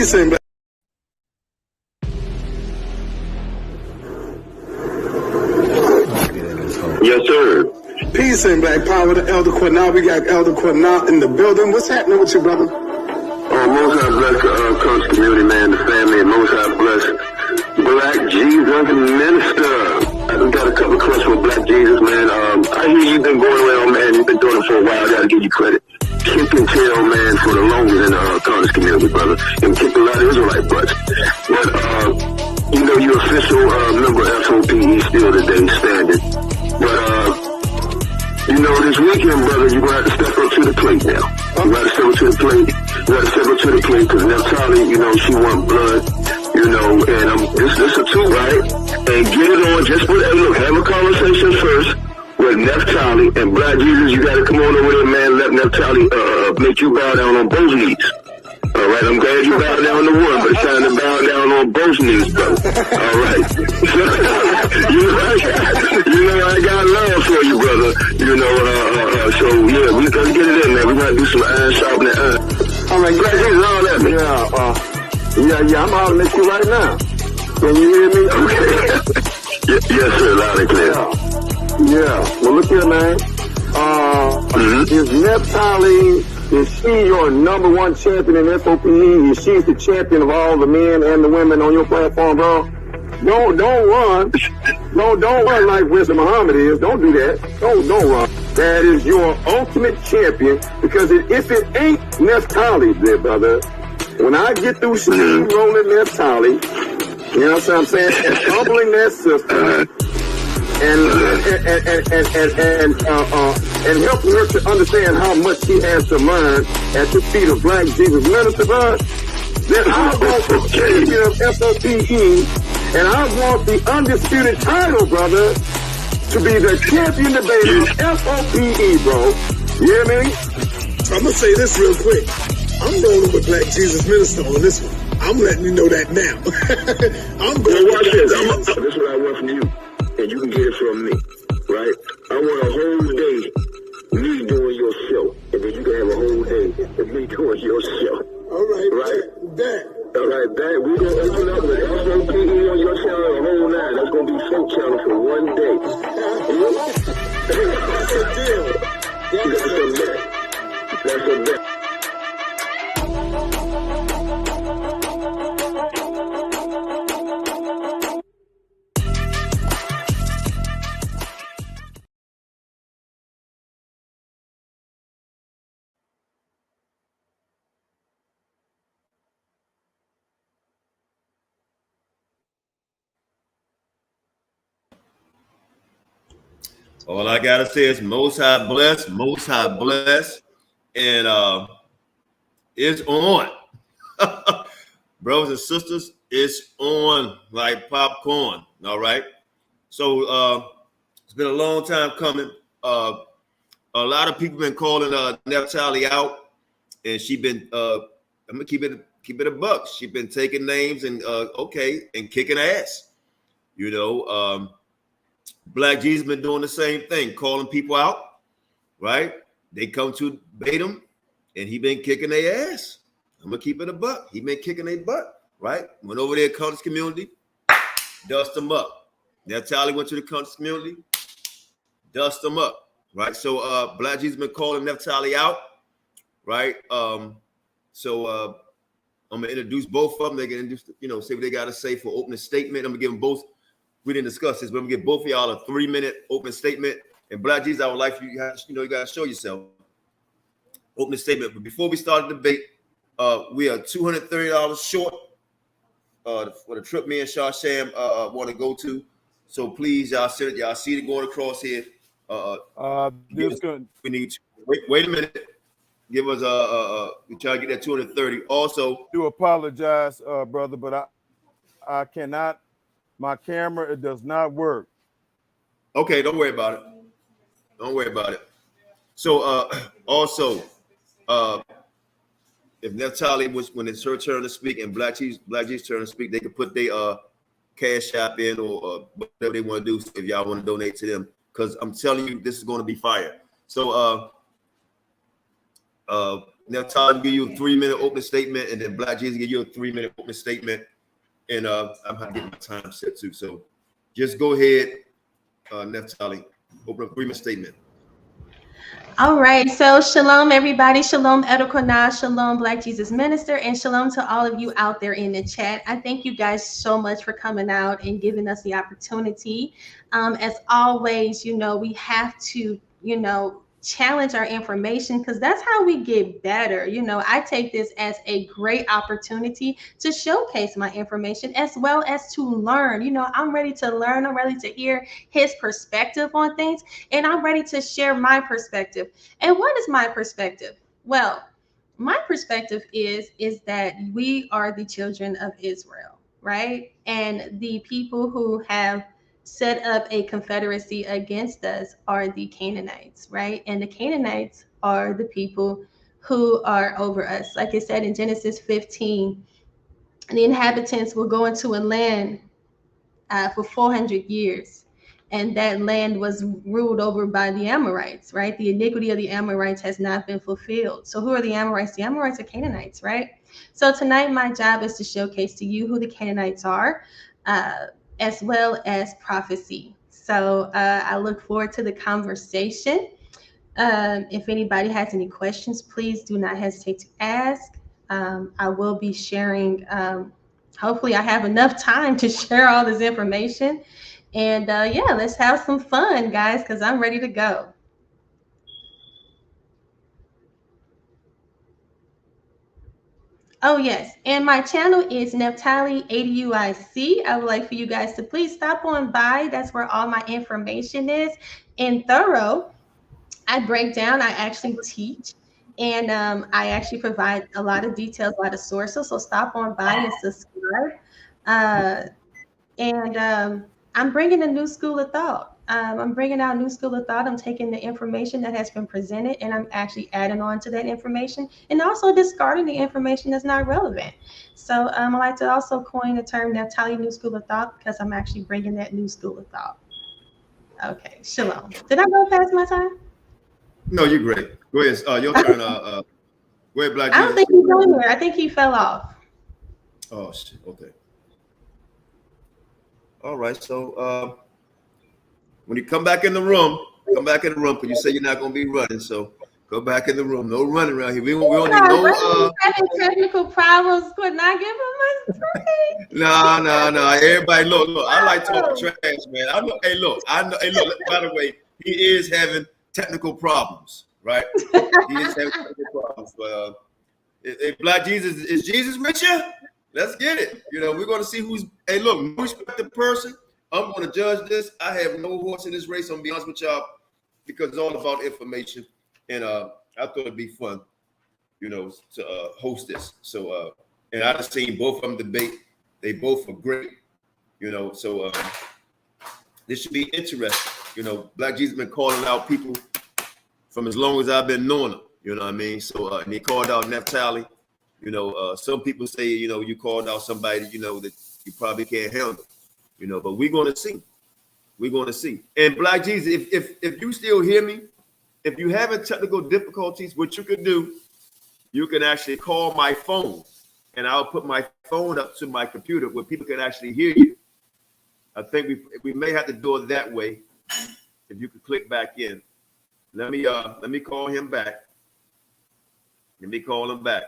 Peace and Yes, sir. peace and black power to Elder Qanath. We got Elder Qanath in the building. What's happening with you, brother? Most High bless the Coach community, man, the family, and Most High bless Black Jesus Minister. I got a couple of questions for Black Jesus, man. I hear you've been going around, man. You've been doing it for a while. I gotta give you credit. Kick and tail, man, for the longest in the Coach community, brother. And kicked a lot of Israelite butts. But, you know, you're official member of F.O.P.E. still today, standing. But, you know, this weekend, brother, you're going to have to step up to the plate now. You got to step up to the plate. You got to step up to the plate because Naphtali, you know, she want blood, you know, and this is a two, right? And get it on, just put, hey, look, have a conversation first with Naphtali and Black Jesus. You got to come on over there, man, let Naphtali make you bow down on both knees. All right, I'm glad you bow down to one, but it's time to bow down on both knees, brother. All right. you know, I got love for you, brother. You know, so, yeah, we got to get it in, man. We got to do some iron sharpening iron. All right, Black Jesus, all that, man. Yeah, I'm hollering at you right now. Can you hear me? Okay. Yes, sir, loud and clear. Yeah. Well, look here, man. Is Naphtali, is she your number one champion in F.O.P.E? Is she the champion of all the men and the women on your platform, bro? Don't run. No, don't run like Wisdom Muhammad is. Don't do that. Don't run. That is your ultimate champion, because if it ain't Naphtali, dear brother, when I get through steamrolling Naphtali, you know what I'm saying, and humbling that sister, and helping her to understand how much she has to learn at the feet of Black Jesus Minister, then I want the champion of F.O.P.E, and I want the undisputed title, brother, to be the champion debater of F.O.P.E, bro. You hear me? I'm going to say this real quick. I'm rolling with Black Jesus Minister on this one. I'm letting you know that now. I'm going to watch this. This is what I want from you, and you can get it from me, right? I want a whole day me doing your show, and then you can have a whole day of me doing your show. All right, right? That. All right, that. We're going to open up with F.O.P.E on your channel, a whole night. That's going to be folk channel for one day. That's a deal. That's a bet. All I gotta say is Most High bless, and it's on. Brothers and sisters, it's on like popcorn. All right. So it's been a long time coming. A lot of people been calling Naphtali out, and she been I'm gonna keep it a buck. She been taking names and and kicking ass. You know, Black Jesus been doing the same thing, calling people out, right? They come to bait him, and he been kicking their ass. I'm gonna keep it a buck. He been kicking their butt, right? Went over there, Qanath community, dust them up. Naphtali went to the Qanath community, dust them up, right? So Black Jesus been calling Naphtali out, right? So I'm gonna introduce both of them. They can introduce, say what they gotta say for opening statement. I'm gonna give them both. We didn't discuss this, but I'm gonna give both of y'all a 3-minute opening statement. And Black Jesus, I would like for you guys, you gotta show yourself. Opening statement. But before we start the debate, we are $230 short for the trip me and Shasham want to go to. So please, y'all see it going across here. We need to wait a minute. Give us we try to get that 230. Also, do apologize, brother, but I cannot. My camera, it does not work. Okay, don't worry about it. So also, if Naphtali when it's her turn to speak and Black Jesus turn to speak, they can put their cash app in or whatever they want to do if y'all want to donate to them. Because I'm telling you, this is going to be fire. So Naphtali give you a 3-minute opening statement, and then Black Jesus give you a 3-minute opening statement. And I'm going to get my time set too. So just go ahead, Naphtali, open up 3-minute statement. All right, so shalom, everybody. Shalom, Qanath. Shalom, Black Jesus Minister, and shalom to all of you out there in the chat. I thank you guys so much for coming out and giving us the opportunity. As always, we have to, challenge our information, because that's how we get better. I take this as a great opportunity to showcase my information as well as to learn. I'm ready to learn. I'm ready to hear his perspective on things, and I'm ready to share my perspective. And what is my perspective? Well, my perspective is that we are the children of Israel, right? And the people who have set up a confederacy against us are the Canaanites, right? And the Canaanites are the people who are over us. Like it said in Genesis 15, the inhabitants will go into a land for 400 years. And that land was ruled over by the Amorites, right? The iniquity of the Amorites has not been fulfilled. So who are the Amorites? The Amorites are Canaanites, right? So tonight, my job is to showcase to you who the Canaanites are, as well as prophecy. So I look forward to the conversation. If anybody has any questions, please do not hesitate to ask. I will be sharing, hopefully I have enough time to share all this information. And yeah, let's have some fun, guys, because I'm ready to go. Oh, yes. And my channel is Naphtali ADUIC. I would like for you guys to please stop on by. That's where all my information is in thorough. I break down, I actually teach, and I actually provide a lot of details, a lot of sources. So stop on by and subscribe. I'm bringing a new school of thought. I'm bringing out a new school of thought. I'm taking the information that has been presented, and I'm actually adding on to that information, and also discarding the information that's not relevant. So I like to also coin the term Naphtali New School of Thought, because I'm actually bringing that new school of thought. Okay, shalom. Did I go past my time? No, you're great. Go ahead. Your turn. Go ahead, Black Jesus. I don't think he's on here. I think he fell off. Oh, shit. Okay. All right. So when you come back in the room, because you say you're not going to be running. So go back in the room. No running around here. We don't need no. Having technical problems. Could not give him my screen. No. Everybody, look. I like talking trash, man. I know. Hey, look. By the way, he is having technical problems, right? He is having technical problems. But if Black Jesus, is Jesus with you? Let's get it. We're going to see who's. Hey, look, no respect the person. I'm going to judge this. I have no horse in this race. I'm going to be honest with y'all, because it's all about information. And I thought it'd be fun, to host this. So, and I've seen both of them debate. They both are great, So this should be interesting. Black Jesus been calling out people from as long as I've been knowing them. You know what I mean? So, and he called out Naphtali. Some people say, you called out somebody, that you probably can't handle. But we're going to see. We're going to see. And Black Jesus, if you still hear me, if you having technical difficulties, what you can do, you can actually call my phone, and I'll put my phone up to my computer where people can actually hear you. I think we may have to do it that way. If you could click back in, let me call him back. Let me call him back.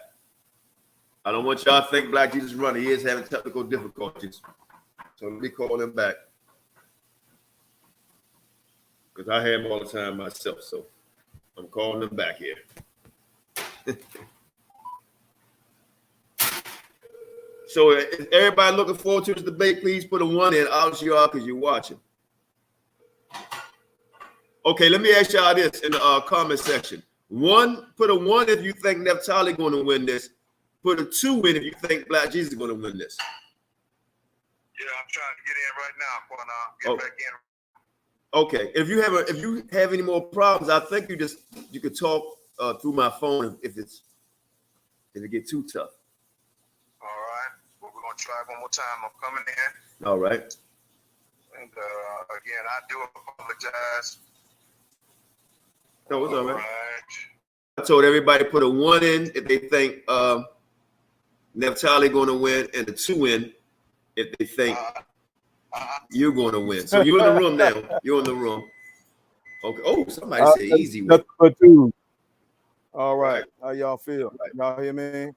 I don't want y'all to think Black Jesus running. He is having technical difficulties. So let me call him back, because I have him all the time myself. So I'm calling him back here. So is everybody looking forward to this debate? Please put a 1 in. Obviously you are, because you're watching. Okay, let me ask y'all this in the comment section. Put a 1 if you think Naphtali going to win this. Put a 2 in if you think Black Jesus is going to win this. Yeah, I'm trying to get in right now, Qanath. Get back in. Okay. If you have any more problems, I think you could talk through my phone if it gets too tough. All right. Well, we're gonna try one more time. I'm coming in. All right. And again, I do apologize. No, it's all right. told everybody put a 1 in if they think Naphtali going to win, and a 2 in if they think you're going to win. So you're in the room now. You're in the room. Okay. Oh, somebody said easy win. All right. How y'all feel? Y'all hear me?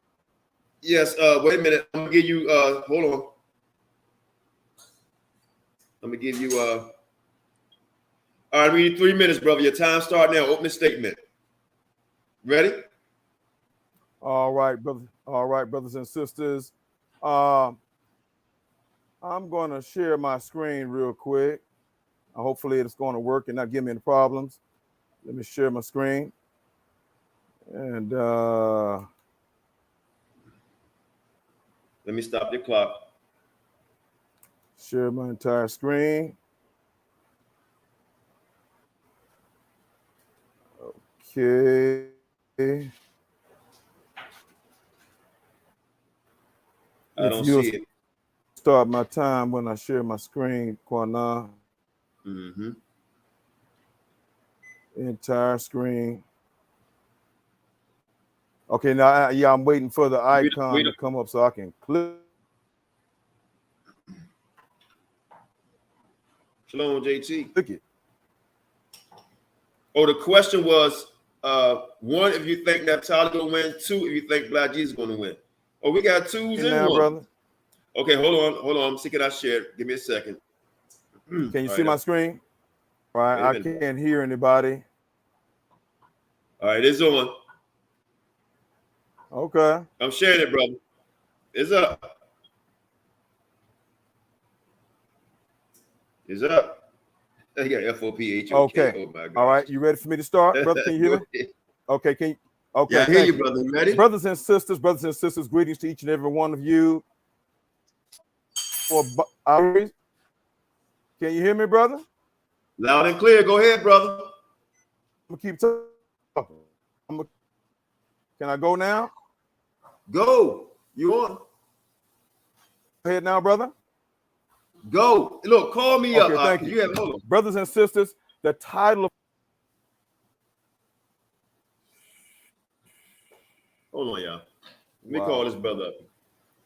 Yes. Wait a minute. I'm gonna give you. Hold on. I'm gonna give you. All right. We need 3 minutes, brother. Your time start now. Opening statement. Ready? All right, brother. All right, brothers and sisters. I'm going to share my screen real quick. Hopefully, it's going to work and not give me any problems. Let me share my screen. And let me stop the clock. Share my entire screen. Okay. I don't see it. Start my time when I share my screen, Qanath. Mm-hmm. Entire screen. Okay, now, I'm waiting for the icon to come up so I can click. Shalom, JT. Click it. Oh, the question was, 1, if you think Naphtali going to win. 2, if you think Black Jesus going to win. Oh, we got 2s in now, 1. brother. Okay, hold on. See, can I share it? Give me a second. Can you see my screen? All right, I can't hear anybody. All right, it's on. Okay. I'm sharing it, brother. It's up. It's up. You got F.O.P.E. Okay. Oh my God. All right, you ready for me to start, brother? Can you hear me? Okay. Can you? Okay. Yeah, I hear you, brother. You ready? Brothers and sisters, greetings to each and every one of you. Can you hear me, brother? Loud and clear. Go ahead, brother. I'm gonna keep talking. Can I go now? Go. You on? Go ahead now, brother. Go. Look, call me up. Thank you. Hold on. Brothers and sisters, the title of Hold on, y'all. Let me call this brother up.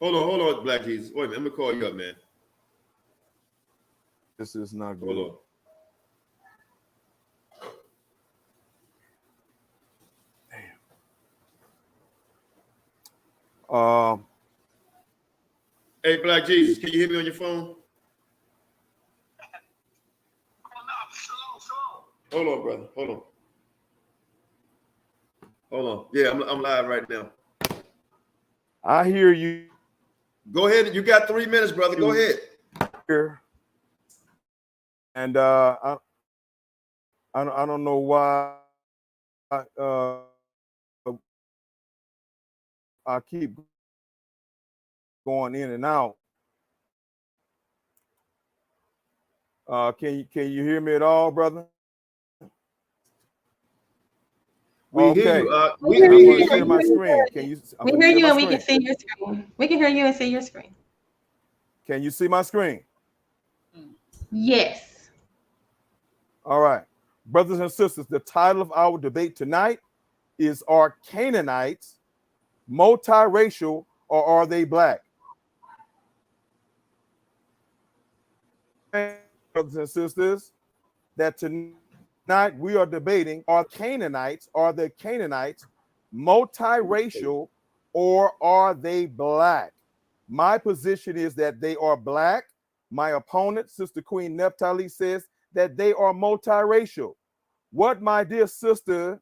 Hold on, Black Jesus. Wait a minute. I'm gonna call you up, man. This is not good. Hold on. Hey, Black Jesus, can you hear me on your phone? Hold on, brother. Hold on. Yeah, I'm live right now. I hear you. Go ahead. You got 3 minutes, brother. Go ahead. And I don't know why I keep going in and out. Can you hear me at all, brother? We hear you. We hear you. Share my screen. Can you? We hear you, and we can see your screen. We can hear you and see your screen. Can you see my screen? Yes. All right, brothers and sisters. The title of our debate tonight is: Are Canaanites multiracial, or are they black? Brothers and sisters, that tonight we are debating: Are the Canaanites multiracial, or are they black? My position is that they are black. My opponent, Sister Queen Naphtali, says that they are multiracial. What my dear sister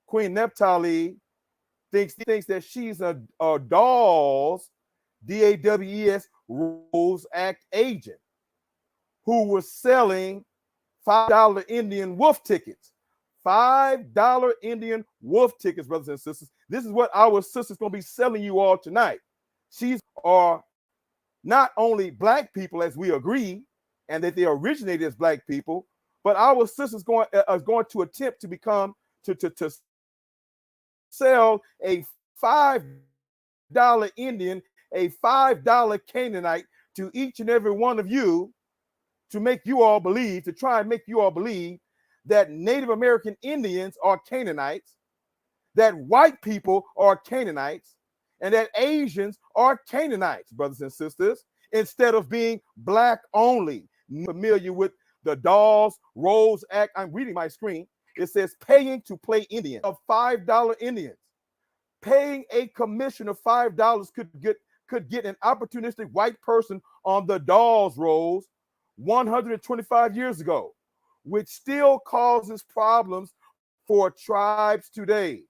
Queen Naphtali thinks that she's a DAWS, DAWES Rules Act agent who was selling $5 Indian wolf tickets. $5 Indian wolf tickets, brothers and sisters. This is what our sisters going to be selling you all tonight. She's are not only black people, as we agree, and that they originated as black people, but our sisters are going to attempt to become to sell a $5 Indian, a $5 Canaanite to each and every one of you, to make you all believe, to try and make you all believe that Native American Indians are Canaanites, that white people are Canaanites and that Asians are Canaanites, brothers and sisters, instead of being black only. Familiar with the Dawes Rose Act? I'm reading my screen. It says paying to play Indian of $5 Indians. Paying a commission of $5 could get an opportunistic white person on the Dawes rolls 125 years ago, which still causes problems for tribes today.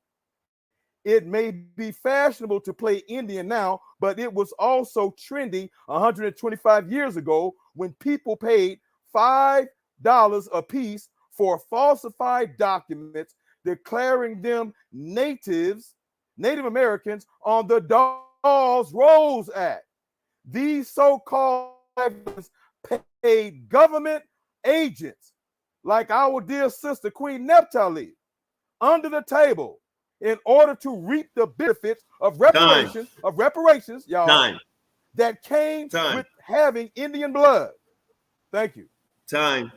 It may be fashionable to play Indian now, but it was also trendy 125 years ago when people paid $5 a piece for falsified documents declaring them Native Americans on the Dawes Rose Act. These so-called paid government agents like our dear sister Queen Naphtali under the table in order to reap the benefits of reparations, y'all, that came with having Indian blood. Thank you. Time.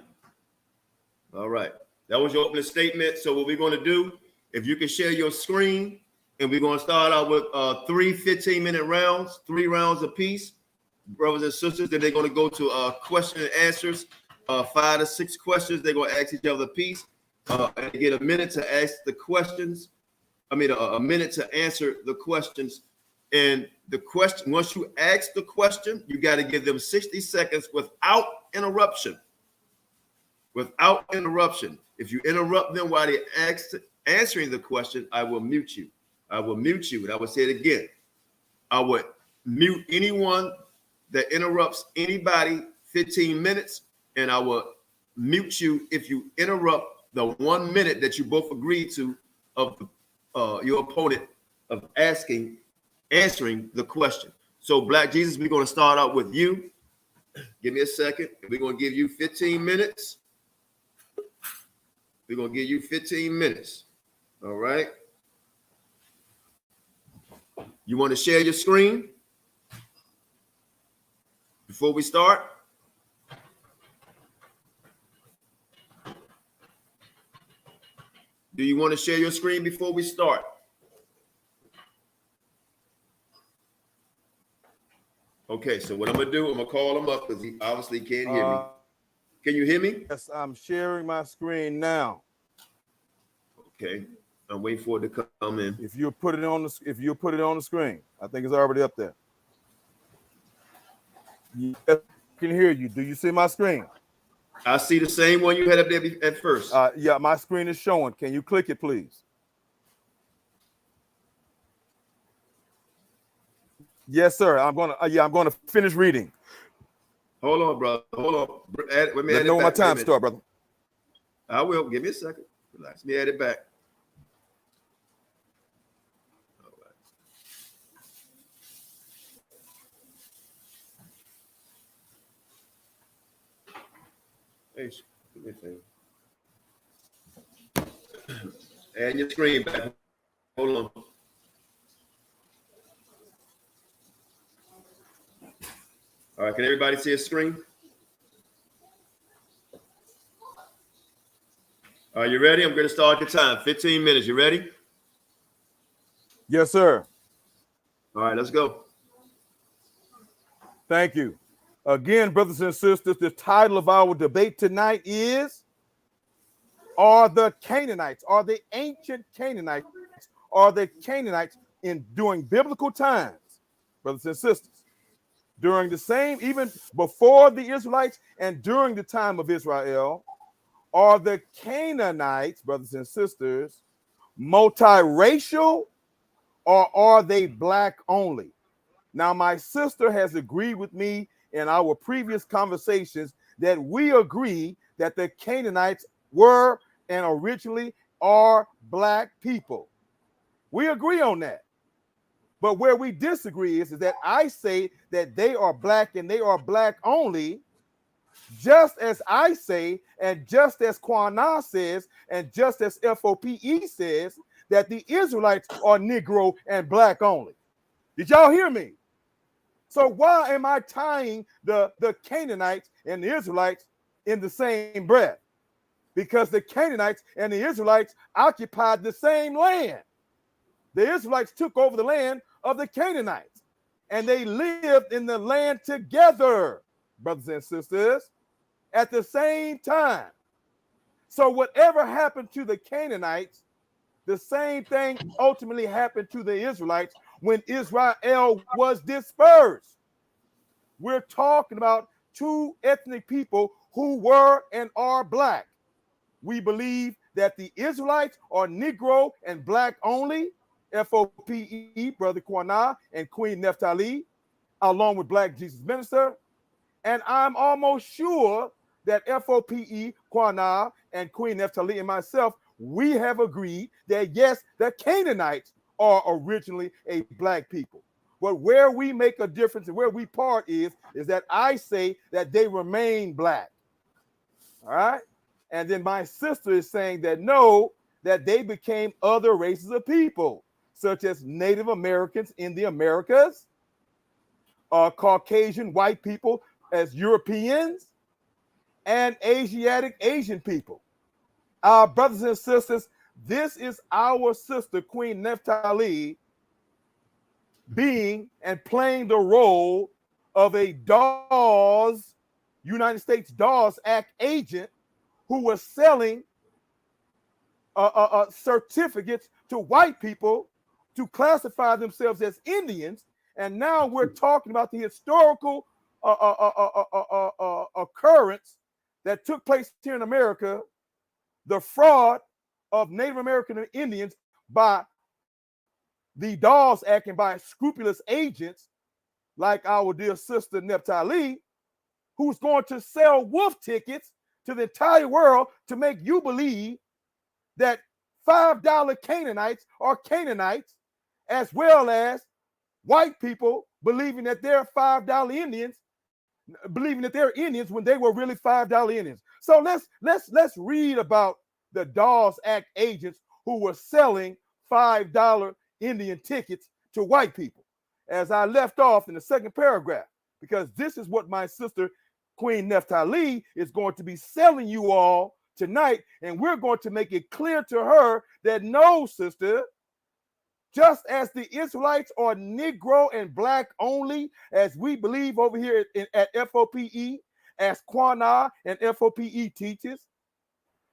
All right. That was your opening statement. So what we're going to do, if you can share your screen, and we're going to start out with 3 15-minute rounds, 3 rounds apiece, brothers and sisters. Then they're going to go to question and answers, 5 to 6 questions. They're going to ask each other a piece, and get a minute to ask the questions. I mean, a minute to answer the questions. And the question, once you ask the question, you got to give them 60 seconds without interruption. Without interruption. If you interrupt them while they're answering the question, I will mute you. I will mute you. And I will say it again. I would mute anyone that interrupts anybody 15 minutes. And I will mute you if you interrupt the 1 minute that you both agreed to of your opponent of answering the question. So Black Jesus, we're going to start out with you. Give me a second. We're going to give you 15 minutes. We're going to give you 15 minutes. All right. You want to share your screen before we start? Do you want to share your screen before we start? Okay, so what I'm going to do, I'm going to call him up because he obviously can't hear me. Can you hear me? Yes, I'm sharing my screen now. Okay. I'm waiting for it to come in. If you put it on the screen, I think it's already up there. I can hear you. Do you see my screen? I see the same one you had up there at first. Yeah, my screen is showing. Can you click it, please? Yes, sir. I'm gonna finish reading. Hold on, brother. Hold on. Let me know when my time starts, brother. I will. Give me a second. Relax. Let me add it back. All right. Hey, give me a thing. Add your screen back. Hold on. All right, can everybody see a screen? Are you ready? I'm going to start your time. 15 minutes. You ready? Yes, sir. All right, let's go. Thank you. Again, brothers and sisters, the title of our debate tonight is, are the Canaanites, are the ancient Canaanites, are the Canaanites during biblical times, brothers and sisters, during the same, even before the Israelites and during the time of Israel, are the Canaanites, brothers and sisters, multiracial, or are they black only? Now, my sister has agreed with me in our previous conversations that we agree that the Canaanites were and originally are black people. We agree on that. But where we disagree is that I say that they are black and they are black only, just as I say, and just as Qanath says, and just as F.O.P.E says, that the Israelites are Negro and black only. Did y'all hear me? So why am I tying the Canaanites and the Israelites in the same breath? Because the Canaanites and the Israelites occupied the same land. the Israelites took over the land of the Canaanites, and they lived in the land together, brothers and sisters, at the same time. So whatever happened to the Canaanites, the same thing ultimately happened to the Israelites when Israel was dispersed. We're talking about two ethnic people who were and are black. We believe that the Israelites are Negro and black only, F.O.P.E, Brother Qanath and Queen Naphtali, along with Black Jesus Minister. And I'm almost sure that F.O.P.E, Qanath, and Queen Naphtali and myself, we have agreed that yes, the Canaanites are originally a black people. But where we make a difference and where we part is that I say that they remain black. All right? And then my sister is saying that no, that they became other races of people, such as Native Americans in the Americas, Caucasian white people as Europeans, and Asiatic Asian people. Our brothers and sisters, this is our sister, Queen Naphtali, being and playing the role of a DAWS, United States DAWS Act agent who was selling certificates to white people to classify themselves as Indians. And now we're talking about the historical occurrence that took place here in America, the fraud of Native American Indians by the DAWS Act and by scrupulous agents like our dear sister Naphtali, who's going to sell wolf tickets to the entire world to make you believe that $5 Canaanites are Canaanites, as well as white people believing that they're $5 Indians, believing that they're Indians when they were really $5 Indians. So let's read about the DAWS Act agents who were selling $5 Indian tickets to white people, as I left off in the second paragraph, because this is what my sister Queen Naphtali is going to be selling you all tonight, and we're going to make it clear to her that no, sister, just as the Israelites are Negro and black only, as we believe over here at F.O.P.E, as Qanath and F.O.P.E teaches,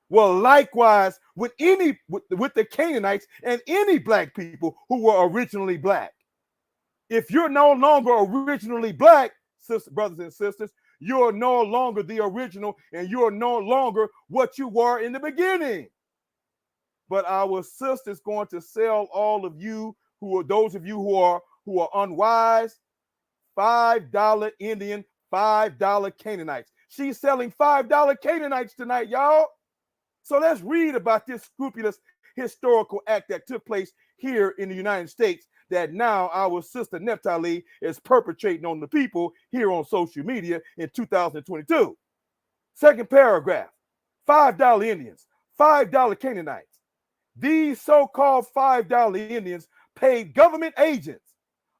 well, likewise with the Canaanites and any black people who were originally black. If you're no longer originally black, sisters, brothers and sisters, you're no longer the original, and you're no longer what you were in the beginning. But our sister's going to sell all of you who are those of you who are unwise, $5 Indian, $5 Canaanites. She's selling $5 Canaanites tonight, y'all. So let's read about this scrupulous historical act that took place here in the United States that now our sister Naphtali is perpetrating on the people here on social media in 2022. Second paragraph, $5 Indians, $5 Canaanites. These so-called $5 Indians paid government agents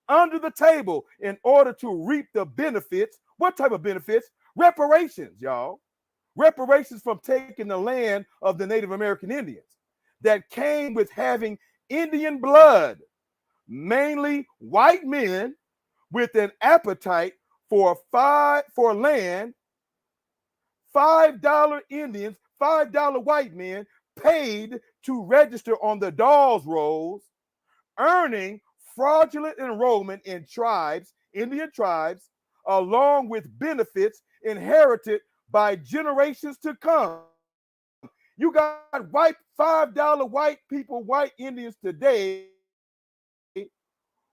under the table in order to reap the benefits. What type of benefits? Reparations, y'all. Reparations from taking the land of the Native American Indians that came with having Indian blood, mainly white men with an appetite for land. $5 Indians, $5 white men paid to register on the DAWS rolls, earning fraudulent enrollment in tribes, Indian tribes, along with benefits inherited by generations to come. You got white $5 white people, white Indians today,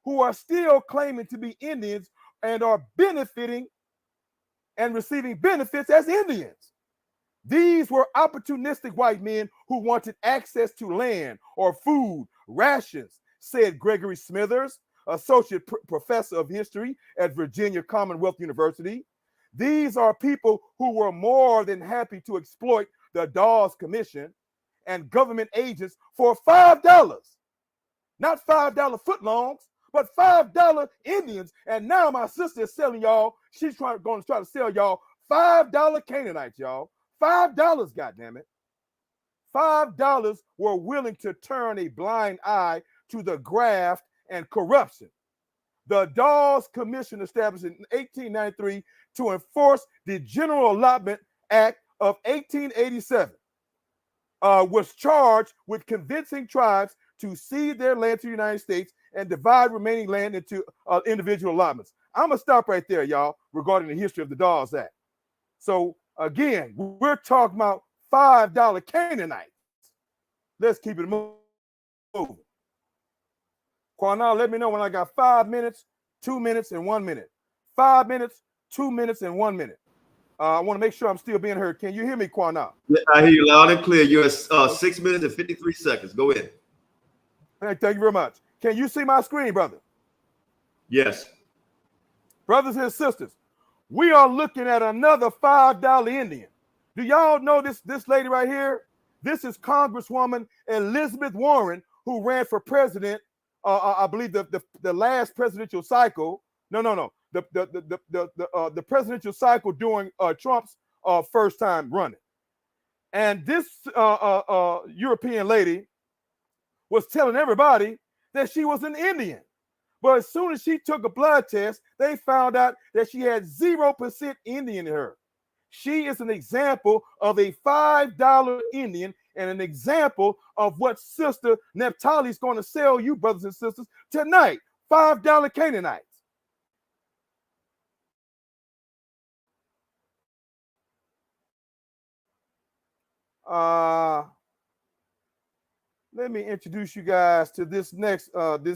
who are still claiming to be Indians and are benefiting and receiving benefits as Indians. These were opportunistic white men who wanted access to land or food, rations, said Gregory Smithers, associate professor of history at Virginia Commonwealth University. These are people who were more than happy to exploit the DAWS Commission and government agents for $5. Not $5 footlongs, but $5 Indians. And now my sister is selling y'all, she's going to try to sell y'all $5 Canaanites, y'all. $5, goddammit. $5 were willing to turn a blind eye to the graft and corruption. The Dawes Commission, established in 1893 to enforce the General Allotment Act of 1887, was charged with convincing tribes to cede their land to the United States and divide remaining land into individual allotments. I'm going to stop right there, y'all, regarding the history of the Dawes Act. So, again, we're talking about $5 Canaanites. Let's keep it moving. Qanath, let me know when I got 5 minutes, 2 minutes, and 1 minute. 5 minutes, 2 minutes, and 1 minute. I want to make sure I'm still being heard. Can you hear me, Qanath? I hear you loud and clear. You're at 6 minutes and 53 seconds. Go ahead. Thank you very much. Can you see my screen, brother? Yes. Brothers and sisters, we are looking at another $5 Indian. Do y'all know this lady right here? This is Congresswoman Elizabeth Warren, who ran for president. I believe the last presidential cycle. No. The presidential cycle during Trump's first time running. And this European lady was telling everybody that she was an Indian. But as soon as she took a blood test, they found out that she had 0% Indian in her. She is an example of a $5 Indian and an example of what Sister Naphtali is going to sell you, brothers and sisters, tonight. $5 Canaanites. Let me introduce you guys to this next $5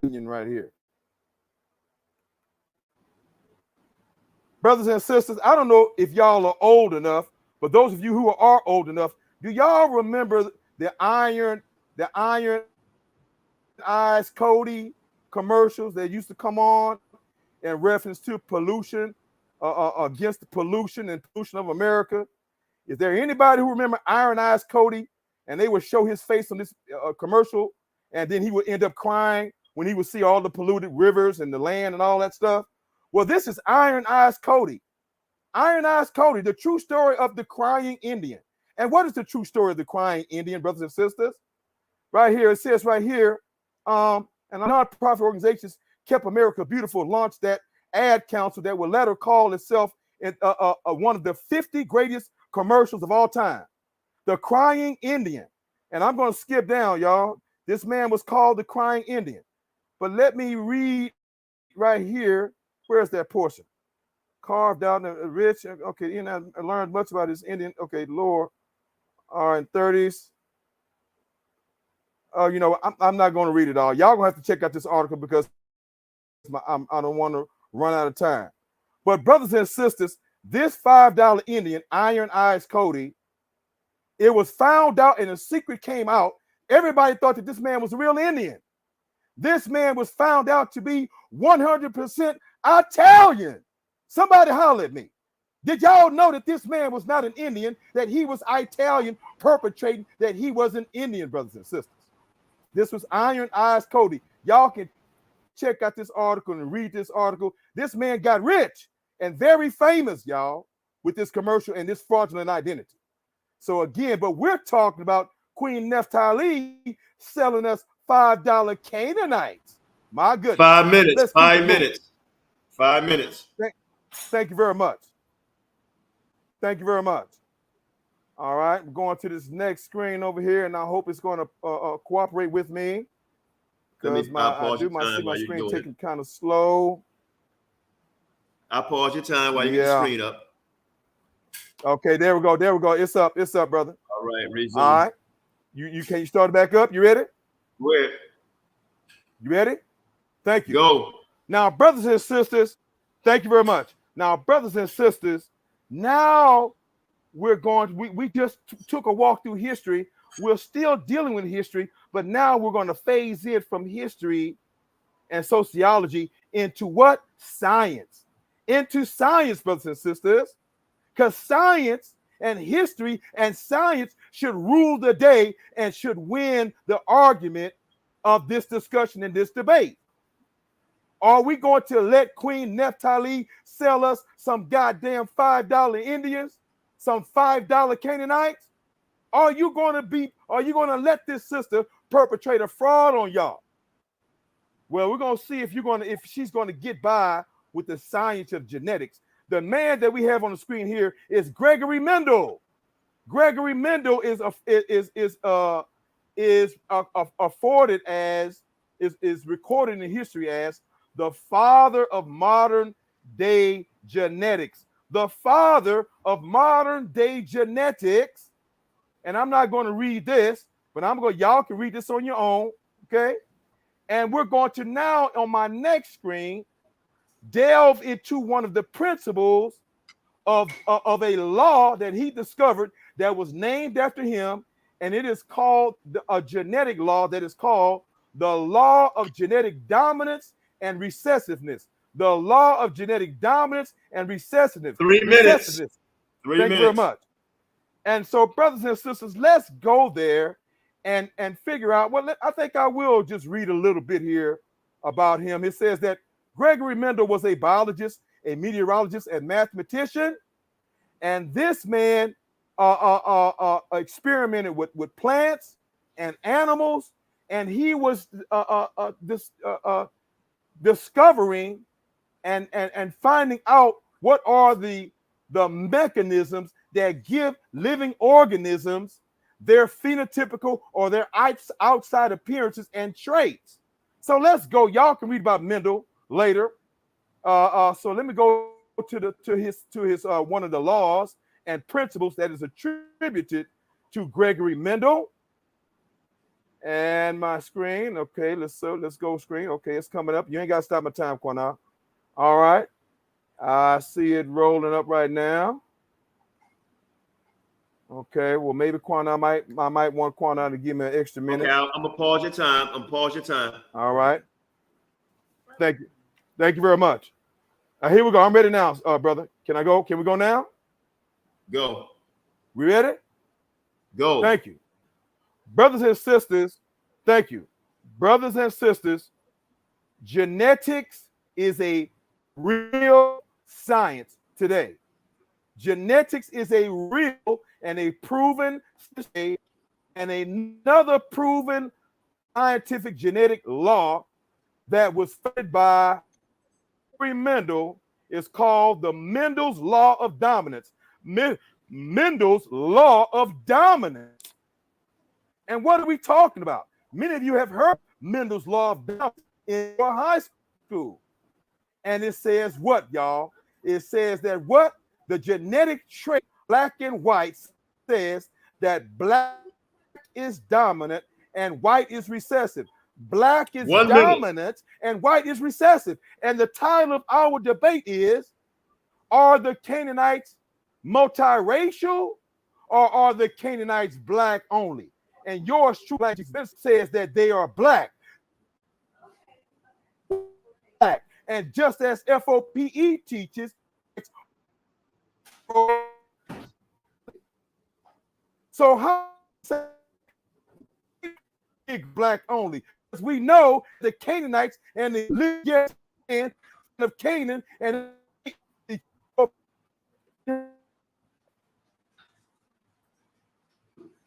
Indian right here. Brothers and sisters, I don't know if y'all are old enough, but those of you who are old enough, do y'all remember the Iron Eyes Cody commercials that used to come on in reference to pollution, against the pollution and pollution of America? Is there anybody who remember Iron Eyes Cody? And they would show his face on this commercial, and then he would end up crying when he would see all the polluted rivers and the land and all that stuff. Well, this is Iron Eyes Cody. Iron Eyes Cody, the true story of the crying Indian. And what is the true story of the crying Indian, brothers and sisters? Right here, it says right here, and nonprofit organizations Kept America Beautiful launched that ad council that would later call itself one of the 50 greatest commercials of all time. The Crying Indian. And I'm going to skip down, y'all. This man was called the Crying Indian. But let me read right here. Where's that portion? Carved out in the rich. Okay, you know, I learned much about this Indian. Okay, lower are in 30s. You know, I'm not going to read it all. Y'all going to have to check out this article because I don't want to run out of time. But brothers and sisters, this $5 Indian, Iron Eyes Cody, it was found out and a secret came out. Everybody thought that this man was a real Indian. This man was found out to be 100% Italian. Somebody holler at me. Did y'all know that this man was not an Indian, that he was Italian, perpetrating that he was an Indian, brothers and sisters? This was Iron Eyes Cody. Y'all can check out this article and read this article. This man got rich and very famous, y'all, with this commercial and this fraudulent identity. So again, but we're talking about Queen Naphtali selling us $5 Canaanites. My goodness. 5 minutes. 5 minutes. 5 minutes. Thank you very much. Thank you very much. All right, I'm going to this next screen over here, and I hope it's going to cooperate with me. Because I see my screen taking kind of slow. I'll pause your time while you get the screen up. Okay, there we go. There we go. It's up, brother. All right, resume. All right. You can you start it back up? You ready? Where? You ready? Thank you. Go. Now, brothers and sisters, thank you very much. Now, brothers and sisters, now we're going, we just took a walk through history. We're still dealing with history, but now we're going to phase it from history and sociology into what? Science. Into science, brothers and sisters. Because science and history and science should rule the day and should win the argument of this discussion and this debate. Are we going to let Queen Naphtali sell us some goddamn $5 Indians, some $5 Canaanites? Are you going to let this sister perpetrate a fraud on y'all? Well, we're going to see if she's going to get by with the science of genetics. The man that we have on the screen here is Gregory Mendel. Gregory Mendel is afforded as is recorded in history as the father of modern day genetics. The father of modern day genetics. And I'm not going to read this, but y'all can read this on your own, okay? And we're going to now, on my next screen, delve into one of the principles of a law that he discovered that was named after him, and it is called a genetic law that is called the law of genetic dominance and recessiveness. The law of genetic dominance and recessiveness. 3 minutes. Thank you very much. And so, brothers and sisters, let's go there and figure out. Well, I think I will just read a little bit here about him. It says that Gregory Mendel was a biologist, a meteorologist, and mathematician, and this man experimented with plants and animals, and he was discovering and finding out what are the mechanisms that give living organisms their phenotypical or their outside appearances and traits. So let's go. Y'all can read about Mendel later. So let me go to his one of the laws and principles that is attributed to Gregory Mendel. And my screen, okay, let's go screen. Okay, it's coming up. You ain't got to stop my time, Qanath. All right, I see it rolling up right now. Okay, well maybe Qanath I might want Qanath to give me an extra minute. Okay, I'm gonna pause your time. All right. Thank you very much. Here we go. I'm ready now, brother. Can I go? Can we go now? Go. We ready? Go. Thank you. Brothers and sisters, thank you. Brothers and sisters, genetics is a real science today. Genetics is a real and a proven and another proven scientific genetic law that was founded by Mendel is called the Mendel's law of dominance. Mendel's law of dominance. And what are we talking about? Many of you have heard Mendel's law of dominance in your high school. And it says what, y'all? It says that what? The genetic trait, black and white, says that black is dominant and white is recessive. Black is dominant and white is recessive. And the title of our debate is, are the Canaanites multiracial or are the Canaanites black only? And yours truly says that they are black. And just as F.O.P.E. teaches, so how black only? Because we know the Canaanites and the land of Canaan and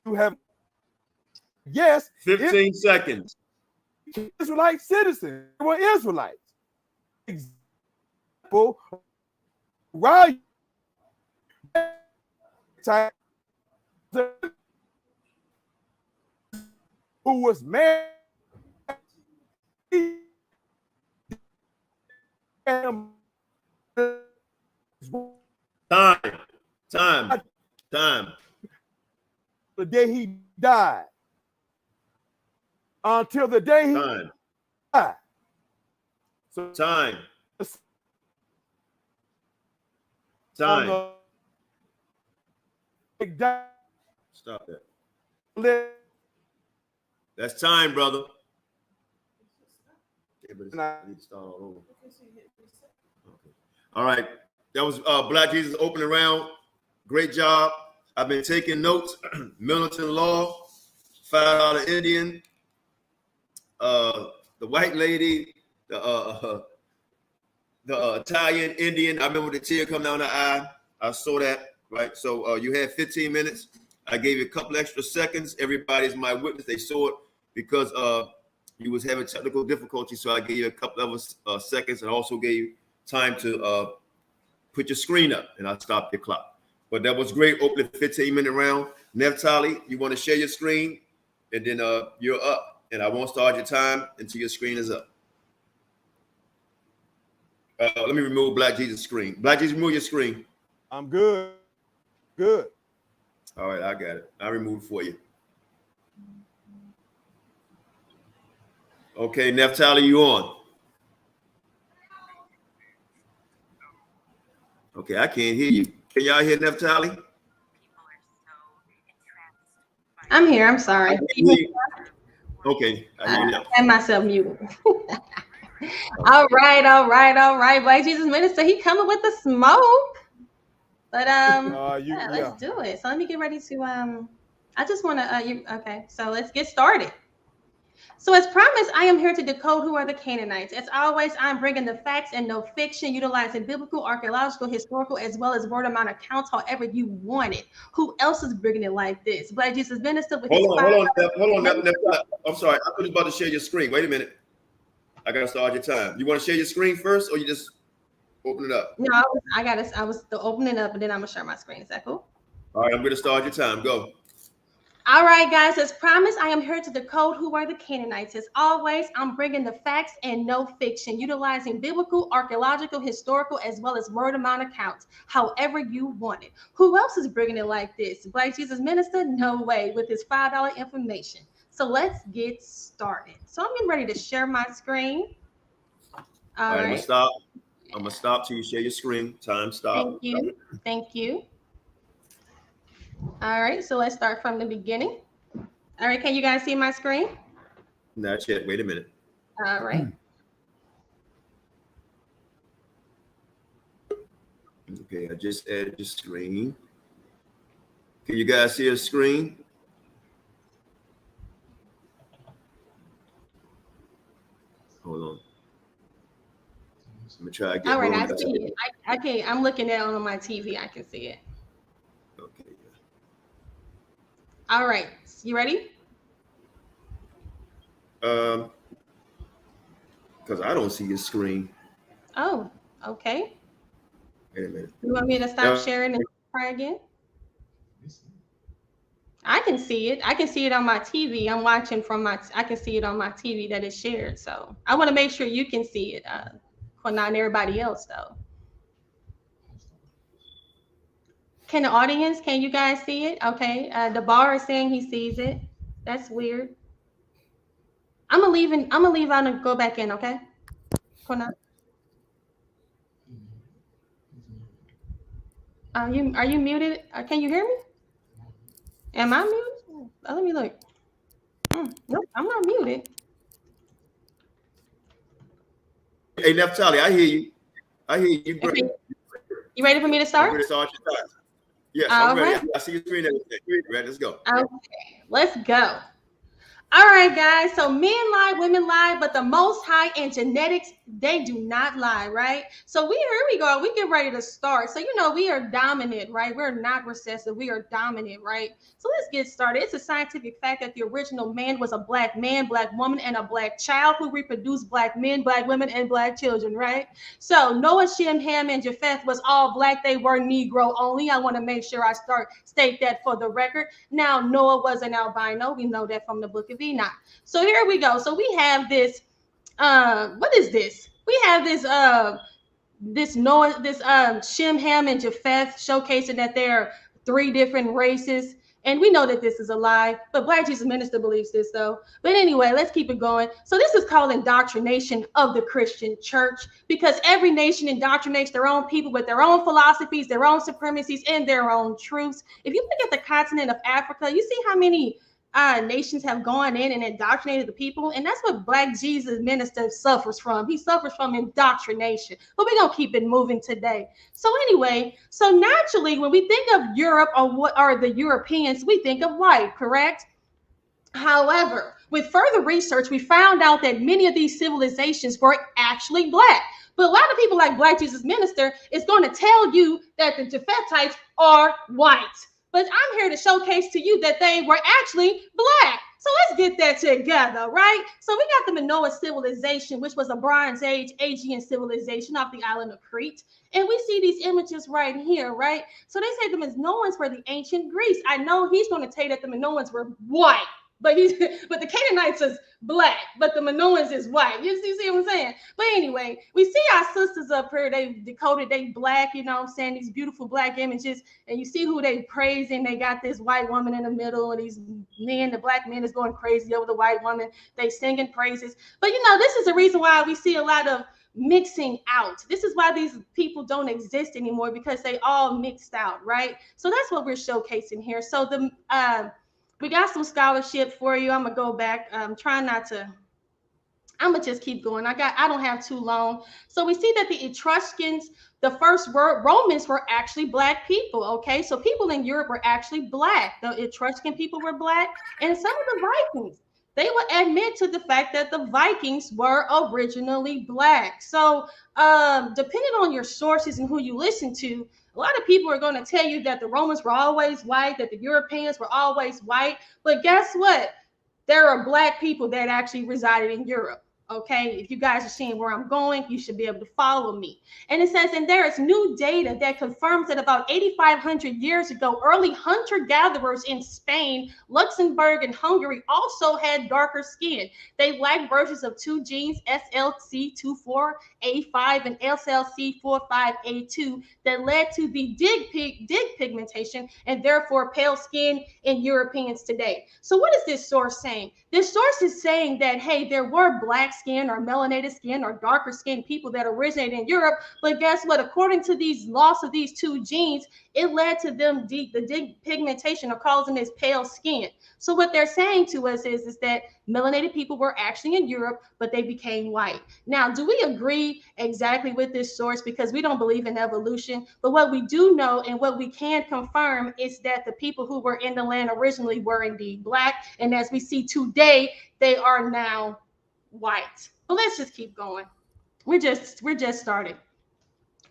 you have 15 seconds. Israelite citizens were Israelites. Example, right? Who was married Time. The day he died. Until the day he died. So Time. Stop that. That's time, brother. Okay, but I need to start all over. Okay. All right. That was Black Jesus opening round. Great job. I've been taking notes. Militant law, $5 Indian, the white lady, the Italian Indian. I remember the tear come down the eye. I saw that, right? So you had 15 minutes. I gave you a couple extra seconds. Everybody's my witness. They saw it because you was having technical difficulties, so I gave you a couple of seconds and also gave you time to put your screen up, and I stopped your clock. But that was great. Open the 15-minute round. Naphtali, you want to share your screen, and then you're up, and I won't start your time until your screen is up. Let me remove Black Jesus' screen. Black Jesus, remove your screen. I'm good. Good. All right, I got it. I removed it for you. Okay, Naphtali, you on? Okay, I can't hear you. Can y'all hear Naphtali? I'm here. I'm sorry. Okay, I hear you now. I had myself muted. All right. Black Jesus Minister, he coming with the smoke. But let's do it. So let me get ready to I just want to okay. So let's get started. So as promised, I am here to decode who are the Canaanites. As always, I'm bringing the facts and no fiction, utilizing biblical, archaeological, historical, as well as word of mouth accounts, however you want it. Who else is bringing it like this? Black Jesus Minister with Hold on. I'm sorry. I was about to share your screen. Wait a minute. I gotta start your time. You want to share your screen first, or you just open it up? No, I was still opening up, and then I'm gonna share my screen. Is that cool? All right, I'm gonna start your time. Go. All right, guys, as promised, I am here to decode who are the Canaanites. As always, I'm bringing the facts and no fiction, utilizing biblical, archaeological, historical, as well as word of mouth accounts, however you want it. Who else is bringing it like this? Black Jesus Minister? No way, with his $5 information. So let's get started. So I'm getting ready to share my screen. All right. I'm gonna stop till you share your screen. Time stop. Thank you. All right, so let's start from the beginning. All right, can you guys see my screen? Not yet. Wait a minute. All right. Okay, I just added your screen. Can you guys see a screen? Hold on. Let me try again. All right, I see it. I can't. I'm looking at it on my TV. I can see it. Okay. All right, you ready? Because I don't see your screen. Oh, okay. Wait a minute. You want me to stop sharing and try again? I can see it. I can see it on my TV. I'm watching from I can see it on my TV that is shared. So I want to make sure you can see it. Qanath and everybody else, though. Can the audience, can you guys see it? Okay. The bar is saying he sees it. That's weird. I'm gonna leave out and go back in, okay? Qanath. Are you muted? Can you hear me? Am I muted? Let me look. Nope, I'm not muted. Hey, Naphtali, I hear you. I hear you. Great. You ready for me to start? I'm ready to start your time. Yes, I'm ready. Right. I see your screen. Ready? Let's go. Okay, let's go. All right, guys. So men lie, women lie, but the Most High and genetics, they do not lie, right? So here we go. We get ready to start. So, we are dominant, right? We're not recessive. We are dominant, right? So let's get started. It's a scientific fact that the original man was a black man, black woman, and a black child who reproduced black men, black women, and black children, right? So Noah, Shem, Ham, and Japheth was all black. They were Negro only. I want to make sure I state that for the record. Now, Noah was an albino. We know that from the book of Enoch. So here we go. So we have this. What is this? We have this Noah, Shem, Ham, and Japheth showcasing that there are 3 different races. And we know that this is a lie, but Black Jesus Minister believes this though. But anyway, let's keep it going. So this is called indoctrination of the Christian church, because every nation indoctrinates their own people with their own philosophies, their own supremacies, and their own truths. If you look at the continent of Africa, you see how many nations have gone in and indoctrinated the people, and that's what Black Jesus Minister suffers from. He suffers from indoctrination, but we're gonna keep it moving today. So anyway, so naturally when we think of Europe or what are the Europeans, we think of white, correct? However, with further research, we found out that many of these civilizations were actually black. But a lot of people like Black Jesus Minister is going to tell you that the Japhethites are white. but I'm here to showcase to you that they were actually black. So let's get that together, right? So we got the Minoan civilization, which was a Bronze Age Aegean civilization off the island of Crete. And we see these images right here, right? So they say the Minoans were the ancient Greece. I know he's going to tell you that the Minoans were white, but the Canaanites is black, but the Minoans is white. You see what I'm saying? But anyway, we see our sisters up here. They decoded, they black, you know what I'm saying? These beautiful black images. And you see who they praising. They got this white woman in the middle, and these men, the black men is going crazy over the white woman. They singing praises. But you know, this is the reason why we see a lot of mixing out. This is why these people don't exist anymore, because they all mixed out, right? So that's what we're showcasing here. So we got some scholarship for you. I'm gonna go back. I'm trying not to. I'm gonna just keep going. I don't have too long. So we see that the Etruscans, the first Romans were actually black people. Okay, so people in Europe were actually black. The Etruscan people were black, and some of the Vikings, they would admit to the fact that the Vikings were originally black. So depending on your sources and who you listen to, a lot of people are going to tell you that the Romans were always white, that the Europeans were always white. But guess what? There are black people that actually resided in Europe. Okay, if you guys are seeing where I'm going, you should be able to follow me. And it says, and there is new data that confirms that about 8,500 years ago, early hunter-gatherers in Spain, Luxembourg, and Hungary also had darker skin. They lacked versions of two genes, SLC24A5 and SLC45A2, that led to the dig pigmentation and therefore pale skin in Europeans today. So what is this source saying? This source is saying that, hey, there were black skin or melanated skin or darker skin people that originated in Europe, but guess what? According to these loss of these two genes, it led to them the pigmentation or causing this pale skin. So what they're saying to us is that melanated people were actually in Europe, but they became white. Now, do we agree exactly with this source? Because we don't believe in evolution, but what we do know and what we can confirm is that the people who were in the land originally were indeed black, and as we see today, they are now white. Well, let's just keep going. We're just starting.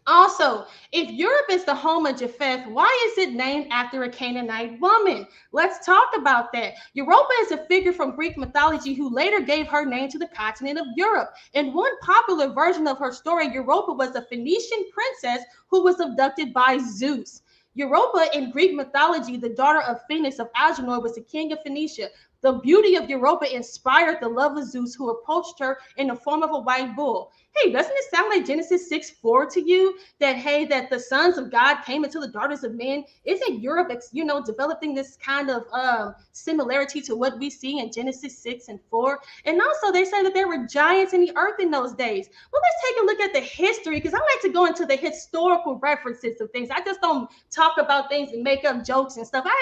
Also, if Europe is the home of Japheth, why is it named after a Canaanite woman? Let's talk about that. Europa is a figure from Greek mythology who later gave her name to the continent of Europe. In one popular version of her story, Europa was a Phoenician princess who was abducted by Zeus. Europa in Greek mythology, the daughter of Phoenix of Agenor, was the king of Phoenicia. The beauty of Europa inspired the love of Zeus, who approached her in the form of a white bull. Hey, doesn't it sound like Genesis 6:4 to you? That, hey, that the sons of God came into the daughters of men. Isn't Europe, you know, developing this kind of similarity to what we see in Genesis 6:4? And also they say that there were giants in the earth in those days. Well, let's take a look at the history, because I like to go into the historical references of things. I just don't talk about things and make up jokes and stuff. I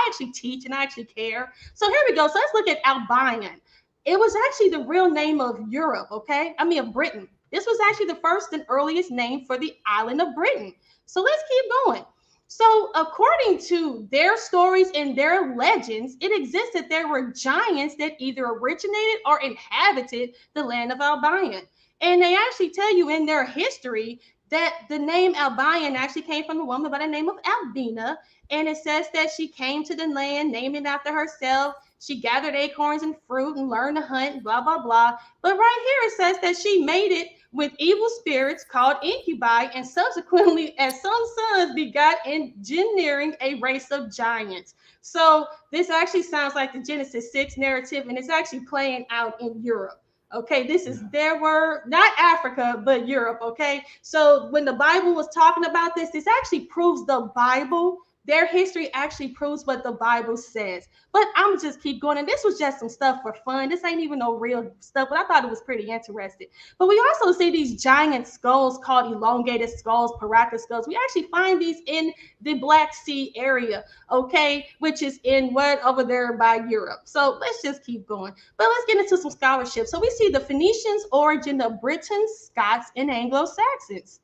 actually teach and I actually care. So here we go. So let's look at Albanian. It was actually the real name of Europe, okay? I mean, of Britain. This was actually the first and earliest name for the island of Britain. So let's keep going. So according to their stories and their legends, it exists that there were giants that either originated or inhabited the land of Albania. And they actually tell you in their history that the name Albanian actually came from a woman by the name of Albina. And it says that she came to the land, named it after herself. She gathered acorns and fruit and learned to hunt, blah, blah, blah. But right here it says that she made it with evil spirits called incubi, and subsequently, as some sons, begot engineering a race of giants. So this actually sounds like the Genesis 6 narrative, and it's actually playing out in Europe. Okay, this is their word, not Africa, but Europe. Okay, so when the Bible was talking about this actually proves the Bible. Their history actually proves what the Bible says. But I'm just keep going. And this was just some stuff for fun. This ain't even no real stuff, but I thought it was pretty interesting. But we also see these giant skulls called elongated skulls, Paraka skulls. We actually find these in the Black Sea area, okay, which is in what over there by Europe. So let's just keep going. But let's get into some scholarship. So we see the Phoenicians' origin of Britons, Scots, and Anglo-Saxons.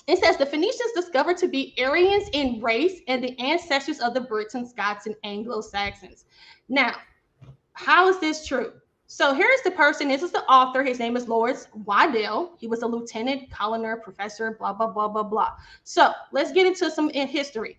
It says the Phoenicians discovered to be Aryans in race and the ancestors of the Britons, Scots, and Anglo-Saxons. Now, how is this true? So here's the person. This is the author. His name is Lawrence Waddell. He was a lieutenant, colonel, professor, blah, blah, blah, blah, blah. So let's get into some in history.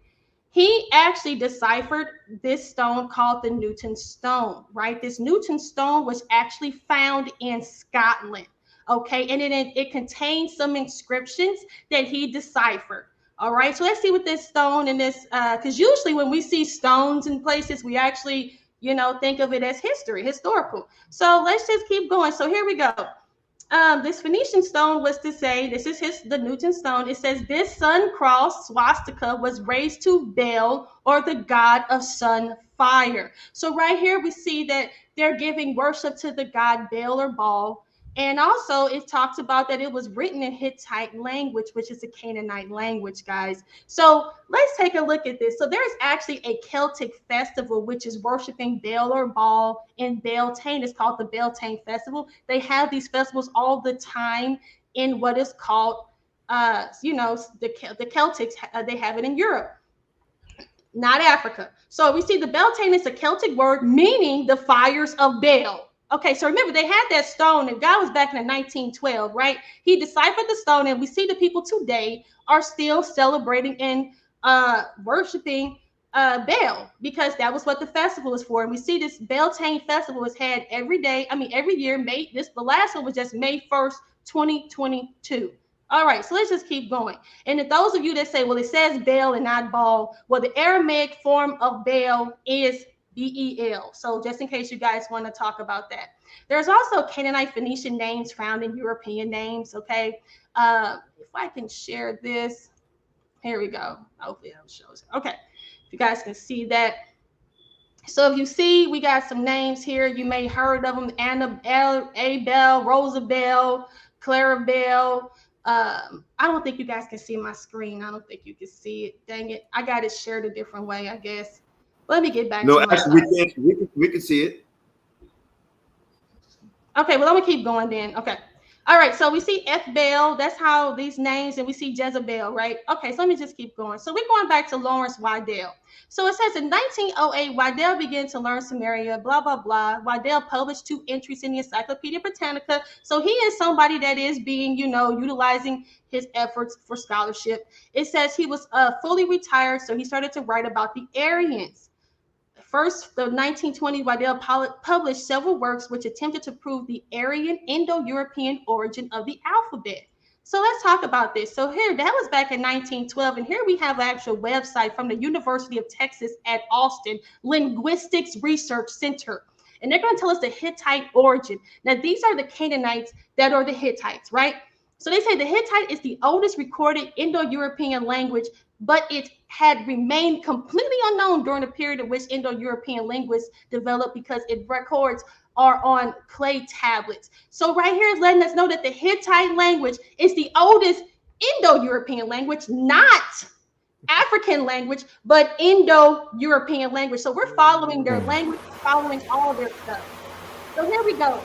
he actually deciphered this stone called the Newton stone, right? This Newton stone was actually found in Scotland, okay? And it contains some inscriptions that he deciphered. All right, so let's see what this stone and this, because usually when we see stones in places, we actually, think of it as historical. So let's just keep going. So here we go. This Phoenician stone was to say, this is the Newton stone. It says this sun cross swastika was raised to Baal, or the god of sun fire. So right here we see that they're giving worship to the god Baal or Baal. And also it talks about that it was written in Hittite language, which is a Canaanite language, guys. So let's take a look at this. So there's actually a Celtic festival, which is worshiping Baal or Baal in Beltane. It's called the Beltane Festival. They have these festivals all the time in what is called, the Celtics, they have it in Europe, not Africa. So we see the Beltane is a Celtic word meaning the fires of Baal. Okay, so remember, they had that stone, and God was back in 1912, right? He deciphered the stone, and we see the people today are still celebrating and worshiping Baal, because that was what the festival is for. And we see this Beltane festival is had every year. The last one was just May 1st, 2022. All right, so let's just keep going. And if those of you that say, well, it says Baal and not Baal, well, the Aramaic form of Baal is Bel. So just in case you guys want to talk about that. There's also Canaanite Phoenician names found in European names, okay? If I can share this, here we go. Hopefully that shows. Okay, if you guys can see that. So if you see, we got some names here. You may have heard of them: Abel, Rosabel, Clarabel. I don't think you guys can see my screen. I don't think you can see it. Dang it. I got it shared a different way, I guess. Let me get back to my actually, we can see it. Okay, well, I'm going to keep going then. Okay. All right, so we see F.Baal. That's how these names, and we see Jezebel, right? Okay, so let me just keep going. So we're going back to Lawrence Waddell. So it says in 1908, Waddell began to learn Samaria, blah, blah, blah. Waddell published 2 entries in the Encyclopedia Britannica. So he is somebody that is being, utilizing his efforts for scholarship. It says he was fully retired, so he started to write about the Aryans. First, the 1920 Waddell published several works which attempted to prove the Aryan Indo-European origin of the alphabet. So let's talk about this. So here, that was back in 1912, and here we have an actual website from the University of Texas at Austin, Linguistics Research Center. And they're going to tell us the Hittite origin. Now, these are the Canaanites that are the Hittites, right? So they say the Hittite is the oldest recorded Indo-European language, but it had remained completely unknown during the period in which Indo-European linguists developed, because its records are on clay tablets. So right here is letting us know that the Hittite language is the oldest Indo-European language, not African language, but Indo-European language. So we're following their language, following all their stuff. So here we go.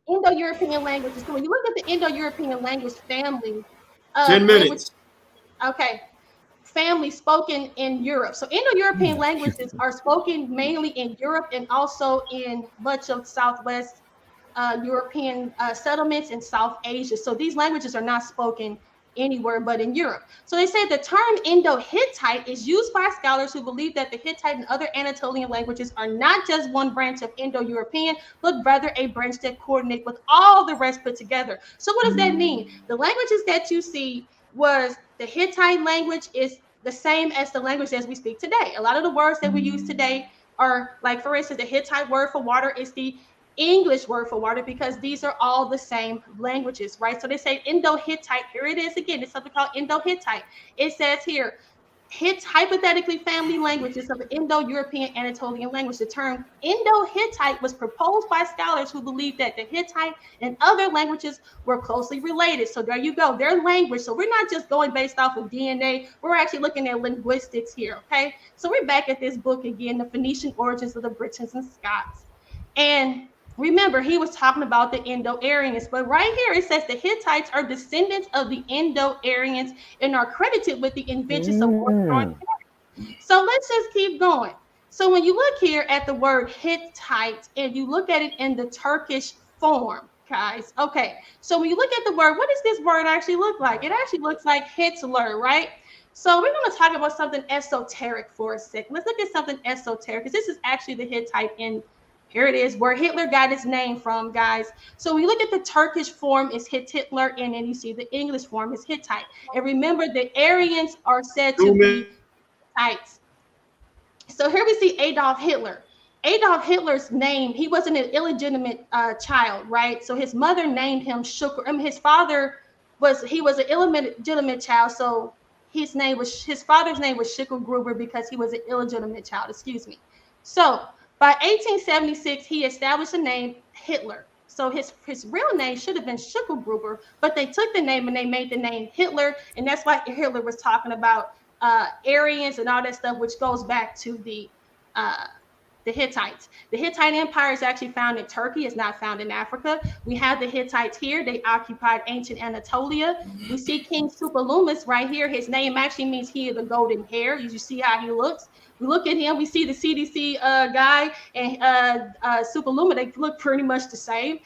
Indo-European languages. So when you look at the Indo-European language family, 10 minutes. Okay. Family spoken in Europe. So Indo-European languages are spoken mainly in Europe and also in much of Southwest European settlements in South Asia. So these languages are not spoken anywhere but in Europe. So they say the term Indo-Hittite is used by scholars who believe that the Hittite and other Anatolian languages are not just one branch of Indo-European, but rather a branch that coordinate with all the rest put together. So what does that mean? The languages that you see was the Hittite language is the same as the language as we speak today. A lot of the words that we use today are, like, for instance, the Hittite word for water is the English word for water, because these are all the same languages, right? So they say Indo-Hittite. Here it is again. It's something called Indo-Hittite. It says here, hypothetically family languages of the Indo-European Anatolian language. The term Indo-Hittite was proposed by scholars who believed that the Hittite and other languages were closely related. So there you go, their language. So we're not just going based off of DNA. We're actually looking at linguistics here, okay? So we're back at this book again, The Phoenician Origins of the Britons and Scots. And remember, he was talking about the Indo-Aryans, but right here it says the Hittites are descendants of the Indo-Aryans and are credited with the inventions of horse-drawn chariots. So let's just keep going. So when you look here at the word Hittite and you look at it in the Turkish form, guys, okay. So when you look at the word, what does this word actually look like? It actually looks like Hitler, right? So we're going to talk about something esoteric for a second. Let's look at something esoteric, because this is actually the Hittite, and here it is, where Hitler got his name from, guys. So we look at the Turkish form is Hitler, and then you see the English form is Hittite. And remember, the Aryans are said to be Hittites. So here we see Adolf Hitler. Adolf Hitler's name, he wasn't an illegitimate child, right? So his mother named him Shukur. I mean, his father was an illegitimate child. So his father's name was Shukur Gruber because he was an illegitimate child, excuse me. So by 1876, he established the name Hitler. So his real name should have been Shukur Gruber, but they took the name and they made the name Hitler. And that's why Hitler was talking about Aryans and all that stuff, which goes back to the Hittites. The Hittite Empire is actually found in Turkey. It's not found in Africa. We have the Hittites here. They occupied ancient Anatolia. We see King Suppilumus right here. His name actually means he has the golden hair. You see how he looks. We look at him. We see the CDC guy and Suppilumus. They look pretty much the same.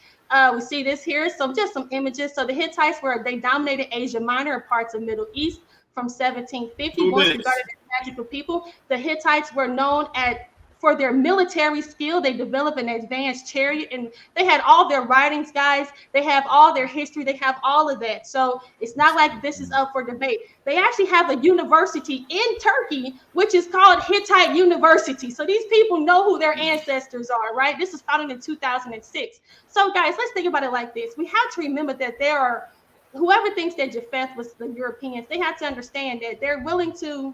We see this here. So just some images. So the Hittites they dominated Asia Minor and parts of Middle East from 1750. Once regarded as magical people, the Hittites were known for their military skill. They developed an advanced chariot, and they had all their writings, guys. They have all their history. They have all of that. So it's not like this is up for debate. They actually have a university in Turkey, which is called Hittite University. So these people know who their ancestors are, right? This was founded in 2006. So guys, let's think about it like this. We have to remember that whoever thinks that Japheth was the Europeans, they have to understand that they're willing to.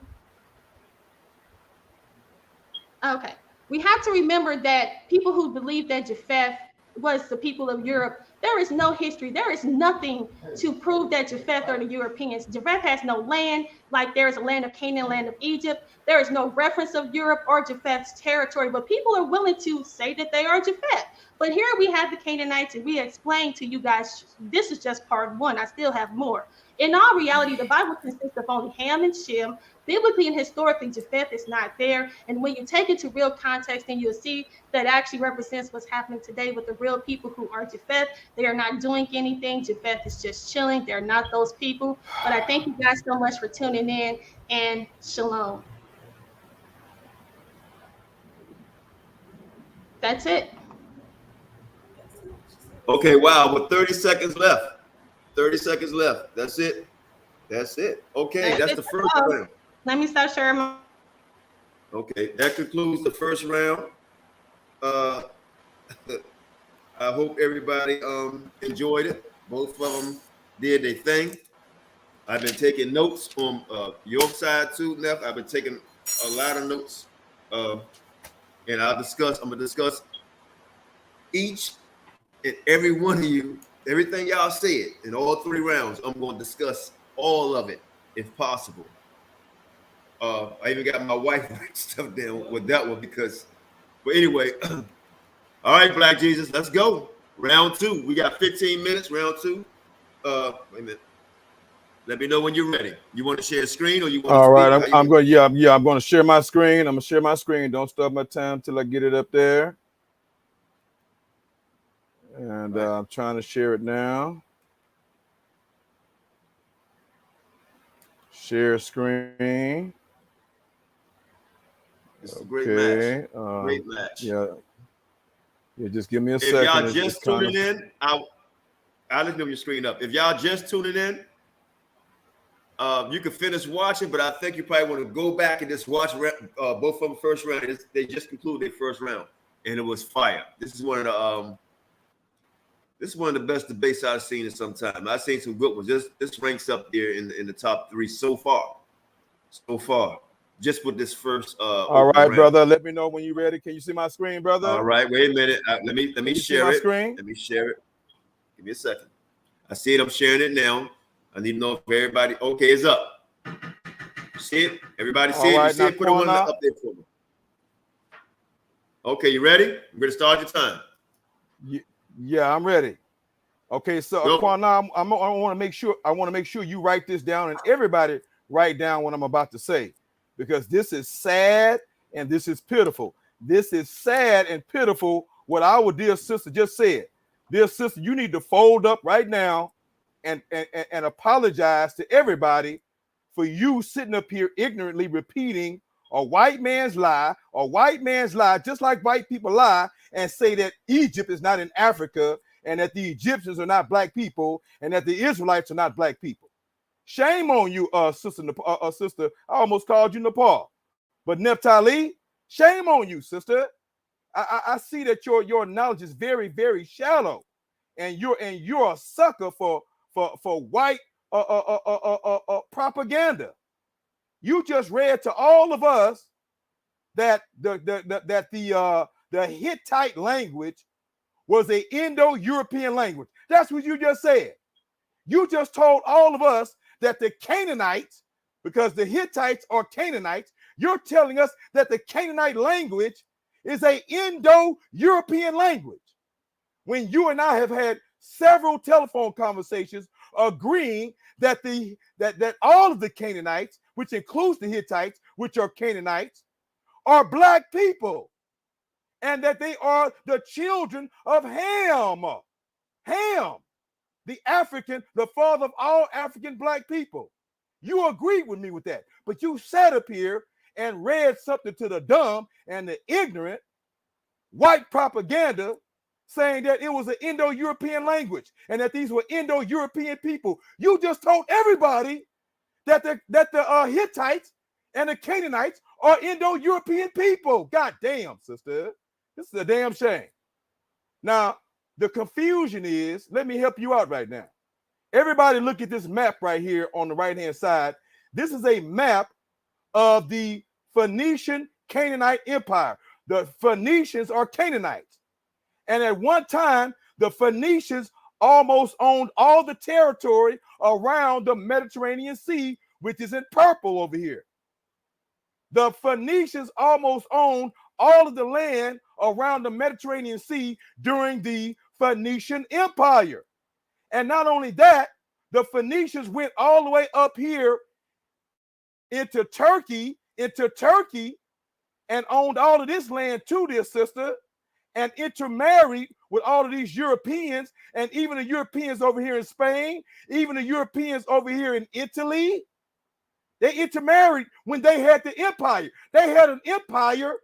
Okay, we have to remember that people who believe that Japheth was the people of Europe, there is no history. There is nothing to prove that Japheth are the Europeans. Japheth has no land, like there is a land of Canaan, land of Egypt. There is no reference of Europe or Japheth's territory, but people are willing to say that they are Japheth. But here we have the Canaanites, and we explained to you guys, this is just part one. I still have more. In all reality, the Bible consists of only Ham and Shem. Biblically and historically, Japheth is not there. And when you take it to real context, then you'll see that actually represents what's happening today with the real people who are Japheth. They are not doing anything. Japheth is just chilling. They're not those people. But I thank you guys so much for tuning in, and shalom. That's it. Okay, wow, with 30 seconds left. 30 seconds left. That's it. That's it. Okay, that's the first round. Let me start sharing. Okay, that concludes the first round. I hope everybody enjoyed it. Both of them did their thing. I've been taking notes from your side too, Neff. I've been taking a lot of notes, and I'm gonna discuss each and every one of you, everything y'all said in all 3 rounds. I'm going to discuss all of it if possible. I even got my wife write stuff down with that one but anyway, all right, Black Jesus, let's go. Round 2. We got 15 minutes, round 2. Wait a minute. Let me know when you're ready. You want to share a screen or you want all to right, speak? I'm going, I'm going to share my screen. I'm going to share my screen. Don't stop my time till I get it up there. And I'm trying to share it now. Share screen. It's a great match. Great match. Yeah, just give me a second. If y'all just tuning in, I'll just move your screen up. If y'all just tuning in, you can finish watching, but I think you probably want to go back and just watch both of them first round. They just concluded their first round, and it was fire. This is one of the best debates I've seen in some time. I've seen some good ones. This ranks up there in the top 3 so far. Just with this first. All right, round. Brother. Let me know when you're ready. Can you see my screen, brother? All right. Wait a minute. Let me share it. Screen? Let me share it. Give me a second. I see it. I'm sharing it now. I need to know if everybody. Okay, it's up. See it? Everybody see it? You see it? Put it one up there for me. Okay, you ready? I'm going to start your time. Yeah, I'm ready. Okay, so Qanath, I want to make sure you write this down, and everybody write down what I'm about to say, because this is sad and this is pitiful. This is sad and pitiful what our dear sister just said. Dear sister, you need to fold up right now and apologize to everybody for you sitting up here ignorantly repeating a white man's lie, just like white people lie and say that Egypt is not in Africa and that the Egyptians are not black people and that the Israelites are not black people. Shame on you, sister. I almost called you Nepal, but Naphtali, shame on you, sister. I see that your knowledge is very, very shallow, and you're a sucker for white propaganda. You just read to all of us that the Hittite language was an Indo-European language. That's what you just said. You just told all of us that the Canaanites, because the Hittites are Canaanites, you're telling us that the Canaanite language is an Indo-European language. When you and I have had several telephone conversations agreeing that that all of the Canaanites, which includes the Hittites, which are Canaanites, are black people, and that they are the children of Ham. Ham, the father of all African black people. You agreed with me with that, but you sat up here and read something to the dumb and the ignorant white propaganda saying that it was an Indo-European language and that these were Indo-European people. You just told everybody that the Hittites and the Canaanites are Indo-European people. God damn, sister. This is a damn shame. Now, the confusion is, let me help you out right now. Everybody look at this map right here on the right-hand side. This is a map of the Phoenician Canaanite Empire. The Phoenicians are Canaanites. And at one time, the Phoenicians almost owned all the territory around the Mediterranean Sea, which is in purple over here. The Phoenicians almost owned all of the land around the Mediterranean Sea during the Phoenician Empire. And not only that, the Phoenicians went all the way up here into Turkey, and owned all of this land too, dear sister, and intermarried with all of these Europeans, and even the Europeans over here in Spain, even the Europeans over here in Italy. They intermarried when they had the empire. They had an empire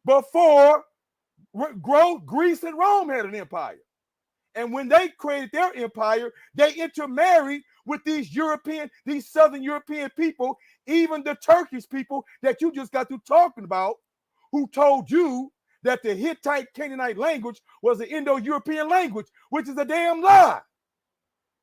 before Greece and Rome had an empire. And when they created their empire, they intermarried with these Southern European people, even the Turkish people that you just got through talking about, who told you that the Hittite Canaanite language was an Indo-European language, which is a damn lie,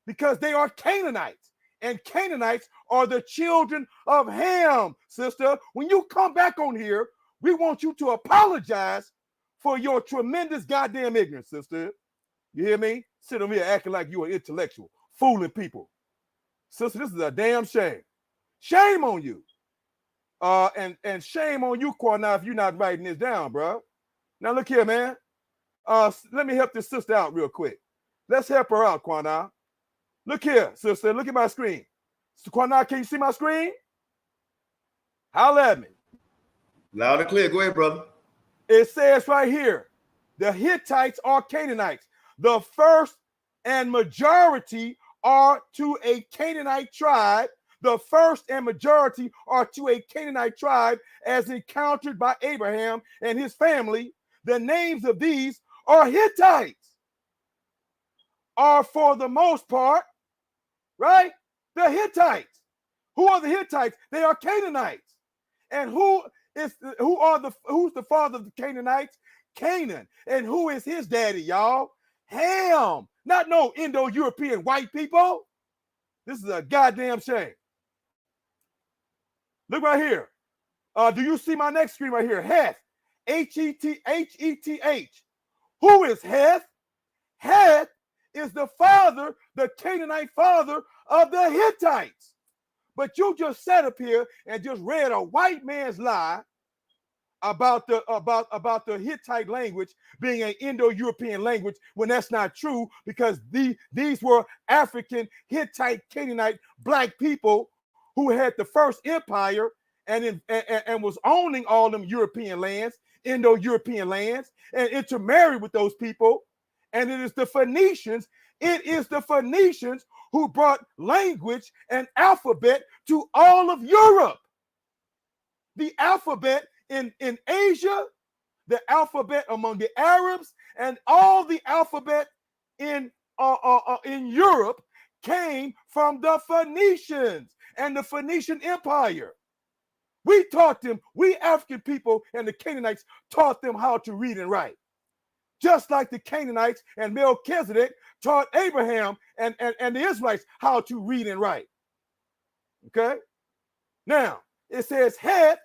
because they are Canaanites, and Canaanites are the children of Ham, sister. When you come back on here, we want you to apologize for your tremendous goddamn ignorance, sister. You hear me? Sit over here acting like you're an intellectual, fooling people. Sister, this is a damn shame. Shame on you. And shame on you, Qanath, if you're not writing this down, bro. Now look here, man. Let me help this sister out real quick. Let's help her out, Qanath. Look here, sister. Look at my screen. So, Qanath, can you see my screen? Holla at me. Loud and clear. Go ahead, brother. It says right here, the Hittites are Canaanites. The first and majority are to a Canaanite tribe. The first and majority are to a Canaanite tribe as encountered by Abraham and his family. The names of these are Hittites, are for the most part, right? The Hittites. Who are the Hittites? They are Canaanites. And who's the father of the Canaanites? Canaan. And who is his daddy, y'all? Ham. Not no Indo-European white people. This is a goddamn shame. Look right here. Do you see my next screen right here? Heth. H-E-T-H. Who is Heth? Heth is the father, the Canaanite father of the Hittites. But you just sat up here and just read a white man's lie about the Hittite language being an Indo-European language, when that's not true, because these were African Hittite Canaanite black people who had the first empire and was owning all them European lands, Indo-European lands, and intermarried with those people. And it is the Phoenicians who brought language and alphabet to all of Europe. The alphabet in Asia, the alphabet among the Arabs, and all the alphabet in Europe came from the Phoenicians and the Phoenician Empire. We taught them, we African people and the Canaanites taught them how to read and write. Just like the Canaanites and Melchizedek taught Abraham and the Israelites how to read and write. Okay? Now, it says Het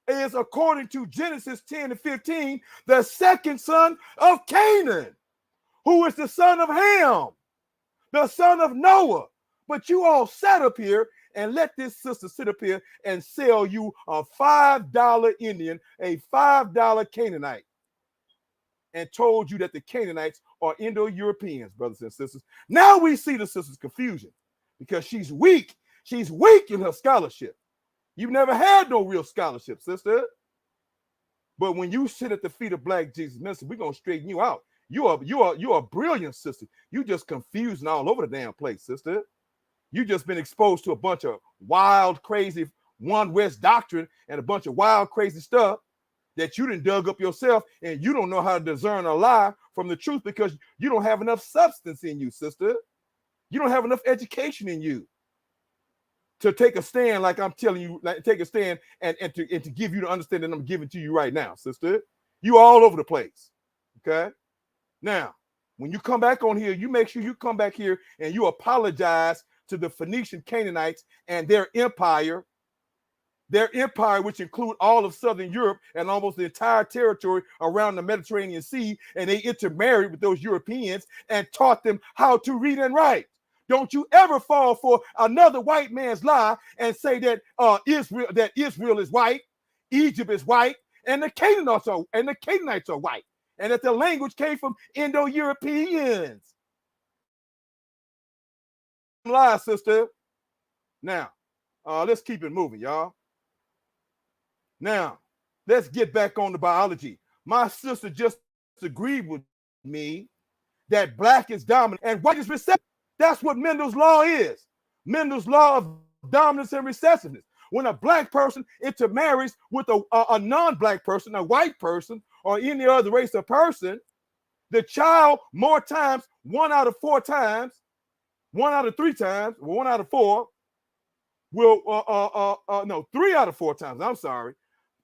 is, according to Genesis 10 and 15, the second son of Canaan, who is the son of Ham, the son of Noah. But you all sat up here and let this sister sit up here and sell you a $5 Indian, a $5 Canaanite, and told you that the Canaanites are Indo-Europeans, brothers and sisters. Now we see the sister's confusion because she's weak. She's weak in her scholarship. You've never had no real scholarship, sister. But when you sit at the feet of Black Jesus Minister, we're going to straighten you out. You're a brilliant sister. You just confusing all over the damn place, sister. You just been exposed to a bunch of wild, crazy One West doctrine and a bunch of wild, crazy stuff that you done dug up yourself, and you don't know how to discern a lie from the truth because you don't have enough substance in you, sister. You don't have enough education in you to take a stand like I'm telling you, like take a stand and to give you the understanding I'm giving to you right now, sister. You all over the place, okay? Now, when you come back on here, you make sure you come back here and you apologize to the Phoenician Canaanites and their empire, which include all of Southern Europe and almost the entire territory around the Mediterranean Sea, and they intermarried with those Europeans and taught them how to read and write. Don't you ever fall for another white man's lie and say that Israel is white, Egypt is white, and the Canaanites are white, and that the language came from Indo-Europeans. Lie, sister. Now, let's keep it moving, y'all. Now, let's get back on the biology. My sister just agreed with me that black is dominant and white is recessive. That's what Mendel's law is. Mendel's law of dominance and recessiveness. When a black person intermarries with a non-black person, a white person, or any other race of person, the child more times, 1 out of 4 times, 1 out of 3 times, or 1 out of 4, will, no, 3 out of 4 times, I'm sorry.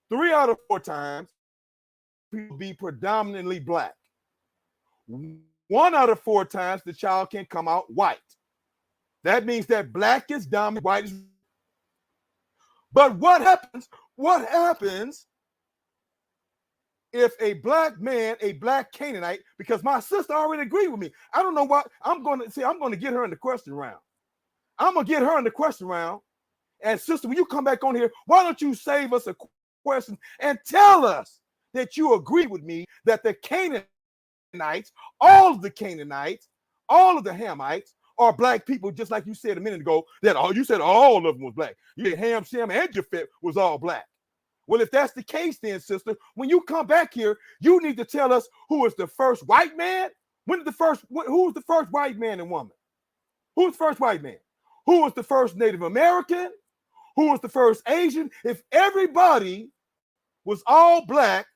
3 out of 4 times will be predominantly black. 1 out of 4 times the child can come out white. That means that black is dominant, white is. But what happens if a black man, a black Canaanite, because my sister already agreed with me. I don't know what I'm going to get her in the question round. I'm going to get her in the question round. And sister, when you come back on here, why don't you save us a question and tell us that you agree with me that the Canaanites, all of the Canaanites, all of the Hamites are black people, just like you said a minute ago, that you said all of them was black. You said Ham, Shem, and Japheth was all black. Well, if that's the case, then, sister, when you come back here, you need to tell us who was the first white man. Who was the first white man and woman? Who was the first white man? Who was the first Native American? Who was the first Asian? If everybody was all black,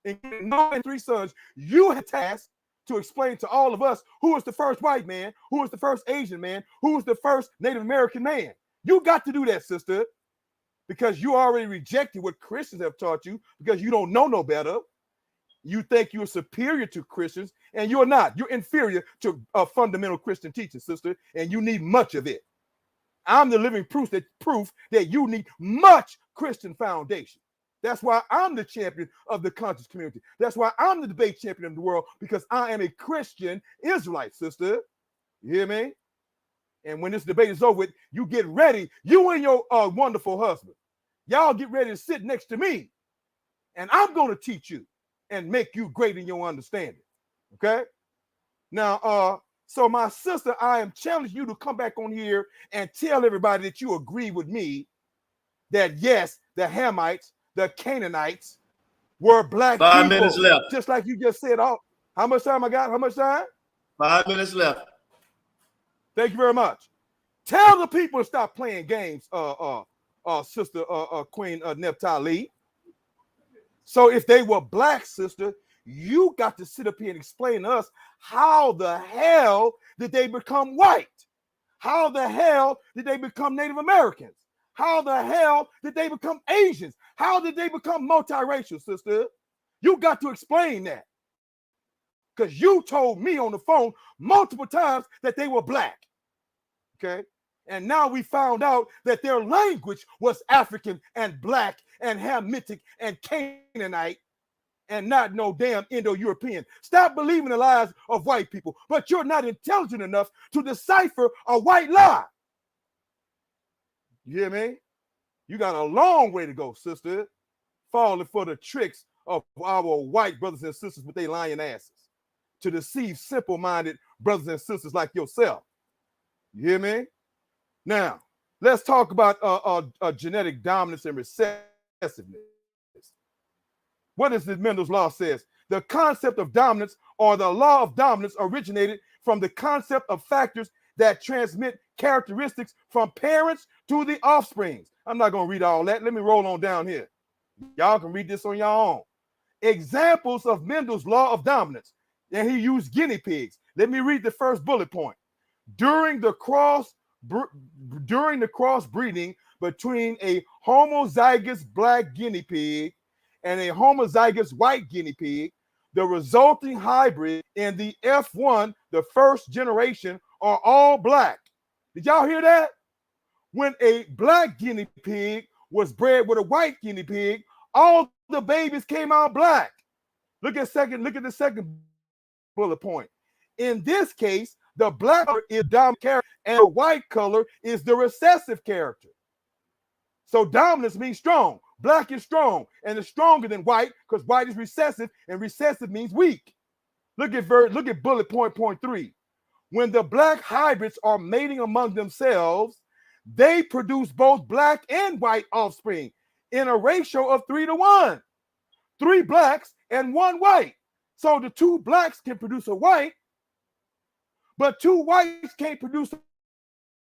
including Noah and 3 sons, you had tasked to explain to all of us who was the first white man, who was the first Asian man, who was the first Native American man. You got to do that, sister, because you already rejected what Christians have taught you because you don't know no better. You think you're superior to Christians, and you're not. You're inferior to fundamental Christian teaching, sister, and you need much of it. I'm the living proof that you need much Christian foundation. That's why I'm the champion of the conscious community. That's why I'm the debate champion of the world, because I am a Christian Israelite, sister. You hear me? And when this debate is over with, you get ready. You and your wonderful husband, y'all get ready to sit next to me, and I'm going to teach you and make you great in your understanding. Okay? Now, so my sister, I am challenging you to come back on here and tell everybody that you agree with me that yes, the Hamites, the Canaanites were black 5 people. minutes left. Just like you just said. How much time I got? How much time? 5 minutes left. Thank you very much. Tell the people to stop playing games, sister Queen Naphtali. So if they were black, sister, you got to sit up here and explain to us how the hell did they become white? How the hell did they become Native Americans? How the hell did they become Asians? How did they become multiracial, sister? You got to explain that. Because you told me on the phone multiple times that they were black. Okay? And now we found out that their language was African and black and Hamitic and Canaanite and not no damn Indo-European. Stop believing the lies of white people, but you're not intelligent enough to decipher a white lie. You hear me? You got a long way to go, sister, falling for the tricks of our white brothers and sisters with their lying asses to deceive simple-minded brothers and sisters like yourself. You hear me? Now, let's talk about genetic dominance and recessiveness. What does the Mendel's law says? The concept of dominance or the law of dominance originated from the concept of factors that transmit characteristics from parents to the offsprings. I'm not going to read all that. Let me roll on down here. Y'all can read this on your own. Examples of Mendel's law of dominance. And he used guinea pigs. Let me read the first bullet point. During the crossbreeding between a homozygous black guinea pig and a homozygous white guinea pig, the resulting hybrid in the F1, the first generation, are all black. Did y'all hear that? When a black guinea pig was bred with a white guinea pig, all the babies came out black. Look at the second bullet point. In this case, the black color is dominant character and the white color is the recessive character. So dominance means strong. Black is strong and is stronger than white because white is recessive and recessive means weak. Look at bullet point 3. When the black hybrids are mating among themselves, they produce both black and white offspring in a ratio of 3-to-1. 3 blacks and 1 white. So the 2 blacks can produce a white, but 2 whites can't produce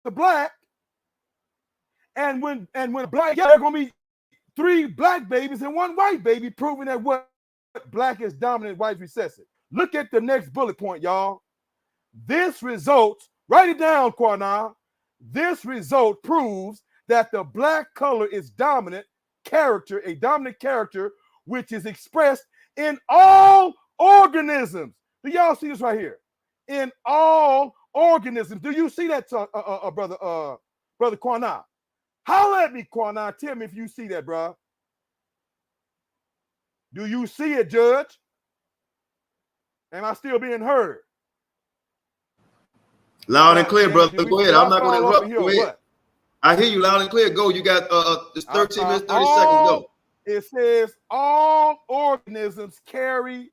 the black. And when black, there are going to be 3 black babies and 1 white baby, proving that what black is dominant, white is recessive. Look at the next bullet point, y'all. This result, write it down, Qanath. This result proves that the black color is dominant character, a dominant character, which is expressed in all organisms. Do y'all see this right here? In all organisms. Do you see that, brother Qanath? Holler at me, Qanath. Tell me if you see that, bro. Do you see it, Judge? Am I still being heard? Loud and clear, brother. Go ahead. I'm not going to interrupt. Go ahead. I hear you loud and clear. Go. You got just 13 minutes, 30 seconds. Go. It says all organisms carry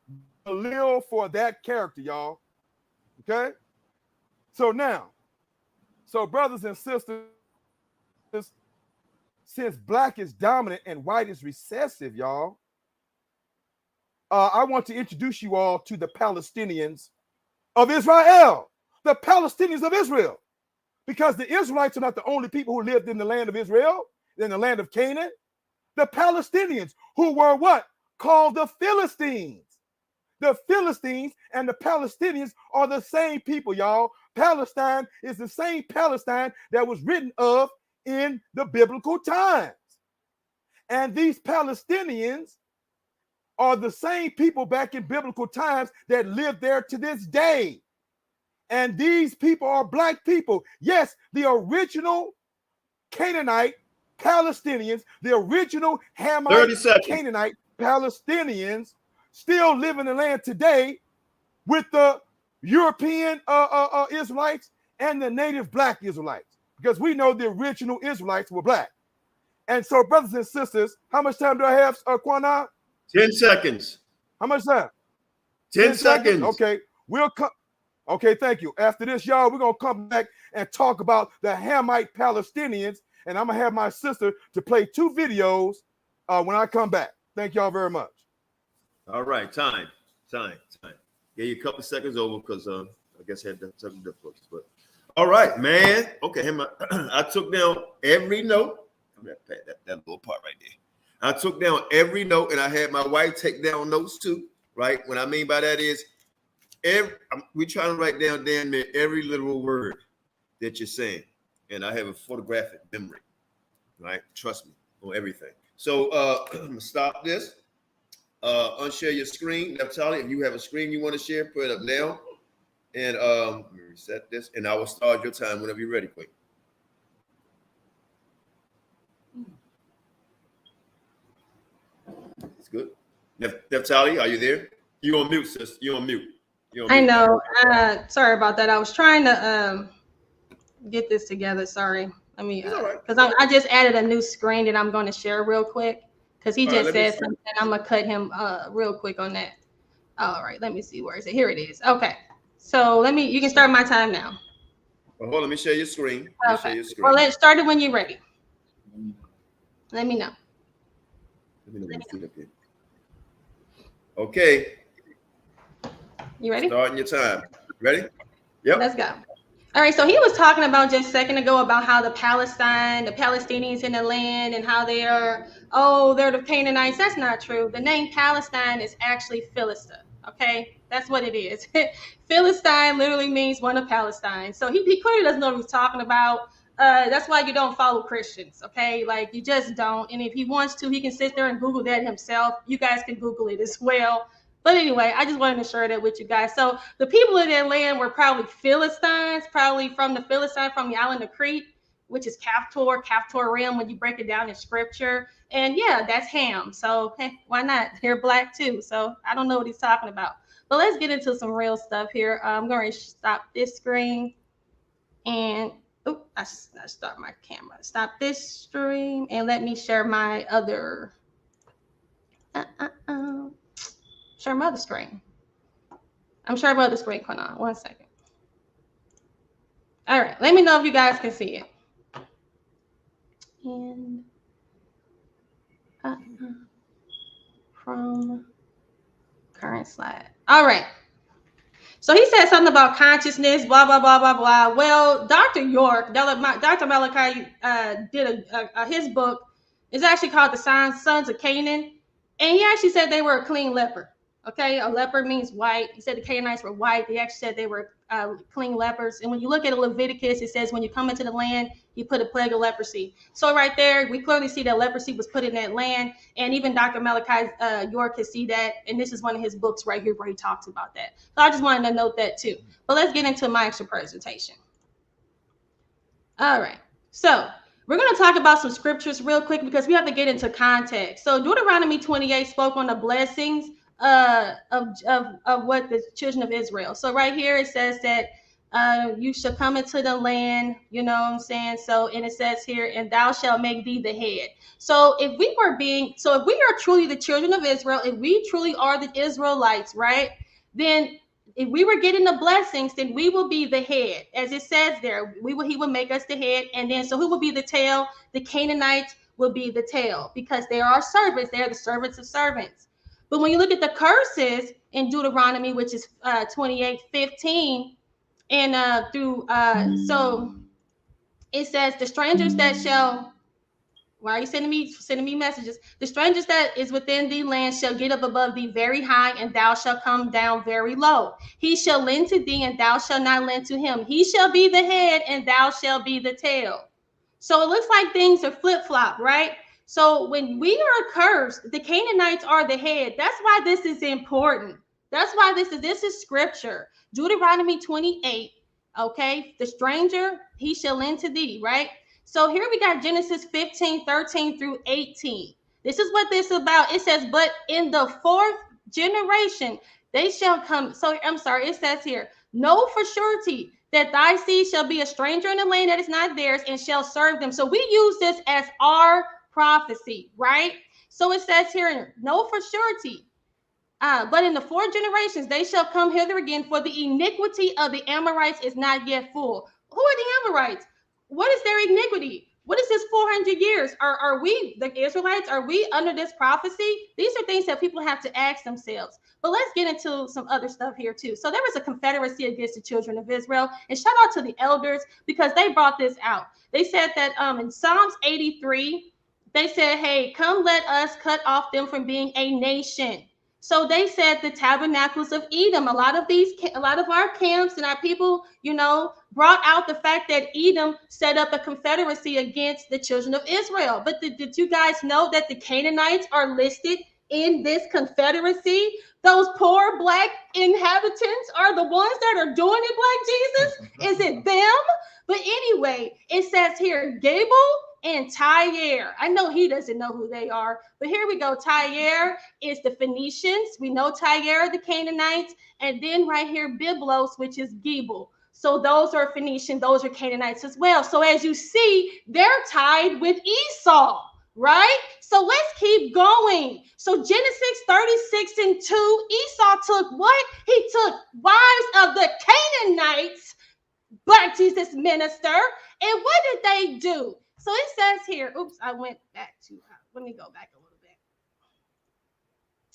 the allele for that character, y'all. Okay? So now, brothers and sisters, since black is dominant and white is recessive, y'all, I want to introduce you all to the Palestinians of Israel. The Palestinians of Israel. Because the Israelites are not the only people who lived in the land of Israel, in the land of Canaan. The Palestinians, who were what? Called the Philistines. The Philistines and the Palestinians are the same people, y'all. Palestine is the same Palestine that was written of in the biblical times. And these Palestinians are the same people back in biblical times that live there to this day. And these people are black people. Yes, the original Canaanite Palestinians, the original Hamite Canaanite Palestinians still live in the land today with the European Israelites and the native black Israelites, because we know the original Israelites were black. And so, brothers and sisters, how much time do I have, Qanath? 10 seconds. How much time? 10 seconds. Okay, we'll come. Okay, thank you. After this, y'all, we're going to come back and talk about the Hamite Palestinians, and I'm going to have my sister to play 2 videos when I come back. Thank y'all very much. All right, time. Gave you a couple seconds over because I guess I had some difficulties. But All right, man. Okay, I took down every note. That little part right there. I took down every note, and I had my wife take down notes too. Right? What I mean by that is, we trying to write down damn near every literal word that you're saying, and I have a photographic memory. Right? Trust me on everything. So I'm gonna stop this. Unshare your screen, Naphtali. If you have a screen you want to share, put it up now. And let me reset this, and I will start your time whenever you're ready, Queen. It's good. Naphtali, are you there? You on mute, sis. You on mute. I know. Sorry about that. I was trying to get this together. Sorry. Let me, because I just added a new screen that I'm going to share real quick, because he just said something. I'm going to cut him real quick on that. All right. Let me see. Where is it? Here it is. Okay. So you can start my time now. Well, hold on. Let me share your screen. Okay. Well, let's start it when you're ready. Let me know. Okay. You ready? Starting your time. Ready? Yep. Let's go. All right. So he was talking about just a second ago about how the Palestinians in the land, and how they are, they're the Canaanites. That's not true. The name Palestine is actually Philistia. Okay. That's what it is. Philistine literally means one of Palestine. So he clearly doesn't know what he's talking about. That's why you don't follow Christians, okay? Like, you just don't. And if he wants to, he can sit there and Google that himself. You guys can Google it as well. But anyway, I just wanted to share that with you guys. So the people in that land were probably Philistines, probably from the island of Crete, which is Kaftor realm when you break it down in scripture. And yeah, that's Ham. So hey, why not? They're black too. So I don't know what he's talking about. But let's get into some real stuff here. I'm going to stop this screen, and I start my camera. Stop this stream, and let me share my other share my other screen. I'm sharing my other screen. Hold on 1 second. All right, let me know if you guys can see it. And from current slide. All right. So he said something about consciousness, blah, blah, blah, blah, blah. Well, Dr. Malachi did his book is actually called The Sons of Canaan. And he actually said they were a clean leper. Okay, a leper means white. He said the Canaanites were white. They actually said they were clean lepers. And when you look at Leviticus, it says when you come into the land, you put a plague of leprosy. So right there, we clearly see that leprosy was put in that land. And even Dr. Malachi York can see that. And this is one of his books right here where he talks about that. So I just wanted to note that too. But let's get into my extra presentation. All right. So we're going to talk about some scriptures real quick because we have to get into context. So Deuteronomy 28 spoke on the blessings of what the children of Israel. So right here it says that you shall come into the land, you know what I'm saying? So, and it says here, and thou shalt make thee the head. So if we are truly the children of Israel, if we truly are the Israelites, right? Then if we were getting the blessings, then we will be the head. As it says there, he will make us the head. And then, so who will be the tail? The Canaanites will be the tail because they are our servants. They are the servants of servants. But when you look at the curses in Deuteronomy, which is 28:15, and so it says the strangers that shall, why are you sending me messages? The strangers that is within thee land shall get up above thee very high, and thou shalt come down very low. He shall lend to thee, and thou shalt not lend to him. He shall be the head, and thou shalt be the tail. So it looks like things are flip-flop, right? So when we are cursed, the Canaanites are the head. That's why this is important. That's why this is scripture. Deuteronomy 28, okay? The stranger, he shall lend to thee, right? So here we got Genesis 15:13 through 18. This is what this is about. It says, but in the fourth generation, they shall come. So I'm sorry, it says here, know for surety that thy seed shall be a stranger in the land that is not theirs and shall serve them. So we use this as our prophecy, right? So it says here, know for surety. But in the 4 generations, they shall come hither again, for the iniquity of the Amorites is not yet full. Who are the Amorites? What is their iniquity? What is this 400 years? Are we, the Israelites, are we under this prophecy? These are things that people have to ask themselves. But let's get into some other stuff here too. So there was a confederacy against the children of Israel. And shout out to the elders because they brought this out. They said that in Psalms 83, they said, hey, come let us cut off them from being a nation. So they said the tabernacles of Edom. A lot of our camps and our people, brought out the fact that Edom set up a confederacy against the children of Israel. But did you guys know that the Canaanites are listed in this confederacy? Those poor black inhabitants are the ones that are doing it, Black Jesus. Is it them? But anyway, it says here, Gable and Tyre. I know he doesn't know who they are, but here we go. Tyre is the Phoenicians. We know Tyre, the Canaanites, and then right here, Byblos, which is Gable. So those are Phoenician, those are Canaanites as well. So as you see, they're tied with Esau, right? So let's keep going. So Genesis 36:2, Esau took what? He took wives of the Canaanites, Black Jesus minister. And what did they do? So it says here, oops, I went back to, let me go back a little bit.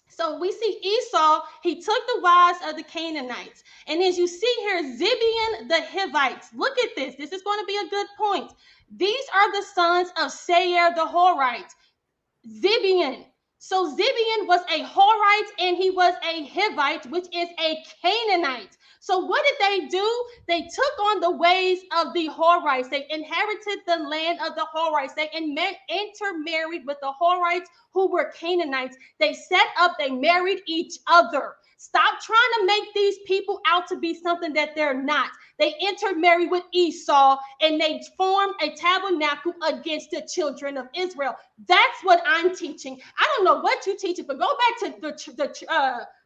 So we see Esau, he took the wives of the Canaanites. And as you see here, Zibeon the Hivites. Look at this. This is going to be a good point. These are the sons of Seir the Horite. Zibeon. So Zibeon was a Horite and he was a Hivite, which is a Canaanite. So what did they do? They took on the ways of the Horites. They inherited the land of the Horites. They intermarried with the Horites who were Canaanites. They married each other. Stop trying to make these people out to be something that they're not. They intermarried with Esau and they formed a tabernacle against the children of Israel. That's what I'm teaching. I don't know what you're teaching, but go back to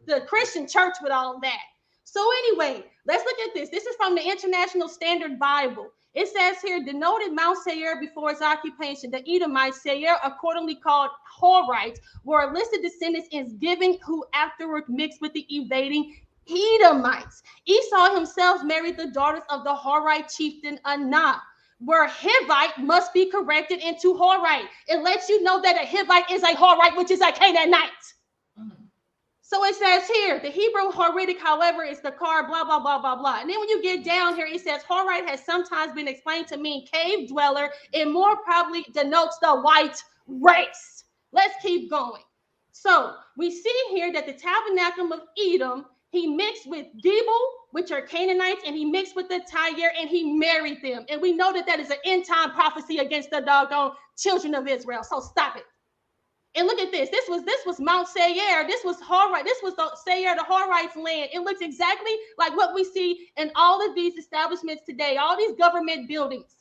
the Christian church with all that. So anyway, let's look at this. This is from the International Standard Bible. It says here, denoted Mount Seir before its occupation. The Edomites, Seir, accordingly called Horites, were listed descendants in giving who afterward mixed with the evading Edomites. Esau himself married the daughters of the Horite chieftain Qanath, where Hivite must be corrected into Horite. It lets you know that a Hivite is a Horite, which is a Canaanite. So it says here, the Hebrew Horitic, however, is the car, blah, blah, blah, blah, blah. And then when you get down here, it says Horite has sometimes been explained to mean cave dweller. It more probably denotes the white race. Let's keep going. So we see here that the tabernacle of Edom, he mixed with Gibel, which are Canaanites, and he mixed with the Tyre, and he married them. And we know that that is an end time prophecy against the doggone children of Israel. So stop it. And look at this. This was Mount Seir. This was Horite. This was the Seir, the Horite's land. It looks exactly like what we see in all of these establishments today, all these government buildings.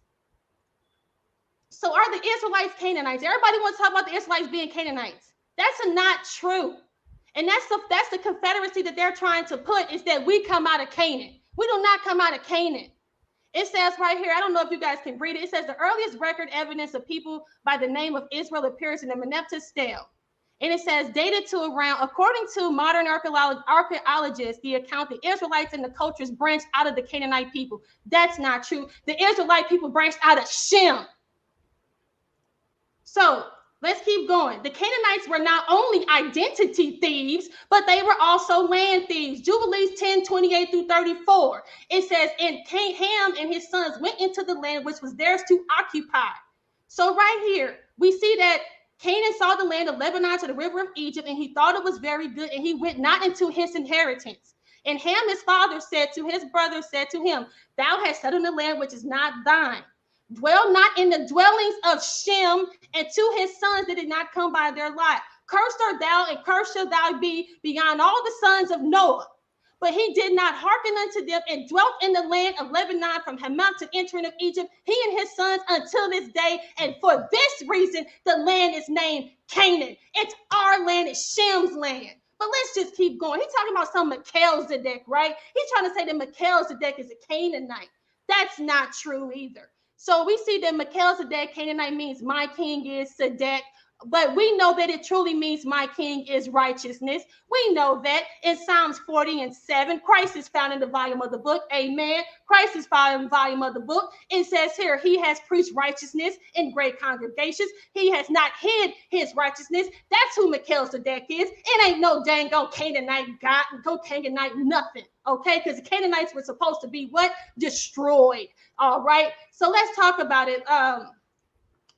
So are the Israelites Canaanites? Everybody wants to talk about the Israelites being Canaanites. That's not true. And that's the confederacy that they're trying to put, is that we come out of Canaan. We do not come out of Canaan. It says right here, I don't know if you guys can read it. It says the earliest record evidence of people by the name of Israel appears in the Menneptah Stele. And it says dated to around, according to modern archaeologists, the account the Israelites and the cultures branched out of the Canaanite people. That's not true. The Israelite people branched out of Shem. So let's keep going. The Canaanites were not only identity thieves, but they were also land thieves. Jubilees 10:28-34. It says, and Ham and his sons went into the land which was theirs to occupy. So right here, we see that Canaan saw the land of Lebanon to the river of Egypt, and he thought it was very good, and he went not into his inheritance. And Ham, his father, said to his brother, said to him, thou hast settled in the land which is not thine. Dwell not in the dwellings of Shem, and to his sons that did not come by their lot. Cursed art thou, and cursed shalt thou be beyond all the sons of Noah. But he did not hearken unto them, and dwelt in the land of Lebanon from Hamath to entering of Egypt, he and his sons until this day. And for this reason, the land is named Canaan. It's our land, it's Shem's land. But let's just keep going. He's talking about some Melchizedek, right? He's trying to say that Melchizedek is a Canaanite. That's not true either. So we see that Melchizedek, Canaanite, means my king is Sedek, but we know that it truly means my king is righteousness. We know that in Psalms 40:7, Christ is found in the volume of the book. Amen. Christ is found in the volume of the book. It says here, he has preached righteousness in great congregations. He has not hid his righteousness. That's who Melchizedek is. It ain't no dang old Canaanite God, no Canaanite nothing. Okay, because the Canaanites were supposed to be what? Destroyed. All right. So let's talk about it.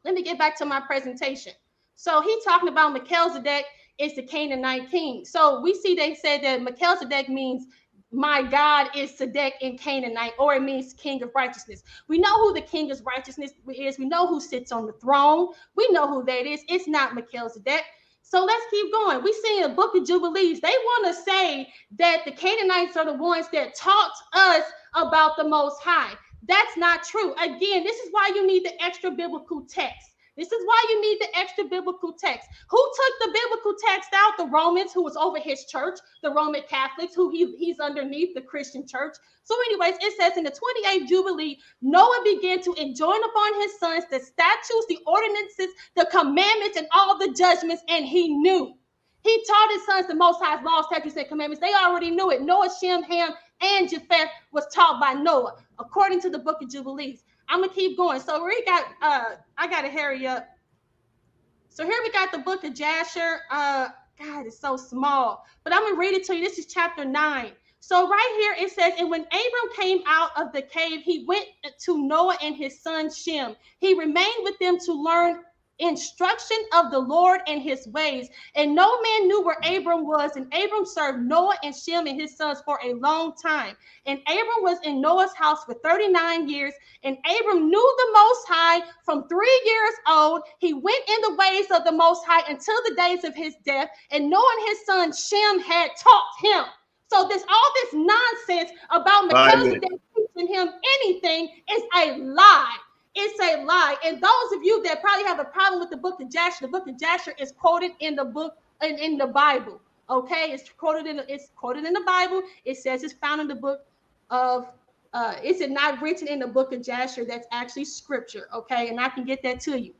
Let me get back to my presentation. So he's talking about Melchizedek is the Canaanite king. So we see they said that Melchizedek means my God is Sedek in Canaanite, or it means king of righteousness. We know who the king of righteousness is. We know who sits on the throne. We know who that is. It's not Melchizedek. So let's keep going. We see in the book of Jubilees, they want to say that the Canaanites are the ones that taught us about the Most High. That's not true. Again, this is why you need the extra biblical text. This is why you need the extra biblical text. Who took the biblical text out? The Romans, who was over his church, the Roman Catholics, who he's underneath, the Christian church. So anyways, it says in the 28th Jubilee, Noah began to enjoin upon his sons the statutes, the ordinances, the commandments, and all the judgments, and he knew. He taught his sons the Most High's laws, statutes, and commandments. They already knew it. Noah, Shem, Ham, and Japheth was taught by Noah, according to the book of Jubilees. I'm gonna keep going. So we got I gotta hurry up. So here we got the book of Jasher. God, it's so small, but I'm gonna read it to you. This is chapter 9. So right here it says, and when Abram came out of the cave, he went to Noah and his son Shem. He remained with them to learn instruction of the Lord and his ways. And no man knew where Abram was. And Abram served Noah and Shem and his sons for a long time. And Abram was in Noah's house for 39 years. And Abram knew the Most High from 3 years old. He went in the ways of the Most High until the days of his death. And Noah and his son Shem had taught him. So all this nonsense about Melchizedek teaching him anything is a lie. It's a lie. And those of you that probably have a problem with the book of Jasher, the book of Jasher is quoted in the book in the Bible. Okay, it's quoted in the Bible. It says it's found in the book of is it not written in the book of Jasher? That's actually scripture. Okay, and I can get that to you.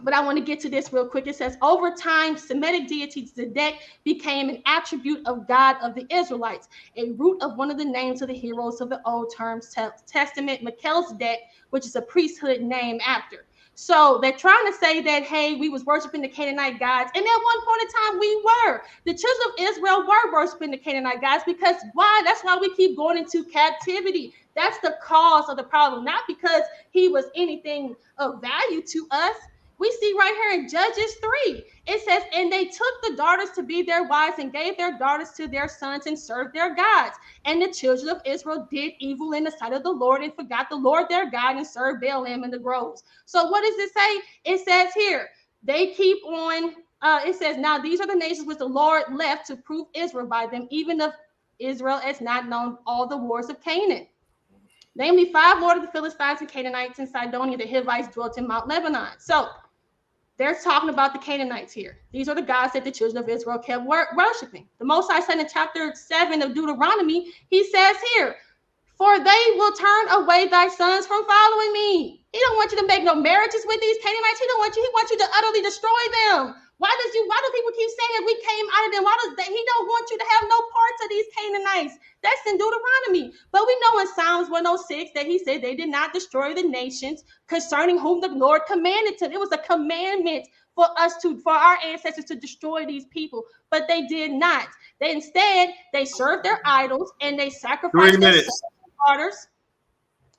But I want to get to this real quick. It says, over time, Semitic deity Zedek became an attribute of God of the Israelites, a root of one of the names of the heroes of the Old Testament, Melchizedek, which is a priesthood name after. So they're trying to say that, hey, we was worshiping the Canaanite gods. And at one point in time, we were. The children of Israel were worshiping the Canaanite gods because why? That's why we keep going into captivity. That's the cause of the problem, not because he was anything of value to us. We see right here in Judges 3, it says, and they took the daughters to be their wives and gave their daughters to their sons and served their gods. And the children of Israel did evil in the sight of the Lord and forgot the Lord their God and served Baalim in the groves. So what does it say? It says here, they keep on, it says, now these are the nations which the Lord left to prove Israel by them, even if Israel has not known all the wars of Canaan. Namely, 5 lords of the Philistines and Canaanites in Sidonia, the Hivites dwelt in Mount Lebanon. So they're talking about the Canaanites here. These are the gods that the children of Israel kept worshiping. The Most High said in chapter 7 of Deuteronomy, he says here, for they will turn away thy sons from following me. He don't want you to make no marriages with these Canaanites. He wants you to utterly destroy them. Why do people keep saying we came out of them? He don't want you to have no parts of these Canaanites. That's in Deuteronomy. But we know in Psalms 106 that he said they did not destroy the nations concerning whom the Lord commanded them. It was a commandment for our ancestors to destroy these people, but they did not. Instead, they served their idols and they sacrificed their daughters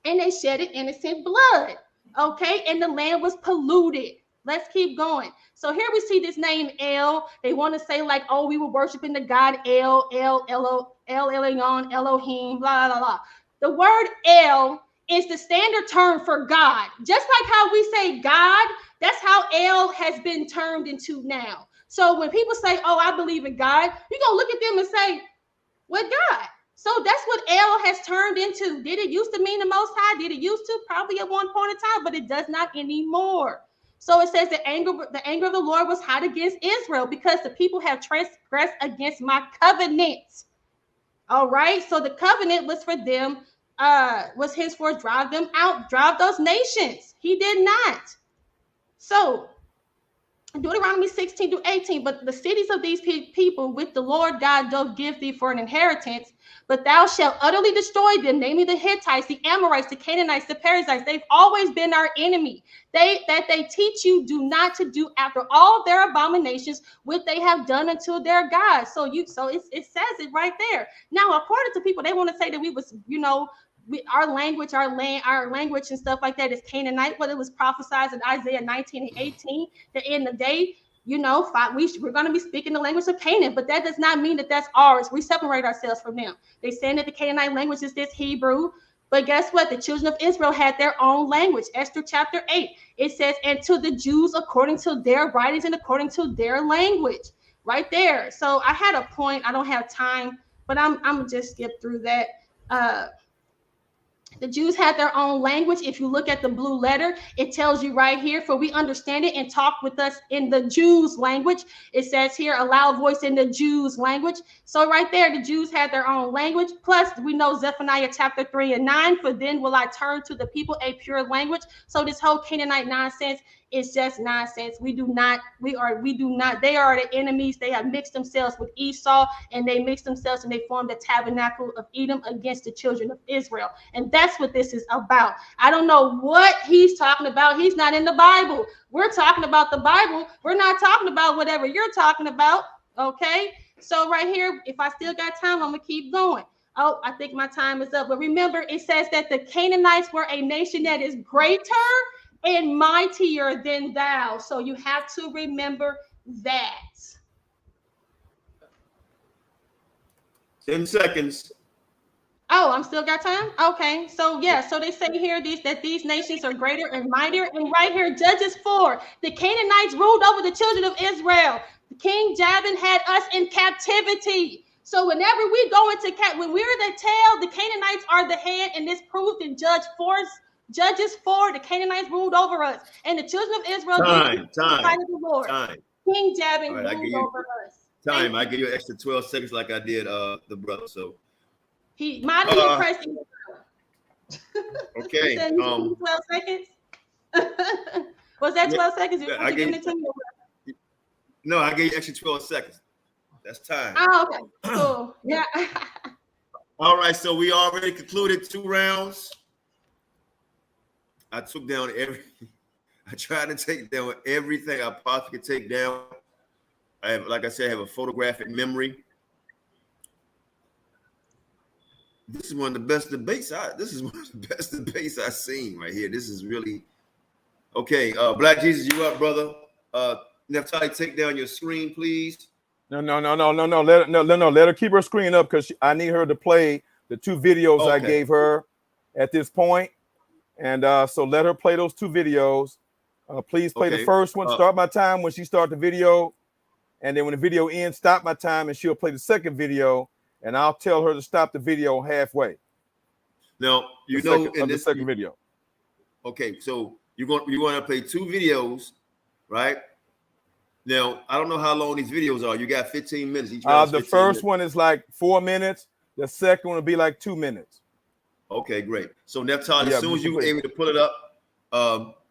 and they shedded innocent blood. Okay, and the land was polluted. Let's keep going. So here we see this name El. They want to say like, oh, we were worshiping the God El, Elyon, Elohim, blah, blah, blah. The word El is the standard term for God. Just like how we say God, that's how El has been termed into now. So when people say, oh, I believe in God, you're going to look at them and say, what God? So that's what El has turned into. Did it used to mean the Most High? Did it used to? Probably at one point in time, but it does not anymore. So it says the anger of the Lord was hot against Israel because the people have transgressed against my covenant. All right. So the covenant was for them, was his for drive them out, drive those nations. He did not. So Deuteronomy 16-18, but the cities of these people which the Lord God doth give thee for an inheritance, but thou shalt utterly destroy them, namely the Hittites, the Amorites, the Canaanites, the Perizzites. They've always been our enemy. They teach you do not to do after all their abominations, which they have done unto their God. So it says it right there. Now, according to people, they want to say that we was, our language and stuff like that is Canaanite, but it was prophesied in Isaiah 19:18 that in the day, we're going to be speaking the language of Canaan, but that does not mean that that's ours. We separate ourselves from them. They saying that the Canaanite language is this Hebrew, but guess what? The children of Israel had their own language. Esther chapter 8, it says, and to the Jews according to their writings and according to their language, right there. So I had a point. I don't have time, but I'm just skip through that. The Jews had their own language. If you look at the blue letter, it tells you right here, for we understand it and talk with us in the Jews' language. It says here, a loud voice in the Jews' language. So right there, the Jews had their own language. Plus, we know Zephaniah chapter 3:9, for then will I turn to the people a pure language. So this whole Canaanite nonsense is just nonsense. They are the enemies. They have mixed themselves with Esau, and they mixed themselves and they formed the tabernacle of Edom against the children of Israel. And that's what this is about. I don't know what he's talking about. He's not in the Bible. We're talking about the Bible. We're not talking about whatever you're talking about. Okay. So right here, if I still got time, I'm going to keep going. Oh, I think my time is up. But remember, it says that the Canaanites were a nation that is greater and mightier than thou. So you have to remember that. 10 seconds. Oh, I'm still got time? Okay. So yeah, so they say here that these nations are greater and mightier. And right here, Judges 4, the Canaanites ruled over the children of Israel. King Jabin had us in captivity. So whenever we go into when we're the tail, the Canaanites are the head, and this proved in Judges 4, the Canaanites ruled over us, and the children of Israel Time. King Jabin ruled over us. Time. I give you an extra 12 seconds like I did the brother. So he might have been pressing. Okay. 12 seconds. Was that 12 seconds? I gave it to me. No, I gave you extra 12 seconds. That's time. Oh, okay. Cool. Yeah. All right. So we already concluded 2 rounds. I took down I tried to take down everything I possibly could take down. Like I said, I have a photographic memory. This is one of the best debates I've seen right here. This is really okay. Black Jesus, you up, brother? Naphtali, take down your screen, please. No. Let her keep her screen up because I need her to play the 2 videos I gave her at this point. And so let her play those 2 videos. Please play the first one. Start my time when she starts the video. And then when the video ends, stop my time and she'll play the second video. And I'll tell her to stop the video halfway. Now, in the second video. Okay, so you're going to play 2 videos, right? Now, I don't know how long these videos are. You got 15 minutes. Each the first one is like 4 minutes. The second one will be like 2 minutes. Okay, great. So Naphtali, as soon as you're able to pull it up,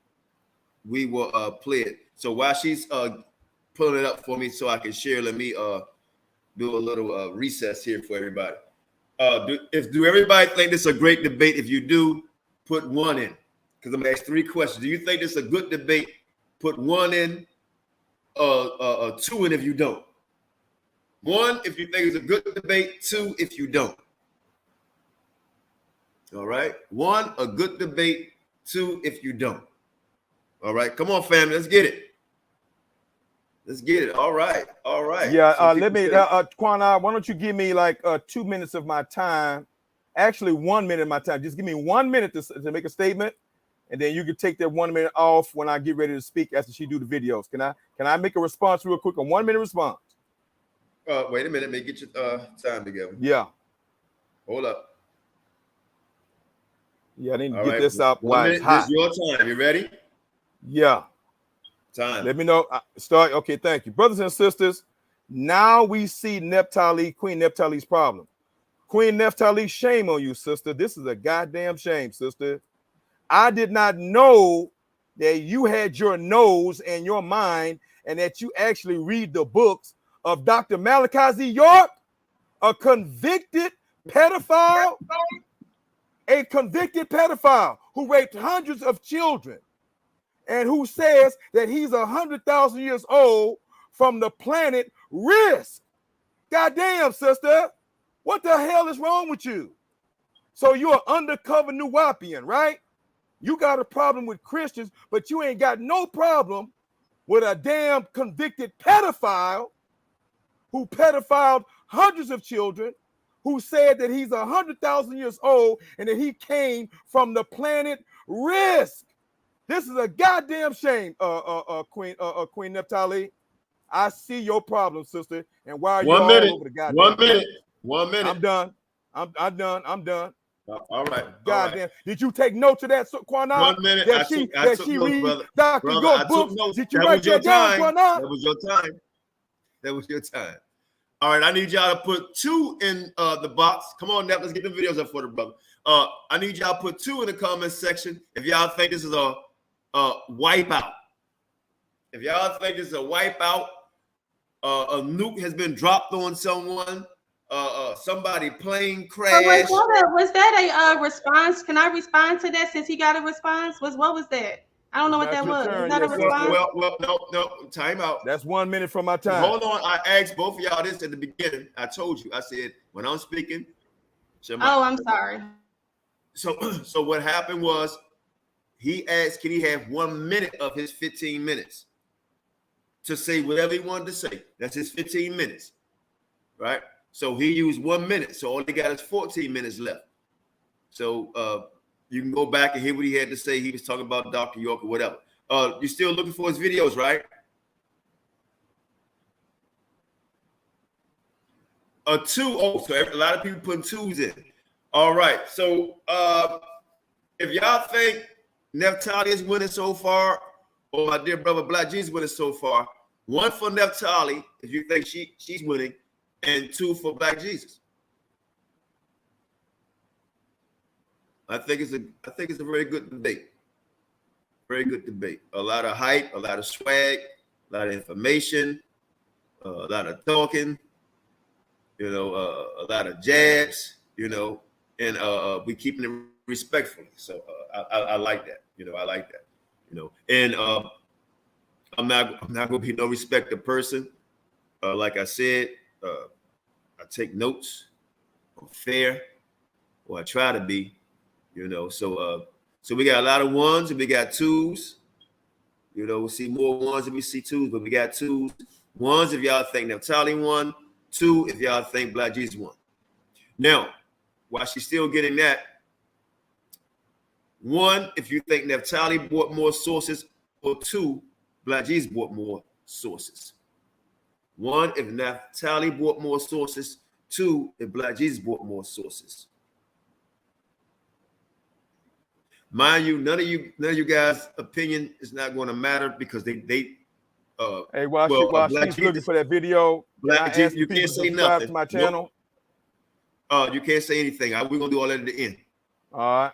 we will play it. So while she's pulling it up for me so I can share, let me do a little recess here for everybody. Do everybody think this is a great debate? If you do, put 1 in. Because I'm going to ask 3 questions. Do you think this is a good debate? Put 1 in. 2 in if you don't. 1 if you think it's a good debate. 2 if you don't. All right. 1, a good debate. 2 if you don't. All right. Come on, family. Let's get it. All right. Yeah. So let me, Qanath, why don't you give me like 2 minutes of my time? Actually, 1 minute of my time. Just give me 1 minute to make a statement, and then you can take that 1 minute off when I get ready to speak after she do the videos. Can I make a response real quick? A 1 minute response. Wait a minute. Let me get your time together. Yeah. Hold up. Yeah, I need to get this up while it's hot. This is your time. You ready? Yeah. Time. Let me know. Start. Okay, thank you. Brothers and sisters, now we see Queen Naphtali's problem. Queen Naphtali, shame on you, sister. This is a goddamn shame, sister. I did not know that you had your nose and your mind and that you actually read the books of Dr. Malachi Z. York, a convicted pedophile who raped hundreds of children and who says that he's 100,000 years old from the planet Risk. Goddamn, sister, what the hell is wrong with you? So you're an undercover Nuwapian, right? You got a problem with Christians, but you ain't got no problem with a damn convicted pedophile who pedophiled hundreds of children, who said that he's 100,000 years old and that he came from the planet Risk. This is a goddamn shame, Queen Naphtali. I see your problem, sister. And why are you all over the goddamn? 1 minute. I'm done. I'm done. All right. Goddamn. Right. Did you take notes of that, Qanath? 1 minute. That she reads Dr. York books? Did you write that down, Qanath? That was your time. All right. I need y'all to put 2 in the box. Come on, Nep. Let's get the videos up for the brother. I need y'all to put 2 in the comment section if y'all think this is a wipeout. If y'all think this is a wipeout, a nuke has been dropped on someone. Somebody plane crash. Was that a response? Can I respond to that since he got a response? What was that? I don't know what that was. Is that a response? Well, no, time out. That's 1 minute from my time. Hold on, I asked both of y'all this at the beginning. I told you. I said when I'm speaking. I'm sorry. So what happened was he asked, can he have 1 minute of his 15 minutes to say whatever he wanted to say? That's his 15 minutes, right? So he used 1 minute. So all he got is 14 minutes left. So you can go back and hear what he had to say. He was talking about Dr. York or whatever. You're still looking for his videos, right? 2. Oh, so a lot of people putting 2s in. All right. So if y'all think Naphtali is winning so far, or my dear brother Black Jesus winning so far, 1 for Naphtali if you think she's winning, and 2 for Black Jesus. I think it's a very good debate. Very good debate. A lot of hype, a lot of swag, a lot of information, a lot of talking, a lot of jabs, and we keeping it respectfully. So I like that. I like that. And I'm not gonna be no respecter person. Like I said, I take notes. I'm fair, or I try to be. So we got a lot of 1s and we got 2s. We see more 1s and we see 2s, but we got 2s. 1s if y'all think Naphtali won. 2 if y'all think Black Jesus won. Now, while she's still getting that, 1 if you think Naphtali bought more sources, or 2 Black Jesus bought more sources. 1 if Naphtali bought more sources. 2 if Black Jesus bought more sources. Mind you, none of you guys' opinion is not going to matter because they hey, while she's looking for that video, Black Jesus, you can't say nothing to my channel. You can't say anything. We're gonna do all that at the end. All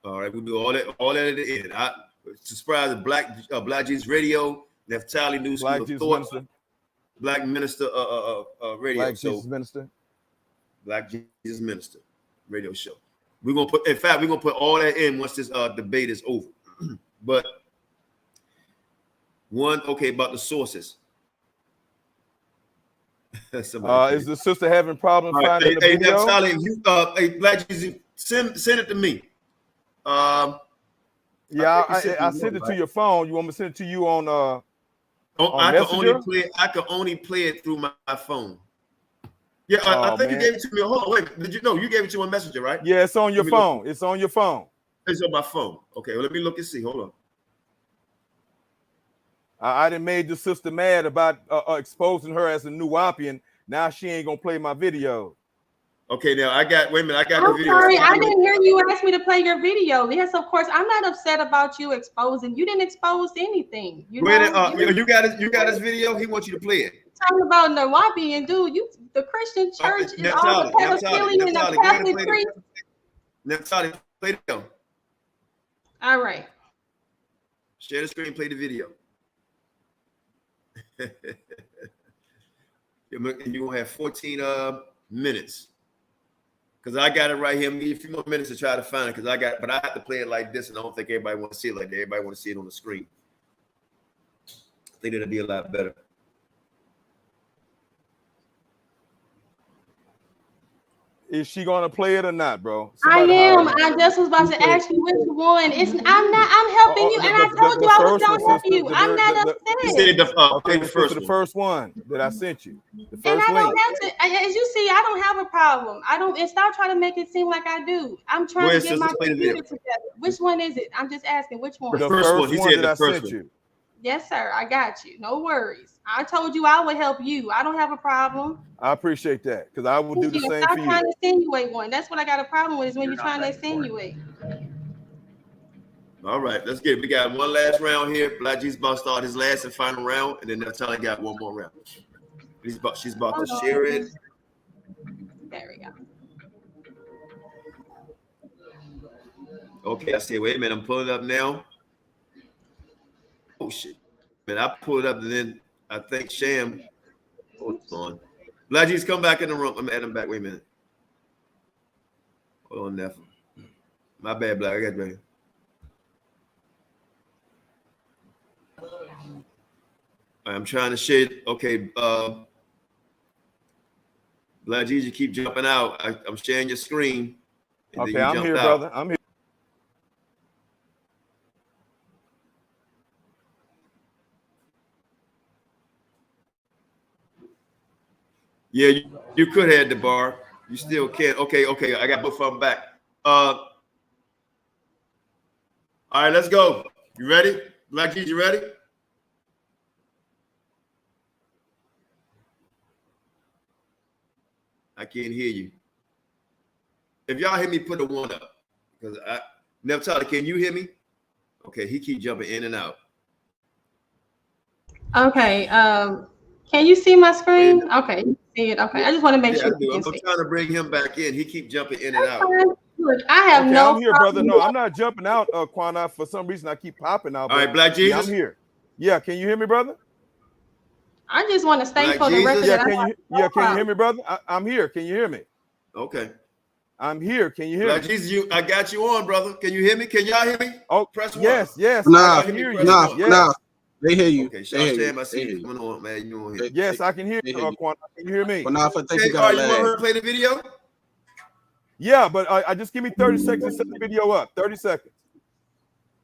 right, we'll do all that at the end. Subscribe to Black Jesus Radio, Naphtali News School of Thought, Black Minister Radio. Black Jesus Minister. Black Jesus Minister radio show. We're gonna put all that in once this debate is over. But about the sources. Is the sister having problems finding the video? Hey, Black Jesus, send it to me. I sent it to your phone. You want me to send it to you on Messenger? I can only play it through my phone. Yeah, I think you gave it to me. Hold on, wait. Did you know you gave it to me on Messenger, right? Yeah, it's on your phone. It's on your phone. It's on my phone. Okay, well, let me look and see. Hold on. I done made the sister mad about exposing her as a Nuwapian. Now she ain't gonna play my video. Okay, now I got the video. Sorry, I didn't hear you ask me to play your video. Yes, of course. I'm not upset about you exposing. You didn't expose anything. You got his video. He wants you to play it. Talking about Nuwapian, dude. The Christian church is all the pedophilia and the Catholic priest. Naphtali, play the video. All right. Share the screen. Play the video. You're gonna have 14 minutes. Because I got it right here. Give me a few more minutes to try to find it. But I have to play it like this, and I don't think everybody want to see it like that. Everybody want to see it on the screen. I think it'll be a lot better. Is she gonna play it or not, bro? I am. I just was about to ask you which one. I'm helping you, and I told you I was gonna help you. I'm not upset. Okay, the first one that I sent you. The first and I link. don't have to. As you see, I don't have a problem. I don't. And stop trying to make it seem like I do. I'm trying to get my computer together. Which one is it? I'm just asking. Which one? The first one. He said the first one. Yes, sir. I got you. No worries. I told you I would help you. I don't have a problem. I appreciate that because I will do the same for you. Stop trying to insinuate one. That's what I got a problem with is when you're trying to insinuate. All right, let's get it. We got one last round here. Black Jesus about to start his last and final round, and then Naphtali got one more round. She's about to share it. There we go. Okay, I see. Wait a minute. I'm pulling it up now. Oh, shit. Man, I pulled it up, and then I think Sham. Hold on. Black Jesus, come back in the room. I'm adding him back. Wait a minute. Hold on, Neph. My bad, Black. I got you. I'm trying to share. Okay. Black Jesus, you keep jumping out. I'm sharing your screen. Okay, I'm here, brother. I'm here. Yeah, you could have the bar. You still can. Okay. I got both of them back. All right, let's go. You ready? Black Jesus, you ready? I can't hear you. If y'all hear me, put a one up. Because Naphtali, can you hear me? Okay, he keep jumping in and out. Okay. Can you see my screen? Okay, you see it. Okay, I just want to make sure. I'm trying to bring him back in. He keep jumping in and out. Look, I have no. I'm here, brother. No, I'm not jumping out, Qanath. For some reason, I keep popping out. All right, Black Jesus. Yeah, I'm here. Yeah, can you hear me, brother? I just want to state for the record. Can you hear me, brother? I'm here. Can you hear me? Okay. I'm here. Can you hear me? Jesus, I got you on, brother. Can you hear me? Can y'all hear me? Oh, press one. Yes. Nah, I can hear you. Nah. They hear you. Okay, Sham, I see you coming on, man. You on here. Yes, I can hear you, Qanath. Can you hear me? Qanath, I think you want her to play the video? Yeah, but I just give me 30 seconds to set the video up. 30 seconds.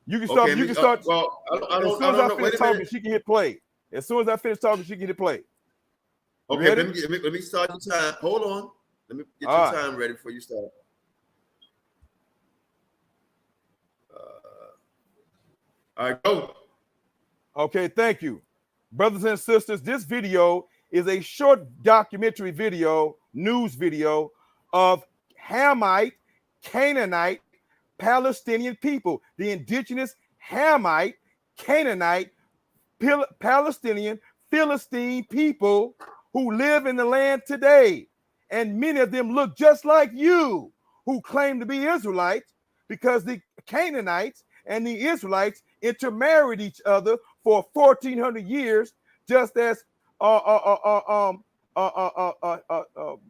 You can start. Okay, you can start. Well, as soon as I finish talking, she can hit play. As soon as I finish talking, she can hit play. Okay, let me start your time. Hold on. Let me get your time ready before you start. All right, go. Okay, thank you. Brothers and sisters, this video is a short documentary video, news video of Hamite, Canaanite, Palestinian people, the indigenous Hamite, Canaanite, Palestinian, Philistine people who live in the land today. And many of them look just like you who claim to be Israelites because the Canaanites and the Israelites intermarried each other for 1,400 years, just as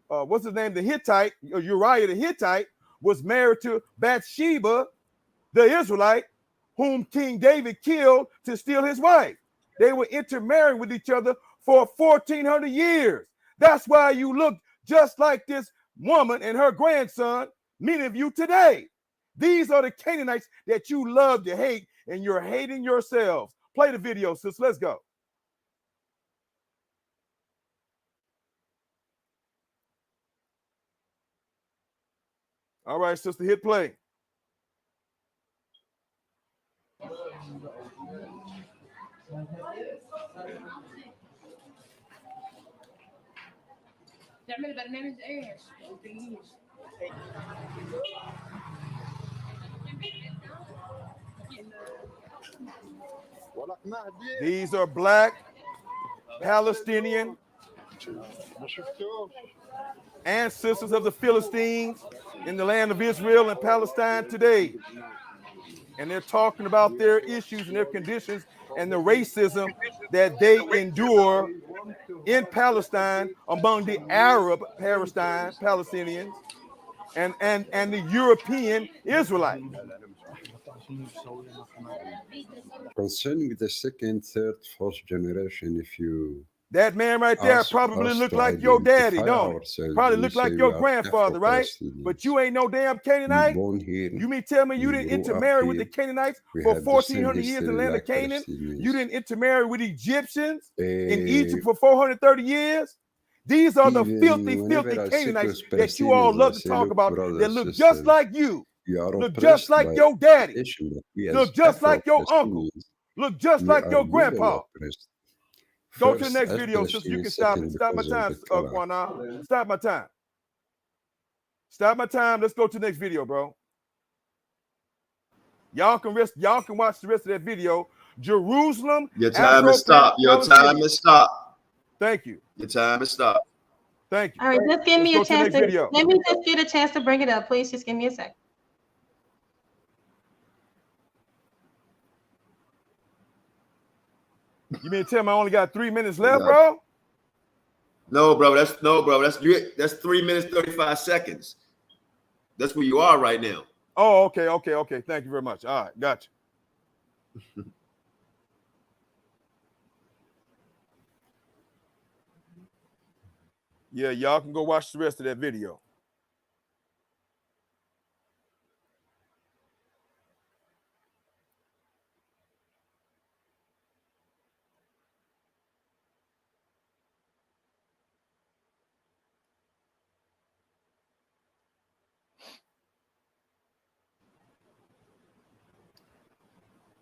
what's his name? The Hittite, Uriah the Hittite, was married to Bathsheba, the Israelite, whom King David killed to steal his wife. They were intermarried with each other for 1,400 years. That's why you look just like this woman and her grandson, many of you today. These are the Canaanites that you love to hate, and you're hating yourselves. Play the video, sis. Let's go. All right, sister, hit play. These are black Palestinian ancestors of the Philistines in the land of Israel and Palestine today. And they're talking about their issues and their conditions and the racism that they endure in Palestine among the Arab Palestinians and the European Israelites. Concerning the second, third, fourth generation, if you that man right there probably look like your daddy, don't it? Probably look like your grandfather, right? But you ain't no damn Canaanite. You mean tell me you didn't intermarry with the Canaanites for 1,400 years in the land of Canaan? You didn't intermarry with Egyptians in Egypt for 430 years? These are the filthy Canaanites that you all love to talk about that look just like you. Look just like your daddy. Look just like your uncle. Look just like your grandpa. Go to the next video, sister. You can stop it. Stop my time, Qanath. Stop my time. Stop my time. Let's go to the next video, bro. Y'all can watch the rest of that video. Jerusalem. Your time is stopped. Your time is stopped. Thank you. Your time is stopped. Thank you. All right, just give me a chance to let me just get a chance to bring it up, please. Just give me a sec. You mean to tell me I only got 3 minutes left, bro? No, bro. That's 3 minutes 35 seconds. That's where you are right now. Oh, okay. Thank you very much. All right, gotcha. Yeah, y'all can go watch the rest of that video.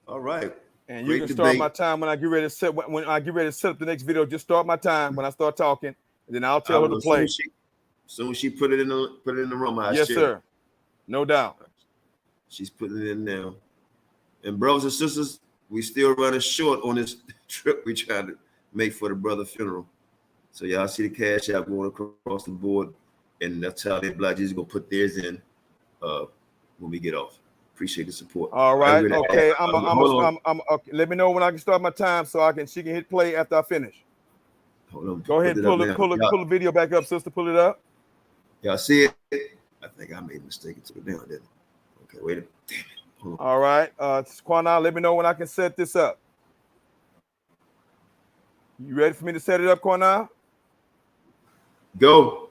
All right. And you can start my time when I get ready to set up the next video. Just start my time when I start talking, and then I'll tell her to play. Soon as she put it in the room, yes, sir. No doubt. She's putting it in now. And brothers and sisters, we still running short on this trip we trying to make for the brother funeral. So y'all see the cash out going across the board, and that's how the Black Jesus gonna put theirs in when we get off. Appreciate the support. All right. Okay. Okay. Let me know when I can start my time so she can hit play after I finish. Hold on. Go ahead and pull the video back up, sister. Pull it up. Y'all see it? I think I made a mistake and took it down, didn't I? Okay, wait a minute. Damn it. Hold on. All right. Qanath, let me know when I can set this up. You ready for me to set it up, Qanath? Go.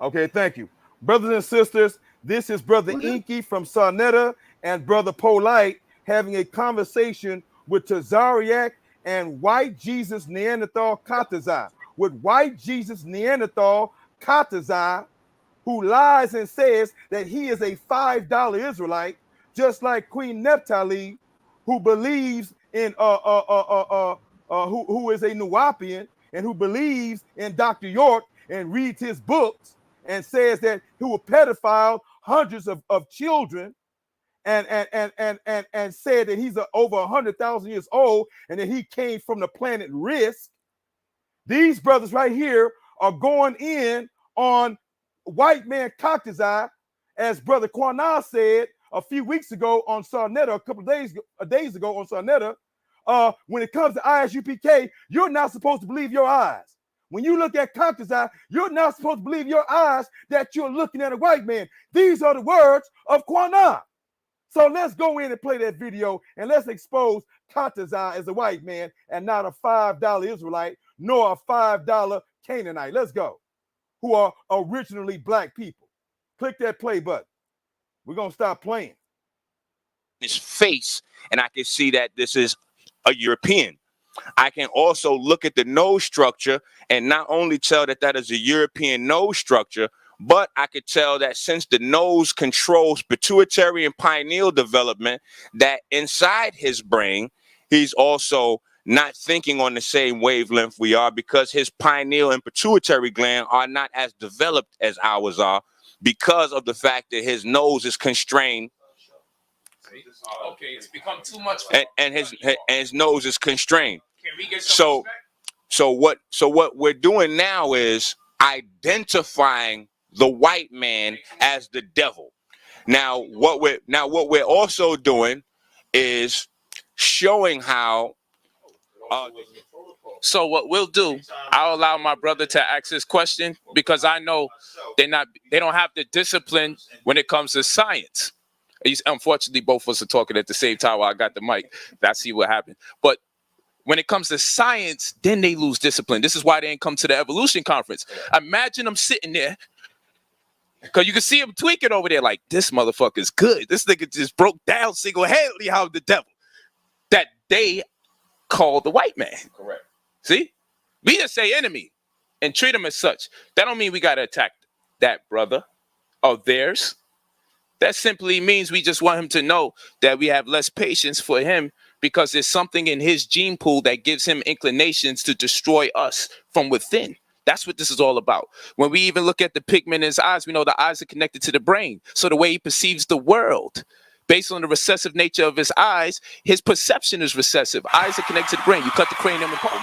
Okay, thank you. Brothers and sisters, this is Brother Inky from Sarnetta and Brother Polite having a conversation with Tazariak and White Jesus Neanderthal Qanath. With White Jesus Neanderthal Qanath, who lies and says that he is a $5 Israelite, just like Queen Naphtali, who believes in who is a Nuwapian and who believes in Dr. York and reads his books and says that he will pedophile hundreds of children and said that he's over 100,000 years old and that he came from the planet Risk. These brothers right here are going in on white man Qanath, as Brother Qanath said a few weeks ago on Sarnetta, a couple of days ago on Sarnetta. When it comes to ISUPK, you're not supposed to believe your eyes. When you look at Qanath, you're not supposed to believe your eyes that you're looking at a white man. These are the words of Qanath. So let's go in and play that video and let's expose Qanath as a white man and not a $5 Israelite nor a $5 Canaanite. Let's go. Who are originally black people. Click that play button. We're going to stop playing. His face, and I can see that this is a European. I can also look at the nose structure and not only tell that that is a European nose structure, but I could tell that since the nose controls pituitary and pineal development, that inside his brain, he's also not thinking on the same wavelength we are, because his pineal and pituitary gland are not as developed as ours are, because of the fact that his nose is constrained. Okay, it's become too much. And his nose is constrained. Can we get so what we're doing now is identifying the white man as the devil. Now what we're also doing is showing how So what we'll do, I'll allow my brother to ask his question because I know they don't have the discipline when it comes to science. Unfortunately, both of us are talking at the same time while I got the mic. That's see what happened. But when it comes to science, then they lose discipline. This is why they ain't come to the evolution conference. Imagine them sitting there, because you can see him tweaking over there like, this motherfucker's good. This nigga just broke down single-handedly how the devil that they call the white man. Correct. See? We just say enemy and treat him as such. That don't mean we got to attack that brother of theirs. That simply means we just want him to know that we have less patience for him because there's something in his gene pool that gives him inclinations to destroy us from within. That's what this is all about. When we even look at the pigment in his eyes, we know the eyes are connected to the brain. So the way he perceives the world, based on the recessive nature of his eyes, his perception is recessive. Eyes are connected to the brain. You cut the cranium apart.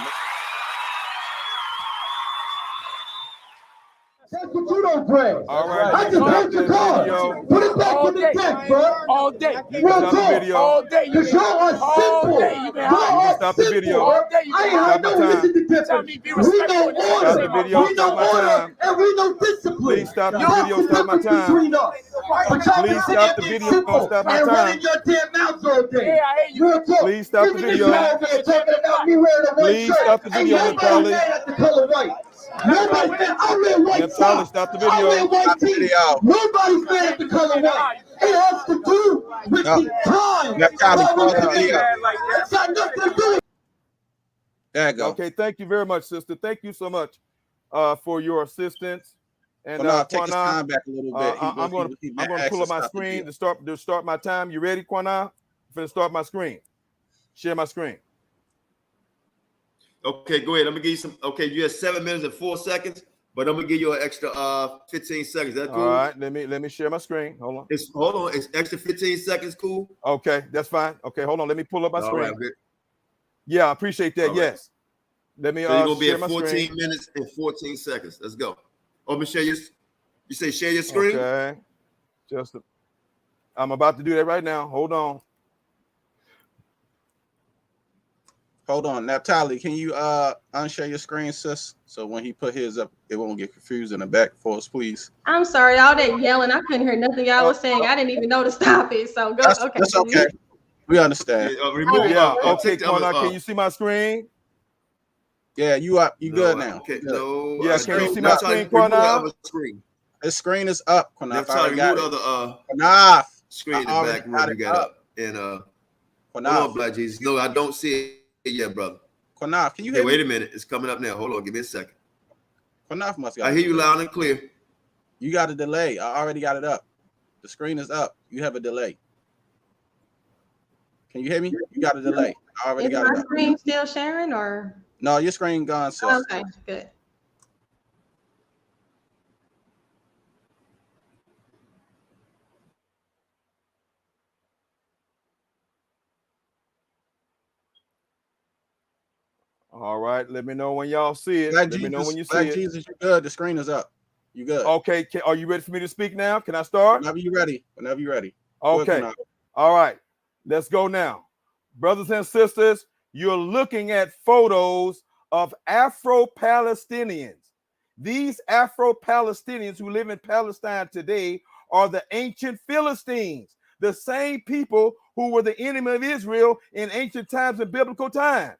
That's what you don't pray. All right. I just hate your car. Put it back on the deck, bro. All day. Real talk. All day. Because y'all are simple. Y'all are Stop the simple. video. I ain't had no listen to difference. We know Stop the video. order. We know Stop my order. time. And we know discipline. Please stop the Y'all video. Stop my time. between us. But y'all Please can sit stop there the and video. simple Stop my and time. running your damn mouths all day. Real talk. Please stop the Even video. this man there talking about me wearing a white Please shirt. stop the video, Ain't Naphtali. nobody mad at the color white. Nobody said I wear white Naphtali, socks. stop the I wear video. white tees. Nobody's mad at the color white. It has to do with the time. It's got nothing to do with. There you go. Okay, thank you very much, sister. Thank you so much for your assistance. And Well, no, take his Qanath, time back a little bit. I'm going to pull up my screen to start my time. You ready, Qanath? I'm going to start my screen. Share my screen. Okay, go ahead. I'm gonna give you some. Okay, you have 7 minutes and 4 seconds, but I'm gonna give you an extra 15 seconds. That's cool. All right, let me share my screen. Hold on. It's extra 15 seconds. Cool. Okay, that's fine. Okay, hold on. Let me pull up my All screen. right, good. Yeah, I appreciate that. All yes. Let me. So you're gonna be share at my 14 screen. minutes and 14 seconds. Let's go. Oh, Michelle, you say share your screen. Okay. I'm about to do that right now. Hold on. Hold on, Naphtali, can you unshare your screen, sis? So when he put his up, it won't get confused in the back for us, please. I'm sorry, all that yelling, I couldn't hear nothing y'all was saying. I didn't even know to stop it. So go. That's Okay. okay. We understand. Okay, Qanath, can you see my screen? Yeah, you up? You good now? Okay, Good. no. Yeah, can you see my screen, Qanath? His screen is up, Qanath. Qanath. Screen in the back room you got up. And hold on, Black Jesus. No, I don't see it yet, brother. Qanath, can you hear me? Wait a minute. It's coming up now. Hold on. Give me a second. Qanath must I hear you loud and clear. You got a delay. I already got it up. The screen is up. You have a delay. Can you hear me? You got a delay. I already got it up. Is my screen still sharing or? No, your screen gone, sis. Okay, good. All right, let me know when y'all see it. Black let me know when you see Black it. Jesus, you good? The screen is up. You good? Okay, are you ready for me to speak now? Can I start? Whenever you're ready. Whenever you're ready. Okay. All right, let's go now. Brothers and sisters, you're looking at photos of Afro-Palestinians. These Afro-Palestinians who live in Palestine today are the ancient Philistines, the same people who were the enemy of Israel in ancient times and biblical times.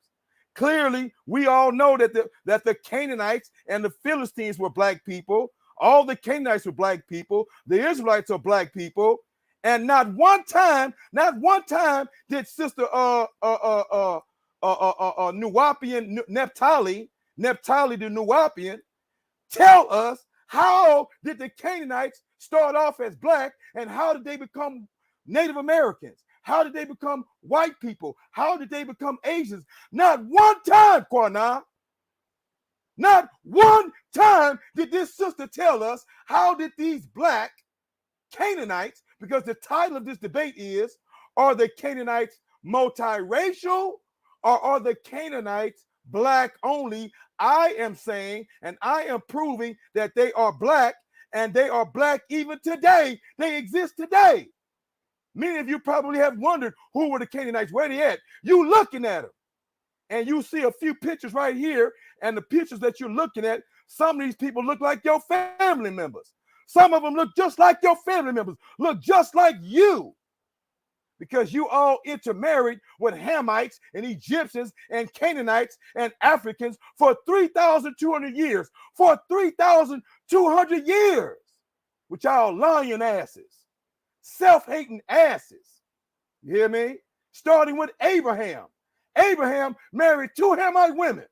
Clearly, we all know that the Canaanites and the Philistines were black people. All the Canaanites were black people. The Israelites are black people. And not one time did Sister Nuwapian Naphtali the Nuwapian tell us how did the Canaanites start off as black and how did they become Native Americans? How did they become white people? How did they become Asians? Not one time, Qanath. Not one time did this sister tell us how did these black Canaanites, because the title of this debate is, are the Canaanites multiracial or are the Canaanites black only? I am saying, and I am proving that they are black, and they are black even today. They exist today. Many of you probably have wondered who were the Canaanites, where they at. You looking at them. and you see a few pictures right here, and the pictures that you're looking at, some of these people look like your family members. Some of them look just like your family members, look just like you, because you all intermarried with Hamites and Egyptians and Canaanites and Africans for 3,200 years. For 3,200 years, with y'all lying asses, self-hating asses. You hear me? Starting with Abraham. Abraham married 2 Hamite women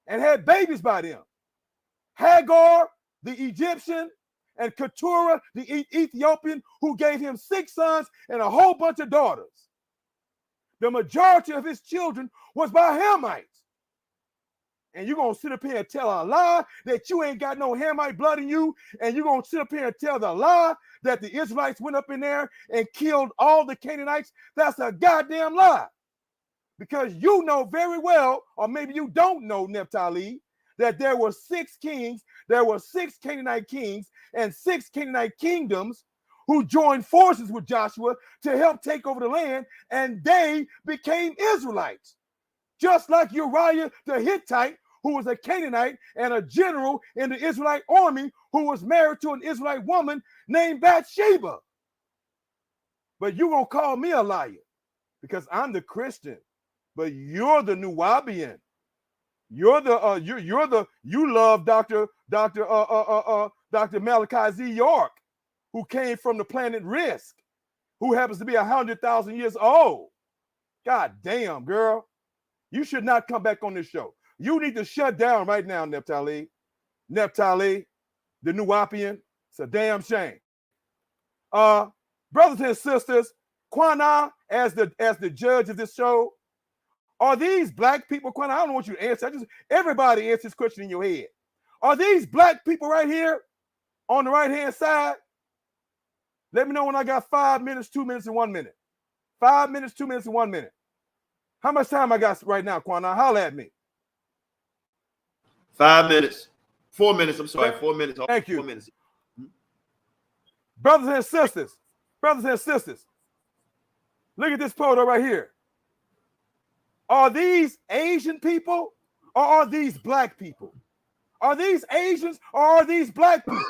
and had babies by them. Hagar, the Egyptian, and Keturah, the Ethiopian, who gave him 6 sons and a whole bunch of daughters. The majority of his children was by Hamites. And you're going to sit up here and tell a lie that you ain't got no Hamite blood in you, and you're going to sit up here and tell the lie that the Israelites went up in there and killed all the Canaanites. That's a goddamn lie. Because you know very well, or maybe you don't know, Naphtali, that there were 6 kings, there were 6 Canaanite kings and 6 Canaanite kingdoms who joined forces with Joshua to help take over the land, and they became Israelites. Just like Uriah the Hittite, who was a Canaanite and a general in the Israelite army, who was married to an Israelite woman named Bathsheba. But you're going to call me a liar because I'm the Christian, but you're the Nuwabian. You're the you love Dr. Malachi Z. York, who came from the planet Risk, who happens to be 100,000 years old. God damn, girl. You should not come back on this show. You need to shut down right now, Naphtali. Naphtali, the Nuwapian. It's a damn shame. Brothers and sisters, Qanath, as the judge of this show, are these black people, Qanath? I don't want you to answer. Everybody answer this question in your head. Are these black people right here on the right-hand side? Let me know when I got 5 minutes, 2 minutes, and 1 minute. 5 minutes, 2 minutes, and 1 minute. How much time I got right now, Qanath? Holler at me. 5 minutes. 4 minutes. I'm sorry. 4 minutes. Thank you. 4 minutes. Brothers and sisters, look at this photo right here. Are these Asian people or are these black people? Are these Asians or are these black people?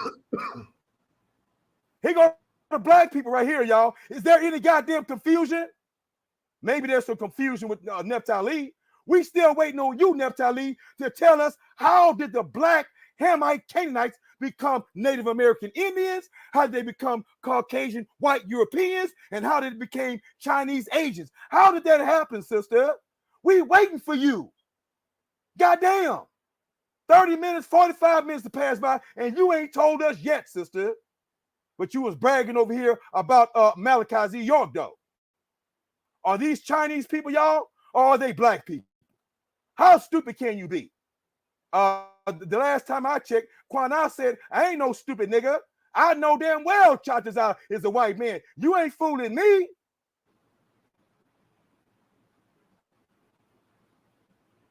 Here go the black people right here, y'all. Is there any goddamn confusion? Maybe there's some confusion with Naphtali. We still waiting on you, Naphtali, to tell us how did the black Hamite Canaanites become Native American Indians? How did they become Caucasian white Europeans? And how did it become Chinese Asians? How did that happen, sister? We waiting for you. Goddamn. 30 minutes, 45 minutes to pass by, and you ain't told us yet, sister. But you was bragging over here about Malachi Z. York, though. Are these Chinese people, y'all, or are they black people? How stupid can you be? The last time I checked, Qanath said, I ain't no stupid nigga. I know damn well Chatazal is a white man. You ain't fooling me.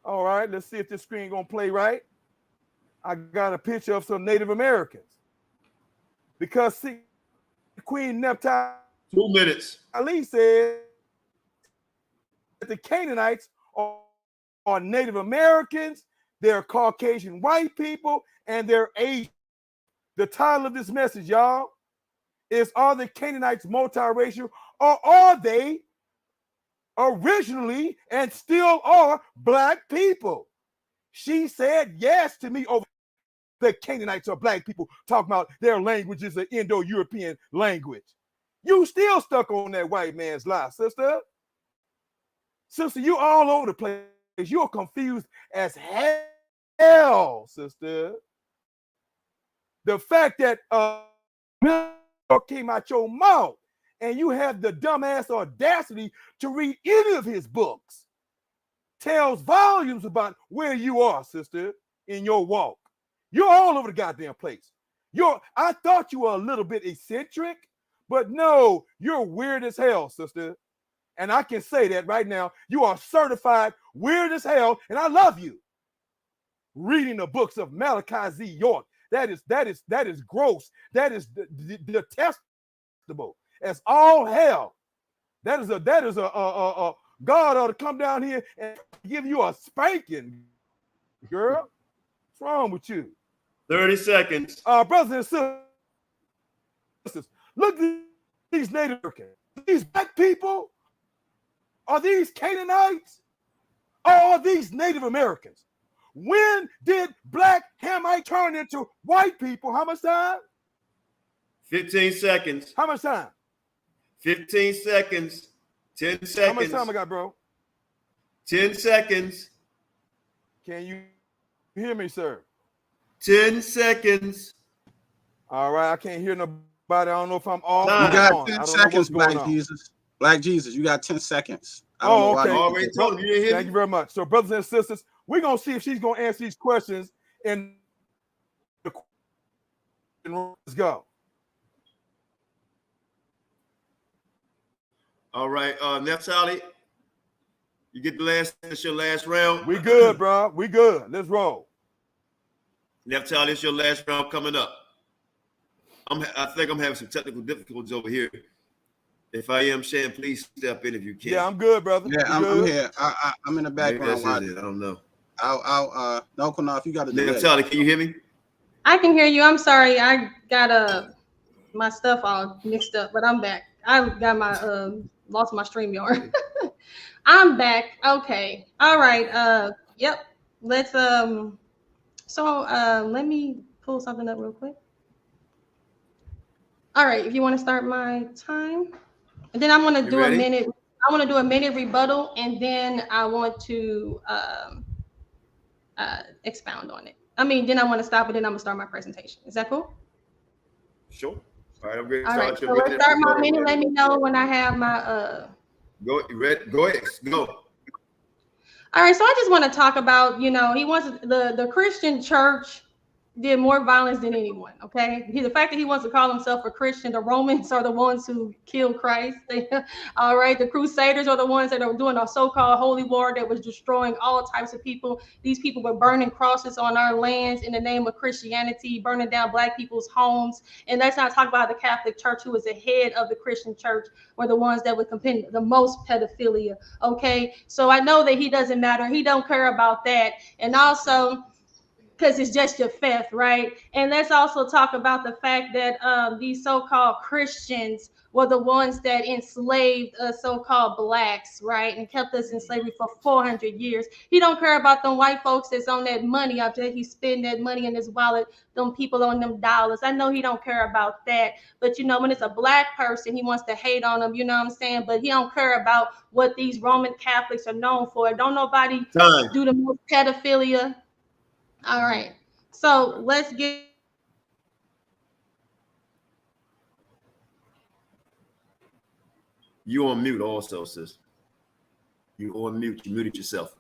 All right, let's see if this screen gonna play right. I got a picture of some Native Americans. Because see, Queen Naphtali 2 minutes. Ali said that the Canaanites are Native Americans, they're Caucasian white people, and they're Asian. The title of this message, y'all, is Are the Canaanites multiracial, or are they originally and still are black people? She said yes to me over the Canaanites are black people, talking about their language is an Indo-European language. You still stuck on that white man's lie, sister. Sister, you all over the place. You're confused as hell, sister. The fact that came out your mouth and you have the dumbass audacity to read any of his books tells volumes about where you are, sister, in your walk. You're all over the goddamn place. I thought you were a little bit eccentric, but no, you're weird as hell, sister. And I can say that right now. You are certified weird as hell, and I love you. Reading the books of Malachi Z. York, that is gross. That is detestable as all hell. That is a God ought to come down here and give you a spanking, girl. What's wrong with you? 30 seconds. Brothers and sisters, look at these Native Americans. These black people, are these Canaanites, or are these Native Americans? When did black Hamite turn into white people? How much time? 15 seconds. How much time? 15 seconds. 10 seconds. How much time I got, bro? 10 seconds. Can you hear me, sir? 10 seconds. All right, I can't hear nobody. I don't know if I'm off. You got 10 I don't seconds, know what's going Black on. Jesus. Black Jesus, you got 10 seconds. I don't know why okay. you- Already told you, you didn't hear Thank me? you very much. So, brothers and sisters, we're going to see if she's going to answer these questions. And let's go. All right, Naphtali, you get the last. It's your last round. We good, bro. We good. Let's roll. Naphtali, it's your last round coming up. I think I'm having some technical difficulties over here. If I am, Shan, please step in if you can. Yeah, I'm good, brother. Yeah, I'm here. I'm in the Maybe background. that's it. I don't know. No, Qanath, you got to do that. Naphtali, can you hear me? I can hear you. I'm sorry. I got my stuff all mixed up, but I'm back. I got my lost my StreamYard. I'm back. Okay. All right. Yep. Let's let me pull something up real quick. All right, if you want to start my time, and then I'm going to do ready? a minute. I want to do a minute rebuttal, and then I want to expound on it. I mean, then I want to stop it, then I'm going to start my presentation. Is that cool? Sure. All right, I'm ready to All start right, your so let's minute. start my minute. Let me know when I have my Go, you ready? Go ahead. Go. All right, so I just want to talk about, he wants the Christian church did more violence than anyone. Okay, the fact that he wants to call himself a Christian, the Romans are the ones who killed Christ. All right, the Crusaders are the ones that are doing a so-called holy war that was destroying all types of people. These people were burning crosses on our lands in the name of Christianity, burning down black people's homes. And let's not talk about the Catholic Church, who was the head of the Christian church, were the ones that were committing the most pedophilia. Okay, so I know that he doesn't matter. He don't care about that. And also, because it's just your faith, right? And let's also talk about the fact that these so-called Christians were the ones that enslaved so-called blacks, right? And kept us in slavery for 400 years. He don't care about them white folks that's on that money out there. He's spending that money in his wallet, them people on them dollars. I know he don't care about that. But, when it's a black person, he wants to hate on them, you know what I'm saying? But he don't care about what these Roman Catholics are known for. Don't nobody do the most pedophilia. All right, so let's get. You on mute also, sis. You on mute. You muted yourself.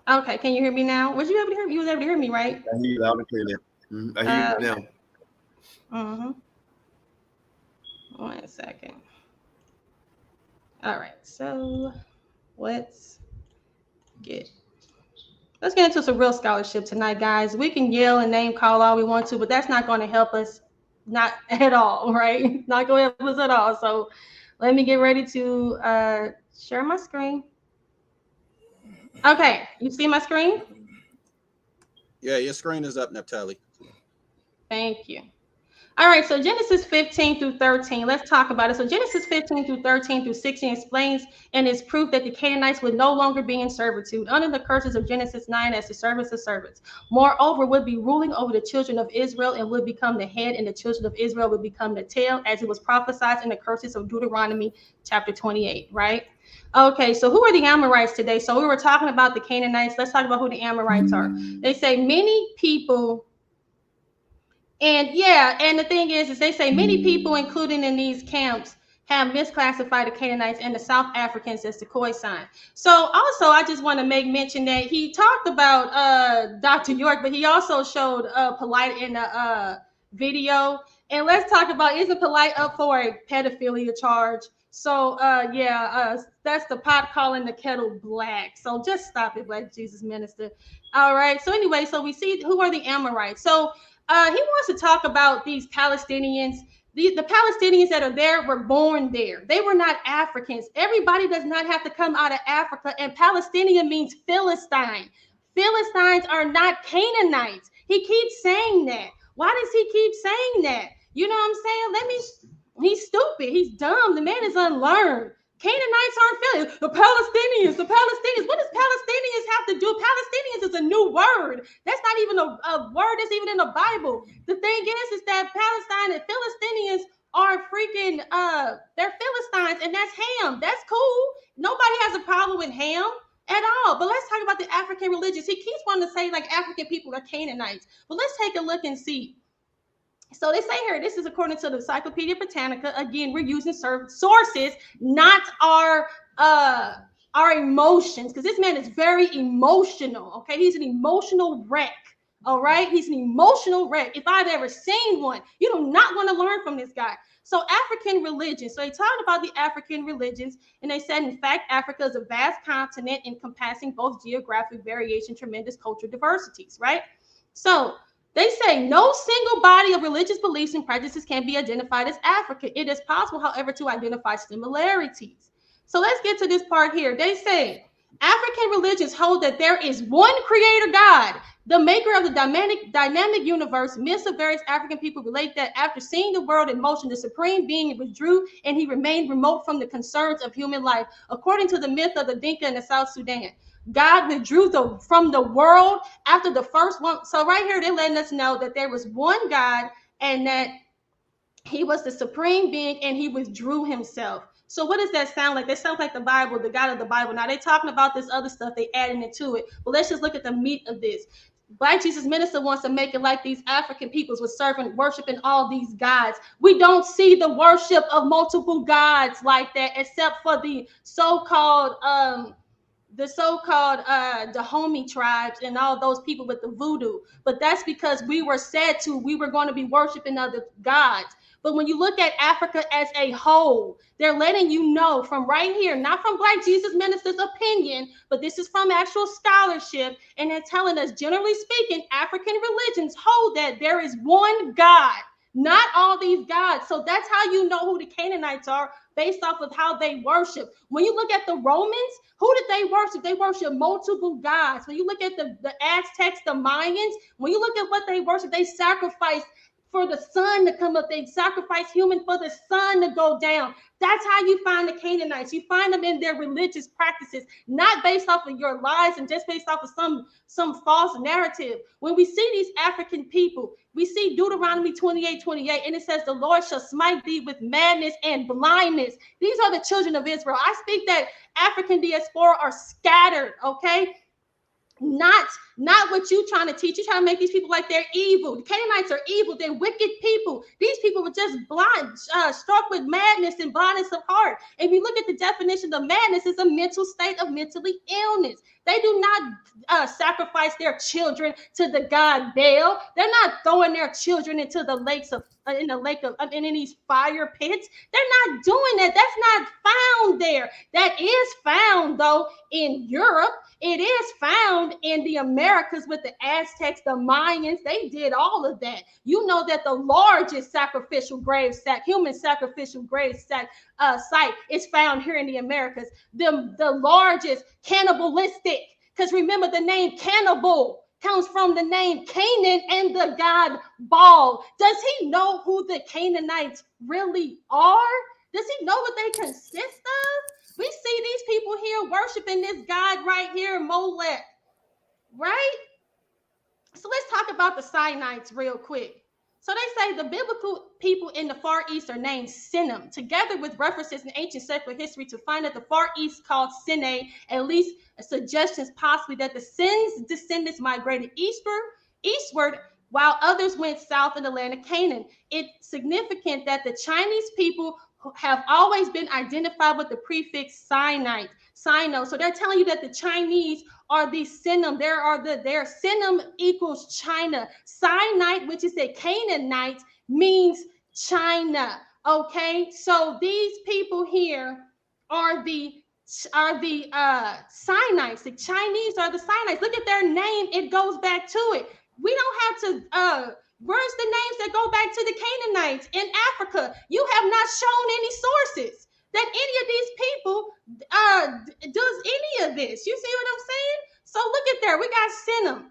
Okay, can you hear me now? Was you able to hear me? You was able to hear me, right? I hear you loud and clear now. I hear you now. 1 second. All right, so let's get into some real scholarship tonight, guys. We can yell and name call all we want to, but that's not going to help us, not at all, right? Not going to help us at all. So let me get ready to share my screen. Okay, you see my screen? Yeah, your screen is up, Naphtali. Thank you. All right, so Genesis 15 through 13, let's talk about it. So Genesis 15 through 13 through 16 explains and is proof that the Canaanites would no longer be in servitude under the curses of Genesis 9 as the servants of servants. Moreover, would be ruling over the children of Israel and would become the head, and the children of Israel would become the tail, as it was prophesied in the curses of Deuteronomy chapter 28, right? Okay, so who are the Amorites today? So we were talking about the Canaanites. Let's talk about who the Amorites are. They say many people. And yeah, and the thing is they say many people, including in these camps, have misclassified the Canaanites and the South Africans as the Khoisan. So also, I just want to make mention that he talked about Dr. York, but he also showed Polite in the video. And let's talk about, isn't Polite up for a pedophilia charge? So that's the pot calling the kettle black. So just stop it, Black Jesus Minister. All right. So anyway, so we see who are the Amorites. So he wants to talk about these Palestinians The Palestinians that are there were born there. They were not Africans. Everybody does not have to come out of Africa. And Palestinian means Philistine. Philistines are not Canaanites. He keeps saying that. Why does he keep saying that? You know what I'm saying? He's stupid. He's dumb. The man is unlearned. Canaanites aren't Philistines. The Palestinians. What does Palestinians have to do? Palestinians is a new word. That's not even a word that's even in the Bible. The thing is that Palestine and Philistinians are freaking, they're Philistines, and that's Ham. That's cool. Nobody has a problem with Ham at all. But let's talk about the African religions. He keeps wanting to say like African people are Canaanites. But let's take a look and see. So they say here, this is according to the Encyclopedia Britannica. Again, we're using sources, not our emotions, because this man is very emotional. Okay, he's an emotional wreck. All right, he's an emotional wreck. If I've ever seen one, you do not want to learn from this guy. So African religions. So they talked about the African religions, and they said, in fact, Africa is a vast continent encompassing both geographic variation, tremendous cultural diversities. Right. So they say no single body of religious beliefs and practices can be identified as African. It is possible, however, to identify similarities. So let's get to this part here. They say African religions hold that there is one creator God, the maker of the dynamic universe. Myths of various African people relate that after seeing the world in motion, the supreme being withdrew and he remained remote from the concerns of human life. According to the myth of the Dinka in the South Sudan, God withdrew from the world after the first one. So right here, they're letting us know that there was one God and that he was the supreme being and he withdrew himself. So what does that sound like? That sounds like the Bible, the God of the Bible. Now they're talking about this other stuff, they adding it to it. But let's just look at the meat of this. Black Jesus Minister wants to make it like these African peoples were worshiping all these gods. We don't see the worship of multiple gods like that, except for the so-called Dahomey tribes and all those people with the voodoo. But that's because we were said we were going to be worshiping other gods. But when you look at Africa as a whole, they're letting you know from right here, not from Black Jesus Minister's opinion, but this is from actual scholarship. And they're telling us, generally speaking, African religions hold that there is one God, not all these gods. So that's how you know who the Canaanites are, based off of how they worship. When you look at the Romans, who did they worship? They worship multiple gods. When you look at the Aztecs, the Mayans, when you look at what they worship, they sacrifice for the sun to come up. They sacrifice human for the sun to go down. That's how you find the Canaanites. You find them in their religious practices, not based off of your lies and just based off of some false narrative. When we see these African people, we see Deuteronomy 28:28, and it says, the Lord shall smite thee with madness and blindness. These are the children of Israel. I speak that African diaspora are scattered, okay? Not what you trying to teach. You trying to make these people like they're evil. The Canaanites are evil. They're wicked people. These people were just blind, struck with madness and blindness of heart. If you look at the definition of madness, it's a mental state of mentally illness. They do not sacrifice their children to the god Baal. They're not throwing their children into the lakes of in these fire pits. They're not doing that. That's not found there. That is found though in Europe. It is found in the Americas with the Aztecs, the Mayans. They did all of that. You know that the largest sacrificial grave site, human sacrificial grave site is found here in the Americas. The largest cannibalistic, because remember the name cannibal comes from the name Canaan and the god Baal. Does he know who the Canaanites really are? Does he know what they consist of? We see these people here worshiping this god right here, Molech, right? So let's talk about the Sinaites real quick. So they say the biblical people in the Far East are named Sinim, together with references in ancient secular history to find that the Far East called Sinai, at least suggestions possibly that the Sin's descendants migrated eastward, while others went south in the land of Canaan. It's significant that the Chinese people have always been identified with the prefix Sino. So they're telling you that the Chinese are the Sinim. Their Sinim equals China. Sinite, which is the Canaanite, means China. Okay, so these people here are the Sinites. The Chinese are the Sinites. Look at their name; it goes back to it. We don't have to Where's the names that go back to the Canaanites in Africa? You have not shown any sources that any of these people does any of this. You see what I'm saying? So look at there. We got Sinim,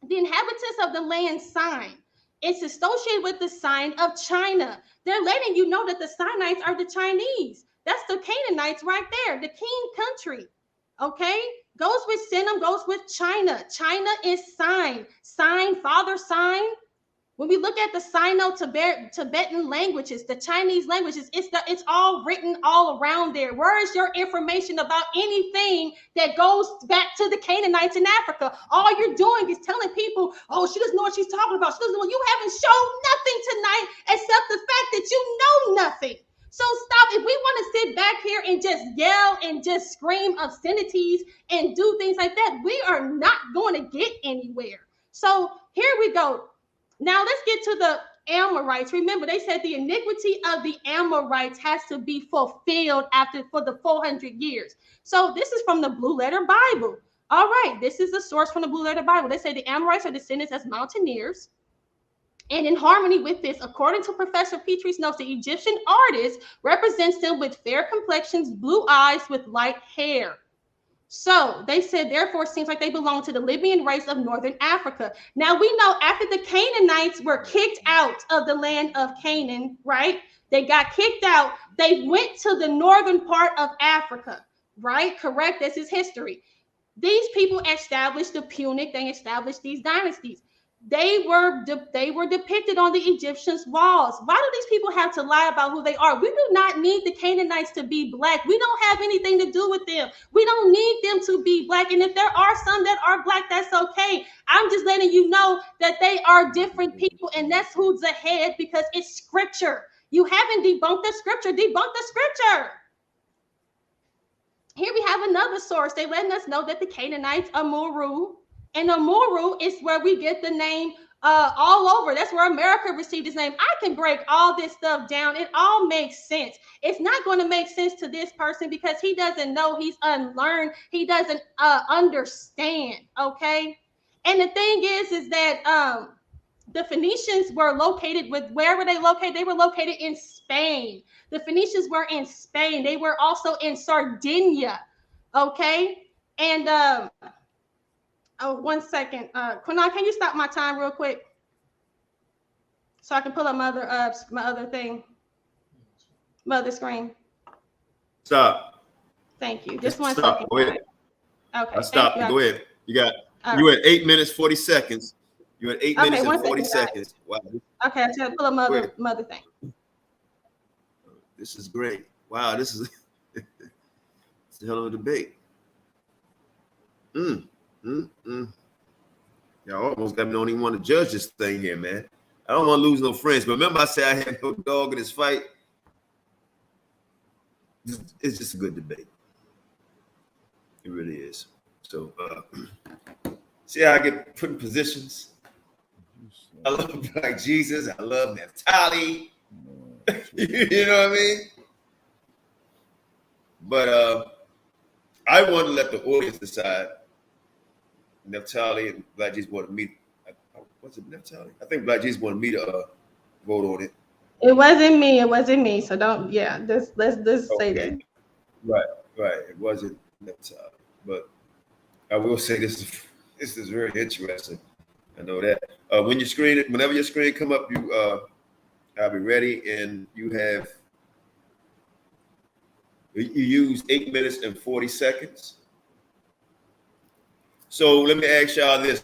the inhabitants of the land sign. It's associated with the sign of China. They're letting you know that the Sinites are the Chinese. That's the Canaanites right there, the king country. Okay? Goes with Sinim, goes with China. China is sign. Sign, father sign. When we look at the Sino-Tibetan languages, the Chinese languages, it's all written all around there. Where is your information about anything that goes back to the Canaanites in Africa? All you're doing is telling people, oh, she doesn't know what she's talking about. She doesn't know. You haven't shown nothing tonight except the fact that you know nothing. So stop. If we want to sit back here and just yell and just scream obscenities and do things like that, we are not going to get anywhere. So here we go. Now let's get to the Amorites. Remember, they said the iniquity of the Amorites has to be fulfilled for the 400 years. So this is from the Blue Letter Bible. All right, this is the source from the Blue Letter Bible. They say the Amorites are descendants as mountaineers. And in harmony with this, according to Professor Petrie's notes, the Egyptian artist represents them with fair complexions, blue eyes, with light hair. So they said, therefore, it seems like they belong to the Libyan race of northern Africa. Now we know after the Canaanites were kicked out of the land of Canaan, right? They got kicked out. They went to the northern part of Africa, right? Correct. This is history. These people established the Punic. They established these dynasties. They were depicted on the Egyptians' walls. Why do these people have to lie about who they are? We do not need the Canaanites to be black. We don't have anything to do with them. We don't need them to be black. And if there are some that are black, that's okay. I'm just letting you know that they are different people, and that's who's ahead because it's scripture. You haven't debunked the scripture. Debunk the scripture. Here we have another source. They're letting us know that the Canaanites are Amuru. And Amuru is where we get the name all over. That's where America received its name. I can break all this stuff down. It all makes sense. It's not going to make sense to this person because he doesn't know. He's unlearned. He doesn't understand. Okay. And the thing is that the Phoenicians were located where were they located? They were located in Spain. The Phoenicians were in Spain. They were also in Sardinia. Okay. And oh, 1 second. Qanath, can you stop my time real quick? So I can pull up my other thing. My other screen. Stop. Thank you. Just 1 stop. second. Go ahead. Okay. Stop. Go ahead. You at 8 minutes 40 seconds. You're at 8 minutes and 40 seconds. Wow. Okay, I should pull up my other thing. This is great. Wow, this is it's a hell of a debate. Y'all almost got me don't even want to judge this thing here, man. I don't want to lose no friends. But remember, I said I had no dog in this fight. It's just a good debate. It really is. So, see how I get put in positions. I love Black Jesus. I love Naphtali. You know what I mean? But I want to let the audience decide. Naphtali and Black Jesus wanted me. Was it Naphtali? I think Black Jesus wanted me to vote on it. It wasn't me. It wasn't me. So don't. Yeah. Let's say that. Right. It wasn't Naphtali, but I will say this is very interesting. I know that. Whenever your screen come up, I'll be ready, and you use 8 minutes and 40 seconds. So let me ask y'all this.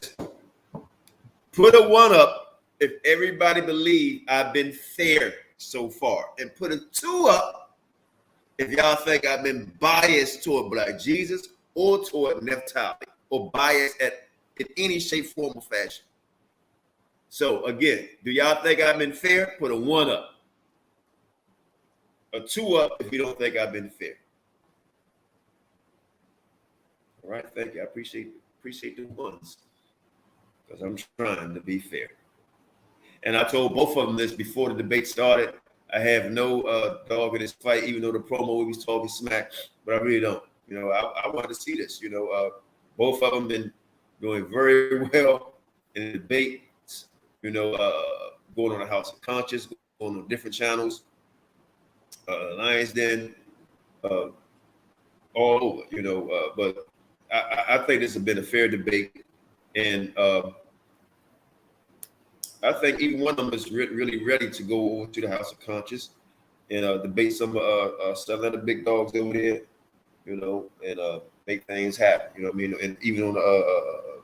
Put a 1 up if everybody believe I've been fair so far, and put a 2 up if y'all think I've been biased toward Black Jesus or toward Naphtali, or biased in any shape, form, or fashion. So again, do y'all think I've been fair? Put a 1 up. A 2 up if you don't think I've been fair. All right, thank you. I appreciate the ones, because I'm trying to be fair. And I told both of them this before the debate started. I have no dog in this fight, even though the promo we was talking smack, but I really don't. You know, I want to see this. You know, both of them been doing very well in the debates. going on the House of Conscience, going on different channels, Lions Den, all over, but I think this has been a fair debate. And I think even one of them is really ready to go over to the House of Conscience and debate some of the big dogs over there, and make things happen. And even on the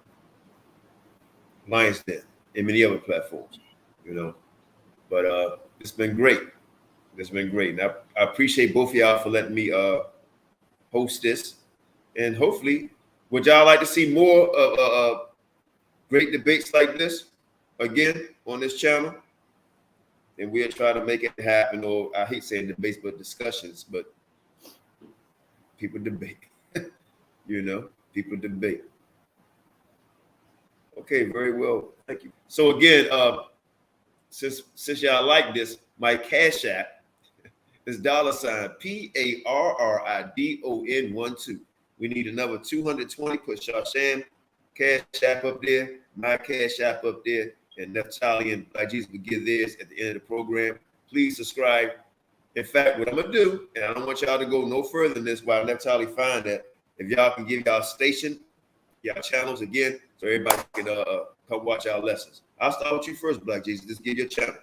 Lions Den and many other platforms, But it's been great. It's been great. And I appreciate both of y'all for letting me host this. And hopefully, would y'all like to see more of great debates like this again on this channel? And we'll try to make it happen. Or I hate saying debates, but discussions. But people debate. People debate. Okay, very well. Thank you. So again, since y'all like this, my Cash App is $PARRIDON12. We need another 220. Put Shashan Cash App up there, my Cash App up there, and Naphtali and Black Jesus will give theirs at the end of the program. Please subscribe. In fact, what I'm gonna do, and I don't want y'all to go no further than this while Naphtali find that, if y'all can give y'all station, y'all channels again, so everybody can come watch our lessons. I'll start with you first, Black Jesus. Just give your channel.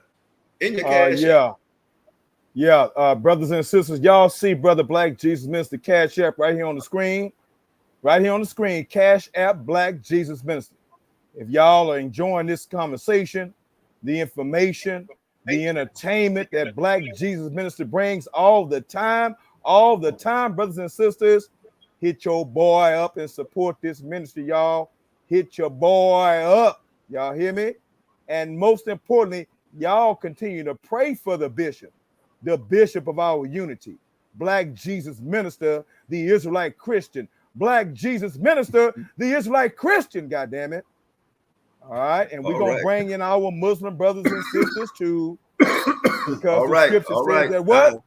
In your Cash App. Yeah, brothers and sisters, y'all see Brother Black Jesus Minister Cash App right here on the screen. Right here on the screen, Cash App Black Jesus Minister. If y'all are enjoying this conversation, the information, the entertainment that Black Jesus Minister brings all the time, brothers and sisters, hit your boy up and support this ministry, y'all. Hit your boy up. Y'all hear me? And most importantly, y'all continue to pray for the bishop of our unity, Black Jesus Minister, the Israelite Christian. Black Jesus Minister, the Israelite Christian, goddammit. All right, and we're going to bring in our Muslim brothers and sisters too, because the scripture says that what? Time.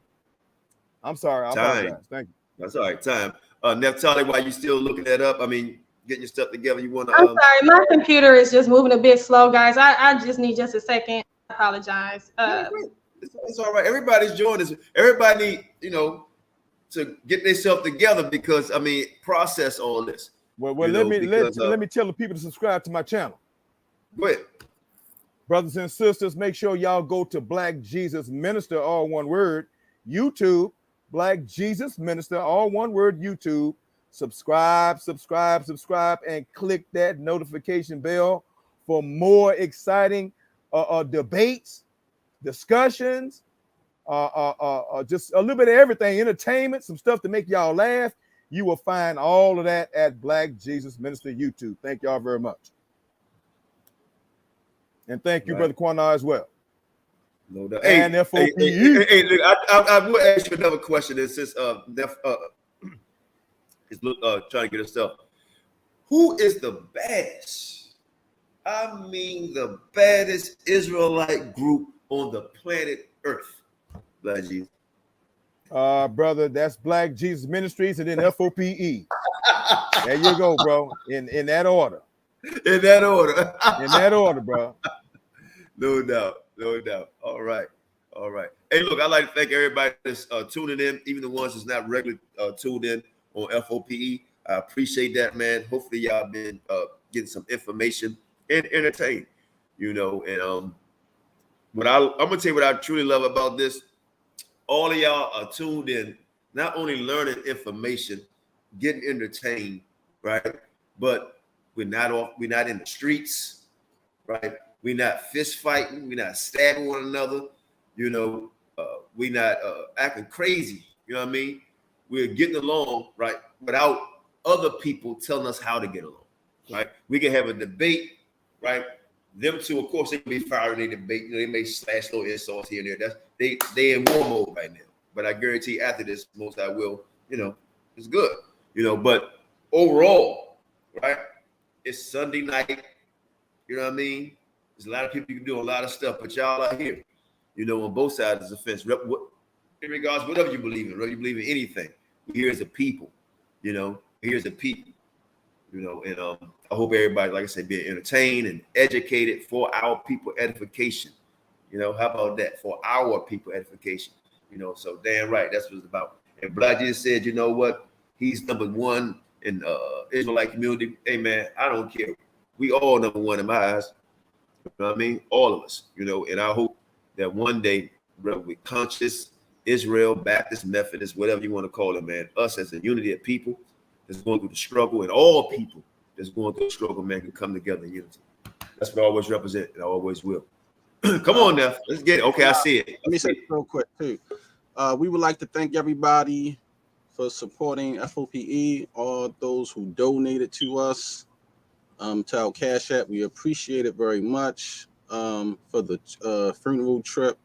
I'm sorry, I apologize. Thank you. That's all right, time. Naphtali, while you still looking that up, getting your stuff together, you want to... I'm sorry, my computer is just moving a bit slow, guys. I just need just a second. I apologize. It's all right. Everybody's joining us. Everybody need, to get themselves together because process all this. Well, let me tell the people to subscribe to my channel. Go ahead. Brothers and sisters, make sure y'all go to Black Jesus Minister, all one word, YouTube, Black Jesus Minister, all one word, YouTube. Subscribe, and click that notification bell for more exciting debates, discussions, just a little bit of everything, entertainment, some stuff to make y'all laugh. You will find all of that at Black Jesus Minister YouTube. Thank y'all very much. And thank you, Brother Qanath, as well. No doubt. And F.O.P.E. Hey, look, I will ask you another question. Since is trying to get herself. Who is the baddest? The baddest Israelite group on the planet Earth. Black Jesus. Brother, that's Black Jesus Ministries and then F.O.P.E. There you go, bro. In that order. In that order. In that order, bro. No doubt. All right. Hey, look, I'd like to thank everybody that's tuning in, even the ones that's not regularly tuned in on F.O.P.E. I appreciate that, man. Hopefully y'all been getting some information and entertained, and I'm gonna tell you what I truly love about this. All of y'all are tuned in, not only learning information, getting entertained, right? But we're not in the streets, right? We're not fist fighting, we're not stabbing one another, we're not acting crazy, you know what I mean? We're getting along, right, without other people telling us how to get along, right? We can have a debate, right? Them two, of course, they can be firing their debate. They may slash little insults here and there. They in war mode right now. But I guarantee after this, most I will, it's good, But overall, right? It's Sunday night. You know what I mean? There's a lot of people you can do a lot of stuff, but y'all are here, on both sides of the fence. In regards to whatever you believe in, whether you believe in anything, we're here as a people, we're here as a people. you know, and I hope everybody, like I said, being entertained and educated for our people edification. You know, how about that? For our people edification. You know, so damn right, that's what it's about. And Black Jesus said, you know what? He's number one in Israelite community. Hey man, I don't care. We all number one in my eyes. You know what I mean? All of us, you know, and I hope that one day, whether we're conscious, Israel, Baptist, Methodist, whatever you want to call it, man, us as a unity of people that's going through the struggle, and all people that's going through the struggle, man, can come together in unity. That's what I always represent, and I always will. Come on now, let's get it. Okay, I see it. Let me say real quick too. We would like to thank everybody for supporting F.O.P.E, all those who donated to us, to our Cash App. We appreciate it very much, for the funeral trip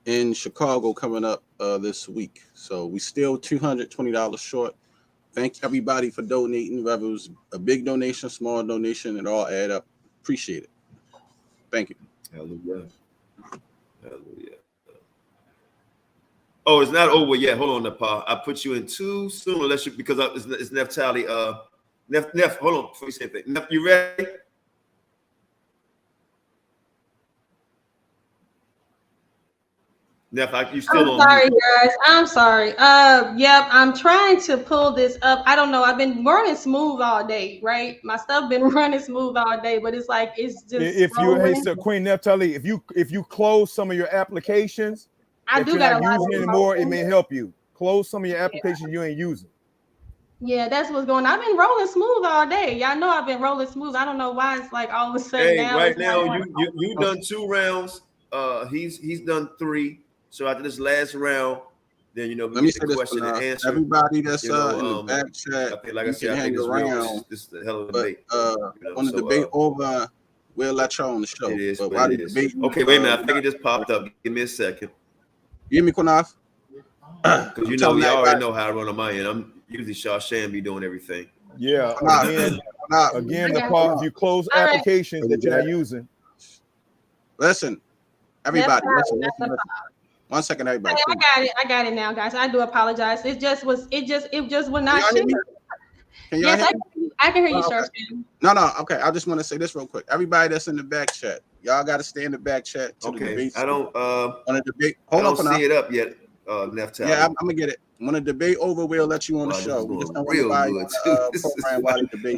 in Chicago coming up this week. So we still $220 short. Thank everybody for donating, whether it was a big donation, small donation, it all add up. Appreciate it. Thank you. Hallelujah. Hallelujah. Oh, it's not over yet. Hold on, Paul. I put you in too soon, unless you, because it's Naphtali. Neff, hold on before you say anything. Neff, you ready? Neff, you still on? I'm sorry, guys. I'm sorry. Yep, I'm trying to pull this up. I don't know. I've been running smooth all day, right? My stuff been running smooth all day, but it's like it's just. If you, hey, so Queen Naphtali, if you close some of your applications, I do got not using anymore, it may help you. Close some of your applications you ain't using. Yeah, that's what's going on. I've been rolling smooth all day. Y'all know I've been rolling smooth. I don't know why it's like all of a sudden. Hey, right now you done 2 rounds. He's done 3. So after this last round, then you know we get the question and answer. Everybody that's in the back chat, okay, like I said, I think it's real. This is the hell of a debate. On the debate over, we'll let y'all on the show. It is. But it is. Okay, wait a minute. I think it just popped up. Give me a second. You hear me, Qanath? Because you know, you already know how I run on my end. I'm usually Shashan be doing everything. Yeah. Again, if you close applications that you're not using. Listen, everybody. Listen. 1 second, everybody. I got it now, guys. I do apologize. It just would not show me. Yes, I can hear you, sir. No. Okay, I just want to say this real quick. Everybody that's in the back chat, y'all got to stay in the back chat. Okay. I don't. On a debate. I don't see it up yet. Naphtali. Yeah, I'm gonna get it. When a debate over, we'll let you on the show. We just real good.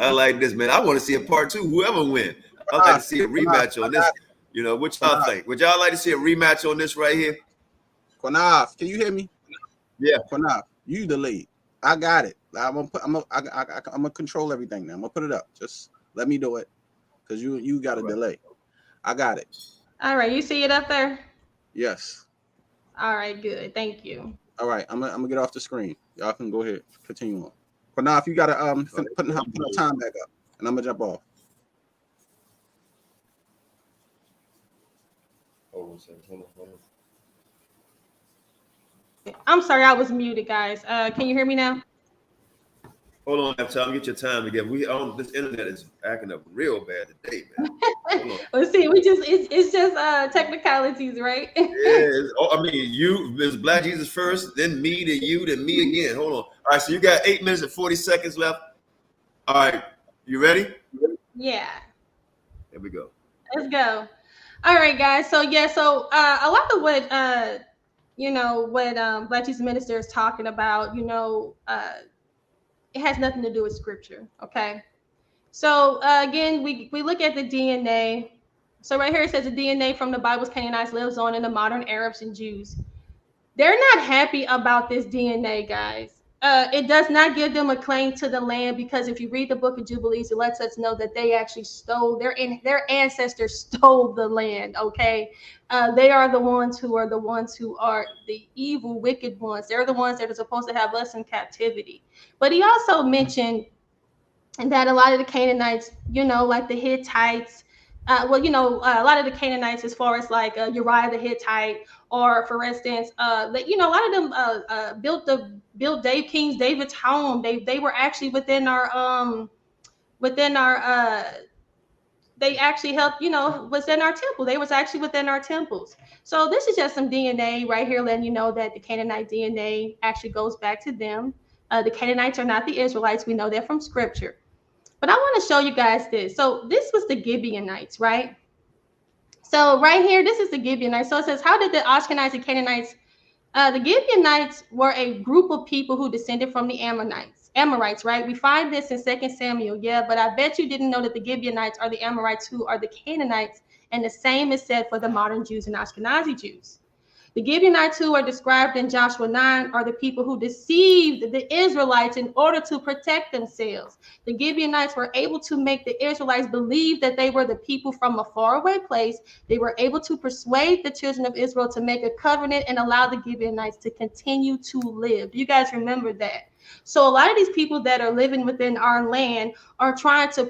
I like this, man. I want to see a part 2. Whoever win, I'd like to see a rematch on this. You know, what y'all think? Would y'all like to see a rematch on this right here? Qanath, can you hear me? Yeah. Qanath, you the lead. I got it. I'm gonna control everything now. I'm gonna put it up. Just let me do it, because you got a delay. I got it. All right, you see it up there? Yes. All right, good. Thank you. All right, I'm gonna get off the screen. Y'all can go ahead. Continue on. Qanath, you gotta put the time back up, and I'm gonna jump off. Hold on a second. Hold on. I'm sorry, I was muted, guys. Can you hear me now? Hold on, Naphtali. Get your time again. This internet is acting up real bad today, man. Let's see. It's just technicalities, right? Yeah. I mean, Ms. Black Jesus first, then me, then you, then me again. Hold on. All right. So you got 8 minutes and 40 seconds left. All right. You ready? Yeah. Here we go. Let's go. All right, guys. So yeah. So a lot of what Black Jesus Minister is talking about, it has nothing to do with scripture. Okay. So again, we look at the DNA. So right here it says the DNA from the Bible's Canaanites lives on in the modern Arabs and Jews. They're not happy about this DNA, guys. It does not give them a claim to the land, because if you read the book of Jubilees, it lets us know that they actually stole their ancestors stole the land. Okay. They are the ones who are the evil, wicked ones. They're the ones that are supposed to have us in captivity. But he also mentioned that a lot of the Canaanites, like the Hittites, a lot of the Canaanites, as far as like Uriah the Hittite, or for instance, a lot of them built David's home. They were actually within our they actually helped, was in our temple. They was actually within our temples. So this is just some DNA right here letting you know that the Canaanite DNA actually goes back to them. The Canaanites are not the Israelites. We know that from scripture. But I want to show you guys this. So this was the Gibeonites, right? So right here, this is the Gibeonites. So it says, how did the Ashkenazites and Canaanites, the Gibeonites were a group of people who descended from the Amorites, right? We find this in 2 Samuel, yeah, but I bet you didn't know that the Gibeonites are the Amorites who are the Canaanites, and the same is said for the modern Jews and Ashkenazi Jews. The Gibeonites who are described in Joshua 9 are the people who deceived the Israelites in order to protect themselves. The Gibeonites were able to make the Israelites believe that they were the people from a faraway place. They were able to persuade the children of Israel to make a covenant and allow the Gibeonites to continue to live. Do you guys remember that? So a lot of these people that are living within our land are trying to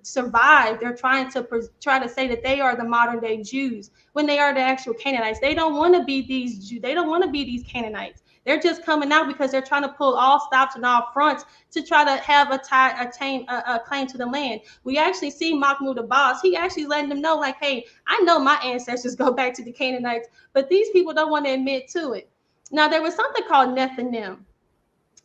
survive. They're trying to say that they are the modern day Jews when they are the actual Canaanites. They don't want to be these Jews. They don't want to be these Canaanites. They're just coming out because they're trying to pull all stops and all fronts to try to have a claim to the land. We actually see Mahmoud Abbas. He actually letting them know, like, hey, I know my ancestors go back to the Canaanites, but these people don't want to admit to it. Now, there was something called Nethinim.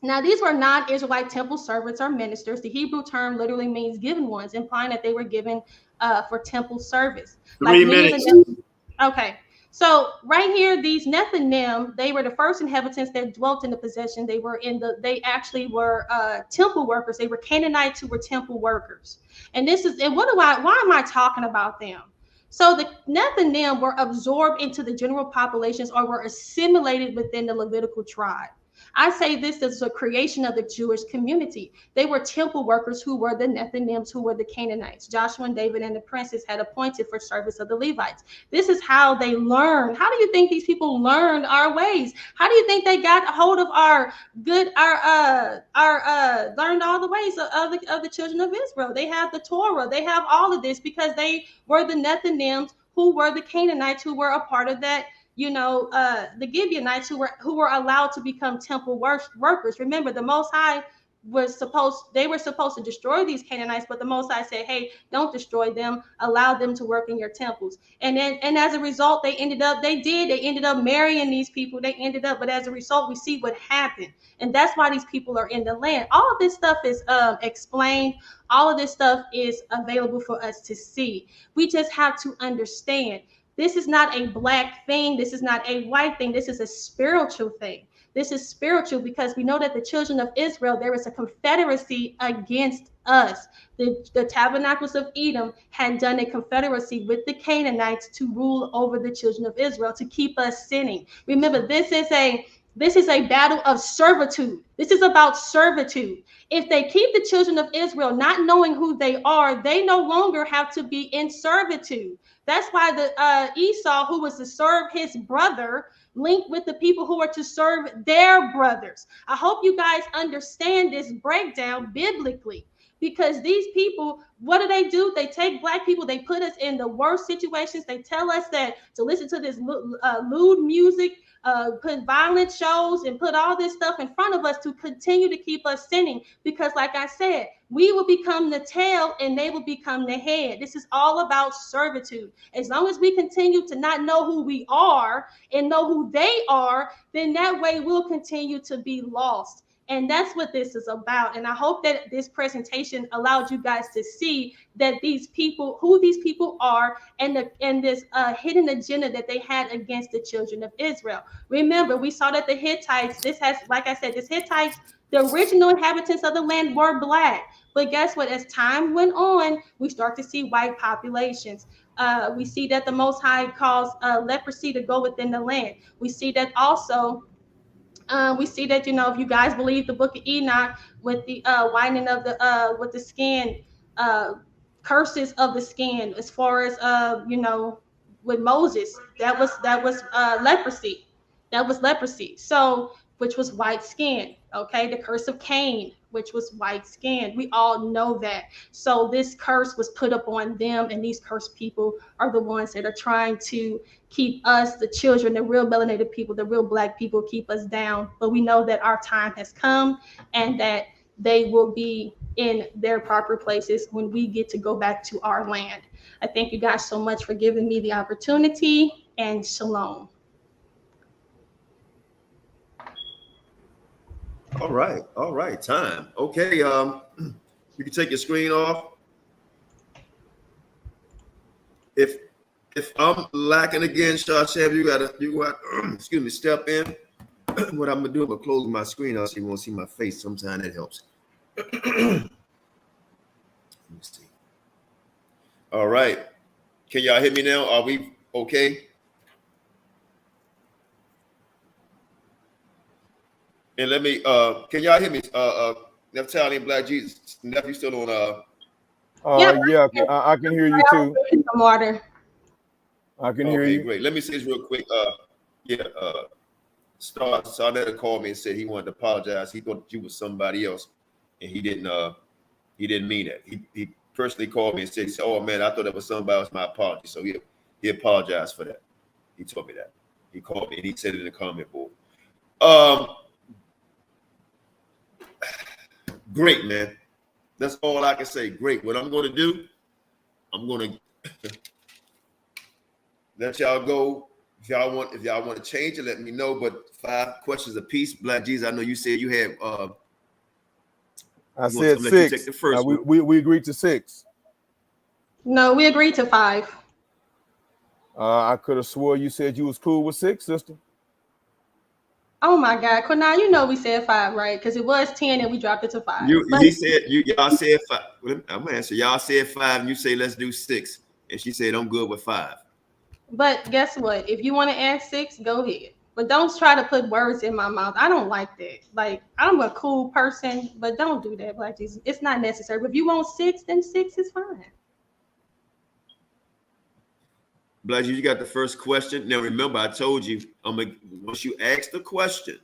Now, these were non-Israelite temple servants or ministers. The Hebrew term literally means given ones, implying that they were given for temple service. 3 minutes. Okay. So right here, these Nethinim, they were the first inhabitants that dwelt in the possession. They actually were temple workers. They were Canaanites who were temple workers. Why am I talking about them? So the Nethinim were absorbed into the general populations or were assimilated within the Levitical tribe. I say this as a creation of the Jewish community. They were temple workers who were the Nethinims, who were the Canaanites. Joshua and David and the princes had appointed for service of the Levites. This is how they learned. How do you think these people learned our ways? How do you think they got a hold of learned all the ways of the children of Israel? They have the Torah. They have all of this because they were the Nethinims who were the Canaanites who were a part of that. The Gibeonites who were allowed to become temple workers. Remember, the Most High were supposed to destroy these Canaanites, but the Most High said, hey, don't destroy them, allow them to work in your temples. And as a result, they ended up marrying these people. But as a result, we see what happened. And that's why these people are in the land. All of this stuff is explained. All of this stuff is available for us to see. We just have to understand. This is not a black thing. This is not a white thing. This is a spiritual thing. This is spiritual because we know that the children of Israel, there is a confederacy against us. The tabernacles of Edom had done a confederacy with the Canaanites to rule over the children of Israel, to keep us sinning. Remember, this is a battle of servitude. This is about servitude. If they keep the children of Israel not knowing who they are, they no longer have to be in servitude. That's why the Esau, who was to serve his brother, linked with the people who are to serve their brothers. I hope you guys understand this breakdown biblically, because these people, what do? They take black people, they put us in the worst situations. They tell us that to listen to this lewd music, put violent shows and put all this stuff in front of us to continue to keep us sinning. Because like I said, we will become the tail and they will become the head. This is all about servitude. As long as we continue to not know who we are and know who they are, then that way we'll continue to be lost. And that's what this is about. And I hope that this presentation allowed you guys to see that who these people are, and this hidden agenda that they had against the children of Israel. Remember, we saw that the Hittites, the original inhabitants of the land were black. But guess what? As time went on, we start to see white populations. We see that the Most High caused leprosy to go within the land. We see that also. If you guys believe the book of Enoch with the whitening of with the skin, curses of the skin, as far as with Moses, that was leprosy. That was leprosy. So, which was white skin. Okay, the curse of Cain, which was white skin. We all know that. So this curse was put up on them, and these cursed people are the ones that are trying to keep us, the children, the real melanated people, the real black people, keep us down. But we know that our time has come and that they will be in their proper places when we get to go back to our land. I thank you guys so much for giving me the opportunity, and shalom. All right, time. Okay, you can take your screen off. If I'm lacking again, Shashav, you got excuse me, step in. What I'm gonna do, I'm gonna close my screen out so you won't see my face. Sometimes that helps. Let me see. All right. Can y'all hear me now? Are we okay? And let me can y'all hear me? Naphtali and Black Jesus. Nephew still on Yeah, I can hear you too. Some water. I can hear you. Great. Let me say this real quick. Sarnetta called me and said he wanted to apologize. He thought you was somebody else, and he didn't mean that. He personally called me and said, "Oh man, I thought that was somebody else. My apologies." So he apologized for that. He told me that. He called me and he said it in the comment board. Great, man. That's all I can say. Great. What I'm going to do, I'm going to let y'all go. If y'all want to change it, let me know. But 5 questions apiece. Black Jesus, I know you said you had. I said 6. Take the first we agreed to 6. No, we agreed to 5. I could have swore you said you was cool with 6, sister. Oh my God, Qanath, you know we said 5, right? Because it was 10 and we dropped it to 5. Y'all said 5. I'm gonna answer. Y'all said 5, and you say let's do 6, and she said I'm good with 5. But guess what? If you want to add 6, go ahead. But don't try to put words in my mouth. I don't like that. Like, I'm a cool person, but don't do that, Black Jesus. It's not necessary. But if you want 6, then 6 is fine. Black Jesus, you got the first question. Now remember, I told you, once you ask the question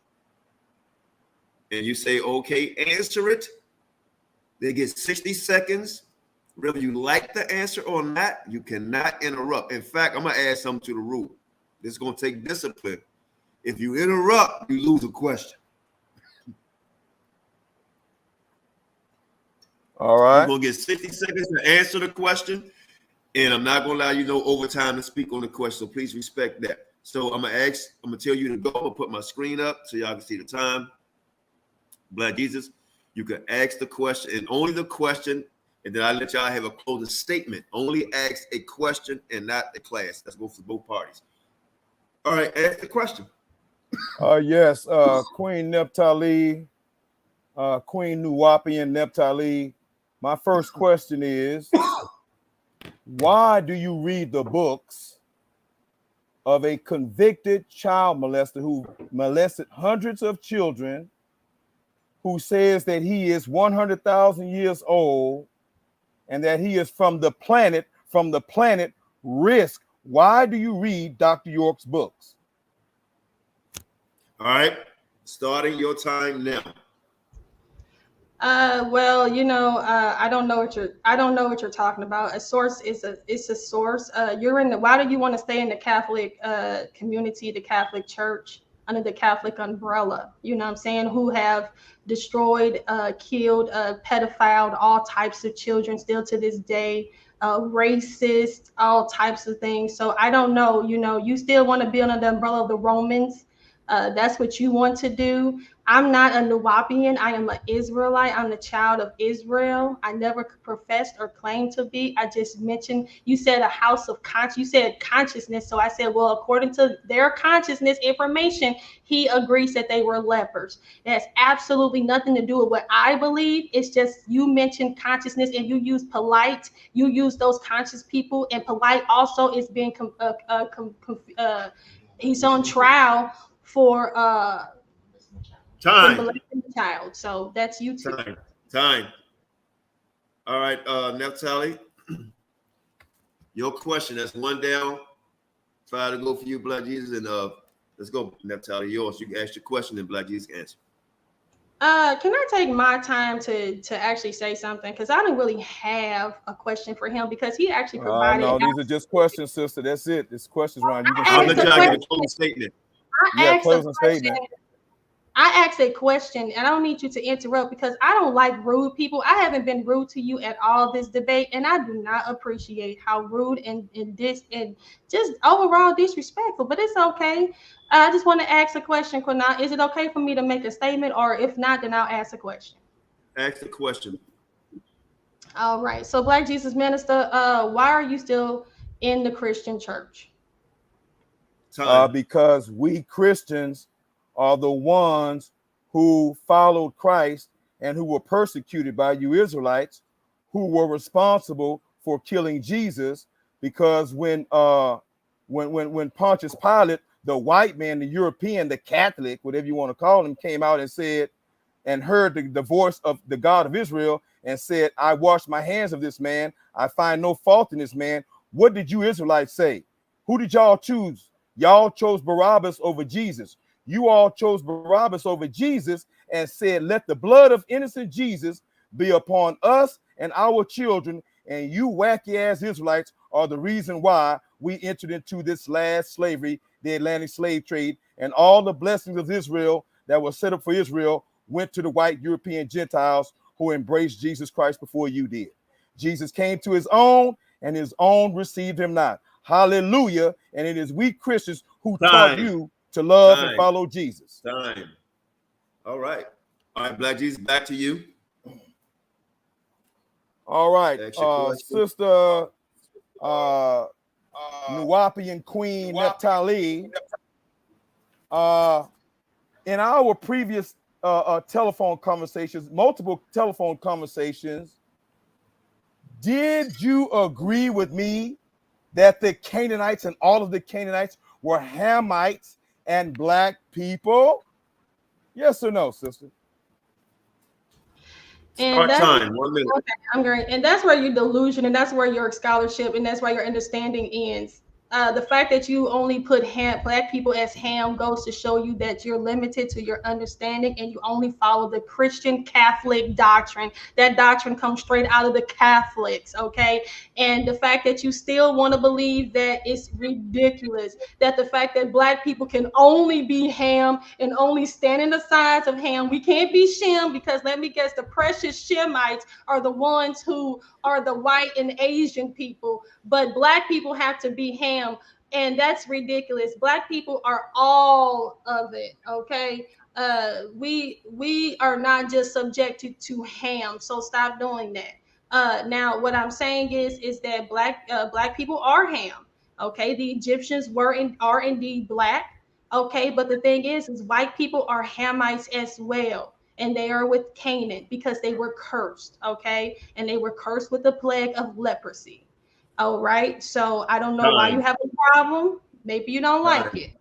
and you say, okay, answer it, they get 60 seconds. Whether you like the answer or not, you cannot interrupt. In fact, I'm going to add something to the rule. This is going to take discipline. If you interrupt, you lose a question. All right. You're going to get 60 seconds to answer the question, and I'm not going to allow you no overtime to speak on the question, so please respect that. So I'm going to tell you to go. I'm going to put my screen up so y'all can see the time. Black Jesus, you can ask the question, and only the question, and then I let y'all have a closing statement. Only ask a question and not the class. Let's go for both parties. All right, ask the question. Yes, Queen Naphtali, Queen Nuwapian Naphtali. My first question is, why do you read the books of a convicted child molester who molested hundreds of children, who says that he is 100,000 years old and that he is from the planet Risk? Why do you read Dr. York's books? All right, starting your time now. Well, I don't know what you're talking about. A source is a source. Why do you want to stay in the Catholic community, the Catholic Church, under the Catholic umbrella? You know what I'm saying? Who have destroyed, killed, pedophiled all types of children still to this day, racist, all types of things. So I don't know, you still want to be under the umbrella of the Romans. That's what you want to do. I'm not a Nuwapian. I am an Israelite. I'm the child of Israel. I never professed or claimed to be. I just mentioned, you said a house of conscience. You said consciousness. So I said, well, according to their consciousness information, he agrees that they were lepers. It has absolutely nothing to do with what I believe. It's just you mentioned consciousness and you use polite. You use those conscious people, and polite also is being he's on trial for time. molesting the child. So that's you too. Time. All right, Naphtali, your question. That's 1 down. 5 to go for you, Black Jesus, and let's go, Naphtali. Yours. You can ask your question, and Black Jesus can answer. Can I take my time to actually say something? Because I don't really have a question for him, because he actually provided. No, these are just questions, sister. That's it. It's questions round. You can I'll let y'all get a closing statement. Yeah, closing statement. I asked a question, and I don't need you to interrupt because I don't like rude people. I haven't been rude to you at all this debate, and I do not appreciate how rude and just overall disrespectful. But it's okay. I just want to ask a question, Qanath. Is it okay for me to make a statement, or if not, then I'll ask a question? Ask the question. All right. So, Black Jesus Minister, why are you still in the Christian church? Because we Christians are the ones who followed Christ and who were persecuted by you Israelites, who were responsible for killing Jesus. Because when Pontius Pilate, the white man, the European, the Catholic, whatever you want to call him, came out and said, and heard the voice of the God of Israel and said, I wash my hands of this man. I find no fault in this man. What did you Israelites say? Who did y'all choose? Y'all chose Barabbas over Jesus. You all chose Barabbas over Jesus and said, let the blood of innocent Jesus be upon us and our children. And you wacky ass Israelites are the reason why we entered into this last slavery, the Atlantic slave trade, and all the blessings of Israel that were set up for Israel went to the white European Gentiles who embraced Jesus Christ before you did. Jesus came to his own, and his own received him not. Hallelujah. And it is we Christians who taught you to love and follow Jesus. All right. All right, Black Jesus, back to you. All right. Sister Nuwapian Queen Naphtali, in our previous telephone conversations, multiple telephone conversations, did you agree with me that the Canaanites and all of the Canaanites were Hamites and black people? Yes or no, sister? And that's, time, 1 minute. Okay, I'm great. And that's where your delusion, and that's where your scholarship, and that's where your understanding ends. The fact that you only put black people as ham goes to show you that you're limited to your understanding, and you only follow the Christian Catholic doctrine. That doctrine comes straight out of the Catholics, okay? And the fact that you still want to believe that it's ridiculous, that the fact that black people can only be ham and only stand in the sides of ham. We can't be Shem because, let me guess, the precious Shemites are the ones who are the white and Asian people, but black people have to be ham, and that's ridiculous. Black people are all of it, okay? We are not just subjected to ham, so stop doing that. Now what I'm saying is that black people are ham, okay? The Egyptians are indeed black, okay? But the thing is white people are Hamites as well, and they are with Canaan because they were cursed, okay? And they were cursed with the plague of leprosy. All right. So I don't know why you have a problem. Maybe you don't like it.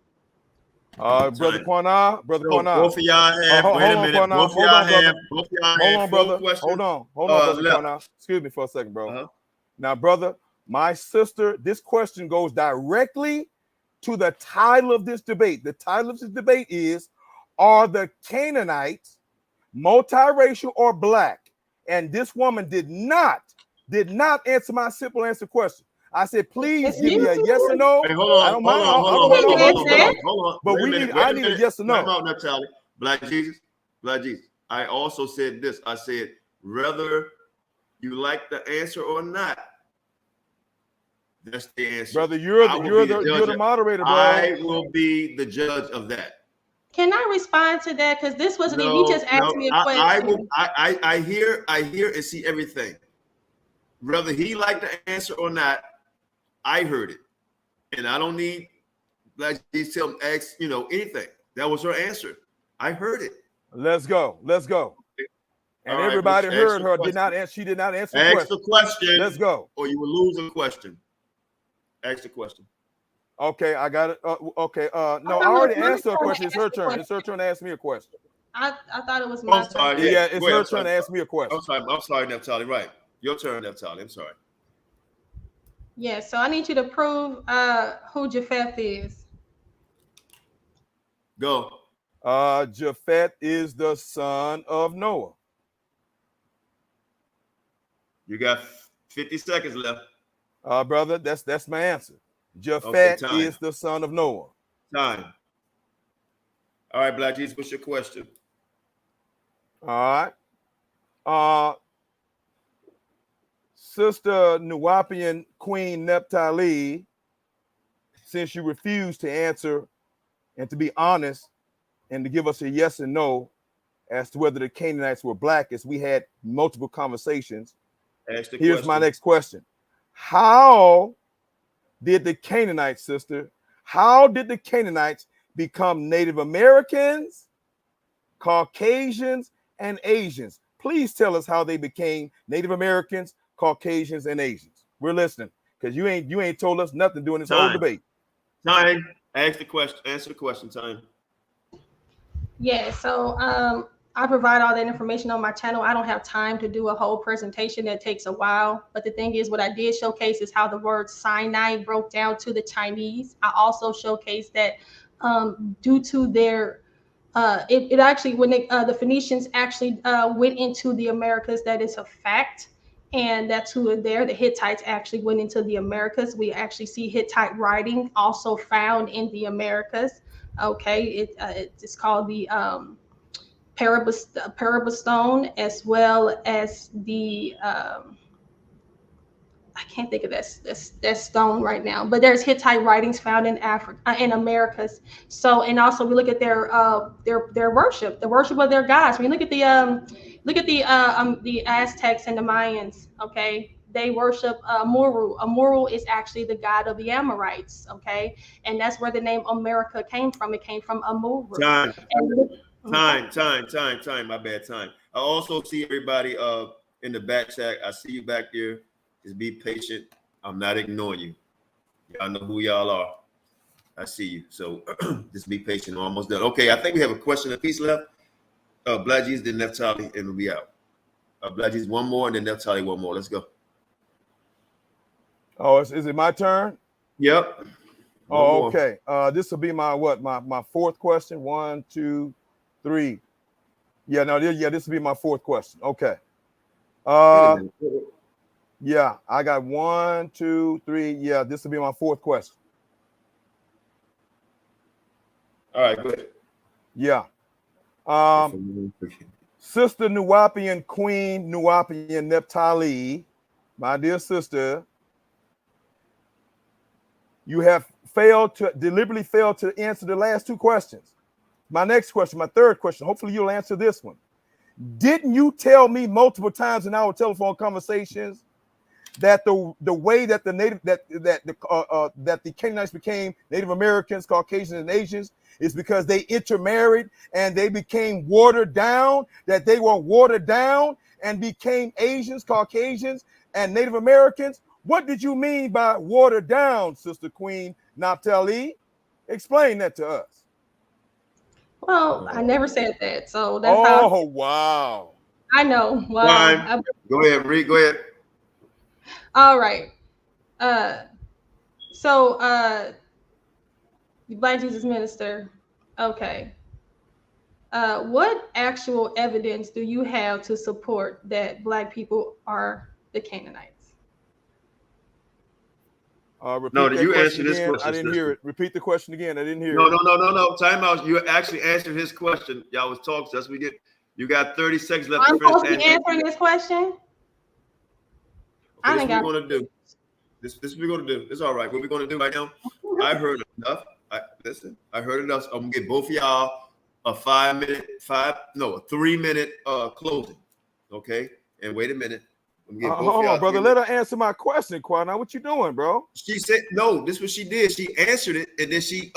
Brother Qanath, Both of y'all have, wait a minute. Both of y'all have, hold on, brother. Hold on, brother Qanath. Excuse me for a second, bro. Now, brother, my sister, this question goes directly to the title of this debate. The title of this debate is, are the Canaanites multiracial or black? And this woman did not answer my simple answer question. I said, please give me a yes or no. Hey, hold on, hold on. But I need a yes or no. Time out, Naphtali. Black Jesus. I also said this. I said, whether you like the answer or not, that's the answer. Brother, you're the moderator, bro. I will be the judge of that. Can I respond to that? Because this wasn't even, you just asked me a question. I hear and see everything. Whether he liked the answer or not, I heard it. And I don't need like these tell ask, anything. That was her answer. I heard it. Let's go. And all everybody heard her. She did not answer the question. Ask the question. Let's go. Or you will lose the question. Ask the question. Okay, I got it. Okay. No, I already answered a question. It's her turn. It's her turn to ask me a question. I thought it was my turn. Yeah, it's her turn to ask me a question. I'm sorry, Naphtali. Right. Your turn, Naphtali. I'm sorry. Yeah, so I need you to prove who Japheth is. Go. Japheth is the son of Noah. You got 50 seconds left. Brother, that's my answer. Japheth is the son of Noah. Time. All right, Black Jesus, what's your question? All right. Sister Nuwapian Queen Naphtali, since you refused to answer and to be honest and to give us a yes and no as to whether the Canaanites were black, as we had multiple conversations, here's my next question. How did the Canaanites, sister, how did the Canaanites become Native Americans, Caucasians, and Asians? Please tell us how they became Native Americans, Caucasians, and Asians. We're listening, because you ain't told us nothing during this whole debate. Time. Ask the question. Answer the question. Time. Yeah. So I provide all that information on my channel. I don't have time to do a whole presentation. That takes a while. But the thing is, what I did showcase is how the word Sinai broke down to the Chinese. I also showcased that due to their it actually, when the Phoenicians actually went into the Americas, that is a fact. And that's who are there. The Hittites actually went into the Americas. We actually see Hittite writing also found in the Americas. Okay, it's called the Paraba stone, as well as the I can't think of that stone right now, but there's Hittite writings found in Africa, in Americas. So, and also we look at their worship, the worship of their gods. When you look at the Aztecs and the Mayans, okay, they worship Muru. Muru is actually the god of the Amorites, okay, and that's where the name America came from. It came from Amuru. Time. My bad. Time. I also see everybody in the back chat. I see you back there. Just be patient. I'm not ignoring you. Y'all know who y'all are. I see you. So just be patient. I'm almost done. Okay, I think we have a question apiece left. Black Jesus, then Naphtali, and we'll be out. Black Jesus, one more, and then Naphtali, one more. Let's go. Oh, is it my turn? Yep. Oh, okay. This will be my fourth question. 1, 2, 3. Yeah, no, this will be my fourth question. Okay. Yeah, I got 1, 2, 3. Yeah, this will be my fourth question. All right, go ahead. Yeah. Sister Nuwapian Queen Nuwapian Naphtali, my dear sister, you have deliberately failed to answer the last two questions. My next question, my third question, hopefully you'll answer this one. Didn't you tell me multiple times in our telephone conversations that the way that the Canaanites became Native Americans, Caucasians, and Asians is because they intermarried and they became watered down, that they were watered down and became Asians, Caucasians, and Native Americans? What did you mean by watered down, Sister Queen Naphtali? Explain that to us. Well, I never said that. So that's how. Oh, wow. I know. Wow. Go ahead, Reed. Go ahead. All right. So Black Jesus Minister. Okay. What actual evidence do you have to support that Black people are the Canaanites? No, you answered this question. I didn't hear it. Repeat the question again. I didn't hear it. No. Time out. You actually answered his question. Y'all was talking. So that's what we get. You got 30 seconds left. I'm supposed to be answering this question. Okay, this is what we're gonna do. This is what we're gonna do. It's all right. What we're gonna do right now? I heard enough. I heard enough. So I'm gonna get both of y'all a 3-minute closing. Okay. And wait a minute. Hold on, brother. Let her answer my question, Qanath. What you doing, bro? She said no. This is what she did. She answered it, and then she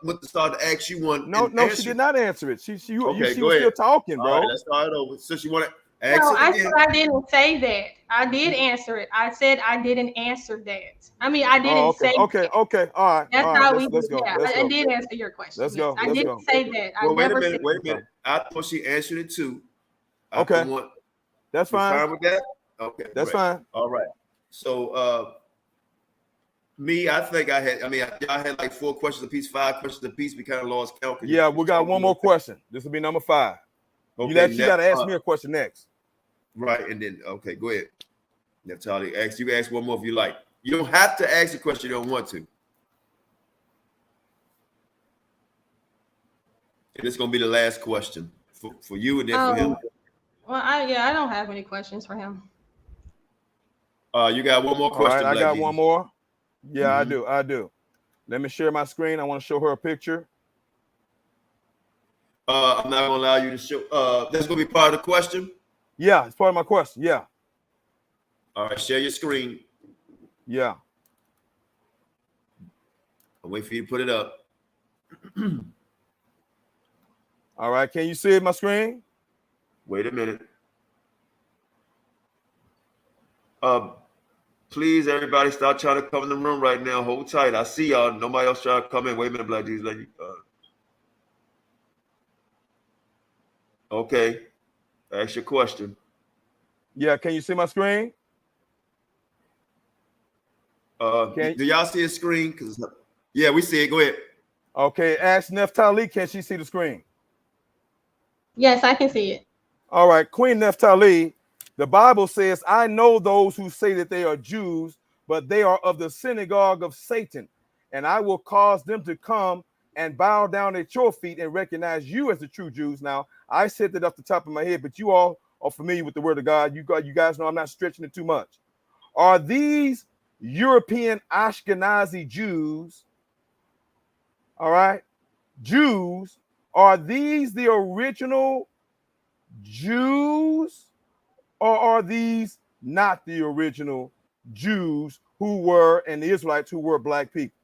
went to start to ask you one. No, she did not answer it. She was still talking, bro. All right, let's start over. So she want to ask no, it I again. said I didn't say that. I did answer it. I said I didn't answer that. I mean, I didn't say. Okay. All right. That's all how right. Let's go. I did answer your question. Let's go. I didn't say that. Well, wait a minute. I thought she answered it too. Okay. That's fine. Fine with that. Okay, that's fine. All right. So, I think I had like 4 questions apiece, 5 questions apiece. We kind of lost count. Yeah, we got one more question. This will be number 5. Okay, you got to ask me a question next. Right, and then go ahead. Naphtali, you can ask one more if you like. You don't have to ask the question you don't want to. And it's gonna be the last question for you and then for him. Well, I don't have any questions for him. You got one more question. All right, I got one more. Yeah, I do. Let me share my screen. I want to show her a picture. I'm not gonna allow you to show. That's gonna be part of the question. Yeah, it's part of my question. Yeah. All right, share your screen. Yeah. I'll wait for you to put it up. All right, can you see my screen? Wait a minute. Please, everybody, stop trying to come in the room right now. Hold tight. I see y'all. Nobody else trying to come in. Wait a minute, Black Jesus. Okay. Ask your question. Yeah, can you see my screen? Do y'all see a screen? Yeah, we see it. Go ahead. Okay, ask Naphtali, can she see the screen? Yes, I can see it. All right, Queen Naphtali, the Bible says, I know those who say that they are Jews, but they are of the synagogue of Satan, and I will cause them to come and bow down at your feet and recognize you as the true Jews. Now, I said that off the top of my head, but you all are familiar with the word of God. You guys know I'm not stretching it too much. Are these European Ashkenazi Jews, all right, Jews, are these the original Jews, or are these not the original Jews who were, and the Israelites who were black people?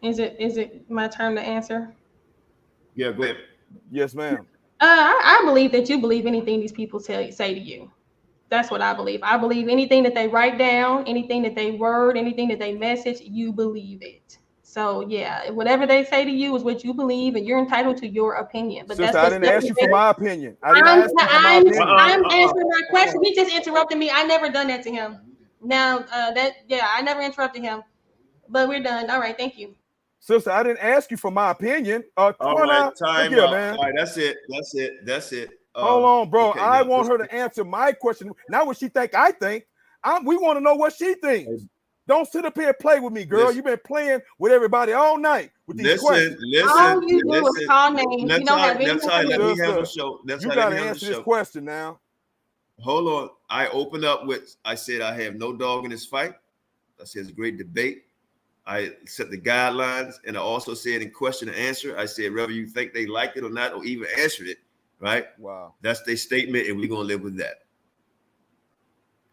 Is it my turn to answer? Yeah, go ahead. Yes, ma'am. I believe that you believe anything these people say to you. That's what I believe. I believe anything that they write down, anything that they word, anything that they message, you believe it. So yeah, whatever they say to you is what you believe, and you're entitled to your opinion. But Sister, I didn't ask you for my opinion. I'm answering my question. He just interrupted me. I never done that to him. Now I never interrupted him. But we're done. All right, thank you. Sister, I didn't ask you for my opinion. All right, time up. Man. All right, that's it. Hold on, bro. Okay, I want her to answer my question. Not what she think I think. We want to know what she thinks. Don't sit up here and play with me, girl. You've been playing with everybody all night with these questions. All you do is call names. You don't have any. Let me have a show. You got to answer this question now. Hold on. I opened up with, I said I have no dog in this fight. I said it's a great debate. I set the guidelines, and I also said in question and answer, I said whether you think they liked it or not, or even answered it, right? Wow. That's their statement, and we're going to live with that.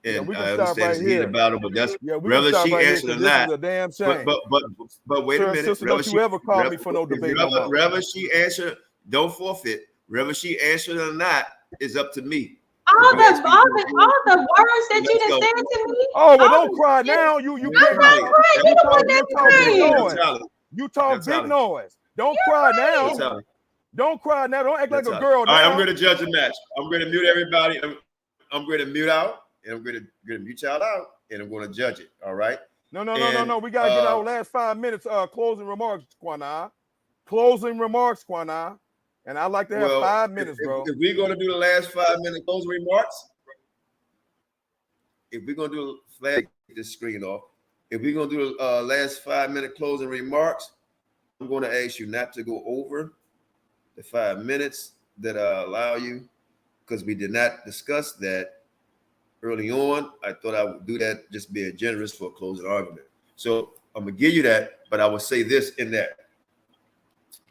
And we can I understand it's heated about it, but that's whether she answered or not. This is a damn shame. But wait a minute. Sister, don't you ever call me for no debate. Whether she answered, don't forfeit. Whether she answered or not is up to me. All the words that you just said to me. Oh, well, don't cry now. You I'm not crying. You talk big noise. Don't cry now. Don't cry now. Don't act like a girl. All right, I'm going to judge the match. I'm going to mute everybody. I'm going to mute out, and I'm going to mute y'all out, and I'm going to judge it. All right. No. We got to get our last 5 minutes. Closing remarks, Qanath. Closing remarks, Qanath. And I'd like to have 5 minutes, bro. If we're going to do the last 5 minute closing remarks, if we're going to do flag this screen off, if we're going to do the last 5 minute closing remarks, I'm going to ask you not to go over the 5 minutes that I allow you, because we did not discuss that early on. I thought I would do that just being generous for a closing argument. So I'm going to give you that, but I will say this in that.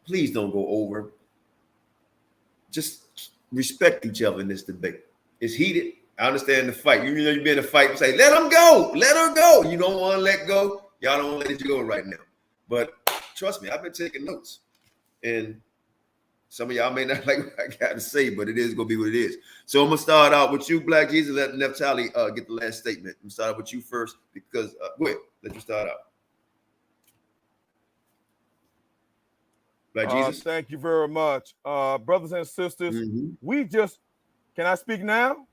Please don't go over. Just respect each other in this debate. It's heated. I understand the fight. You know, you've been in a fight and say, let him go. Let her go. You don't want to let go. Y'all don't want to let you go right now. But trust me, I've been taking notes. And some of y'all may not like what I got to say, but it is going to be what it is. So I'm going to start out with you, Black Jesus. Let Naphtali get the last statement. I'm going to start out with you first because, go ahead. Let you start out. Black Jesus. Thank you very much. Brothers and sisters, can I speak now?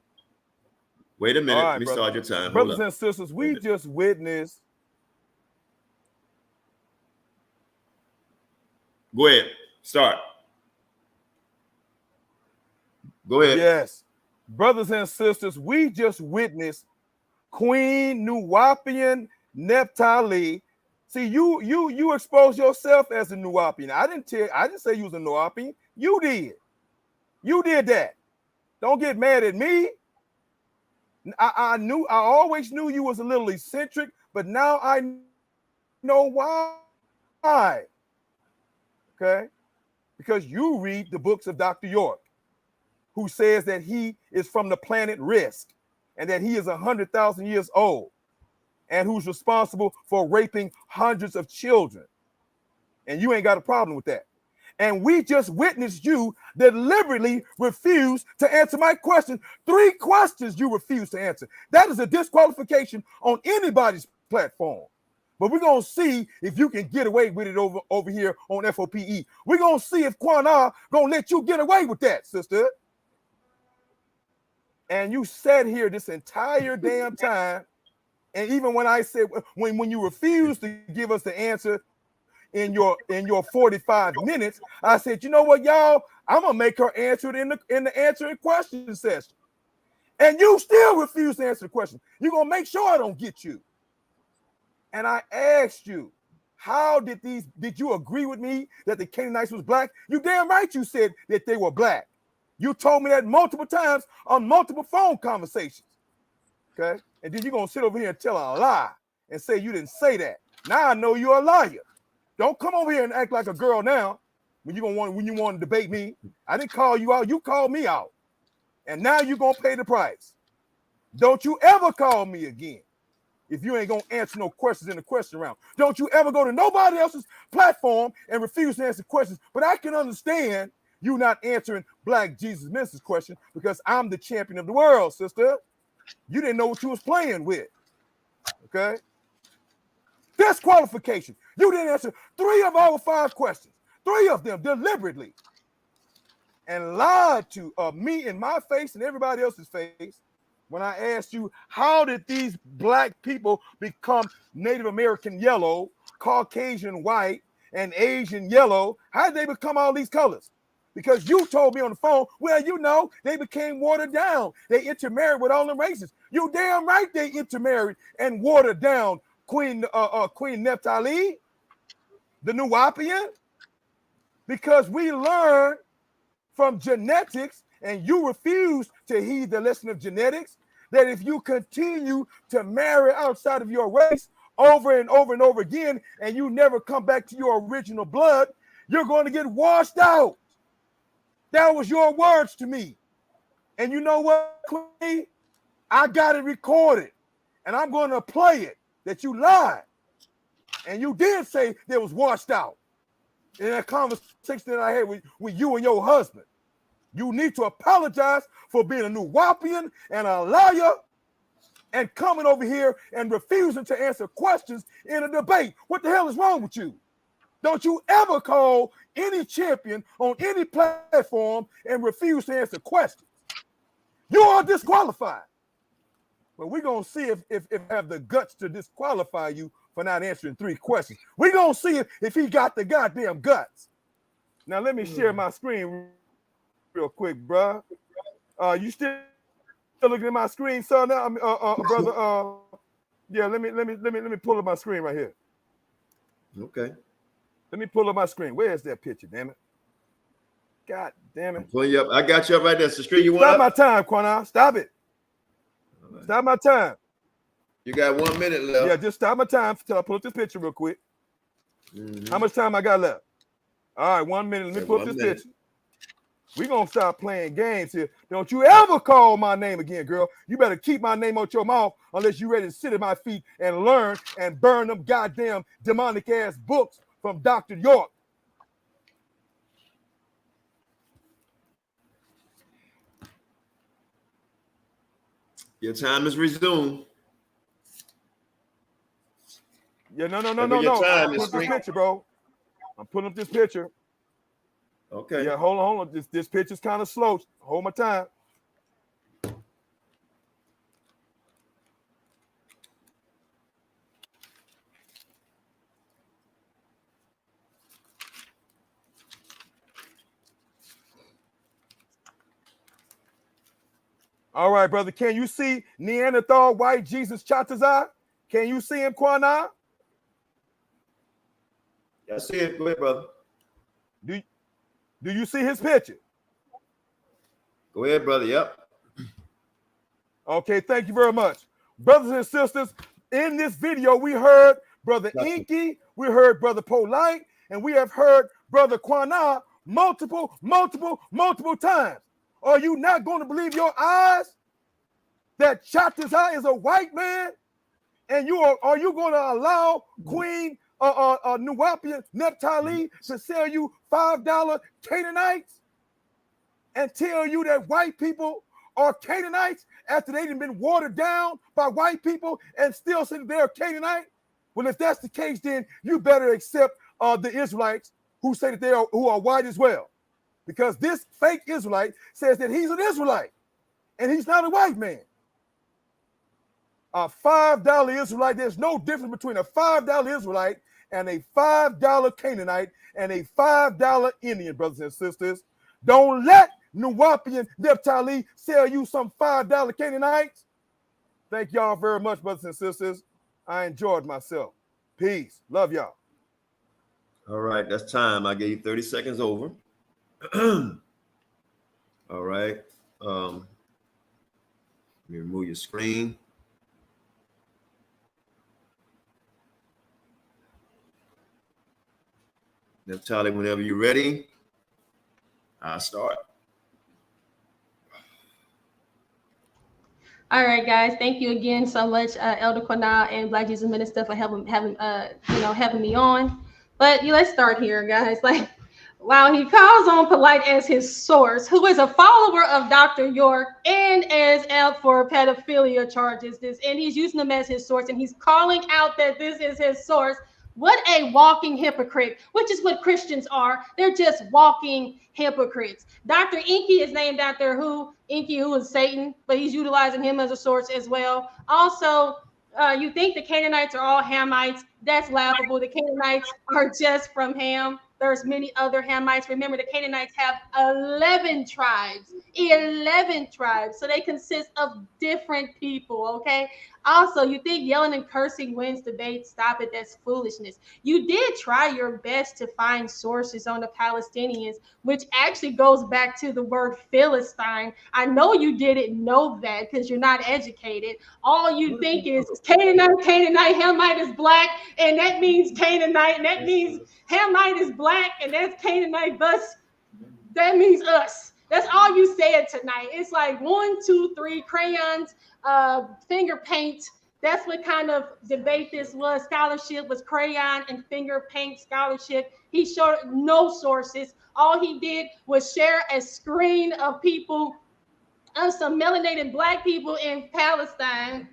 Wait a minute. Let me start your time. Brothers and sisters, we just witnessed. Go ahead. Start. Go ahead. Yes. Brothers and sisters, we just witnessed Queen Nuwapian Naphtali See, you expose yourself as a Nuwapian. I didn't say you was a Nuwapian. You did. You did that. Don't get mad at me. I always knew you was a little eccentric, but now I know why. Okay? Because you read the books of Dr. York, who says that he is from the planet Risk and that he is 100,000 years old and who's responsible for raping hundreds of children. And you ain't got a problem with that. And we just witnessed you deliberately refuse to answer my question. 3 questions you refuse to answer. That is a disqualification on anybody's platform. But we're going to see if you can get away with it over here on F.O.P.E. We're going to see if Qanath going to let you get away with that, sister. And you sat here this entire damn time. And even when I said, when you refused to give us the answer in your 45 minutes, I said, you know what, y'all? I'm going to make her answer it in the answering question session. And you still refuse to answer the question. You're going to make sure I don't get you. And I asked you, did you agree with me that the Canaanites was black? You damn right you said that they were black. You told me that multiple times on multiple phone conversations. Okay? And then you're going to sit over here and tell a lie and say you didn't say that. Now I know you're a liar. Don't come over here and act like a girl now when you want to debate me. I didn't call you out. You called me out. And now you're going to pay the price. Don't you ever call me again if you ain't going to answer no questions in the question round. Don't you ever go to nobody else's platform and refuse to answer questions. But I can understand you not answering Black Jesus Minister's question because I'm the champion of the world, sister. You didn't know what you was playing with. Okay? Disqualification. You didn't answer 3 of our 5 questions. 3 of them deliberately. And lied to me in my face and everybody else's face when I asked you, how did these black people become Native American yellow, Caucasian white, and Asian yellow? How did they become all these colors? Because you told me on the phone, well, you know, they became watered down. They intermarried with all the races. You damn right they intermarried and watered down Queen Naphtali, the Nuwapian, because we learned from genetics, and you refuse to heed the lesson of genetics, that if you continue to marry outside of your race over and over and over again, and you never come back to your original blood, you're going to get washed out. That was your words to me. And you know what, Queen? I got it recorded, and I'm going to play it, that you lied. And you did say they was washed out in that conversation that I had with you and your husband. You need to apologize for being a Nuwapian and a liar and coming over here and refusing to answer questions in a debate. What the hell is wrong with you? Don't you ever call any champion on any platform and refuse to answer questions. You are disqualified. But we're going to see if I have the guts to disqualify you for not answering 3 questions. We're going to see if he got the goddamn guts. Now, let me share my screen real quick, bro. You still looking at my screen, son? Now, brother. Yeah, let me pull up my screen right here. Okay. Let me pull up my screen. Where's that picture, damn it? God damn it. Pull you up. I got you up right there. It's the screen you want. Stop my time, Qanath. Stop it. Right. Stop my time. You got 1 minute left. Yeah, just stop my time until I pull up this picture real quick. Mm-hmm. How much time I got left? All right, 1 minute. Let me pull up this picture. We're going to stop playing games here. Don't you ever call my name again, girl. You better keep my name out your mouth unless you're ready to sit at my feet and learn and burn them goddamn demonic-ass books from Dr. York. Your time is resumed. Yeah, no. I'm putting up this picture, bro. I'm putting up this picture. Okay. Yeah, hold on. This picture's kind of slow. Hold my time. All right, brother. Can you see Neanderthal white Jesus Chatazar? Can you see him, Qanath? I see it. Go ahead, brother. Do you see his picture? Go ahead, brother. Yep. Okay, thank you very much. Brothers and sisters, in this video, we heard Brother Inky, we heard Brother Polite, and we have heard Brother Qanath multiple times. Are you not going to believe your eyes that Chatazai is a white man? And are you going to allow Queen Nuwapian Naphtali to sell you $5 Canaanites and tell you that white people are Canaanites after they've been watered down by white people and still say they're Canaanite? Well, if that's the case, then you better accept the Israelites who say that who are white as well, because this fake Israelite says that he's an Israelite and he's not a white man. A $5 Israelite, there's no difference between a $5 Israelite and a $5 Canaanite and a $5 Indian, brothers and sisters. Don't let Nuwapian Naphtali sell you some $5 Canaanites. Thank y'all very much, brothers and sisters. I enjoyed myself. Peace. Love y'all. All right, that's time. I gave you 30 seconds over. All right. Let me remove your screen. Naphtali, whenever you're ready, I'll start. All right, guys. Thank you again so much, Elder Qanath and Black Jesus Minister, for having me on. But let's start here, guys. Like, wow, he calls on Polite as his source, who is a follower of Dr. York and is out for pedophilia charges. And he's using them as his source, and he's calling out that this is his source. What a walking hypocrite, which is what Christians are. They're just walking hypocrites. Dr. Inky is named after Inky, who is Satan, but he's utilizing him as a source as well. Also, you think the Canaanites are all Hamites. That's laughable. The Canaanites are just from Ham. There's many other Hamites. Remember, the Canaanites have 11 tribes. 11 tribes. So they consist of different people, okay? Also, you think yelling and cursing wins debates? Stop it. That's foolishness. You did try your best to find sources on the Palestinians, which actually goes back to the word Philistine. I know you didn't know that because you're not educated. All you think is Canaanite, Hamite is black, and that means Canaanite, and that means Hamite is black, and that's Canaanite, thus that means us. That's all you said tonight. It's like 1, 2, 3 crayons, finger paint. That's what kind of debate this was. Scholarship was crayon and finger paint scholarship. He showed no sources. All he did was share a screen of people, of some melanated black people in Palestine.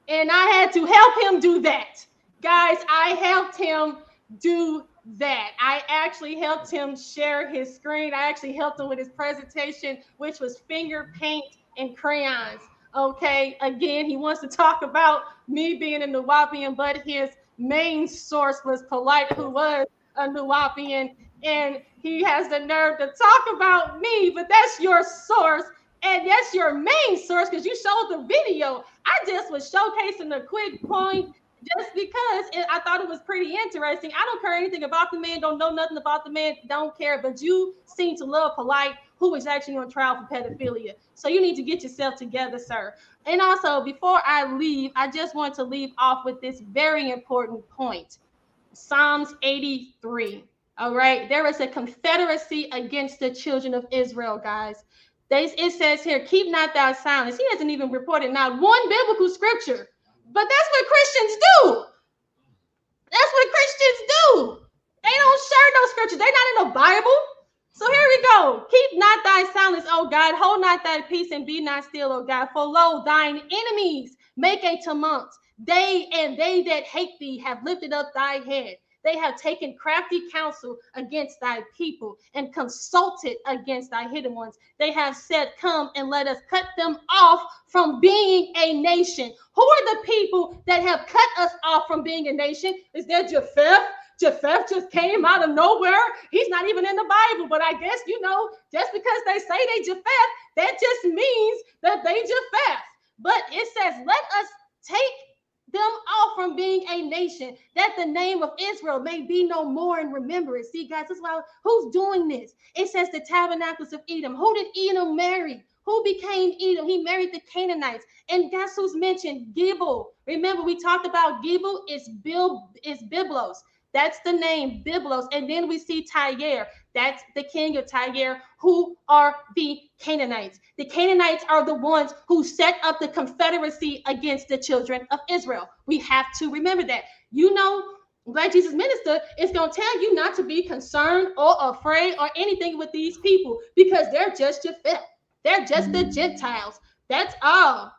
And I had to help him do that. Guys, I helped him do that. I actually helped him share his screen. I actually helped him with his presentation, which was finger paint and crayons. Okay, again, he wants to talk about me being a Nuwapian, but his main source was Polite, who was a Nuwapian, and he has the nerve to talk about me, but that's your source, and that's your main source because you showed the video. I just was showcasing a quick point just because I thought it was pretty interesting. I don't care anything about the man, don't know nothing about the man, don't care, but you seem to love Polite, who is actually on trial for pedophilia. So you need to get yourself together, sir. And also, before I leave, I just want to leave off with this very important point. Psalms 83. All right, there is a confederacy against the children of Israel, guys. It says here, keep not thou silence. He hasn't even reported not one biblical scripture. But that's what Christians do. That's what Christians do. They don't share those scriptures. They're not in the Bible. So here we go. Keep not thy silence, O God. Hold not thy peace and be not still, O God. For lo, thine enemies make a tumult. They that hate thee have lifted up thy head. They have taken crafty counsel against thy people and consulted against thy hidden ones. They have said, come and let us cut them off from being a nation. Who are the people that have cut us off from being a nation? Is that Japheth? Japheth just came out of nowhere. He's not even in the Bible, but I guess, just because they say they Japheth, that just means that they Japheth. But it says, let us take them off from being a nation, that the name of Israel may be no more in remembrance. See, guys, this is why, who's doing this? It says the tabernacles of Edom. Who did Edom marry? Who became Edom? He married the Canaanites. And guess who's mentioned? Gibel. Remember, we talked about Gibel is Byblos. That's the name, Byblos. And then we see Tyre. That's the king of Tyre, who are the Canaanites. The Canaanites are the ones who set up the confederacy against the children of Israel. We have to remember that. You know, Black Jesus Minister is going to tell you not to be concerned or afraid or anything with these people because they're just your fit. They're just the Gentiles. That's all.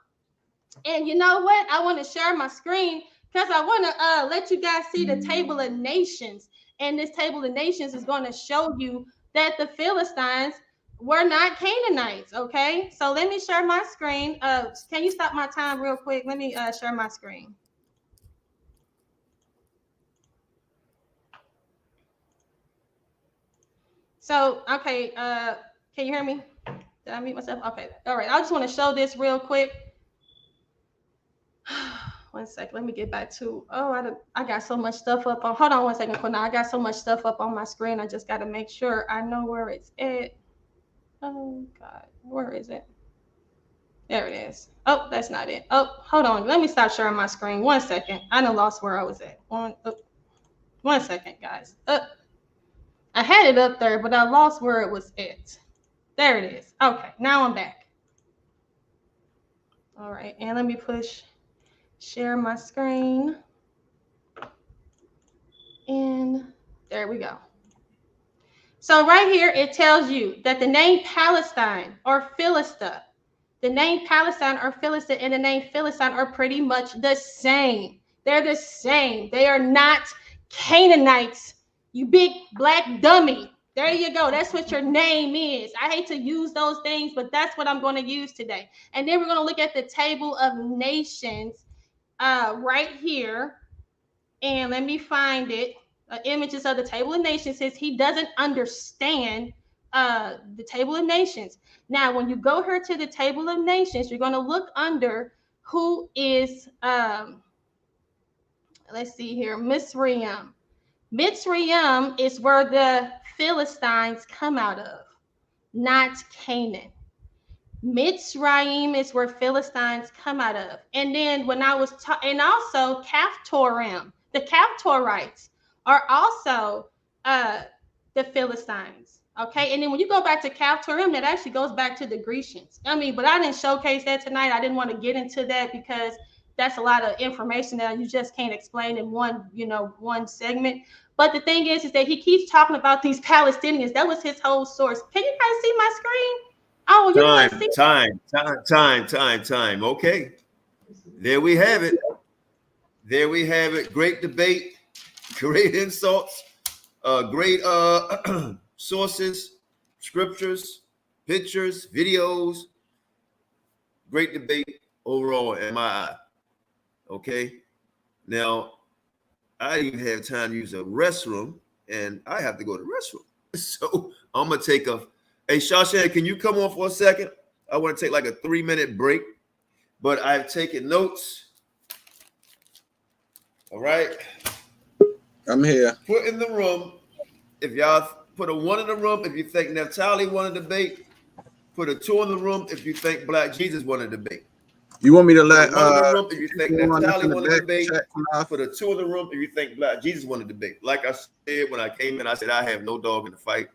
And you know what? I want to share my screen because I want to let you guys see the table of nations. And this table of nations is going to show you that the Philistines were not Canaanites. Okay, so let me share my screen. Can you stop my time real quick? Let me share my screen. So, okay, can you hear me? Did I mute myself? Okay, all right. I just want to show this real quick. 1 second, let me get back to, I got so much stuff up on, hold on 1 second, Qanath. I got so much stuff up on my screen. I just got to make sure I know where it's at. Oh God, where is it? There it is. Oh, that's not it. Oh, hold on. Let me stop sharing my screen. 1 second. I done lost where I was at. 1 second, guys. I had it up there, but I lost where it was at. There it is. Okay, now I'm back. All right, and let me share my screen. And there we go. So right here, it tells you that the name Palestine or Philistia, the name Palestine or Philistia and the name Philistine are pretty much the same. They're the same. They are not Canaanites, you big black dummy. There you go. That's what your name is. I hate to use those things, but that's what I'm going to use today. And then we're going to look at the table of nations right here. And let me find it. Images of the table of nations says he doesn't understand the table of nations. Now, when you go here to the table of nations, you're going to look under who is, let's see here, Mitzrayim. Mitzrayim is where the Philistines come out of, not Canaan. Mitzrayim is where Philistines come out of. And then when I was and also Caphtorim, the Caphtorites are also the Philistines. Okay, and then when you go back to Caphtorim, that actually goes back to the Grecians. I mean, but I didn't showcase that tonight. I didn't want to get into that because that's a lot of information that you just can't explain in one segment. But the thing is that he keeps talking about these Palestinians. That was his whole source. Can you guys see my screen? Oh, Time. Okay. There we have it. Great debate, great insults, great sources, scriptures, pictures, videos. Great debate overall in my eye. Okay. Now, I didn't even have time to use a restroom, and I have to go to the restroom. So I'm gonna take hey, Shawshank, can you come on for a second? I want to take like a 3-minute break, but I've taken notes. All right. I'm here. Put in the room. If y'all put a 1 in the room, if you think Naphtali won a debate, put a 2 in the room if you think Black Jesus won a debate. You want me to let room if you think Naphtali won a debate, put a 2 in the room if you think Black Jesus won a debate. Like I said when I came in, I said I have no dog in the fight.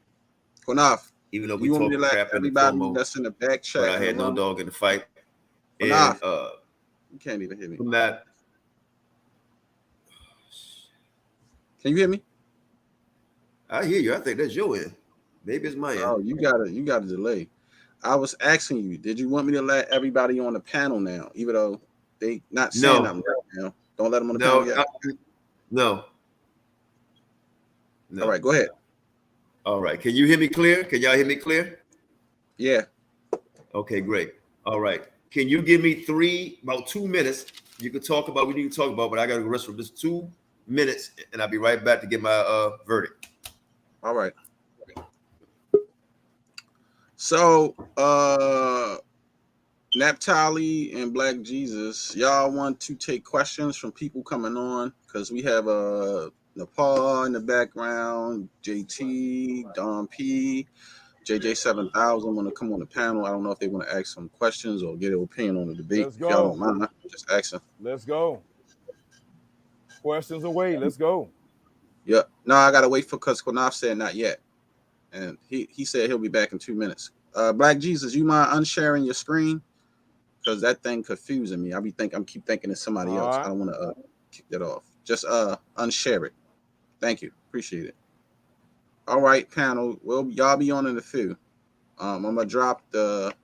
Qanath, even though we you want talk me to let crap in the everybody promo, that's in the back chat. but I had no dog in the fight. Qanath, And you can't even hear me. from that, can you hear me? I hear you. I think that's your end. Maybe it's my end. Oh, you got a delay. I was asking you, did you want me to let everybody on the panel now, even though they not saying nothing right now? Don't let them on the panel yet. No. All right, go ahead. All right. Can you hear me clear? Can y'all hear me clear? Yeah. Okay, great. All right. Can you give me about 2 minutes? You can talk about what you need to talk about, but I got to go rest for just 2 minutes, and I'll be right back to get my verdict. All right. So Naphtali and Black Jesus, y'all want to take questions from people coming on? Because we have Nepal in the background, JT, Don P, JJ7000 want to come on the panel. I don't know if they want to ask some questions or get an opinion on the debate. Let's If y'all go. don't mind, just ask them. Let's go. Questions away. Let's go. Yeah. No, I gotta wait for because Qanath said not yet, and he said he'll be back in 2 minutes. Black Jesus, you mind unsharing your screen? Because that thing confusing me. I'm keep thinking it's somebody else. Right. I don't want to kick that off. Just unshare it. Thank you. Appreciate it. All right, panel. Well, y'all be on in a few. I'm gonna drop the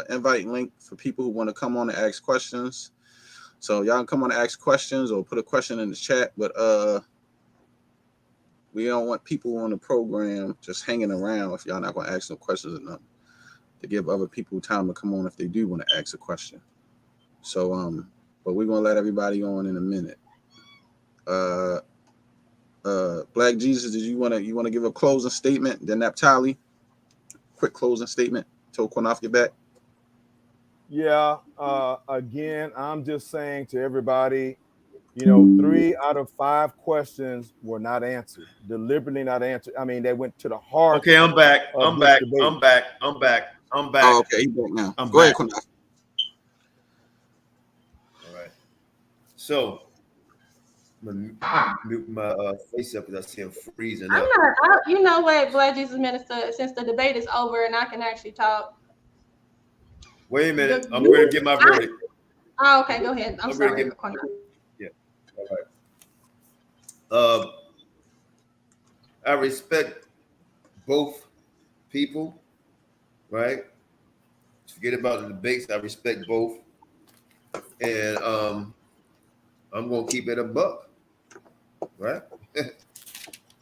invite link for people who want to come on and ask questions. So y'all can come on and ask questions or put a question in the chat. But we don't want people on the program just hanging around if y'all not gonna ask no questions or nothing. To give other people time to come on if they do want to ask a question. So but we're gonna let everybody on in a minute. Black Jesus, did you wanna give a closing statement? Then Naphtali, quick closing statement till Qanath get back. Yeah. Again, I'm just saying to everybody, 3 out of 5 questions were not answered, deliberately not answered. I mean, they went to the heart. Okay, I'm back. of I'm this back. debate. I'm back. I'm back. I'm back. Oh, okay, he's back now. I'm Go back. ahead, Qanath. All right. So, I'm gonna mute my face up because I see him freezing up. You know what, Black Jesus Minister, since the debate is over and I can actually talk. Wait a minute. I'm going to get my verdict. Oh, okay, go ahead. I'm sorry. Yeah. All right. I respect both people, right? Forget about the debates. I respect both. And I'm going to keep it a buck, right?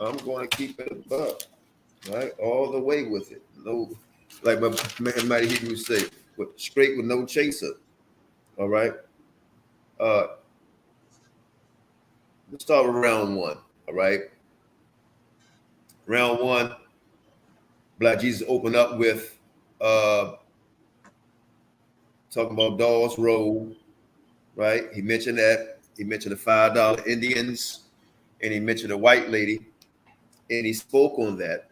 I'm going to keep it a buck, right? All the way with it. No, like my man Mighty Hebrews say, straight with no chaser. All right. Let's start with round 1. All right. Round 1, Black Jesus opened up with talking about Dawes Road, right? He mentioned that. He mentioned the $5 Indians, and he mentioned a white lady, and he spoke on that.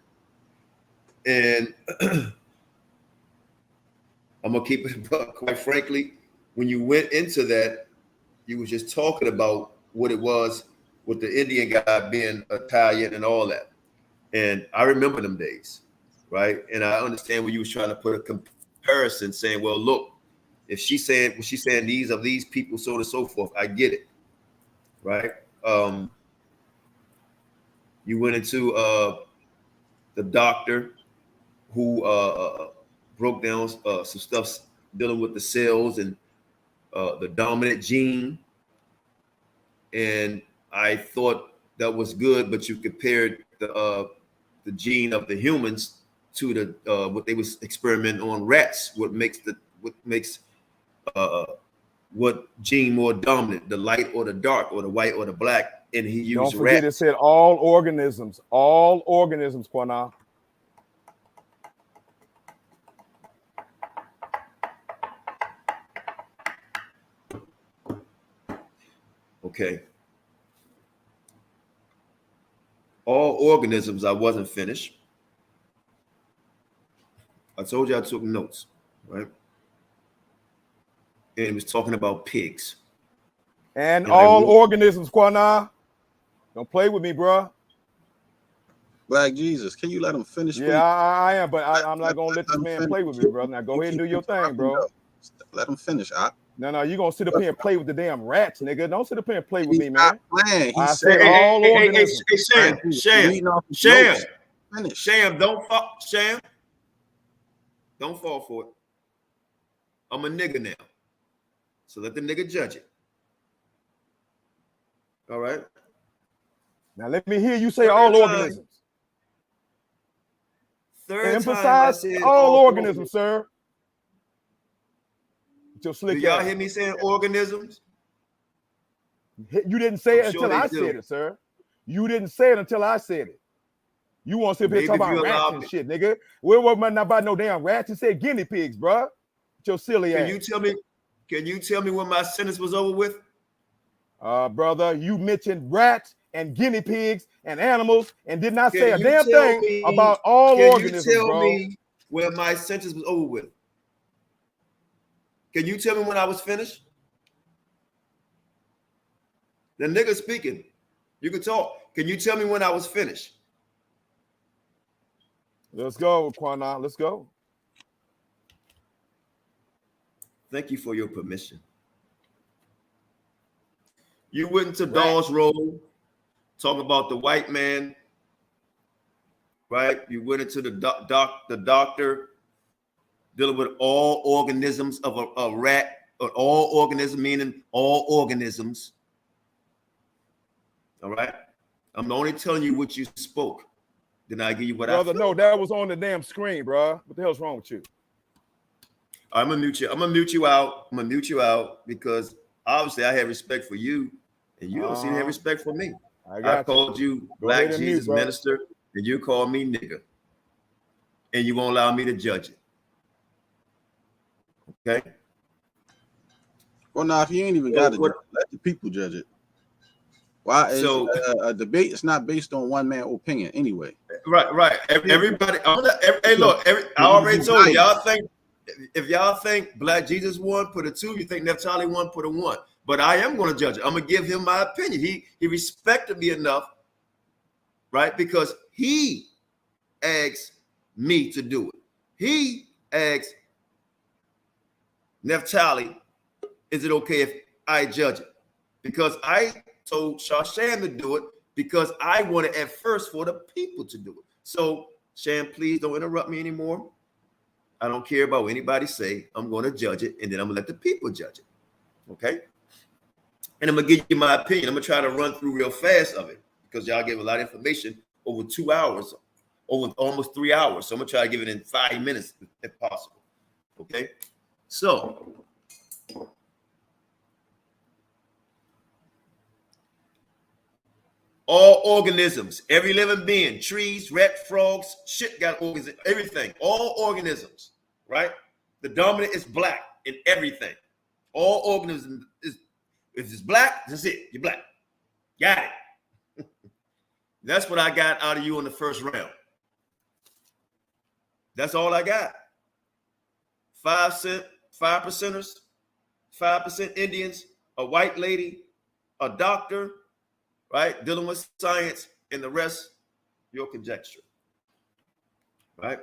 And I'm gonna keep it, but quite frankly, when you went into that, you was just talking about what it was with the Indian guy being Italian and all that. And I remember them days, right? And I understand when you was trying to put a comparison, saying, well, look, if she's saying these of these people, so on and so forth, I get it, right? You went into the doctor who broke down some stuff dealing with the cells and the dominant gene. And I thought that was good, but you compared the gene of the humans to the what they was experimenting on rats. What makes what gene more dominant, the light or the dark, or the white or the black? And he used Don't forget, rats. it said all organisms, Qanath. Okay. All organisms, I wasn't finished. I told you I took notes, right? And it was talking about pigs. And all organisms, Qanath. Don't play with me, bro. Black Jesus, can you let him finish? Yeah, I am, but I'm not going to let this man play with me, bro. Now go ahead and do your thing, bro. Let him finish. No, you're going to sit up here and play with the damn rats, nigga. Don't sit up here and play with me, He's man. Playing. I said all organisms. Sham, don't fall. Sham, don't fall for it. I'm a nigga now. So let the nigga judge it. All right. Now let me hear you say all organisms. Emphasize all organisms, sir. Do y'all hear me saying organisms? You didn't say it until I said it, sir. You didn't say it until I said it. You want to sit here talking about rats and shit, nigga. We weren't about no damn rats. You said guinea pigs, bro. your silly Can ass. you tell me? Can you tell me when my sentence was over with? Brother, you mentioned rats and guinea pigs and animals and did not say a Can you damn tell thing me? about all Can you organisms, tell bro. me when my sentence was over with? Can you tell me when I was finished? The nigga speaking. You can talk. Can you tell me when I was finished? Let's go, Qanath. Let's go. Thank you for your permission. You went into Dawes Road, talking about the white man, right? You went into the doctor, dealing with all organisms of a rat, or all organisms, meaning all organisms. All right? I'm only telling you what you spoke. Then I give you what Brother, I feel. no, that was on the damn screen, bro. What the hell's wrong with you? I'm gonna mute you. I'm gonna mute you out. I'm gonna mute you out because obviously I have respect for you, and you don't seem to have respect for me. I called you Black Jesus Minister, and you called me nigga, and you won't allow me to judge it. Okay. Well, now if you ain't even got to let the people judge it. Why is a debate? It's not based on one man opinion anyway. Right. Everybody. Hey, look. I already told you. Y'all think if y'all think Black Jesus won, put a 2. You think Naphtali won, put a 1. But I am going to judge it. I'm going to give him my opinion. He respected me enough, right? Because he asked me to do it. He asked Naphtali, is it okay if I judge it? Because I told Shashan to do it because I wanted at first for the people to do it. So, Shan, please don't interrupt me anymore. I don't care about what anybody say. I'm going to judge it, and then I'm going to let the people judge it. Okay? And I'm going to give you my opinion. I'm going to try to run through real fast of it because y'all gave a lot of information over 2 hours, over almost 3 hours. So I'm going to try to give it in 5 minutes if possible. Okay? So, all organisms, every living being, trees, rats, frogs, shit got organisms, everything, all organisms, right? The dominant is black in everything. All organisms is, if it's black, that's it. You're black. Got it. That's what I got out of you in the first round. That's all I got. 5%, 5%ers, 5% Indians, a white lady, a doctor, right? Dealing with science, and the rest, your conjecture, right?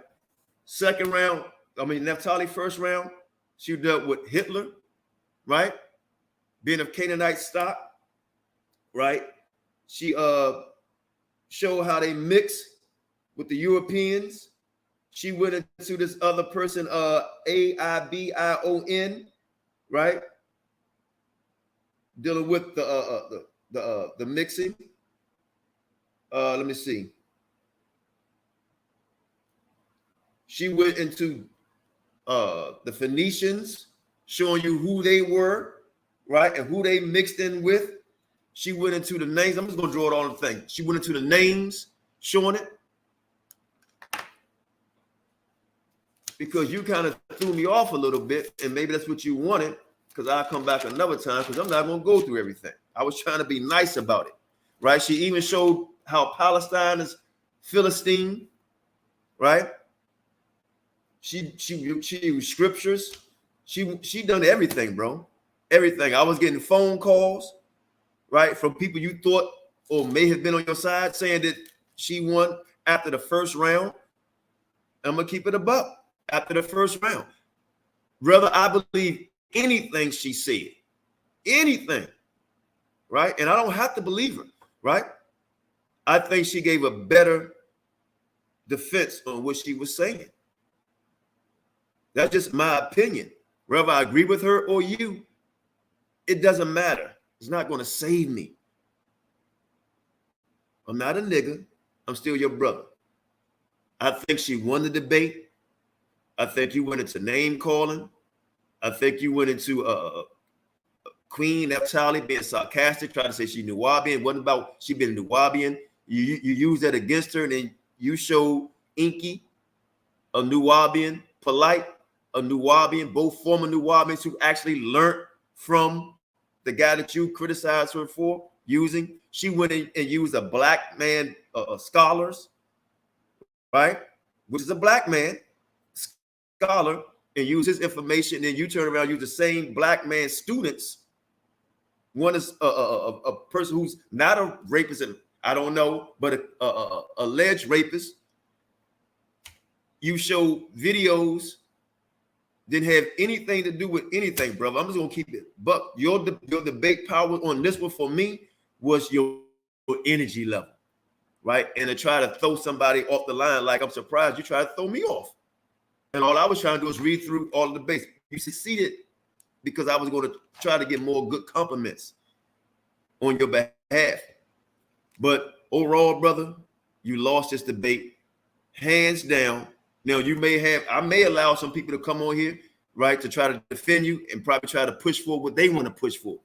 Second round, Naphtali first round, she dealt with Hitler, right? Being of Canaanite stock, right? She showed how they mix with the Europeans. She went into this other person, Aibion, right? Dealing with the mixing. Let me see. She went into the Phoenicians, showing you who they were, right, and who they mixed in with. She went into the names. I'm just gonna draw it on the thing. She went into the names, showing it, because you kind of threw me off a little bit, and maybe that's what you wanted. Because I'll come back another time because I'm not going to go through everything. I was trying to be nice about it, right? She even showed how Palestine is Philistine, right? She used scriptures. She done everything, bro. Everything. I was getting phone calls, right, from people you thought or may have been on your side saying that she won after the first round. I'm going to keep it a buck after the first round. Brother, I believe anything she said, anything, right? And I don't have to believe her, right? I think she gave a better defense on what she was saying. That's just my opinion. Whether I agree with her or you, it doesn't matter. It's not going to save me. I'm not a nigga. I'm still your brother. I think she won the debate. I think you went into name calling. I think you went into Queen Naphtali being sarcastic, trying to say she Nubian. It wasn't about she been Nubian. You used that against her, and then you showed Inky, a Nubian, polite, a Nuwabian, both former Nuwabians who actually learned from the guy that you criticized her for using. She went in and used a black man scholars, right? Which is a black man scholar, and use his information. And you turn around and use the same black man students. One is a person who's not a rapist, and I don't know, but a alleged rapist. You show videos, didn't have anything to do with anything, brother. I'm just gonna keep it. But your debate power on this one for me was your energy level, right? And to try to throw somebody off the line, like I'm surprised you tried to throw me off. And all I was trying to do was read through all of the debates. You succeeded because I was going to try to get more good compliments on your behalf. But overall, brother, you lost this debate hands down. Now, I may allow some people to come on here, right, to try to defend you and probably try to push for what they want to push for,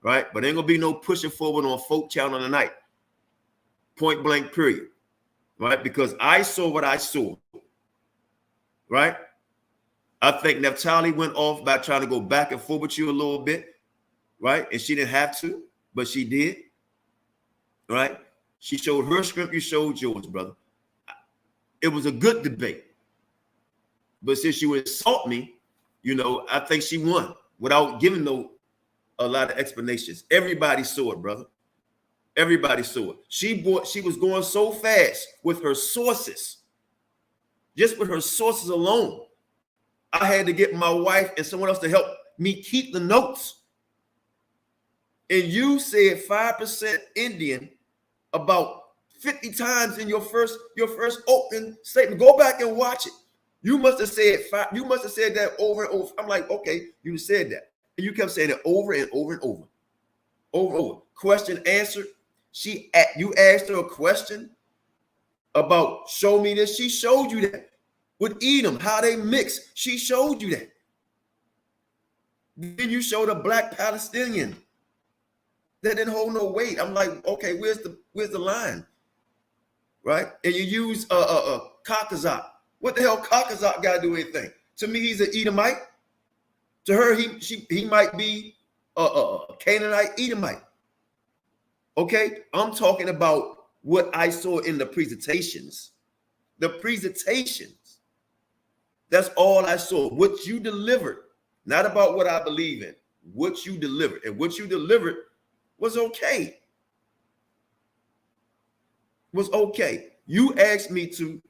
right? But ain't going to be no pushing forward on Folk Channel tonight. Point blank, period, right? Because I saw what I saw, right? I think Naphtali went off by trying to go back and forth with you a little bit, right? And she didn't have to, but she did, right? She showed her script, you showed yours, brother. It was a good debate. But since you insult me, I think she won without giving a lot of explanations. Everybody saw it, brother. Everybody saw it. She was going so fast with her sources. Just with her sources alone, I had to get my wife and someone else to help me keep the notes. And you said 5% Indian about 50 times in your first opening statement. Go back and watch it. You must have said that over and over. I'm like, okay, you said that. And you kept saying it over and over and over. Over and over. Question answered. You asked her a question about show me this. She showed you that. With Edom, how they mix. She showed you that. Then you showed a black Palestinian that didn't hold no weight. I'm like, okay, where's the line? Right? And you use Qanath. What the hell Qanath got to do anything? To me, he's an Edomite. To her, he might be a Canaanite Edomite. Okay? I'm talking about what I saw in the presentations. The presentations. That's all I saw. What you delivered. Not about what I believe in. What you delivered. And what you delivered was okay. Was okay. You asked me to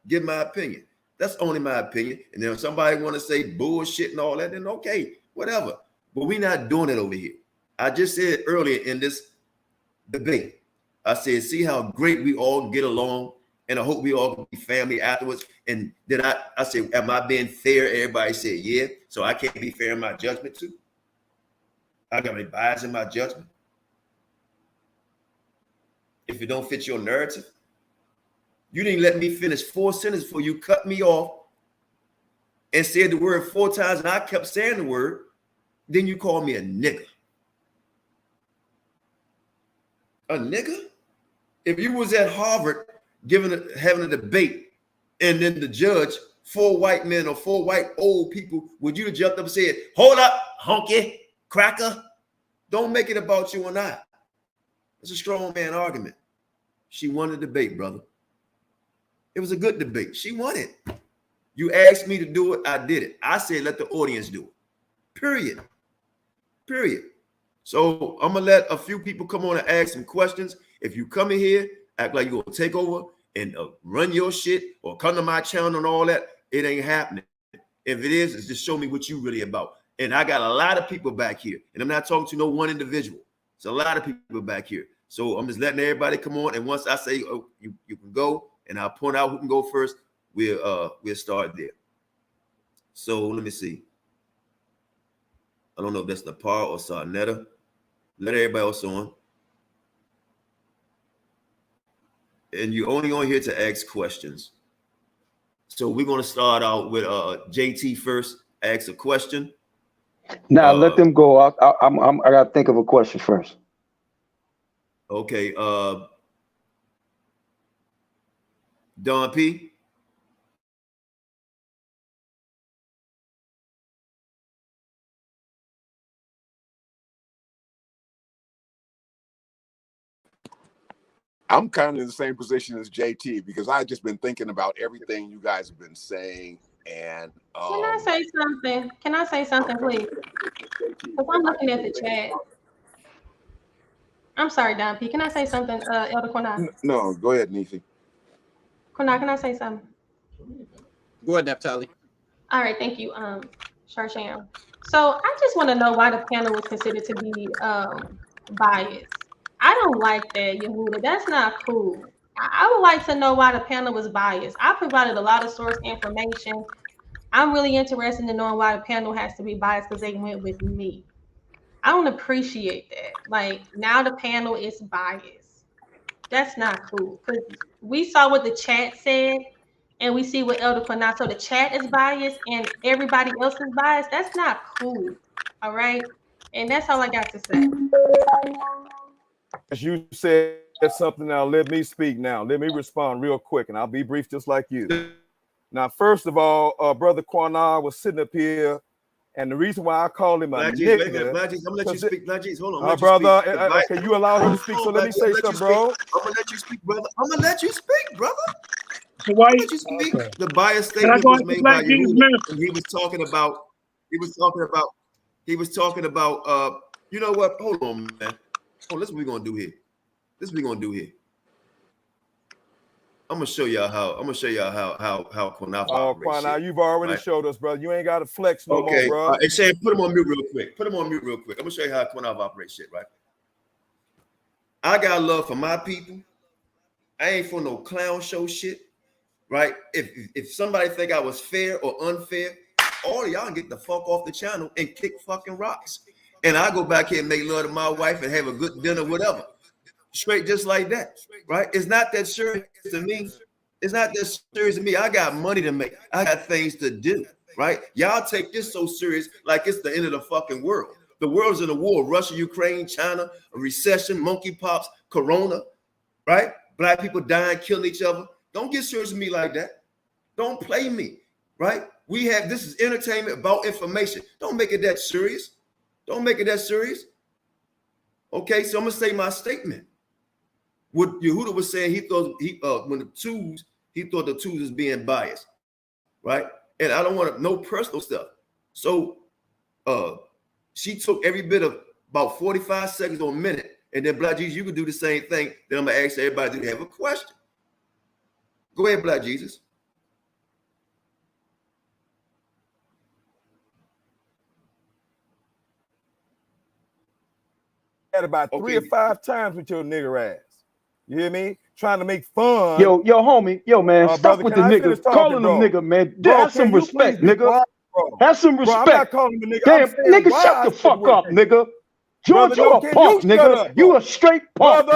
give my opinion. That's only my opinion. And then if somebody want to say bullshit and all that, then okay, whatever. But we're not doing it over here. I just said earlier in this debate, I said, see how great we all get along, and I hope we all can be family afterwards. And then I said, am I being fair? Everybody said, yeah. So I can't be fair in my judgment too. I got to be biased in my judgment. If it don't fit your narrative. You didn't let me finish 4 sentences before you cut me off and said the word 4 times, and I kept saying the word. Then you called me a nigger. A nigger? If you was at Harvard having a debate, and then the judge, 4 white men or 4 white old people, would you have jumped up and said, hold up, honky, cracker? Don't make it about you and I. It's a strong man argument. She won the debate, brother. It was a good debate. She won it. You asked me to do it. I did it. I said, let the audience do it. Period. Period. So I'm going to let a few people come on and ask some questions. If you come in here, act like you're going to take over and run your shit or come to my channel and all that, it ain't happening. If it is, it's just show me what you really about. And I got a lot of people back here. And I'm not talking to no one individual. It's a lot of people back here. So I'm just letting everybody come on. And once I say, oh, you can go, and I'll point out who can go first, we'll start there. So let me see. I don't know if that's Nepal or Sarnetta. Let everybody else on. And you're only on here to ask questions. So we're going to start out with JT first. Ask a question. Now let them go. I got to think of a question first. Okay. Don P. I'm kind of in the same position as JT because I've just been thinking about everything you guys have been saying. And Can I say something? Can I say something, please? Because I'm looking at the chat. I'm sorry, Don P. Can I say something, Elder Qanath? No, go ahead, Nefi. Qanath, can I say something? Go ahead, Naphtali. All right, thank you, Sharsham. So I just want to know why the panel was considered to be biased. I don't like that, Yehuda. That's not cool. I would like to know why the panel was biased. I provided a lot of source information. I'm really interested in knowing why the panel has to be biased because they went with me. I don't appreciate that. Like, now the panel is biased. That's not cool because we saw what the chat said and we see what Elder Qanath. So the chat is biased and everybody else is biased. That's not cool. All right. And that's all I got to say. As you said something now, let me speak now. Let me respond real quick and I'll be brief just like you. Now, first of all, Brother Qanath was sitting up here, and the reason why I call him a nigga. Black Jesus, I'm gonna let you speak. Black Jesus, hold on. Brother, can you allow her to speak? So let me say something, bro. I'm gonna let you speak, brother. I'm gonna let you speak, brother. So why let you speak? Okay. The bias statement was made by you. He was talking about. You know what? Hold on, man. Oh, this is what we're gonna do here. I'm gonna show y'all how. Qanath operates. Qanath, you've already showed us, brother. You ain't got to flex no more, bro. Hey, Shane, put him on mute real quick. I'm gonna show you how Qanath operates shit, right? I got love for my people. I ain't for no clown show shit, right? If somebody think I was fair or unfair, all of y'all get the fuck off the channel and kick fucking rocks. And I go back here and make love to my wife and have a good dinner, whatever. Straight just like that, right? It's not that serious to me. I got money to make. I got things to do, right? Y'all take this so serious like it's the end of the fucking world. The world's in a war. Russia, Ukraine, China, a recession, monkeypox, corona, right? Black people dying, killing each other. Don't get serious with me like that. Don't play me, right? This is entertainment about information. Don't make it that serious. Okay, so I'm gonna say my statement. What Yehuda was saying, he thought the twos was being biased, right? And I don't want no personal stuff. So she took every bit of about 45 seconds or a minute, and then Black Jesus, you could do the same thing. Then I'm gonna ask everybody, do they have a question? Go ahead, Black Jesus. Had about 3 or 5 times with your nigger ass. You hear me? Trying to make fun. Yo, homie. Yo, man, stop with the nigga. Calling them nigga, man. Have some respect, nigga. Have some respect. I'm not calling him a nigga. Damn, nigga, shut the fuck up, nigga. George, you a punk, nigga. You a straight punk.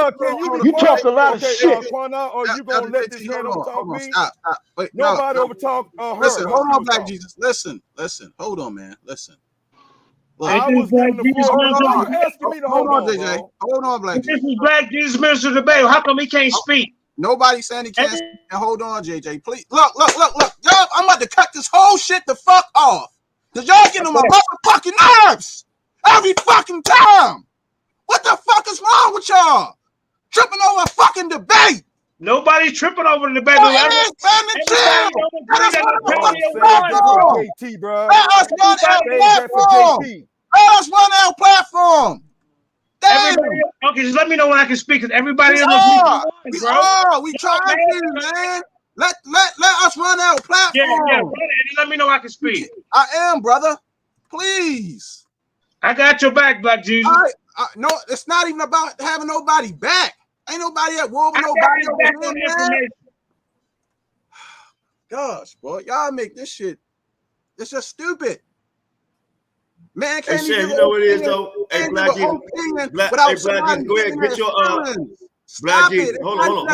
You talk a lot of shit. Or you gonna let this man overtalk me? Stop. Wait, nobody overtalk her. Listen, hold on, Black Jesus. Listen. Hold on, man. Listen. I was giving the floor. You asking me to hold on, JJ. bro. Hold on, Black Jesus. This is Black Jesus Minister Debate. How come he can't speak? Nobody's saying he can't speak. Hold on, JJ. Please. Look. Y'all, I'm about to cut this whole shit the fuck off. Because y'all getting on my motherfucking nerves. Every fucking time. What the fuck is wrong with y'all? Tripping over a fucking debate. Nobody's tripping over the debate. Let us run our platform. Okay, just let me know when I can speak. Because everybody we trying to, man. Let us run our platform. Yeah. Let me know when I can speak. I am, brother. Please. I got your back, Black Jesus. No, it's not even about having nobody back. Ain't nobody at war with nobody over here, man. Gosh, boy, y'all make this shit. It's just stupid. Man, can't you know what it is though? Hey, Black Jesus. Black Jesus, go ahead, get your Black Jesus. Hold on.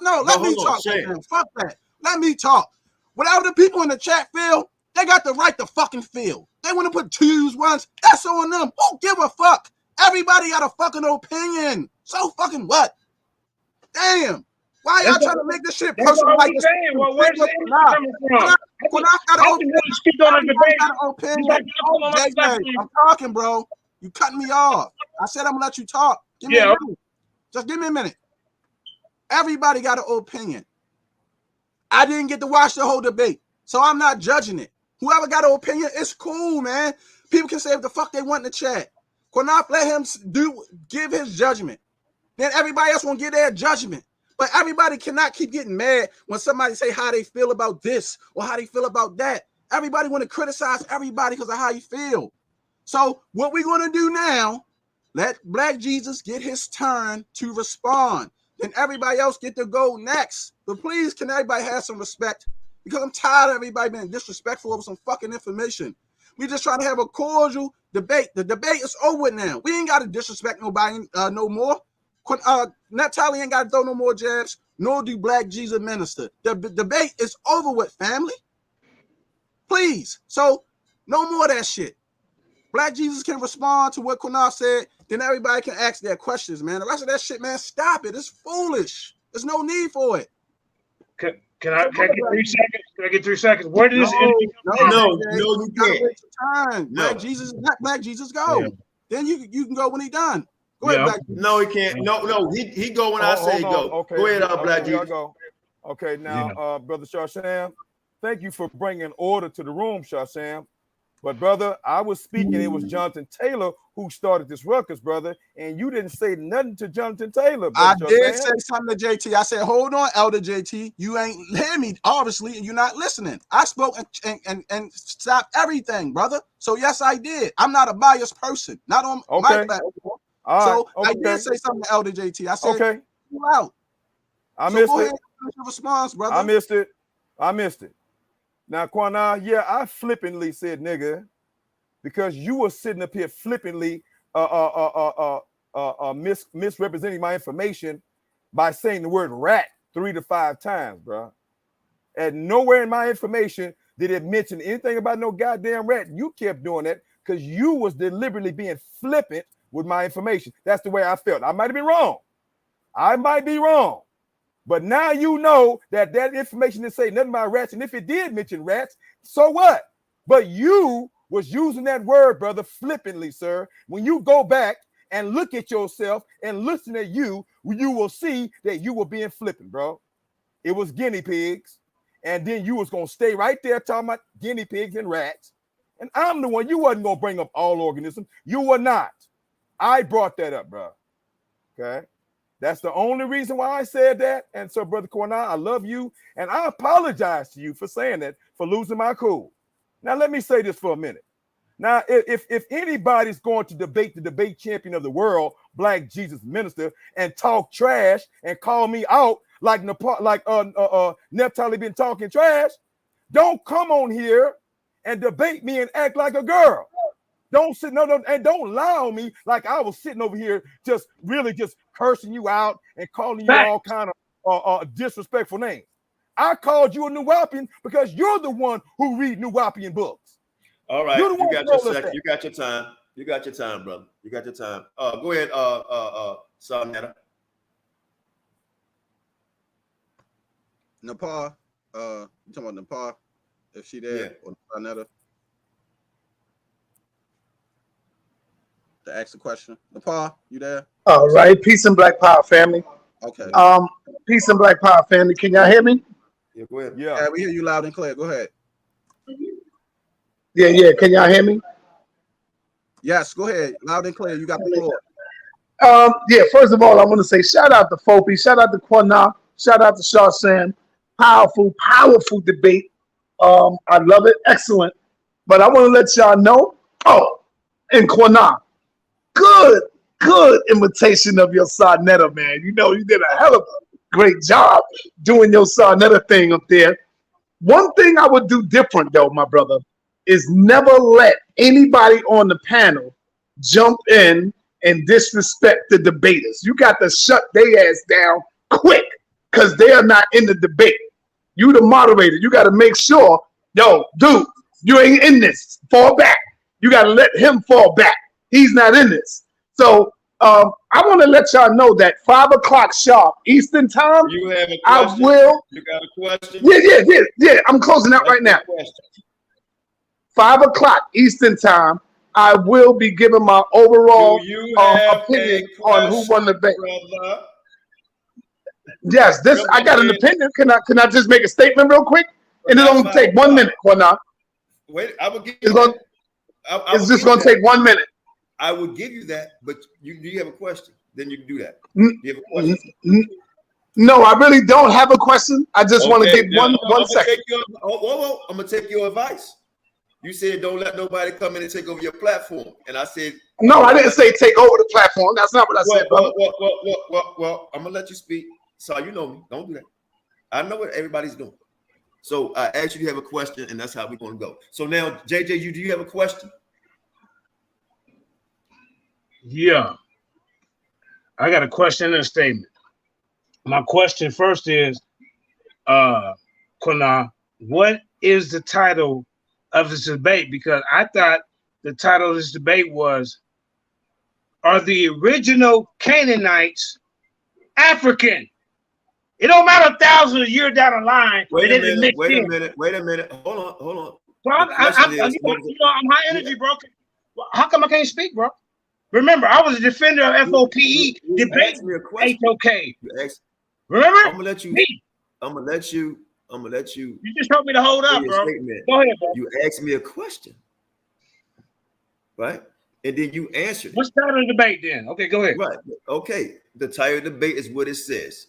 No, let me talk. Fuck that. Let me talk. Whatever the people in the chat feel, they got the right to fucking feel. They want to put twos, ones. That's on them. Who give a fuck? Everybody got a fucking opinion. So fucking what? Damn. Why y'all trying to make this shit personal like this? Well, where's the coming from? When I got an opinion, I'm talking, bro. You cutting me off. I said I'm gonna let you talk. Give me a minute. Just give me a minute. Everybody got an opinion. I didn't get to watch the whole debate, so I'm not judging it. Whoever got an opinion, it's cool, man. People can say what the fuck they want in the chat. Qanath, let him give his judgment. Then everybody else won't give their judgment. But everybody cannot keep getting mad when somebody say how they feel about this or how they feel about that. Everybody want to criticize everybody because of how you feel. So what we're going to do now, let Black Jesus get his turn to respond. Then everybody else get to go next. But please, can everybody have some respect? Because I'm tired of everybody being disrespectful over some fucking information. We just trying to have a cordial debate. The debate is over now. We ain't got to disrespect nobody no more. Naphtali ain't got to throw no more jabs, nor do Black Jesus minister. The debate is over with, family. Please. So no more of that shit. Black Jesus can respond to what Qanath said, then everybody can ask their questions, man. The rest of that shit, man, stop it. It's foolish. There's no need for it. Can I get 3 seconds? Can I get 3 seconds? Where did this enemy come from? No, you can't. No. Black Jesus, let Black Jesus go. Yeah. Then you can go when he done. Go ahead, Black Jesus. No, he can't. No, he go when I say go. Okay. Go ahead, Black Jesus. Go. Okay, now, Brother Shasham, thank you for bringing order to the room, Shasham. But, brother, I was speaking. It was Jonathan Taylor who started this ruckus, brother, and you didn't say nothing to Jonathan Taylor. I did say something to JT. I said, hold on, Elder JT. You ain't hear me, obviously, and you're not listening. I spoke and stopped everything, brother. So, yes, I did. I'm not a biased person. Not on my platform. So, I did say something to Elder JT. I said, you out. I missed it. Your response, brother. I missed it. Now, Qanath, yeah, I flippantly said nigga because you were sitting up here flippantly misrepresenting my information by saying the word rat 3 to 5 times, bro. And nowhere in my information did it mention anything about no goddamn rat. You kept doing that because you was deliberately being flippant with my information. That's the way I felt. I might have been wrong. I might be wrong. But now you know that information didn't say nothing about rats. And if it did mention rats, so what? But you was using that word, brother, flippantly, sir. When you go back and look at yourself and listen at you will see that you were being flippant, bro. It was guinea pigs. And then you was going to stay right there talking about guinea pigs and rats. And I'm the one. You wasn't going to bring up all organisms. You were not. I brought that up, bro. Okay? That's the only reason why I said that. And so, Brother Qanath, I love you. And I apologize to you for saying that, for losing my cool. Now, let me say this for a minute. Now, if anybody's going to debate the debate champion of the world, Black Jesus Minister, and talk trash and call me out like Naphtali been talking trash, don't come on here and debate me and act like a girl. Don't sit, and don't lie on me like I was sitting over here just cursing you out and calling you all kind of disrespectful names. I called you a Nuwapian because you're the one who read Nuwapian books. All right, you got your second. You got your time. You got your time, brother. You got your time. Go ahead, Sarnetta. Nepal. You talking about Nepal? If she there or Sarnetta? To ask the question. Nepal, you there? All right. Peace and Black Power, family. Okay. Peace and Black Power, family. Can y'all hear me? Yeah, go ahead. Yeah, we hear you loud and clear. Go ahead. Yeah. Can y'all hear me? Yes, go ahead. Loud and clear. You got the floor. First of all, I want to say shout out to F.O.P.E, shout out to Qanath, shout out to Shasham. Powerful debate. I love it. Excellent. But I want to let y'all know. And Qanath. Good imitation of your Sarnetta, man. You know, you did a hell of a great job doing your Sarnetta thing up there. One thing I would do different, though, my brother, is never let anybody on the panel jump in and disrespect the debaters. You got to shut their ass down quick because they are not in the debate. You the moderator. You got to make sure, yo, dude, you ain't in this. Fall back. You got to let him fall back. He's not in this. So I want to let y'all know that 5 o'clock sharp Eastern time. You have a question? I will. You got a question? Yeah. I'm closing out right now. 5 o'clock Eastern time. I will be giving my overall Do you have opinion a on who won the debate. brother? Yes, this I got an opinion. Can I just make a statement real quick? And it's gonna take 1 minute, Qanath. Wait, I will give It's you gonna. that. It's just gonna take 1 minute. I will give you that, but do you have a question? Then you can do that. Do you have a question? No, I really don't have a question. I just want to give one second. I'm gonna take your advice. You said don't let nobody come in and take over your platform, and I said no. I didn't say take over the platform. That's not what I said, brother. Well, I'm gonna let you speak. So you know me. Don't do that. I know what everybody's doing. So I asked you to have a question, and that's how we're gonna go. So now, JJ, do you have a question? Yeah, I got a question and a statement. My question first is, Qanath, what is the title of this debate? Because I thought the title of this debate was, are the original Canaanites African? It don't matter 1,000 years down the line. Wait a minute. Hold on. Bro, I'm high energy, bro. How come I can't speak, bro? Remember, I was a defender of F.O.P.E. debate HOK. Remember? I'm gonna let you. You just told me to hold up, bro. Go ahead, bro. You asked me a question, right? And then you answered. What's the title of the debate then? Okay, go ahead. Right. Okay. The title of the debate is what it says.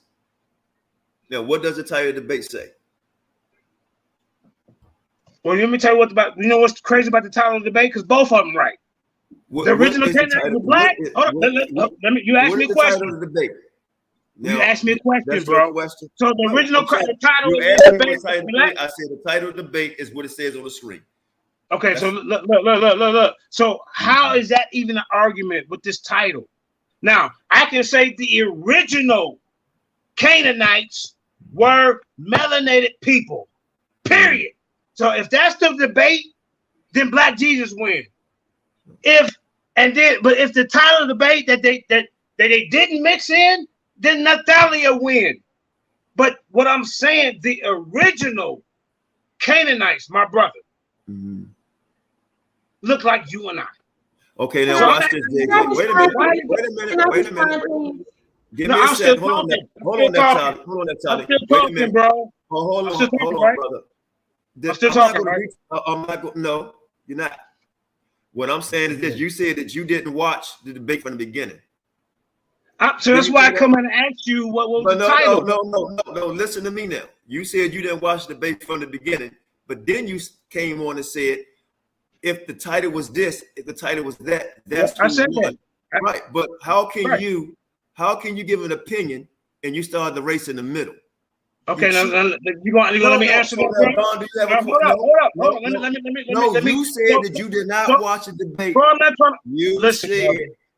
Now, what does the title of the debate say? Well, let me tell you what's crazy about the title of the debate? Because both of them right. The original Canaanites were black. You asked me a question. Now, you asked me a question, bro. Question. So the original title of the debate is black. I said the title of the debate is what it says on the screen. Okay, so look. So how is that even an argument with this title? Now, I can say the original Canaanites were melanated people, period. So if that's the debate, then Black Jesus win. But if the title of the debate that they didn't mix in, then Naphtali win. But what I'm saying, the original Canaanites, my brother, look like you and I. Okay, now watch this, JJ. Wait a minute. Give me a second. Hold on, Naphtali. Wait a minute, bro. Hold on, brother. I'm still talking, right? I'm not going. No, you're not. What I'm saying is this: you said that you didn't watch the debate from the beginning. So that's why I come and ask you what was the title. No. Listen to me now. You said you didn't watch the debate from the beginning, but then you came on and said, if the title was this, if the title was that, that's I said that. Right. But how can you give an opinion and you start the race in the middle? Okay, now you gonna let me answer that? Hold on. You said that you did not watch the debate. Bro, I'm not trying to listen.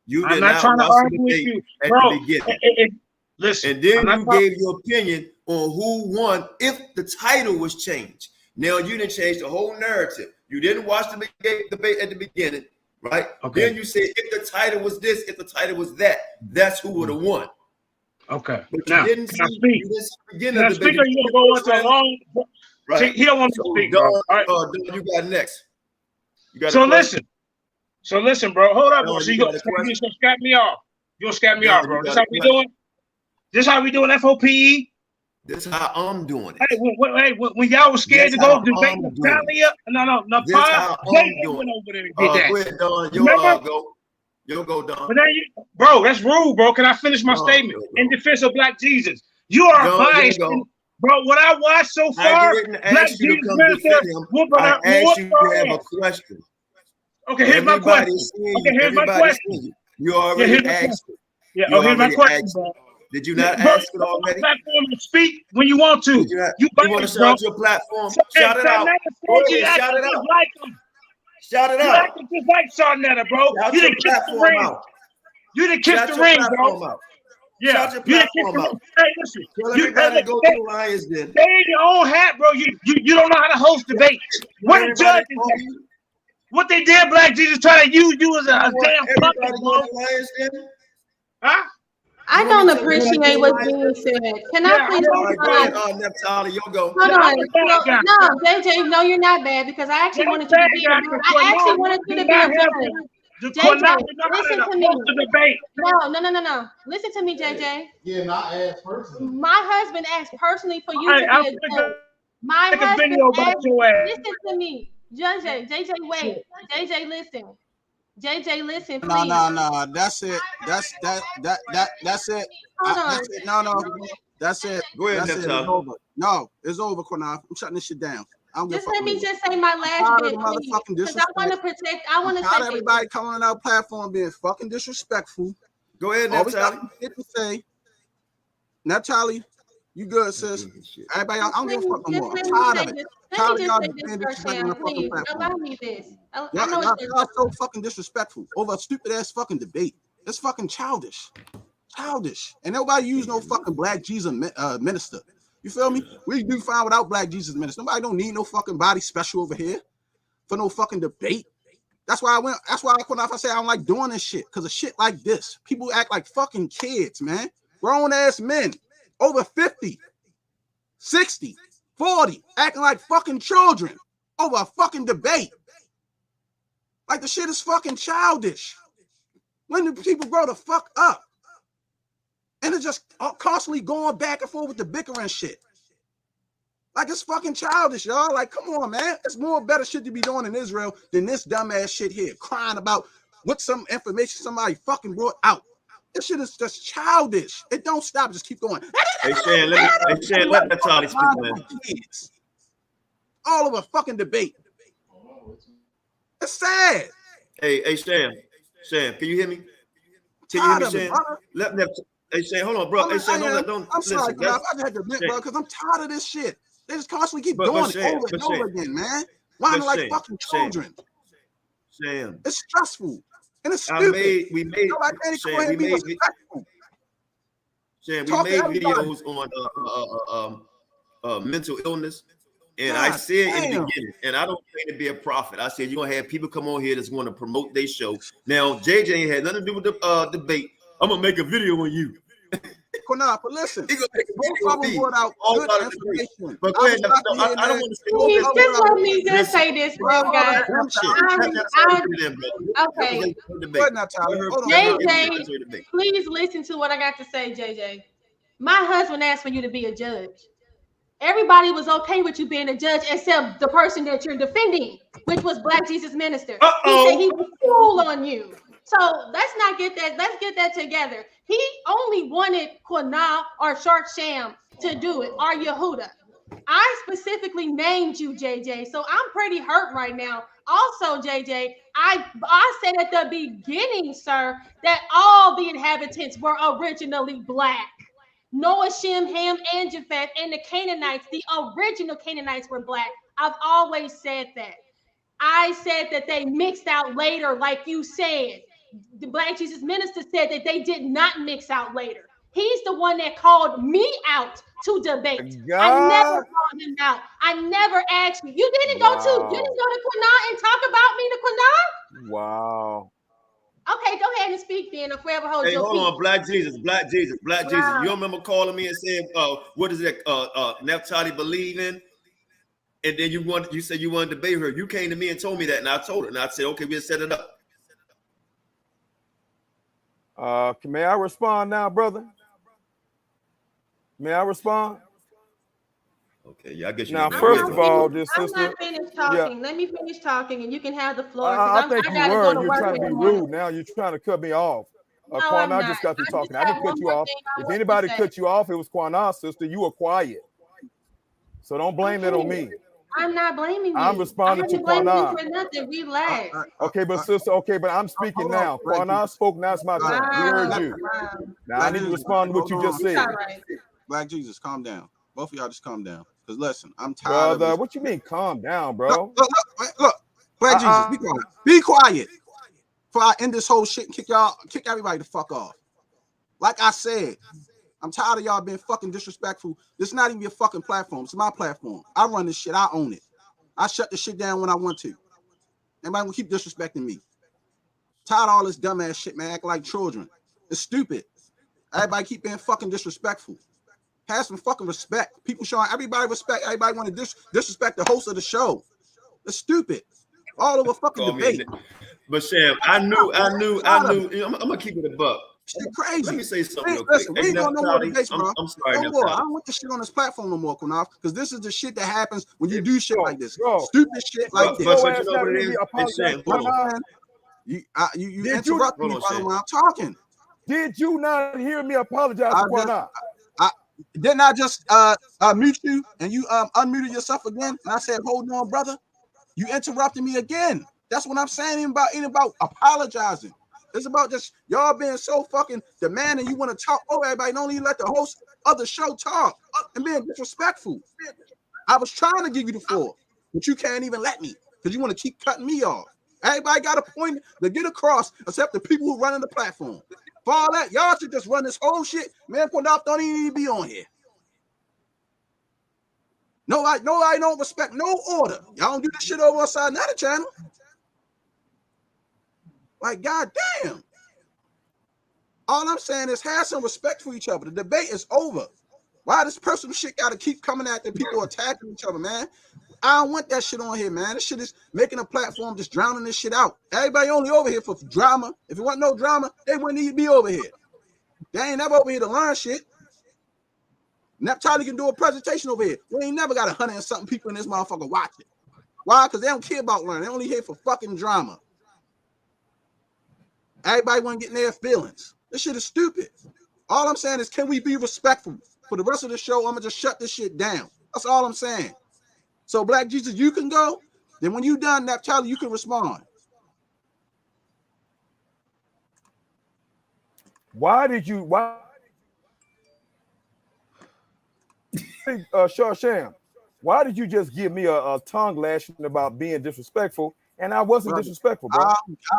You did not trying to watch argue the with debate you, at bro. the beginning. Listen, and then you gave your opinion on who won if the title was changed. Now you didn't change the whole narrative. You didn't watch the debate at the beginning, right? Okay. Then you said if the title was this, if the title was that, that's who would have won. Okay. But now, you didn't see begin of the debate. You go into a long. Right. He don't want to speak. Don, all right. You got next. You got So listen, bro. Hold up, bro. So you gonna scap me off? You gonna scap me off, bro? This how we doing? This how we doing F.O.P.E? This is how I'm doing it. Hey, when y'all was scared to go debate Naphtali, no, this how I'm doing it. Go ahead, Don. You'll go, Don. But then bro, that's rude, bro. Can I finish my statement in defense of Black Jesus? You are biased, bro. What I watched so far, Black Jesus minister whooping up. I asked you to have a question. Okay, here's my question. Here's my question. You already asked it. Yeah, here's my question, bro. Did you not ask it already? Platform to speak when you want to. You want to shout your platform? Shout it out. Shout it out. Shout it out. You acted just like Sarnetta, bro. You didn't kiss the ring. You didn't kiss the ring, bro. Yeah, you didn't kiss the ring. Hey, listen. You gotta go to the Lions then. Stay in your own hat, bro. You don't know how to host debates. What the judge is. What they did, Black Jesus, try to use you as a damn puppet, bro. Huh? I don't appreciate what's being said. Can I please respond? Naphtali, you go. Hold on. No, JJ, no, you're not bad because I actually wanted you to be. I actually wanted you to be a judge. JJ, listen to me. No. Listen to me, JJ. Yeah, not ask personally. My husband asked personally for you to be a judge. My husband asked. Listen to me, JJ. Wait. JJ, listen. JJ, listen, please. No. That's it. That's it. That's it. No. That's it. Go ahead, that's it. It's over. No, it's over, Qanath. I'm shutting this shit down. Just let me just say my last bit, because I want to protect. I want to say everybody coming on our platform being fucking disrespectful. Go ahead, Naphtali. Say, Naphtali, you good, sis? Everybody, I don't give a fuck no more. I'm tired of it. Let me just say this, please. Allow me this. Y'all so fucking disrespectful over a stupid ass fucking debate. It's fucking childish. And nobody use no fucking Black Jesus minister. You feel me? We do fine without Black Jesus minister. Nobody don't need no fucking body special over here for no fucking debate. That's why I say I don't like doing this shit, because of shit like this. People act like fucking kids, man. Grown ass men over 50, 60, 40, acting like fucking children over a fucking debate. Like the shit is fucking childish. When do people grow the fuck up? And it's just constantly going back and forth with the bickering shit. Like, it's fucking childish, y'all. Like, come on, man. There's more better shit to be doing in Israel than this dumbass shit here, crying about what some information somebody fucking brought out. This shit is just childish. It don't stop. Just keep going. Hey, Shan, let Naphtali speak, man. Kids. All over a fucking debate. It's sad. Hey, Shan, can you hear me? Can you hear me, Shan? Hey, Shan, hold on, bro. Hey, Shan, don't. I'm sorry, bro. I had to admit, bro, because I'm tired of this shit. They just constantly keep doing it over and over again, man. Whining like fucking children. Shan, it's stressful and it's stupid. We made videos on mental illness, and I said in the beginning, and I don't claim to be a prophet. I said you're gonna have people come on here that's going to promote their show. Now, JJ ain't had nothing to do with the debate. I'm gonna make a video on you. Qanath, but listen, both of them brought out good information. But go ahead, I don't want to say all this. Just let me just say this, bro, guys. Okay. JJ, please listen to what I got to say, JJ. My husband asked for you to be a judge. Everybody was okay with you being a judge except the person that you're defending, which was Black Jesus Minister. He said he was cool on you. So let's get that together. He only wanted Qanath or Short Sham to do it, or Yehuda. I specifically named you, JJ, so I'm pretty hurt right now. Also, JJ, I said at the beginning, sir, that all the inhabitants were originally Black. Noah, Shem, Ham, and Japheth, and the Canaanites, the original Canaanites were Black. I've always said that. I said that they mixed out later, like you said. The Black Jesus Minister said that they did not mix out later. He's the one that called me out to debate. I never called him out. I never asked you. You didn't go to Qanath and talk about me to Qanath? Wow. Okay, go ahead and speak then, or forever hold your hold peace. on, Black Jesus. You remember calling me and saying, what is it, Naphtali believe in? And then you said you wanted to debate her. You came to me and told me that, and I told her, and I said, okay, we'll set it up. May I respond now, brother? May I respond? Okay, yeah, I guess you. Now, first of all, this sister. I'm not finished talking. Yeah. Let me finish talking, and you can have the floor. I think you were. You're trying to be rude. Now you're trying to cut me off. No, Qanath just got through talking. I didn't cut you off. If anybody cut you off, it was Qanath, sister. You were quiet. So don't blame that on me. I'm not blaming you. I'm responding to Qanath. For nothing. Relax. Okay, but sister, but I'm speaking now. Qanath spoke, now it's my turn. We heard you. Now I need to respond to what you just said. Black Jesus, calm down. Both of y'all just calm down. Because listen, I'm tired of what you mean calm down, bro? Look. Black Jesus, be quiet. Be quiet. Before I end this whole shit and kick everybody the fuck off. Like I said, I'm tired of y'all being fucking disrespectful. This is not even your fucking platform. It's my platform. I run this shit. I own it. I shut the shit down when I want to. Everybody will keep disrespecting me. Tired of all this dumbass shit, man. Act like children. It's stupid. Everybody keep being fucking disrespectful. Have some fucking respect. People showing everybody respect. Everybody want to disrespect the host of the show. It's stupid. All over fucking debate. But Sam, I knew. I'm gonna keep it a buck. Shit crazy. Let me say something real Listen, quick. we ain't going no more debates, bro. I'm sorry. No more. I don't want this shit on this platform no more, Qanath, because this is the shit that happens when you do shit like this. Stupid shit like this. But you know what it is? Sam, hold on. You interrupt me when I'm talking. Did you not hear me apologize to Qanath? Didn't I just mute you and you unmuted yourself again? And I said, hold on, brother. You interrupted me again. That's what I'm saying. Ain't about apologizing. It's about just y'all being so fucking demanding. You want to talk over everybody. Don't even let the host of the show talk and being disrespectful. I was trying to give you the floor, but you can't even let me because you want to keep cutting me off. Everybody got a point to get across except the people who running the platform. For all that, y'all should just run this whole shit. Man, Qanath don't even need to be on here. No, I don't respect no order. Y'all don't do this shit over outside another channel. Like, goddamn. All I'm saying is have some respect for each other. The debate is over. Why this personal shit got to keep coming at the people attacking each other, man? I don't want that shit on here, man. This shit is making a platform just drowning this shit out. Everybody only over here for drama. If it wasn't no drama, they wouldn't even be over here. They ain't never over here to learn shit. Naphtali can do a presentation over here. We ain't never got 100 and something people in this motherfucker watching. Why? Because they don't care about learning. They only here for fucking drama. Everybody want to get in their feelings. This shit is stupid. All I'm saying is, can we be respectful? For the rest of the show, I'm going to just shut this shit down. That's all I'm saying. So, Black Jesus, you can go. Then when you done, Naphtali, you can respond. Why Sham, why did you just give me a tongue lashing about being disrespectful? And I wasn't disrespectful, bro.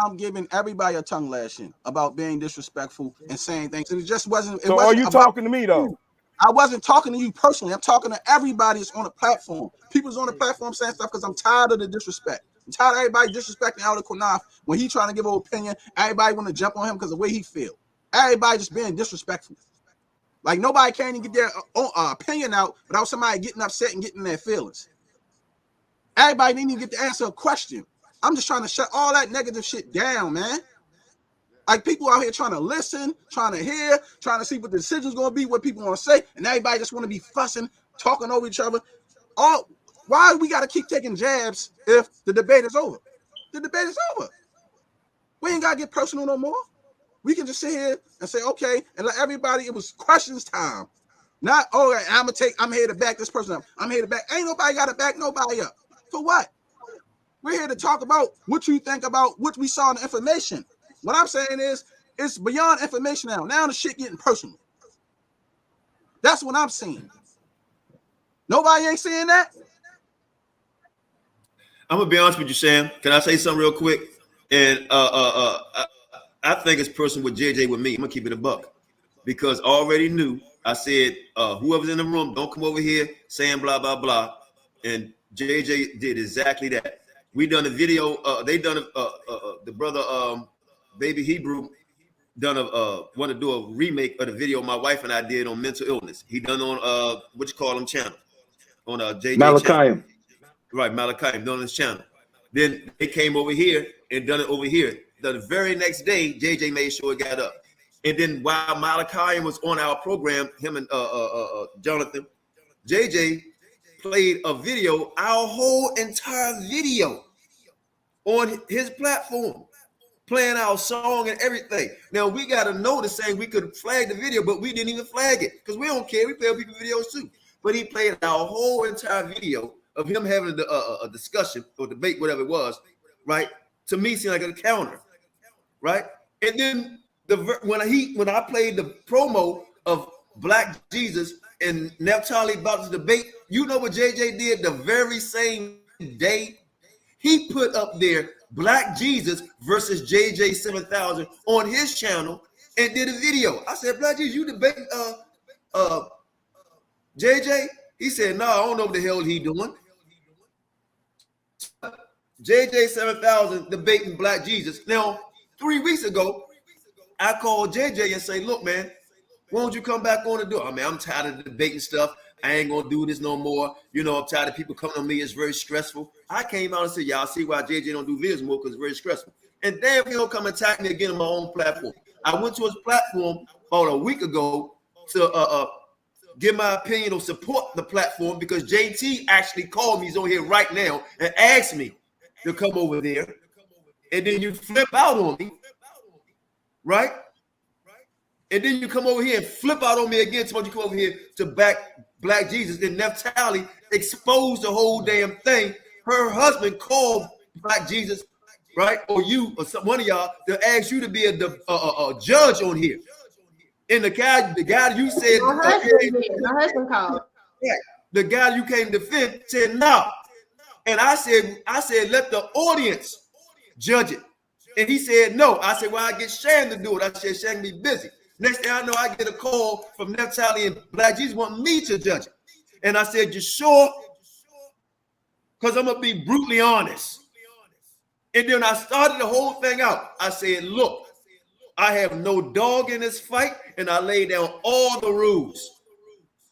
I'm giving everybody a tongue lashing about being disrespectful and saying things. And it just wasn't. So are you talking to me, though? I wasn't talking to you personally. I'm talking to everybody that's on the platform. People's on the platform saying stuff because I'm tired of the disrespect. I'm tired of everybody disrespecting Elder Qanath when he trying to give an opinion. Everybody want to jump on him because of the way he feel. Everybody just being disrespectful. Like nobody can't even get their opinion out without somebody getting upset and getting their feelings. Everybody didn't even get to answer a question. I'm just trying to shut all that negative shit down, man. Like people out here trying to listen, trying to hear, trying to see what the decision's going to be, what people want to say, and everybody just want to be fussing, talking over each other. Why we got to keep taking jabs if the debate is over? The debate is over. We ain't got to get personal no more. We can just sit here and say, okay, and let everybody, it was questions time. Not, all right, I'm here to back this person up. I'm here to back. Ain't nobody got to back nobody up. For what? We're here to talk about what you think about what we saw in the information. What I'm saying is, it's beyond information now. Now the shit getting personal. That's what I'm seeing. Nobody ain't saying that. I'm gonna be honest with you, Sam. Can I say something real quick? And I think it's personal with JJ with me. I'm gonna keep it a buck because I already knew. I said, whoever's in the room, don't come over here saying blah blah blah. And JJ did exactly that. We done a video. They done the brother Baby Hebrew done want to do a remake of the video my wife and I did on mental illness. He done on what you call him channel on JJ Malachiam. Right, Malachiam done on his channel. Then they came over here and done it over here. The very next day, JJ made sure it got up. And then while Malachiam was on our program, him and Jonathan, JJ played a video, our whole entire video on his platform, playing our song and everything. Now we got to know the saying we could flag the video, but we didn't even flag it because we don't care. We play people videos too. But he played our whole entire video of him having a discussion or debate, whatever it was, right? To me, seemed like a counter, right? And then when I played the promo of Black Jesus and Naphtali about the debate, you know what JJ did the very same day? He put up there Black Jesus versus JJ 7000 on his channel and did a video. I said, Black Jesus, you debating JJ? He said, no, I don't know what the hell he doing. JJ 7000 debating Black Jesus. Now, 3 weeks ago, I called JJ and say, look, man, Why don't you come back on and do it? I mean, I'm tired of the debating stuff. I ain't gonna do this no more. You know, I'm tired of people coming on me. It's very stressful. I came out and said, y'all see why JJ don't do videos more, because it's very stressful. And damn, he don't come attack me again on my own platform. I went to his platform about a week ago to give my opinion or support the platform, because JT actually called me. He's on here right now and asked me to come over there. And then you flip out on me, right? And then you come over here and flip out on me again. So you come over here to back Black Jesus. Then Naphtali exposed the whole damn thing. Her husband called Black Jesus, right? Or you, or one of y'all, to ask you to be a judge on here. And the guy you said, my husband called. Yeah, the guy you came to defend said no. And I said, let the audience judge it. And he said no. I said, well, I get Shan to do it. I said, Shan be busy. Next thing I know, I get a call from Naphtali and Black Jesus want me to judge it. And I said, you sure? Because I'm going to be brutally honest. And then I started the whole thing out. I said, look, I have no dog in this fight, and I laid down all the rules.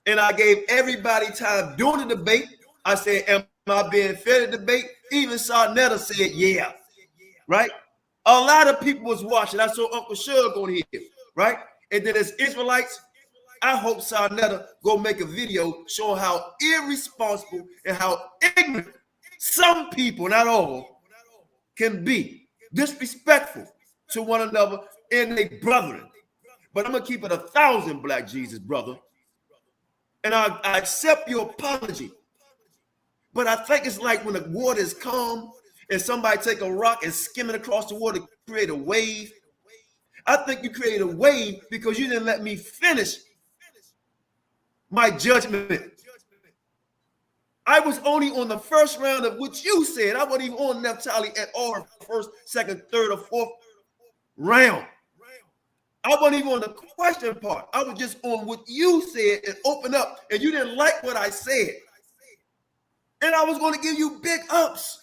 And I gave everybody time during the debate. I said, am I being fair to debate? Even Sarnetta said, yeah. Right? A lot of people was watching. I saw Uncle Shug on here, right? And then as Israelites, I hope Sarnetta go make a video showing how irresponsible and how ignorant some people, not all, can be disrespectful to one another and their brethren. But I'm going to keep it 1,000, Black Jesus, brother. And I accept your apology. But I think it's like when the water is calm and somebody take a rock and skim it across the water to create a wave. I think you created a wave because you didn't let me finish my judgment. I was only on the first round of what you said. I wasn't even on Naphtali at all, first, second, third, or fourth round. I wasn't even on the question part. I was just on what you said and open up, and you didn't like what I said. And I was going to give you big ups.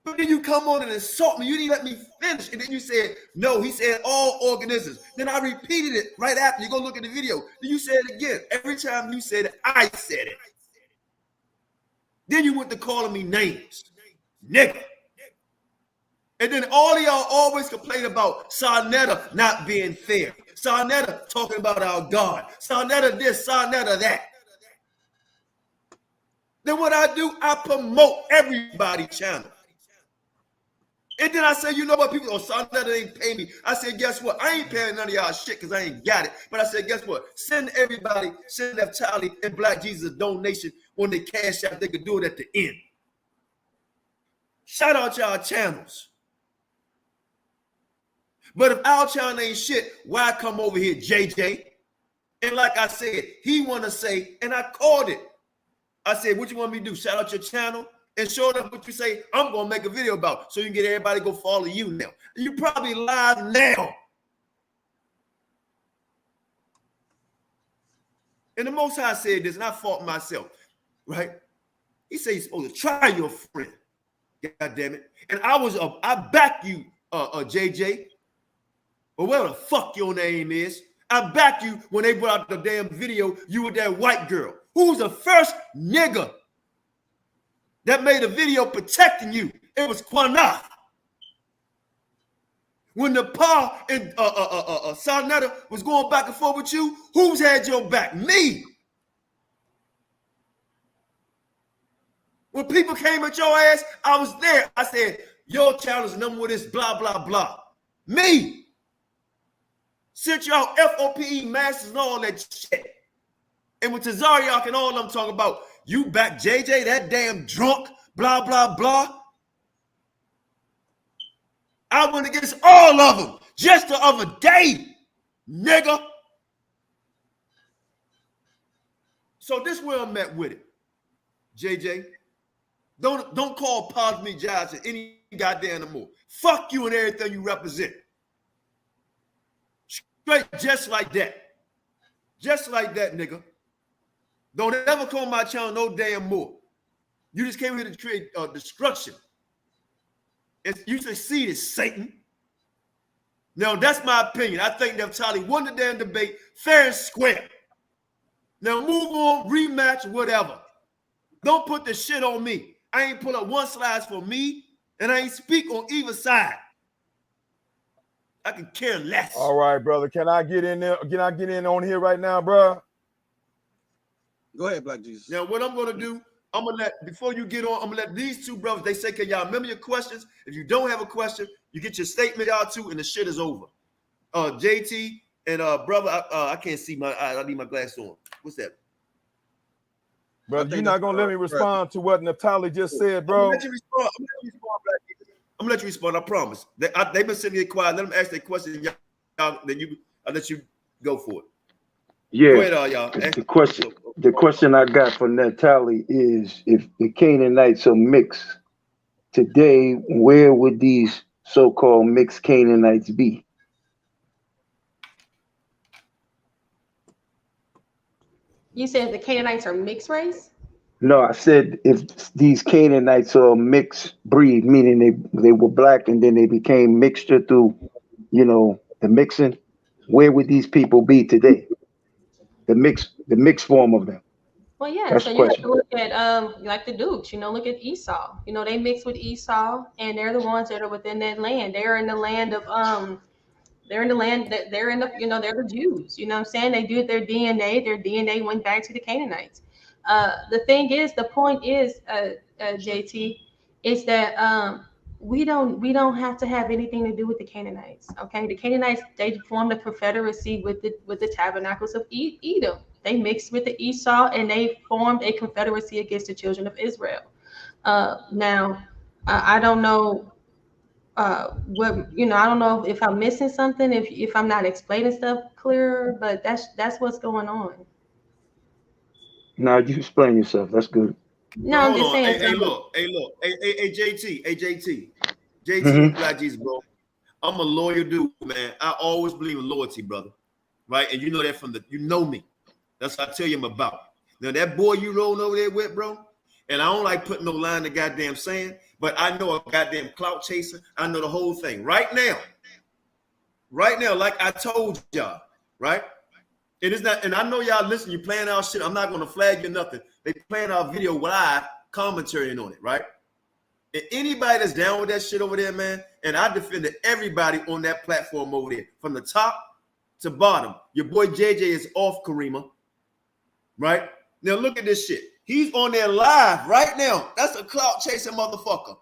But then you come on and insult me. You didn't let me finish. And then you said, no, he said all organisms. Then I repeated it right after. You go look at the video. Then you said it again. Every time you said it, I said it. Then you went to calling me names. Nigga. And then all of y'all always complain about Sarnetta not being fair. Sarnetta talking about our God. Sarnetta this, Sarnetta that. Then what I do, I promote everybody's channel. And then I say, you know what, people, Sarnetta ain't pay me. I said, guess what? I ain't paying none of y'all shit because I ain't got it. But I said, guess what? Send everybody, send Naphtali and Black Jesus a donation on their cash app. They could do it at the end. Shout out y'all channels. But if our channel ain't shit, why come over here, JJ? And like I said, he want to say, and I called it. I said, what you want me to do? Shout out your channel? And show them what you say, I'm going to make a video about, so you can get everybody to go follow you now. You probably live now. And the Most High said this, and I fought myself, right? He said he's supposed to try your friend. God damn it. And I back you, JJ, or whatever the fuck your name is. I back you when they brought out the damn video, you with that white girl. Who was the first nigga that made a video protecting you? It was Qanath. When the Pa and Sarnetta was going back and forth with you, who's had your back? Me. When people came at your ass, I was there. I said, your channel is number one, this blah, blah, blah. Me. Sent y'all F.O.P.E. masters and all that shit. And with Tazariak and all I'm talking about, you back JJ, that damn drunk, blah, blah, blah. I went against all of them just the other day, nigga. So this where I'm at with it, JJ. Don't call Posme Johnson any goddamn no more. Fuck you and everything you represent. Straight just like that. Just like that, nigga. Don't ever call my channel no damn more. You just came here to create destruction. You succeeded, Satan. Now, that's my opinion. I think Naphtali won the damn debate fair and square. Now, move on, rematch, whatever. Don't put the shit on me. I ain't put up one slide for me, and I ain't speak on either side. I can care less. All right, brother. Can I get in there? Can I get in on here right now, bro? Go ahead, Black Jesus. Now, what I'm gonna do, I'm gonna let, before you get on, I'm gonna let these two brothers, they say, can y'all remember your questions? If you don't have a question, you get your statement out too, and the shit is over. JT and brother, I can't see my eyes. I need my glasses on. What's that? Brother, you're not gonna let me respond to what Naphtali just said, bro. I'm gonna let you respond. I'm gonna let you respond. I promise. They've been sitting here quiet. Let them ask their question. Y'all, then I'll let you go for it. Yeah. Go ahead, y'all. The question I got from Naphtali is, if the Canaanites are mixed today, where would these so-called mixed Canaanites be? You said the Canaanites are mixed race? No, I said if these Canaanites are a mixed breed, meaning they were black and then they became mixture through, the mixing, where would these people be today? The mixed form of them. Well, yeah, That's so the you have question. to look at like the Dukes, look at Esau. They mix with Esau, and they're the ones that are within that land. They're in the land of they're in the land that they're in the, they're the Jews. You know what I'm saying? They do their DNA went back to the Canaanites. The point is, JT, is that we don't have to have anything to do with the Canaanites. Okay, the Canaanites, they formed a confederacy with the tabernacles of Edom. They mixed with the Esau, and they formed a confederacy against the children of Israel. Now, I don't know I don't know if I'm missing something, if I'm not explaining stuff clearer, but that's what's going on. Now you explain yourself. That's good. No, I'm just saying. Hey, look. Hey, JT. Mhm. Black Jesus, bro. I'm a loyal dude, man. I always believe in loyalty, brother. Right? And you know that you know me. That's what I tell you I'm about. Now, that boy you rolling over there with, bro, and I don't like putting no line in the goddamn sand, but I know a goddamn clout chaser. I know the whole thing. Right now, like I told y'all, right? It is not, and I know y'all listen, you playing our shit. I'm not going to flag you nothing. They playing our video live, commentating on it, right? And anybody that's down with that shit over there, man, and I defended everybody on that platform over there, from the top to bottom. Your boy JJ is off, Karima, right? Now look at this shit. He's on there live right now. That's a clout chasing motherfucker.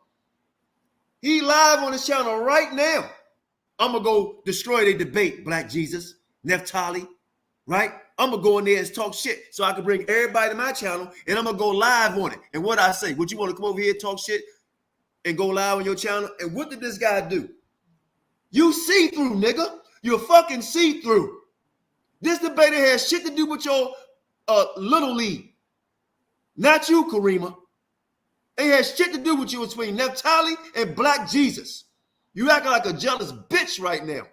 He live on his channel right now. I'm going to go destroy the debate, Black Jesus, Naphtali, right? I'm going to go in there and talk shit so I can bring everybody to my channel, and I'm going to go live on it. And what I say, would you want to come over here and talk shit and go live on your channel? And what did this guy do? You see-through, nigga. You're fucking see-through. This debate has shit to do with your little league. Not you, Karima. It has shit to do with you between Naphtali and Black Jesus. You acting like a jealous bitch right now.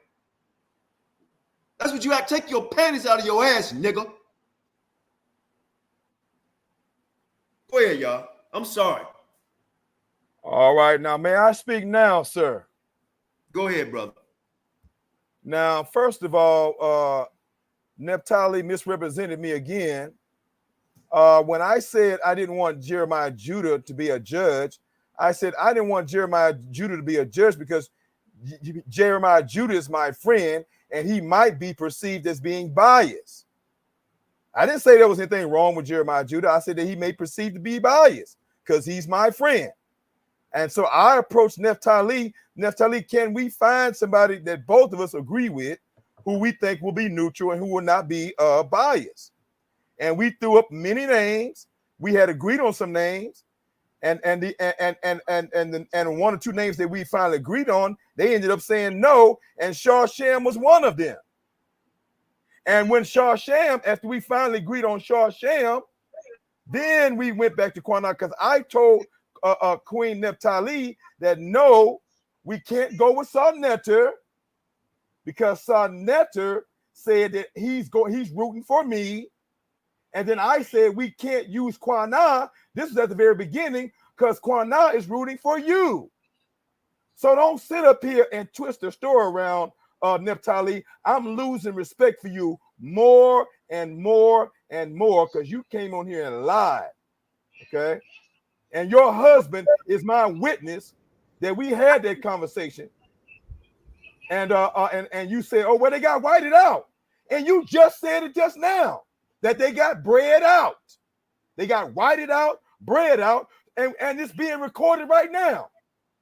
That's what you act. Take your panties out of your ass, nigga. Go ahead, y'all. I'm sorry. All right. Now, may I speak now, sir? Go ahead, brother. Now, first of all, Naphtali misrepresented me again. When I said I didn't want Jeremiah Judah to be a judge, I said I didn't want Jeremiah Judah to be a judge because Jeremiah Judah is my friend and he might be perceived as being biased. I didn't say there was anything wrong with Jeremiah Judah. I said that he may perceive to be biased because he's my friend. And so I approached Naphtali. Naphtali, can we find somebody that both of us agree with who we think will be neutral and who will not be biased? And we threw up many names. We had agreed on some names, and one or two names that we finally agreed on, they ended up saying no, and Sham was one of them. And when Sham, after we finally agreed on Sham, then we went back to Qanath because I told Queen Naphtali that no, we can't go with Sarnetter because Sarnetter said that he's rooting for me. And then I said, we can't use Qanath. This is at the very beginning because Qanath is rooting for you. So don't sit up here and twist the story around Naphtali, I'm losing respect for you more and more and more because you came on here and lied. Okay. And your husband is my witness that we had that conversation. And you said, oh, well, they got whited out. And you just said it just now that they got bread out. They got whited out, bread out, and it's being recorded right now.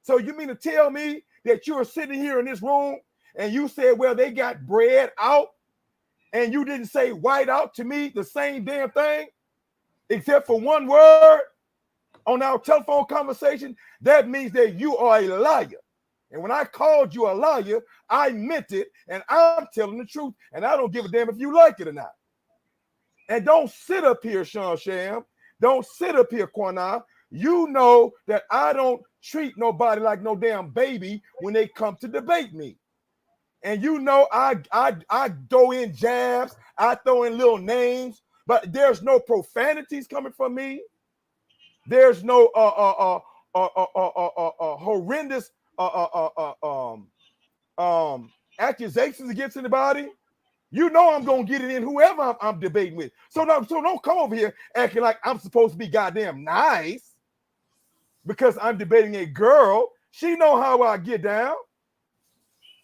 So you mean to tell me that you are sitting here in this room and you said, well, they got bread out, and you didn't say white out to me the same damn thing, except for one word on our telephone conversation? That means that you are a liar. And when I called you a liar, I meant it, and I'm telling the truth, and I don't give a damn if you like it or not. And don't sit up here, Sean Sham. Don't sit up here, Qanath. You know that I don't treat nobody like no damn baby when they come to debate me. And you know I throw in jabs, I throw in little names, but there's no profanities coming from me. There's no horrendous accusations against anybody. You know I'm gonna get it in whoever I'm debating with. So don't come over here acting like I'm supposed to be goddamn nice because I'm debating a girl. She know how I get down,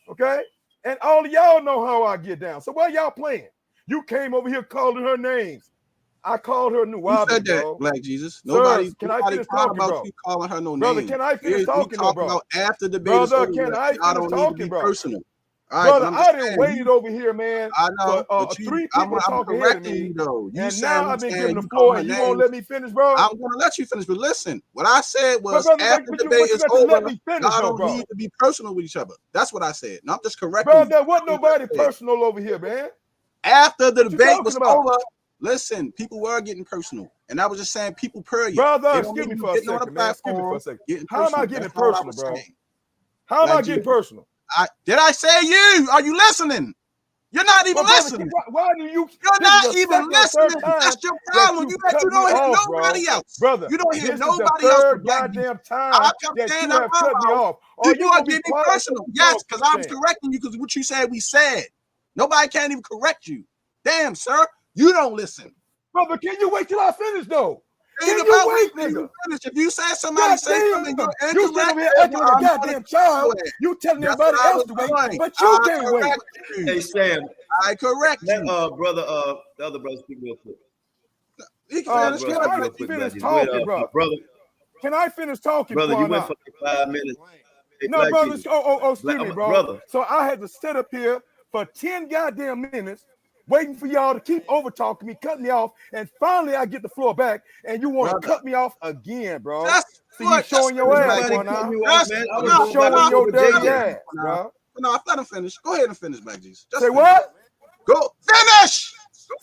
okay? And all of y'all know how I get down. So why y'all playing? You came over here calling her names. I called her Nuwabi, said that, bro. Black Jesus. Sirs, can I finish talking, about bro? you calling her no Brother, name. can I finish talking, talk bro? about after the debate Brother, is over. can I finish talking, bro? Personal. All right, brother, I didn't waited over here, man. I know, for three people I'm talking ahead of correcting me, you though. You and saying now I've been given the you floor, call and her you won't names. let me finish, bro. I'm gonna let you finish, but listen, what I said was brother, after the but debate you is got to over, let me finish, y'all though, don't bro. need to be personal with each other. That's what I said. No, I'm just correcting Bro, you. there wasn't nobody personal over here, man. After the What you debate was talking about? over, listen, people were getting personal, and I was just saying, people period. Brother, They don't excuse need me you for a getting on a second, man. Excuse me for a platform, second. getting How am I personal. getting That's all I personal, was bro? saying. How am I Like getting you- personal? Did I say you? Are you listening? You're not even But brother, listening. why do you? You're This not is the even second or third listening. time That's your that problem. you You cut me don't hear off, bro. nobody else. Brother, You don't hear this is the nobody else but third Black Jesus. goddamn I time kept that saying you out have my cut me mouth. off. Are You you are gonna be getting quiet? personal. Yes, because I was correcting you because what you said, we said. Nobody can't even correct you. Damn, sir. You don't listen. Brother, can you wait till I finish, though? Can Ain't you about wait, waiting till nigga? you finish. If you say somebody say something, you're You sitting incorrect. over here acting like a goddamn child. You telling That's everybody what I else was to wait, doing. but you can't wait. correct you. Hey, Sam. I correct Let, you. brother, the other brother speak real quick. He Can can finish. I finish Go talking, ahead, bro? brother. Can I finish talking, Brother, you went Qanath? for like 5 minutes. Hey, No, Black brother. Jesus. Excuse me, bro. Brother. So I had to sit up here for 10 goddamn minutes waiting for y'all to keep over talking me, cutting me off, and finally I get the floor back, and you want to cut me off again, bro. So you showing your ass, Qanath. You showing your dirty ass, bro. No, let him finish. Go ahead and finish, Black Jesus. Say what? Go finish.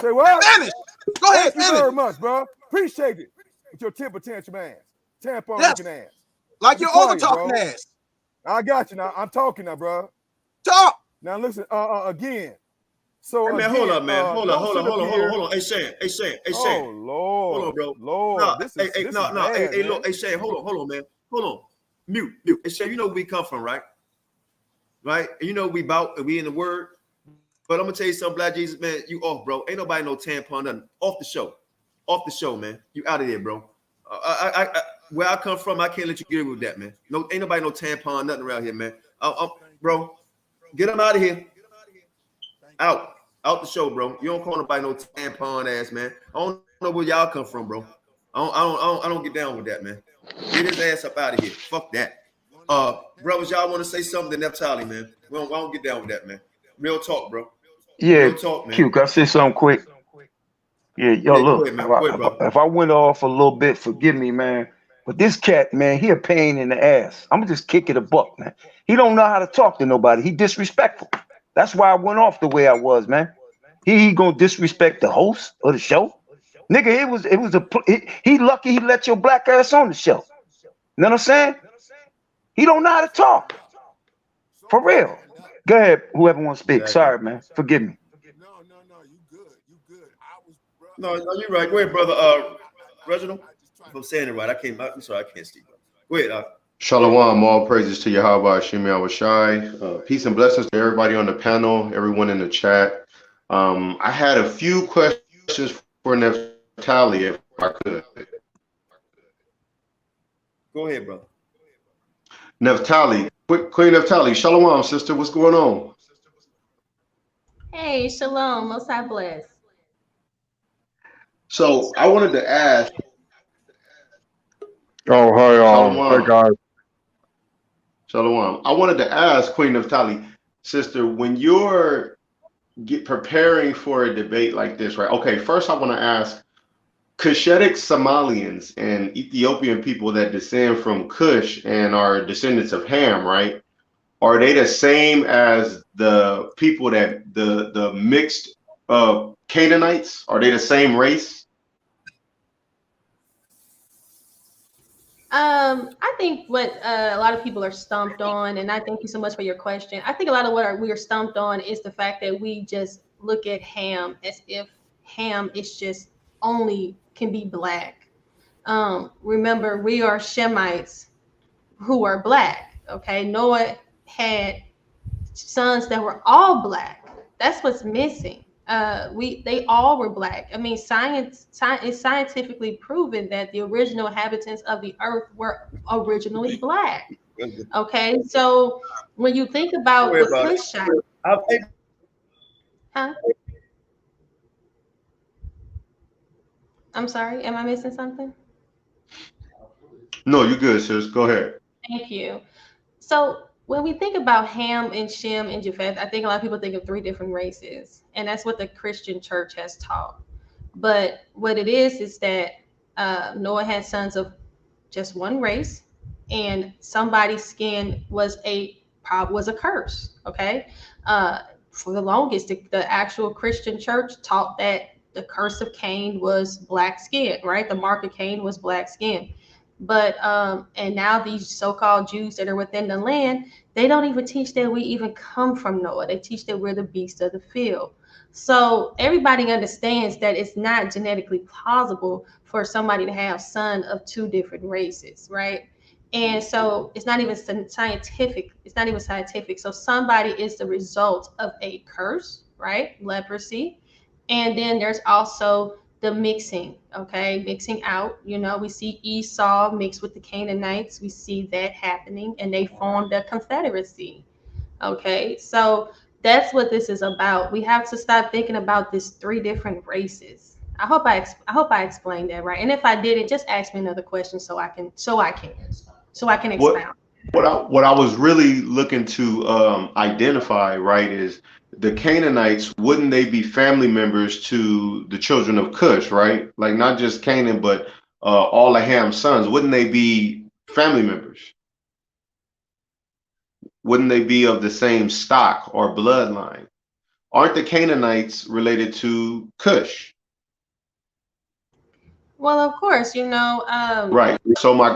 Say what? Finish. Go ahead. Thank you very much, bro. Appreciate it. With your temper tantrum ass, tampon looking ass. Like Be your quiet, over talking bro. ass. I got you now. I'm talking now, bro. Talk. Now listen. Again. So hey, man, again, hold up, man. Hold don't on. sit up here. Hey, Sam. Oh Lord. Hold on, bro. Lord. No, This is hey, bad, hey, look, hey, Sam. Hold on, man. Hold on. Mute. Hey, Sam, you know where we come from, right? Right? And you know we bout and we in the word. But I'm gonna tell you something, Black Jesus, man. You off, bro. Ain't nobody no tampon, nothing. Off the show, man. You out of there, bro. Where I come from, I can't let you get away with that, man. No, ain't nobody no tampon, nothing around here, man. Bro, get them out of here. Out the show, bro. You don't call nobody no tampon ass, man. I don't know where y'all come from, bro. I don't get down with that, man. Get his ass up out of here. Fuck that. Brothers, y'all want to say something to Naphtali, man? I don't get down with that, man. Real talk, bro. Yeah, Real talk, man. Q, can I say something quick? Yeah, yo, Yeah, look, go ahead, bro. if I went off a little bit, forgive me, man. But this cat, man, he a pain in the ass. I'm gonna just kick it a buck, man. He don't know how to talk to nobody. He disrespectful. That's why I went off the way I was, man. He gonna disrespect the host of the show, nigga. He lucky he let your black ass on the show. You know what I'm saying? He don't know how to talk. For real. Go ahead, whoever wants to speak. Exactly. Sorry, man. Forgive me. No, you're right. Go ahead, brother. Reginald. If I'm saying it right, I'm sorry, I can't see. Go ahead. Shalom, all praises to Yahawashi Yahawashi. Peace and blessings to everybody on the panel, everyone in the chat. I had a few questions for Naphtali, if I could. Go ahead, brother. Naphtali, Queen Naphtali, Shalom, sister. What's going on? Hey, shalom. Most High bless. So I wanted to ask. Oh, hi, Shalom. hey guys. Shalom. I wanted to ask Queen Naphtali, sister, when you're preparing for a debate like this, right? Okay, first I want to ask, Cushitic Somalians and Ethiopian people that descend from Cush and are descendants of Ham, right? Are they the same as the people that the mixed Canaanites? Are they the same race? I think what a lot of people are stumped on, and I thank you so much for your question. I think a lot of what we are stumped on is the fact that we just look at Ham as if Ham is just only can be black. Remember, we are Shemites who are black. Okay, Noah had sons that were all black. That's what's missing. They all were black. I mean, science is scientifically proven that the original inhabitants of the earth were originally black. Okay, so when you think about the Cushites, huh? I'm sorry, am I missing something? No, you're good, sis. Go ahead. Thank you. So when we think about Ham and Shem and Japheth, I think a lot of people think of three different races, and that's what the Christian church has taught. But what it is that Noah had sons of just one race, and somebody's skin was a curse. Okay, for the longest, the actual Christian church taught that the curse of Cain was black skin. Right, the mark of Cain was black skin. But and now these so-called Jews that are within the land, they don't even teach that we even come from Noah. They teach that we're the beasts of the field. So everybody understands that it's not genetically plausible for somebody to have son of two different races, right? And so it's not even scientific. It's not even scientific. So somebody is the result of a curse, right? Leprosy. And then there's also the mixing, okay? Mixing out, we see Esau mixed with the Canaanites. We see that happening, and they formed a confederacy, okay? So that's what this is about. We have to stop thinking about these three different races. I hope I explained that right. And if I didn't, just ask me another question so I can expound. What I was really looking to identify, right, is the Canaanites. Wouldn't they be family members to the children of Cush, right? Like not just Canaan, but all of Ham's sons. Wouldn't they be family members? Wouldn't they be of the same stock or bloodline? Aren't the Canaanites related to Cush? Well, of course, Right. So my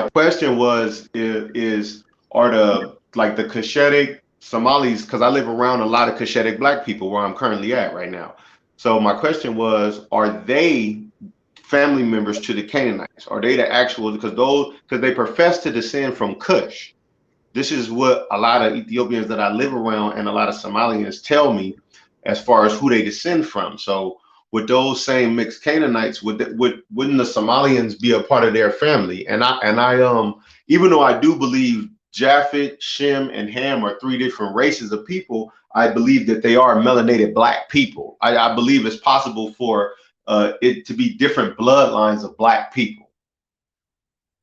question was, are the Cushitic Somalis, because I live around a lot of Cushitic black people where I'm currently at right now. So my question was, are they family members to the Canaanites? Are they the actual, because they profess to descend from Cush. This is what a lot of Ethiopians that I live around and a lot of Somalians tell me as far as who they descend from. So with those same mixed Canaanites, wouldn't the Somalians be a part of their family? And I even though I do believe Japheth, Shem, and Ham are three different races of people, I believe that they are melanated black people. I believe it's possible for it to be different bloodlines of black people.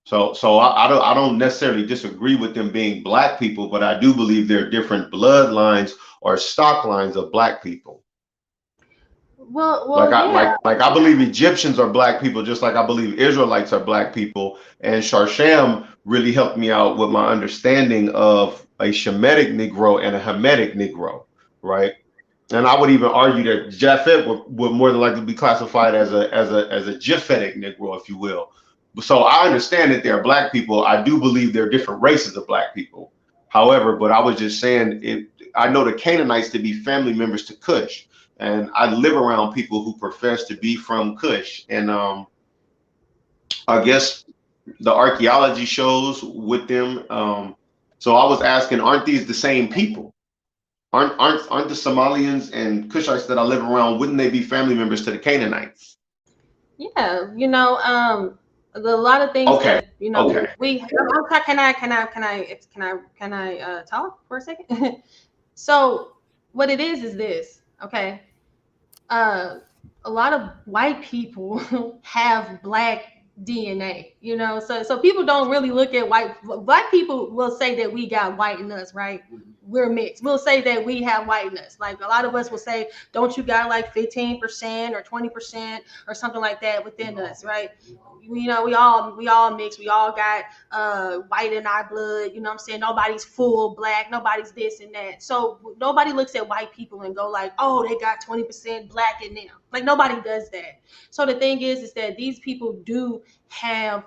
So I don't necessarily disagree with them being black people, but I do believe there are different bloodlines or stock lines of black people. Well, I believe Egyptians are black people, just like I believe Israelites are black people. And Sharsham really helped me out with my understanding of a Shemitic Negro and a Hamitic Negro, right? And I would even argue that Japheth would more than likely be classified as a Japhetic Negro, if you will. So I understand that they're black people. I do believe there are different races of black people. However, but I was just saying, I know the Canaanites to be family members to Cush. And I live around people who profess to be from Cush. And I guess the archaeology shows with them. So I was asking, aren't these the same people? Aren't the Somalians and Cushites that I live around? Wouldn't they be family members to the Canaanites? Yeah, you know, a lot of things Okay. that you know Okay. can I talk for a second? So what it is this, okay? A lot of white people have black DNA, you know, so people don't really look at black people will say that we got white in us, right? We're mixed. We'll say that we have white in us. Like a lot of us will say, don't you got like 15% or 20% or something like that within us, right? You know, we all mix. We all got white in our blood. You know what I'm saying? Nobody's full black. Nobody's this and that. So nobody looks at white people and go like, oh, they got 20% black in them. Like nobody does that. So the thing is that these people do have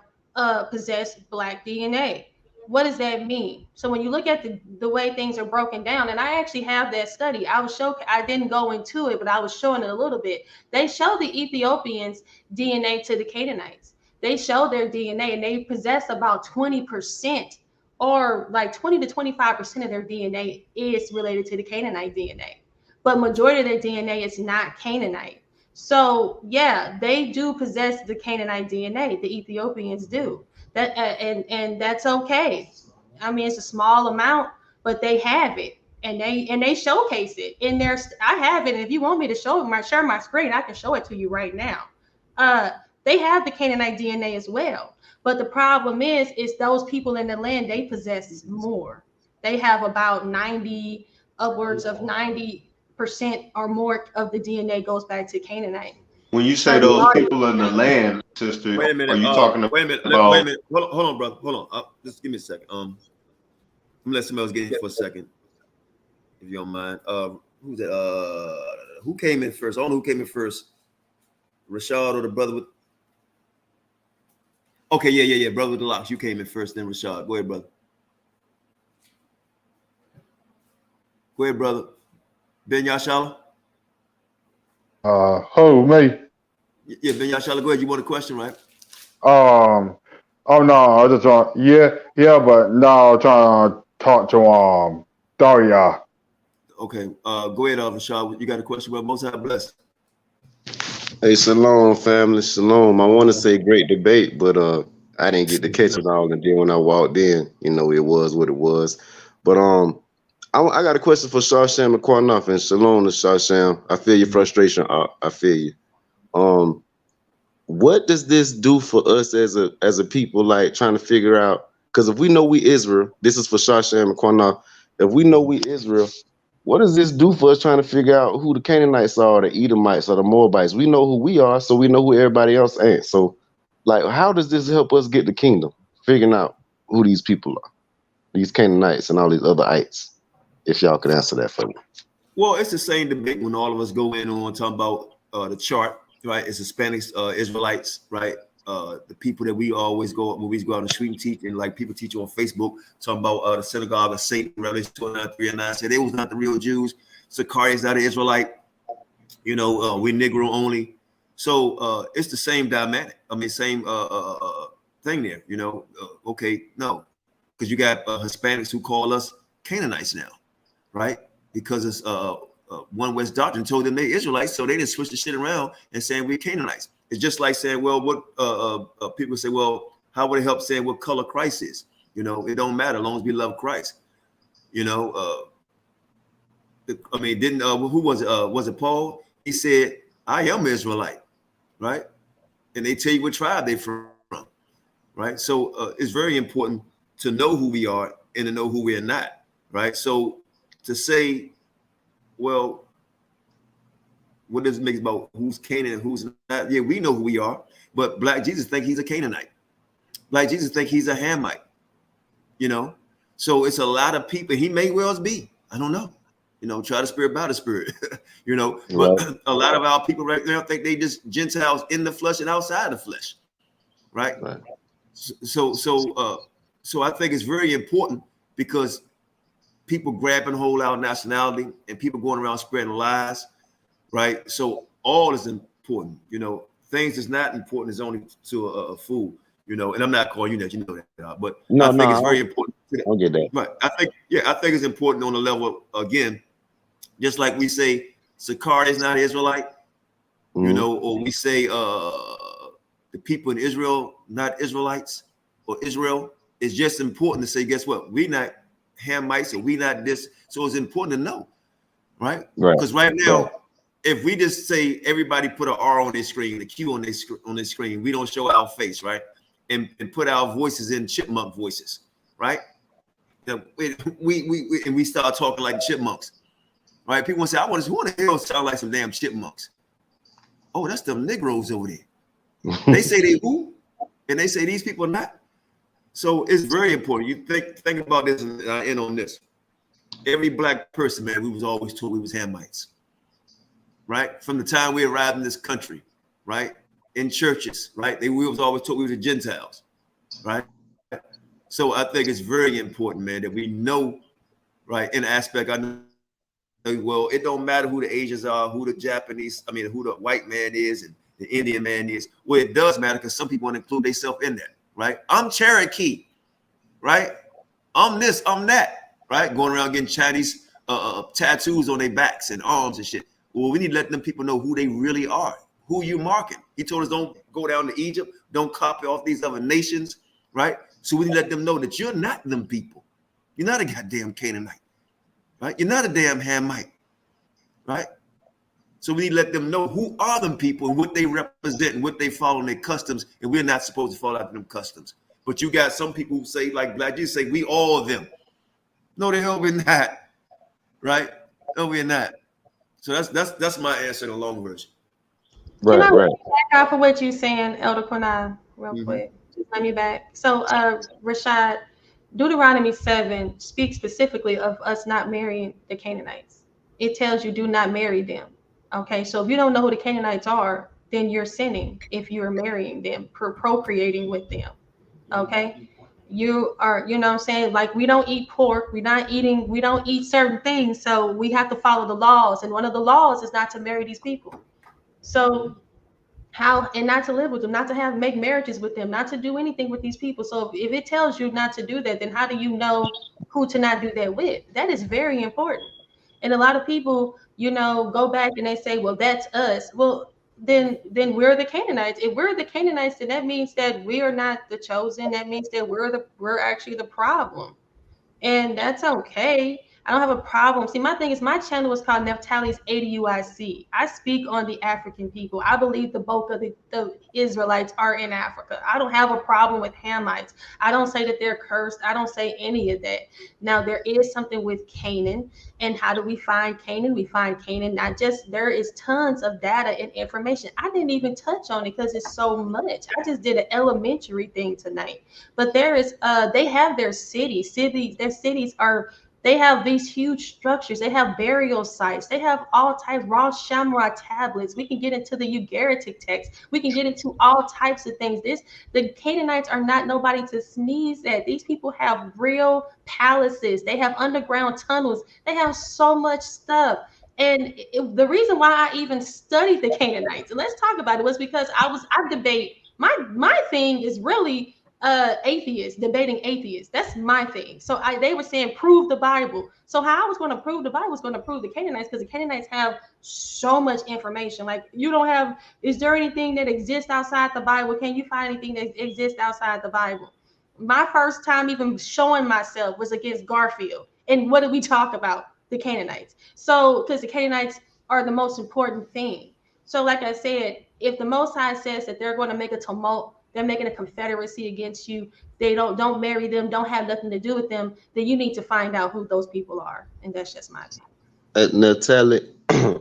possess black DNA. What does that mean? So when you look at the way things are broken down, and I actually have that study, I didn't go into it, but I was showing it a little bit. They show the Ethiopians DNA to the Canaanites. They show their DNA and they possess about 20% or like 20 to 25% of their DNA is related to the Canaanite DNA. But majority of their DNA is not Canaanite. So yeah, they do possess the Canaanite DNA. The Ethiopians do that, and that's okay. I mean, it's a small amount, but they have it, and they showcase it in their. I have it, and if you want me to share my screen, I can show it to you right now. They have the Canaanite DNA as well, but the problem is those people in the land, they possess more. They have about 90, upwards of 90% or more of the DNA goes back to Canaanite. When you say those people in the land, sister, wait a minute. are you talking about? Wait a minute. Hold on, brother. Hold on. Just give me a second. I'm gonna let somebody else get in for a second, if you don't mind. Who's that? Who came in first? I don't know who came in first. Rashad or the brother with? Okay, yeah. Brother with the locks. You came in first, then Rashad. Go ahead, brother. Go ahead, brother. Ben Yashala? Who, me? Yeah, Ben Yashala, go ahead. You want a question, right? Oh no, I just want, but no, I'm trying to talk to Daria. Okay, go ahead, Rashad. You got a question? Well, most have blessed. Hey, shalom, family, shalom. I want to say great debate, but I didn't get to catch it all, and then when I walked in, you know, it was what it was. But I got a question for Shasham and Qanath, and shalom to Shasham. I feel your frustration. I feel you. What does this do for us as a people, like trying to figure out? Because if we know we Israel, this is for Shasham and Qanath. If we know we Israel, what does this do for us trying to figure out who the Canaanites are, the Edomites, or the Moabites? We know who we are, so we know who everybody else ain't. So, like, how does this help us get the kingdom? Figuring out who these people are, these Canaanites and all these other ites. If y'all could answer that for me. Well, it's the same debate when all of us go in on talking about the chart, right? It's Hispanics, Israelites, right? The people that we always go when we go out in the street and teach, and like people teach on Facebook, talking about the synagogue of Satan, Revelation 29:3-9, say they was not the real Jews. Zacharias not an Israelite, you know, we're Negro only. So it's the same dynamic. I mean, same thing there, you know. Okay, no, because you got Hispanics who call us Canaanites now, right? Because it's one West doctrine told them they Israelites, so they didn't switch the shit around and saying we're Canaanites. It's just like saying, well, what people say, well, how would it help saying what color Christ is? You know, it don't matter as long as we love Christ. You know, I mean, didn't who was it? Was it Paul? He said, I am Israelite, right? And they tell you what tribe they're from, right? So it's very important to know who we are and to know who we are not, right? So to say, well, what does it make about who's Canaan and who's not? Yeah, we know who we are, but Black Jesus think he's a Canaanite. Black Jesus think he's a Hamite, you know? So it's a lot of people. He may well be. I don't know. You know, try the spirit by the spirit, you know? But a lot of our people right now think they just Gentiles in the flesh and outside the flesh, right? So I think it's very important because people grab and hold our nationality and people going around spreading lies, right? So all is important, you know. Things that's not important is only to a fool, You know, and I'm not calling you that, you know that, but No, I think it's no, very important. I get that. Right. I think it's important on the level, again, just like we say Sakar is not Israelite, you know, or we say the people in Israel not Israelites, or Israel. It's just important to say, guess what? We not Hamites, or we not this. So it's important to know, right? Because right now, if we just say everybody put an R on their screen, a Q on their screen, we don't show our face, right? And put our voices in chipmunk voices, right? We start talking like chipmunks, right? People say, who the hell sound like some damn chipmunks? Oh, that's them Negroes over there. They say they who, and they say these people are not. So it's very important. You think about this, and I end on this. Every black person, man, we was always told we was Hamites, right? From the time we arrived in this country, right? In churches, right? We was always told we were the Gentiles, right? So I think it's very important, man, that we know, right? In aspect, I know, well, it don't matter who the Asians are, who the Japanese, who the white man is and the Indian man is. Well, it does matter because some people want to include themselves in that, right? I'm Cherokee, right? I'm this, I'm that, right? Going around getting Chinese tattoos on their backs and arms and shit. Well, we need to let them people know who they really are, who you marking. He told us don't go down to Egypt, don't copy off these other nations, right? So we need to let them know that you're not them people. You're not a goddamn Canaanite, right? You're not a damn Hamite, right? So we need to let them know who are them people and what they represent and what they follow in their customs, and we're not supposed to follow after them customs. But you got some people who say, like Black Jesus say, we all of them. No, the hell we're not, right? No, we're not. So that's my answer in the long version. Right. Back off of what you're saying, Elder Qanath, real quick. Just let me back. So, Rashad, Deuteronomy 7 speaks specifically of us not marrying the Canaanites. It tells you do not marry them. Okay, so if you don't know who the Canaanites are, then you're sinning if you're marrying them, procreating with them. Okay, you are, you know what I'm saying? Like, we don't eat pork, we don't eat certain things, so we have to follow the laws. And one of the laws is not to marry these people. So and not to live with them, not to make marriages with them, not to do anything with these people. So if it tells you not to do that, then how do you know who to not do that with? That is very important. And a lot of people, go back and they say, well, that's us. Well, then we're the Canaanites. If we're the Canaanites, then that means that we are not the chosen. That means that we're actually the problem. And that's okay. I don't have a problem. See, my thing is, my channel is called Naphtali's ADUIC. I speak on the African people. I believe the bulk of the Israelites are in Africa. I don't have a problem with Hamites. I don't say that they're cursed. I don't say any of that. Now, there is something with Canaan. And how do we find Canaan? We find Canaan, not just, there is tons of data and information. I didn't even touch on it because it's so much. I just did an elementary thing tonight. But there is, they have their cities. Their cities are, they have these huge structures. They have burial sites. They have all types, Rosh Shamra tablets. We can get into the Ugaritic text. We can get into all types of things. The Canaanites are not nobody to sneeze at. These people have real palaces. They have underground tunnels. They have so much stuff. And the reason why I even studied the Canaanites, and let's talk about it, was because I debate. My thing is really atheists, debating atheists. That's my thing. So they were saying prove the Bible. So how I was going to prove the Bible was going to prove the Canaanites, because the Canaanites have so much information. Like, is there anything that exists outside the Bible? Can you find anything that exists outside the Bible? My first time even showing myself was against Garfield. And what did we talk about? The Canaanites. So, because the Canaanites are the most important thing. So like I said, if the Most High says that they're going to make a tumult, they're making a confederacy against you, they don't marry them, don't have nothing to do with them, then you need to find out who those people are. And that's just my opinion. Natalie,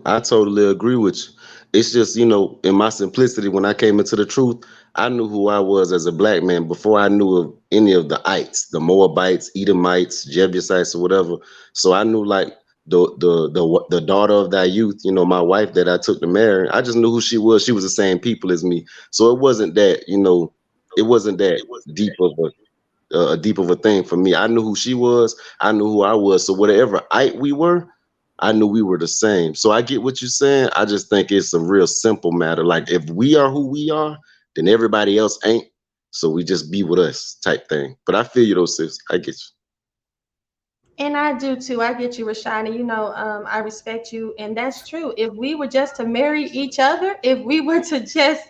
I totally agree with you. It's just, in my simplicity, when I came into the truth, I knew who I was as a black man before I knew of any of the ites, the Moabites, Edomites, Jebusites, or whatever. So I knew, like, the daughter of thy youth, my wife that I took to marry, I just knew who she was. She was the same people as me. So it wasn't that, it wasn't that deep of a thing for me. I knew who she was. I knew who I was. So whatever we were, I knew we were the same. So I get what you're saying. I just think it's a real simple matter. Like, if we are who we are, then everybody else ain't. So we just be with us type thing. But I feel you though, sis. I get you. And I do too. I get you, Rashana. You know, I respect you, and that's true. If we were just to marry each other, if we were to just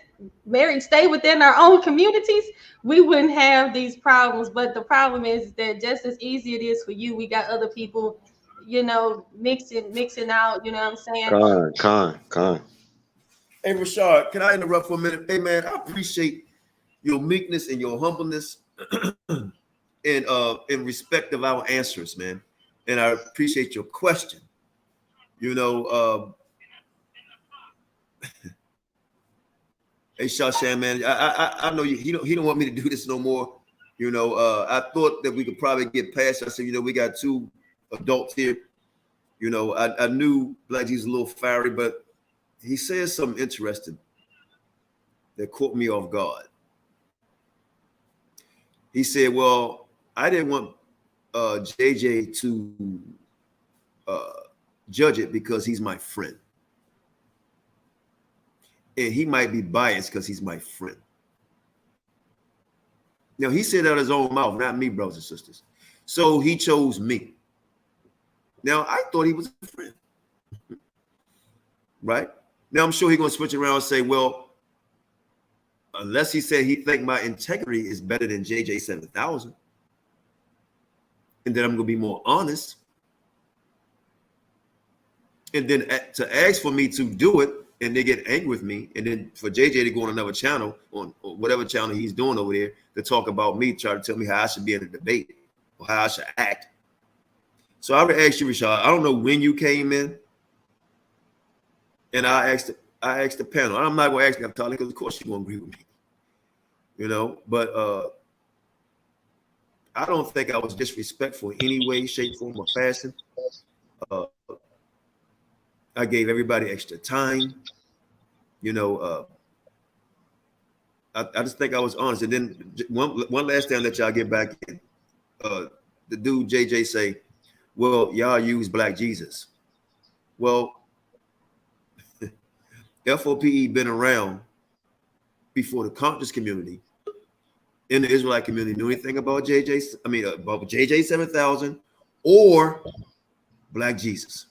stay within our own communities, we wouldn't have these problems. But the problem is that just as easy it is for you, we got other people, you know, mixing out. You know what I'm saying? Con. Hey, Rashard, can I interrupt for a minute? Hey, man, I appreciate your meekness and your humbleness and in respect of our answers, man. And I appreciate your question. You know, hey, Shashan, man, I know you. He don't want me to do this no more. You know, I thought that we could probably get past. I said, you know, we got 2 adults here. You know, I knew Black Jesus a little fiery, but he said something interesting that caught me off guard. He said, well, I didn't want JJ to judge it because he's my friend. And he might be biased because he's my friend. Now, he said out of his own mouth, not me, brothers and sisters. So he chose me. Now, I thought he was a friend. Right? Now, I'm sure he's going to switch around and say, well, unless he said he think my integrity is better than JJ 7000. And then I'm going to be more honest. And then to ask for me to do it, and they get angry with me, and then for JJ to go on another channel, on whatever channel he's doing over there, to talk about me, try to tell me how I should be in a debate or how I should act. So I would ask you, Rashad, I don't know when you came in, and I asked the panel. I'm not going to ask Naphtali because of course she's going to agree with me, you know. But I don't think I was disrespectful in any way, shape, form, or fashion. I gave everybody extra time, you know. I just think I was honest. And then one last time that y'all get back in, the dude JJ say, well, y'all use Black Jesus. Well, F.O.P.E been around before the conscious community in the Israelite community knew anything about about JJ 7000 or Black Jesus.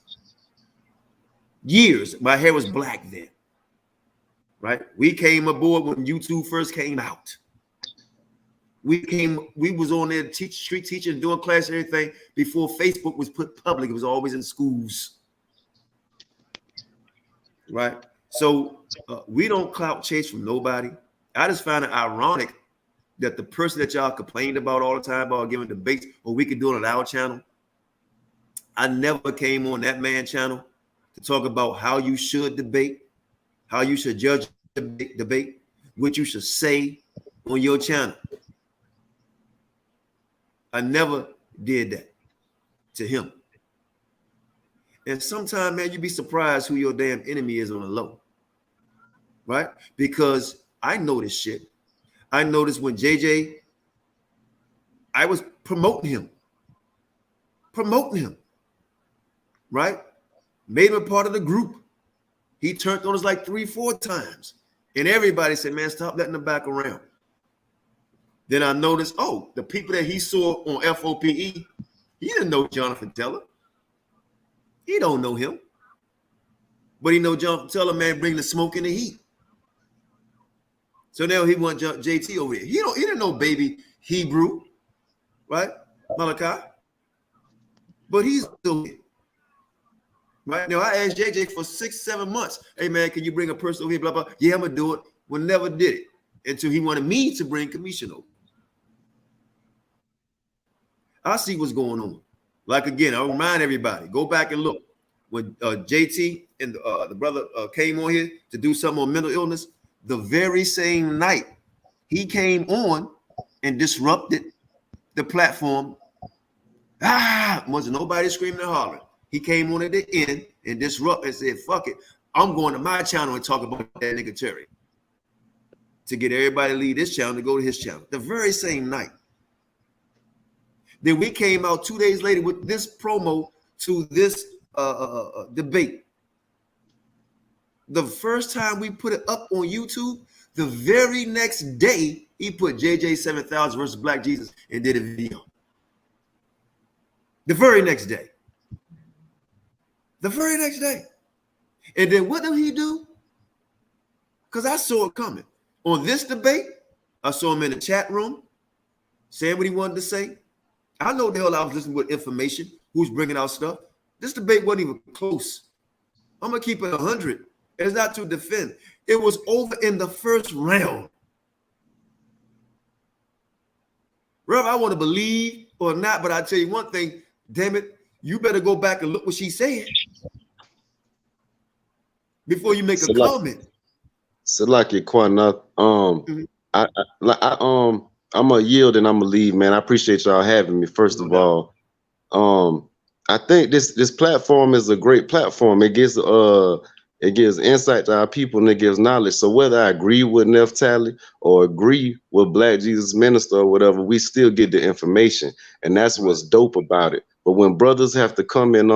Years. My hair was black then. Right? We came aboard when YouTube first came out. We was on there street teaching, doing class, everything before Facebook was put public. It was always in schools. Right? So we don't clout chase from nobody. I just find it ironic that the person that y'all complained about all the time about giving debates, or we could do it on our channel. I never came on that man channel to talk about how you should debate, how you should judge debate, what you should say on your channel. I never did that to him. And sometimes, man, you'd be surprised who your damn enemy is on the low. Right? Because I know this shit. I noticed when JJ, I was promoting him. Right? Made him a part of the group. He turned on us like 3-4 times. And everybody said, man, stop letting him back around. Then I noticed, the people that he saw on F.O.P.E, he didn't know Jonathan Teller. He don't know him. But he know Jonathan Teller, man, bring the smoke and the heat. So now he want JT over here. He didn't know baby Hebrew, right? Malachi. But he's still here. Right now, I asked JJ for 6-7 months. Hey man, can you bring a person over here? Blah blah. Yeah, I'm gonna do it. Well, never did it until he wanted me to bring Commission over. I see what's going on. Like again, I'll remind everybody: go back and look when JT and the brother came on here to do something on mental illness. The very same night he came on and disrupted the platform. Wasn't nobody screaming and hollering. He came on at the end and disrupted and said, fuck it. I'm going to my channel and talk about that nigga Terry. To get everybody to leave this channel to go to his channel. The very same night. Then we came out 2 days later with this promo to this debate. The first time we put it up on YouTube, the very next day He put JJ 7000 versus Black Jesus and did a video. The very next day. The very next day. And then what did he do? Because I saw it coming. On this debate, I saw him in the chat room saying what he wanted to say. I know the hell I was listening with information, who's bringing out stuff. This debate wasn't even close. I'm going to keep it 100. It's not to defend. It was over in the first round. Rev, I want to believe or not, but I tell you one thing, damn it, you better go back and look what she said before you make a comment. Salaki Qanath, I'm gonna yield and I'm gonna leave, man. I appreciate y'all having me. First of all, I think this platform is a great platform. It gives insight to our people and it gives knowledge. So whether I agree with Naphtali or agree with Black Jesus Minister or whatever, we still get the information, and that's what's dope about it. But when brothers have to come and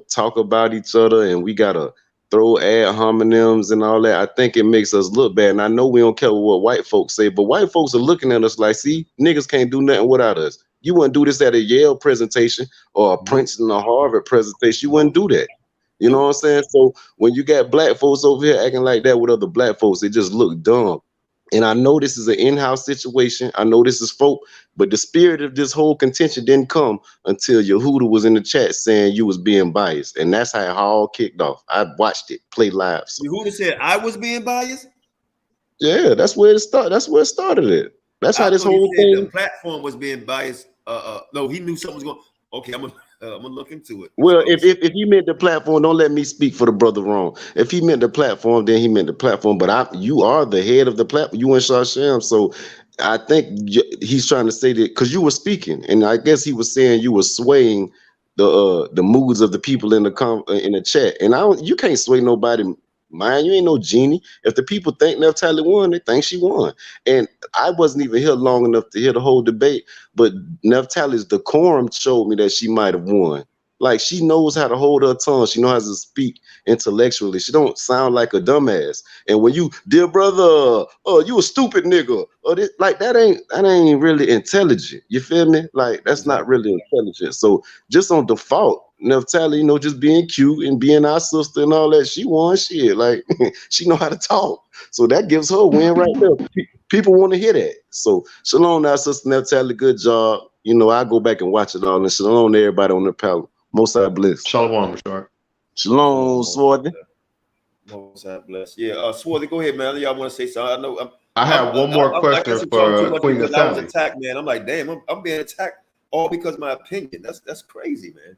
talk about each other, and we gotta throw ad hominems and all that, I think it makes us look bad. And I know we don't care what white folks say, but white folks are looking at us like, see, niggas can't do nothing without us. You wouldn't do this at a Yale presentation or a Princeton or Harvard presentation. You wouldn't do that. You know what I'm saying? So when you got black folks over here acting like that with other black folks, it just look dumb. And I know this is an in-house situation. I know this is folk, but the spirit of this whole contention didn't come until Yehuda was in the chat saying you was being biased. And that's how it all kicked off. I watched it play live. So. Yehuda said I was being biased? Yeah, that's where it started. That's where it started at. That's how this whole thing. The platform was being biased. No, he knew something was going. Okay, I'm gonna look into it. Well, if he meant the platform, don't let me speak for the brother wrong. If he meant the platform, then he meant the platform. But you are the head of the platform. You and Shashem. So I think he's trying to say that because you were speaking, and I guess he was saying you were swaying the moods of the people in the chat. And you can't sway nobody. Man, you ain't no genie. If the people think Naphtali won, they think she won. And I wasn't even here long enough to hear the whole debate, but Naphtali's decorum showed me that she might have won. Like, she knows how to hold her tongue. She knows how to speak intellectually. She don't sound like a dumbass. And when you, dear brother, you a stupid nigga, or this, like that ain't really intelligent. You feel me? Like, that's not really intelligent. So just on default, Naphtali, just being cute and being our sister and all that, she won shit. Like, she know how to talk. So that gives her a win right there. People want to hear that. So shalom now, sister Naphtali. Good job. I go back and watch it all. And shalom to everybody on the panel. Most I bless. Shalom, Mashar. Shalom, Swarthy. Most I bless. Yeah, Swarthy, go ahead, man. Y'all want to say something? I know. I have one more question for Queen Naphtali. I was attacked, man. I'm like, damn, I'm being attacked all because of my opinion. That's crazy, man.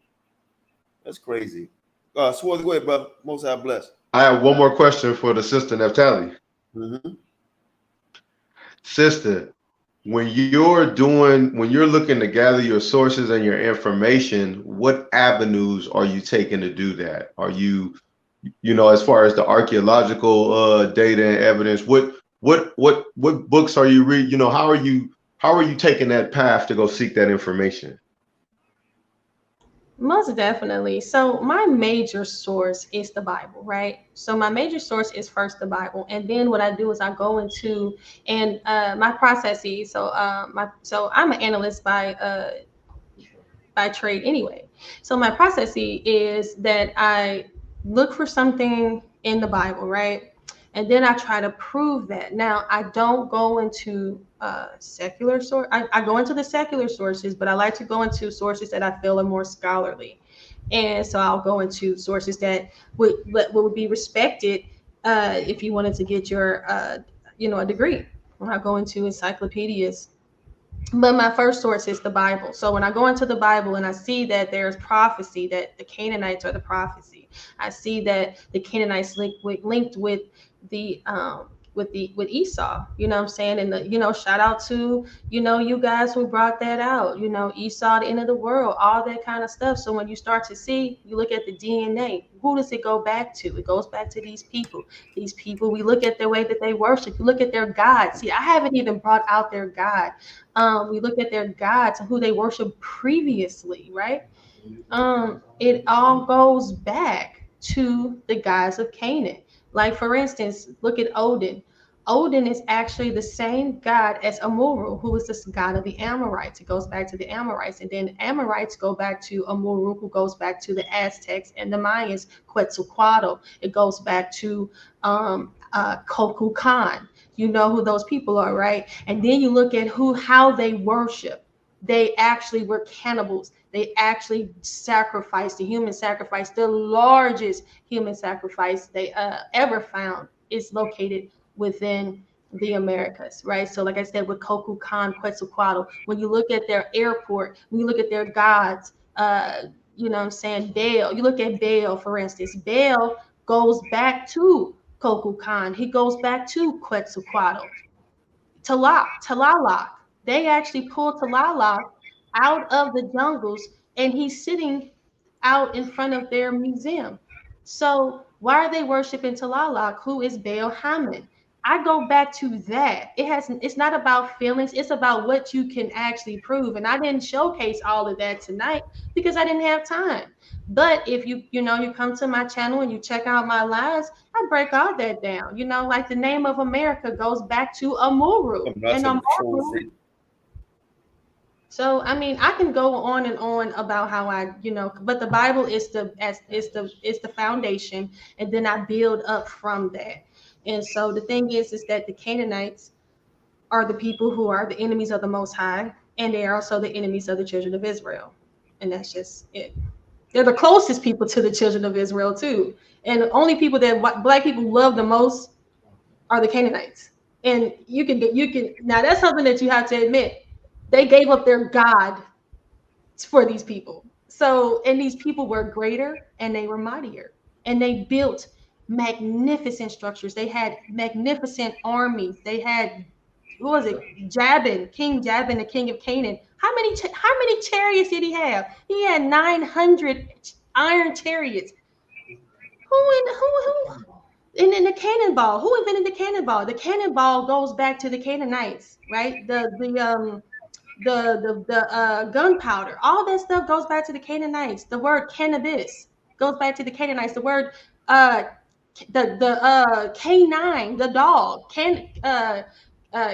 That's crazy. Swarthy, go ahead, brother. Most I bless. I have one more question for the sister Naphtali. Mm-hmm. Sister, when you're looking to gather your sources and your information, what avenues are you taking to do that? Are you, as far as the archaeological data and evidence, what books are you reading? How are you taking that path to go seek that information? Most definitely. So my major source is the Bible, right? So my major source is first the Bible, and then what I do is I go into my processes. So I'm an analyst by trade anyway. So my process is that I look for something in the Bible, right? And then I try to prove that. Now, I don't go into secular source. I go into the secular sources, but I like to go into sources that I feel are more scholarly. And so I'll go into sources that would be respected if you wanted to get your, a degree. I'll go into encyclopedias. But my first source is the Bible. So when I go into the Bible and I see that there's prophecy, that the Canaanites are the prophecy, I see that the Canaanites linked with Esau, you know what I'm saying? And shout out to, you guys who brought that out, Esau, the end of the world, all that kind of stuff. So when you start to see, you look at the DNA, who does it go back to? It goes back to these people. These people, we look at the way that they worship. You look at their God. See, I haven't even brought out their God. We look at their gods and who they worship previously, right? It all goes back to the gods of Canaan. Like, for instance, look at Odin. Odin is actually the same god as Amuru, who is the god of the Amorites. It goes back to the Amorites, and then Amorites go back to Amuru, who goes back to the Aztecs and the Mayans, Quetzalcoatl. It goes back to Kukulkan. You know who those people are, right? And then you look at how they worship. They actually were cannibals. They actually sacrificed, the human sacrifice. The largest human sacrifice they ever found is located within the Americas, right? So like I said, with Kukulkan, Quetzalcoatl, when you look at their airport, when you look at their gods, you know what I'm saying, Baal, you look at Baal, for instance, Baal goes back to Kukulkan. He goes back to Quetzalcoatl. Tlaloc. They actually pulled Tlaloc out of the jungles, and he's sitting out in front of their museum. So why are they worshiping Tlaloc, who is Baal Hamon? I go back to that. It's not about feelings, it's about what you can actually prove. And I didn't showcase all of that tonight because I didn't have time. But if you come to my channel and you check out my lives, I break all that down. Like the name of America goes back to Amuru. And Amuru. So I mean, I can go on and on about how but the Bible is the foundation, and then I build up from that. And so the thing is that the Canaanites are the people who are the enemies of the Most High, and they are also the enemies of the children of Israel. And that's just it. They're the closest people to the children of Israel too. And the only people that Black people love the most are the Canaanites. And you can now that's something that you have to admit. They gave up their God for these people. So, and these people were greater and they were mightier, and they built magnificent structures. They had magnificent armies. They had, who was it? King Jabin, the king of Canaan. How many chariots did he have? He had 900 iron chariots. And then the cannonball. Who invented the cannonball? The cannonball goes back to the Canaanites, right? The gunpowder. All that stuff goes back to the Canaanites. The word cannabis goes back to the Canaanites. The word canine, the dog.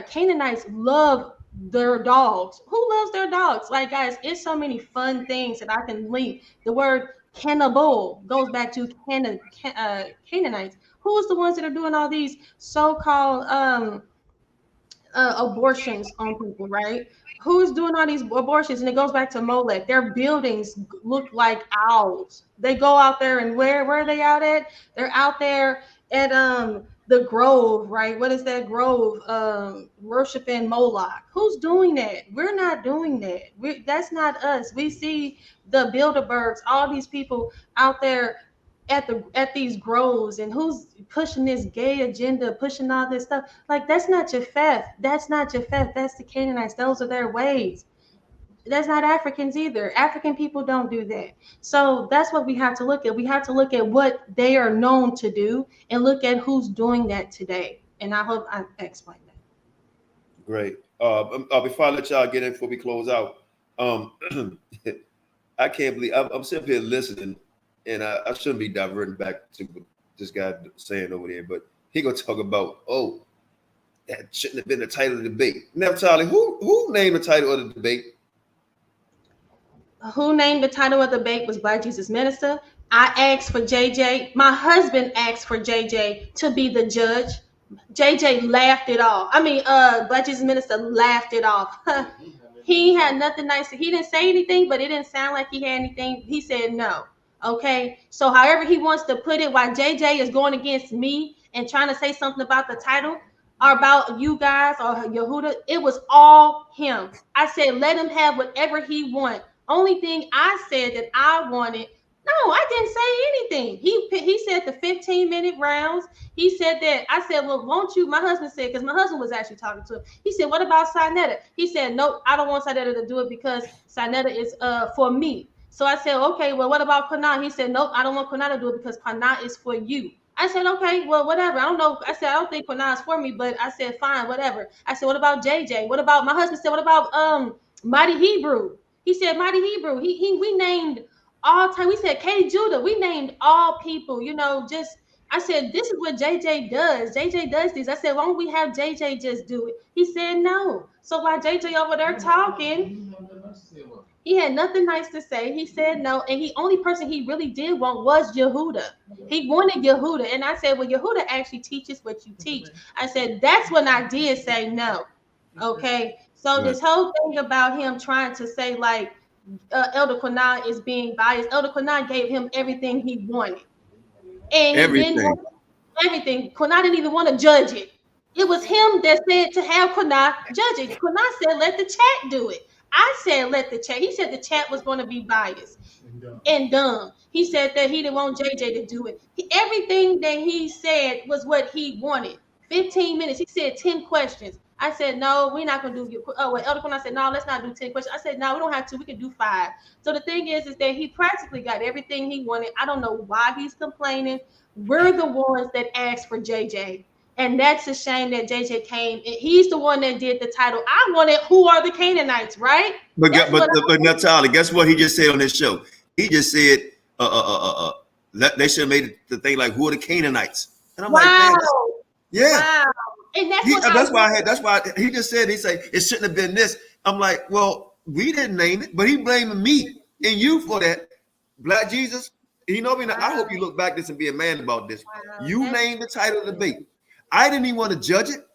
Canaanites love their dogs. Who loves their dogs? Like, guys, it's so many fun things that I can link. The word cannibal goes back to Canaanites. Who's the ones that are doing all these so-called abortions on people, right? Who's doing all these abortions? And it goes back to Molech. Their buildings look like owls. They go out there, and where are they out at? They're out there at the Grove, right? What is that Grove? Worshiping Moloch. Who's doing that? We're not doing that. That's not us. We see the Bilderbergs, all these people out there at these groves, and who's pushing this gay agenda, pushing all this stuff. Like, that's not Japheth. That's not Japheth. That's the Canaanites. Those are their ways. That's not Africans either. African people don't do that. So that's what we have to look at. We have to look at what they are known to do and look at who's doing that today. And I hope I explained that. Great. Before I let y'all get in, before we close out, I can't believe I'm sitting here listening, and I shouldn't be diverting back to what this guy saying over there, but he gonna talk about, that shouldn't have been the title of the debate. Naphtali, who named the title of the debate? Who named the title of the debate was Black Jesus Minister. I asked for JJ. My husband asked for JJ to be the judge. JJ laughed it off. I mean, Black Jesus Minister laughed it off. He had nothing nice. He didn't say anything, but it didn't sound like he had anything. He said no. Okay. So however he wants to put it, while JJ is going against me and trying to say something about the title or about you guys or Yehuda, it was all him. I said, let him have whatever he wants. Only thing I said that I wanted, no, I didn't say anything. He said the 15-minute rounds. He said that. I said, well, won't you? My husband said, because my husband was actually talking to him. He said, what about Sinetta? He said, nope, I don't want Sinetta to do it because Sinetta is for me. So I said, okay, well, what about Qanath? He said, nope, I don't want Qanath to do it because Qanath is for you. I said, okay, well, whatever. I don't know. I said, I don't think Qanath is for me, but I said, fine, whatever. I said, what about JJ? What about, my husband said, what about Mighty Hebrew? He said, Mighty Hebrew. We named all time. We said K Judah. We named all people, I said, this is what JJ does. JJ does this. I said, why don't we have JJ just do it? He said no. So while JJ over there talking, he had nothing nice to say. He said no. And the only person he really did want was Yehuda. He wanted Yehuda. And I said, well, Yehuda actually teaches what you teach. I said, that's when I did say no. Okay. So this whole thing about him trying to say like Elder Qanath is being biased. Elder Qanath gave him everything he wanted. And everything. He didn't everything. Qanath didn't even want to judge it. It was him that said to have Qanath judge it. Qanath said, let the chat do it. I said, let the chat. He said the chat was going to be biased and dumb. He said that he didn't want JJ to do it. Everything that he said was what he wanted. 15 minutes. He said 10 questions. I said, no, we're not going to do. Oh, well, Elder Qanath said, no, let's not do 10 questions. I said, no, we don't have to. We can do 5. So the thing is that he practically got everything he wanted. I don't know why he's complaining. We're the ones that asked for JJ. And that's a shame that JJ came. He's the one that did the title. I wanted Who Are the Canaanites, right? But Naphtali, guess what he just said on this show? He just said they should have made the thing like Who Are the Canaanites? And I'm like, yeah. Wow. And that's why he just said, he said it shouldn't have been this. I'm like, well, we didn't name it, but he blaming me and you for that. Black Jesus, you know, I hope you look back this and be a man about this. You named the title of the debate. I didn't even want to judge it.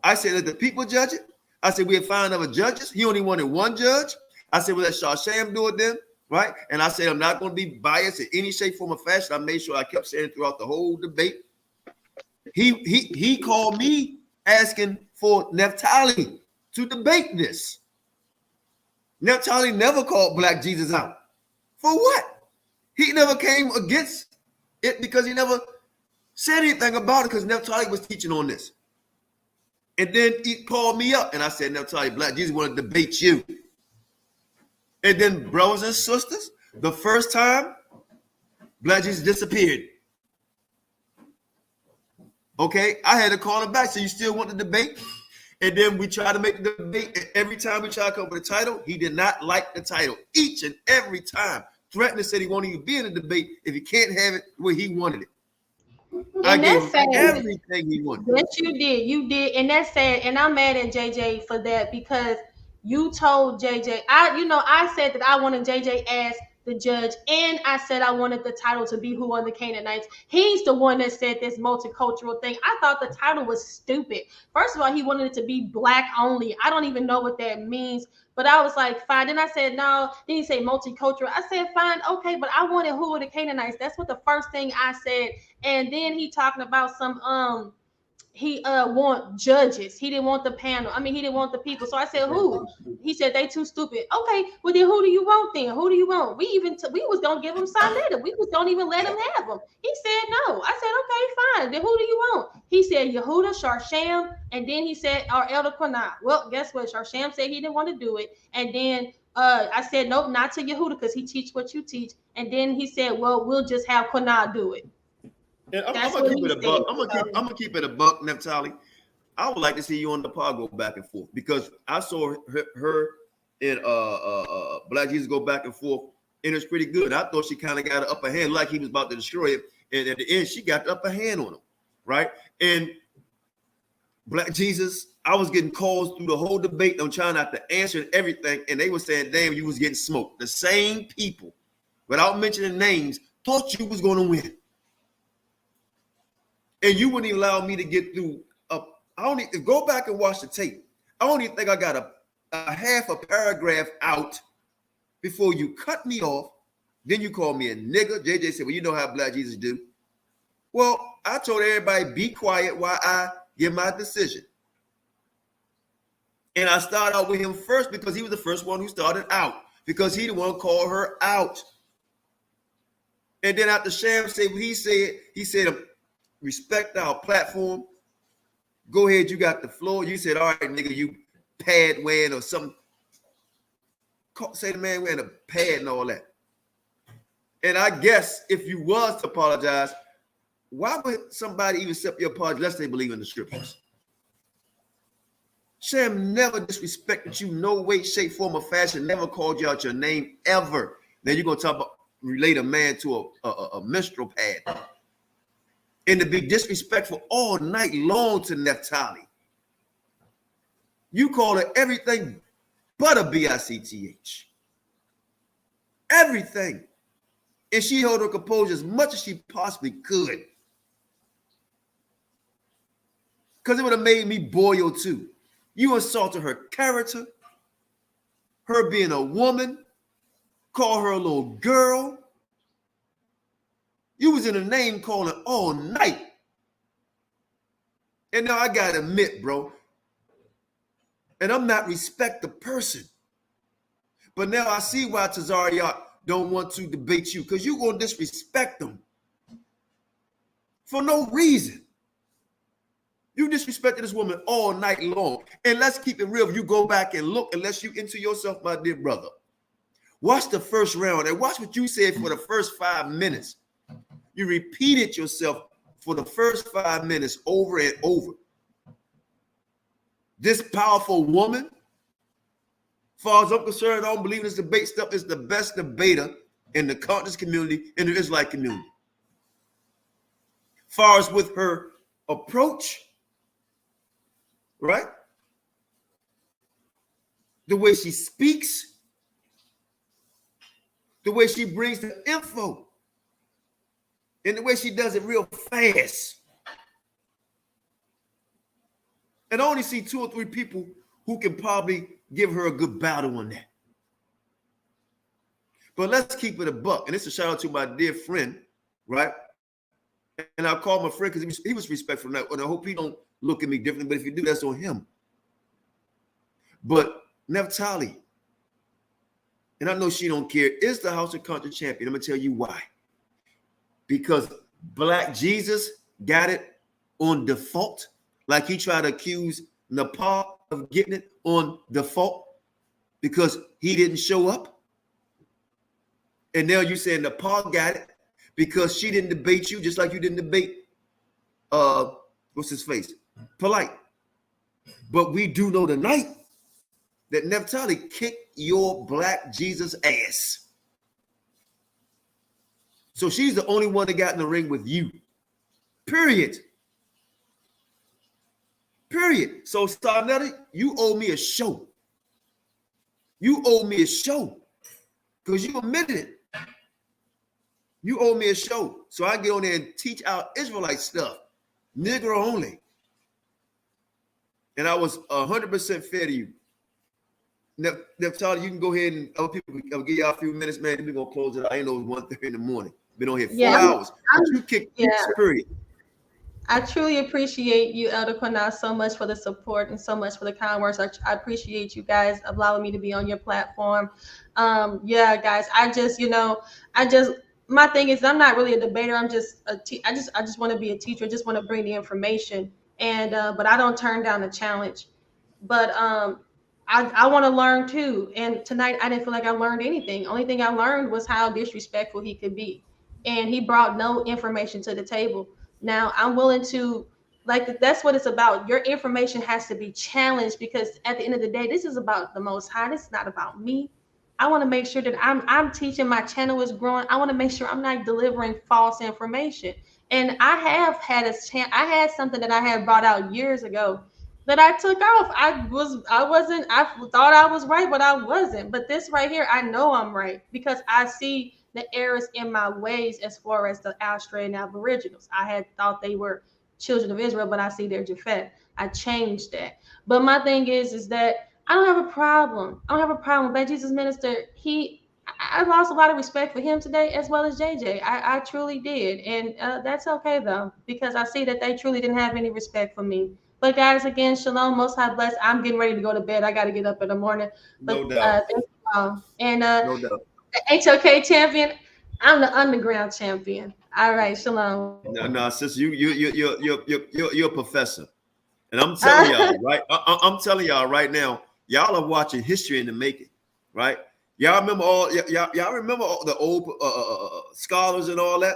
I said, let the people judge it. I said, we'll find other judges. He only wanted one judge. I said, well, let Shasham do it then, right? And I said, I'm not going to be biased in any shape, form, or fashion. I made sure I kept saying throughout the whole debate. He called me asking for Naphtali to debate this. Naphtali never called Black Jesus out. For what? He never came against it because he never said anything about it because Naphtali was teaching on this. And then he called me up and I said, Naphtali, Black Jesus want to debate you. And then, brothers and sisters, the first time, Black Jesus disappeared. Okay, I had to call him back. So you still want the debate? And then we try to make the debate. And every time we try to come up with a title, he did not like the title. Each and every time. Threatened and said he won't even be in the debate if he can't have it the way he wanted it. I gave him everything he wanted. Yes, you did. You did. And that's sad. And I'm mad at JJ for that because you told JJ, I said that I wanted JJ as the judge, and I said I wanted the title to be Who Are the Canaanites. He's the one that said this multicultural thing. I thought the title was stupid. First of all, he wanted it to be Black only. I don't even know what that means, but I was like, fine. Then I said, no. Then he said multicultural. I said, fine, okay, but I wanted Who Are the Canaanites. That's what the first thing I said. And then he talking about some he want judges. He didn't want the panel. I mean, he didn't want the people. So I said, who? He said they too stupid. Okay, well then who do you want then? Who do you want? We was gonna give him Saletta. We was gonna even let him have him. He said no. I said, okay, fine. Then who do you want? He said Yehuda, Sharsham, and then he said our Elder Qanath. Well, guess what? Sharsham said he didn't want to do it. And then I said, nope, not to Yehuda, because he teach what you teach. And then he said, well, we'll just have Qanath do it. And I'm gonna keep it a buck. I'm gonna keep it a buck, Naphtali. I would like to see you on the pod go back and forth because I saw her and Black Jesus go back and forth, and it's pretty good. I thought she kind of got an upper hand, like he was about to destroy it, and at the end she got the upper hand on him, right? And Black Jesus, I was getting calls through the whole debate. I'm trying not to answer everything, and they were saying, "Damn, you was getting smoked." The same people, without mentioning names, thought you was going to win. And you wouldn't even allow me to get through. I don't need to go back and watch the tape. I don't even think I got a half a paragraph out before you cut me off. Then you call me a nigger. JJ said, well, you know how Black Jesus do. Well, I told everybody, be quiet while I give my decision. And I started out with him first because he was the first one who started out. Because he the one who called her out. And then after Sham said what he said, respect our platform. Go ahead, you got the floor. You said, all right, nigga, you pad wearing or something. Say the man wearing a pad and all that. And I guess if you was to apologize, why would somebody even accept your apology unless they believe in the scriptures? Sham never disrespected you, no way, shape, form, or fashion, never called you out your name ever. Then you're going to relate a man to a menstrual pad. and to be disrespectful all night long to Naphtali. You call her everything but a BICTH. Everything. And she held her composure as much as she possibly could. Because it would have made me boil too. You insulted her character, her being a woman, call her a little girl. You was in a name calling all night. And now I gotta admit, bro, and I'm not respect the person, but now I see why Tazariot don't want to debate you, because you're gonna disrespect them for no reason. You disrespected this woman all night long. And let's keep it real. If you go back and look, unless you into yourself, my dear brother, watch the first round and watch what you said for the first 5 minutes. You repeated yourself for the first 5 minutes over and over. This powerful woman, as far as I'm concerned, I don't believe in this debate stuff, is the best debater in the conscious community, in the Israelite community. As far as with her approach, right? The way she speaks, the way she brings the info, and the way she does it real fast. And I only see 2 or 3 people who can probably give her a good battle on that. But let's keep it a buck. And it's a shout out to my dear friend, right? And I call my friend because he was respectful. And I hope he don't look at me differently. But if you do, that's on him. But Naphtali, and I know she don't care, is the House of Country champion. I'm going to tell you why. Because Black Jesus got it on default. Like he tried to accuse Nepal of getting it on default because he didn't show up. And now you're saying Nepal got it because she didn't debate you, just like you didn't debate, what's his face? Polite. But we do know tonight that Naphtali kicked your Black Jesus ass. So she's the only one that got in the ring with you. Period. Period. So Starnetti, you owe me a show. You owe me a show because you admitted it. You owe me a show. So I get on there and teach our Israelite stuff. Negro only. And I was 100% fair to you. Naphtali, you can go ahead and other people, I'll give y'all a few minutes, man. We're going to close it. I ain't know it was 1:30 in the morning. Been on here 4 hours. But you kicked period. I truly appreciate you, Elder Qanath, so much for the support and so much for the kind words. I appreciate you guys allowing me to be on your platform. Yeah, guys, my thing is I'm not really a debater. I'm just I just want to be a teacher. I just want to bring the information, and but I don't turn down the challenge. But I want to learn too. And tonight I didn't feel like I learned anything. Only thing I learned was how disrespectful he could be, and he brought no information to the table. Now I'm willing to, like, that's what it's about. Your information has to be challenged because at the end of the day, this is about the Most High. This is not about me. I want to make sure that I'm teaching, my channel is growing. I want to make sure I'm not delivering false information. And I have had I had something that I had brought out years ago that I took off. I thought I was right, but I wasn't. But this right here, I know I'm right because I see the errors in my ways as far as the Australian Aboriginals. I had thought they were children of Israel, but I see they're Japhet. I changed that. But my thing is that I don't have a problem. I don't have a problem with Black Jesus Minister. I lost a lot of respect for him today as well as JJ. I truly did. And that's okay though, because I see that they truly didn't have any respect for me. But guys, again, shalom, Most High bless. I'm getting ready to go to bed. I got to get up in the morning. But, no doubt. No doubt. HOK champion, I'm the underground champion. All right, shalom. No, sister, you're a professor, and I'm telling y'all right. I'm telling y'all right now, y'all are watching history in the making, right? Y'all remember all the old scholars and all that.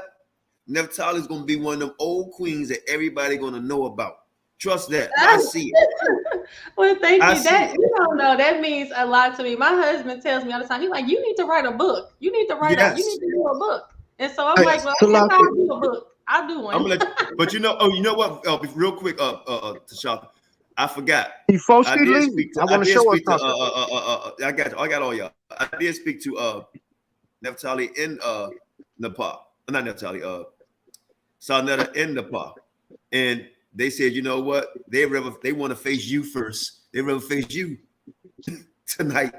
Naphtali is gonna be one of them old queens that everybody gonna know about. Trust that. I see it. Well, thank you. That you don't know. That means a lot to me. My husband tells me all the time. He's like, "You need to write a book. You need to write you need to do a book." And so I'm like, "Well, I'll do a book. I'll do one. I'm gonna let you, but you know what? Real quick, Tashaka, I forgot. Before I she did leaves, speak to. I I want to did show us speak to. something. I got all y'all. I did speak to Naphtali in Nepal. Not Naphtali. Sarnetta in Nepal, and they said, you know what? They want to face you first. They rather face you tonight.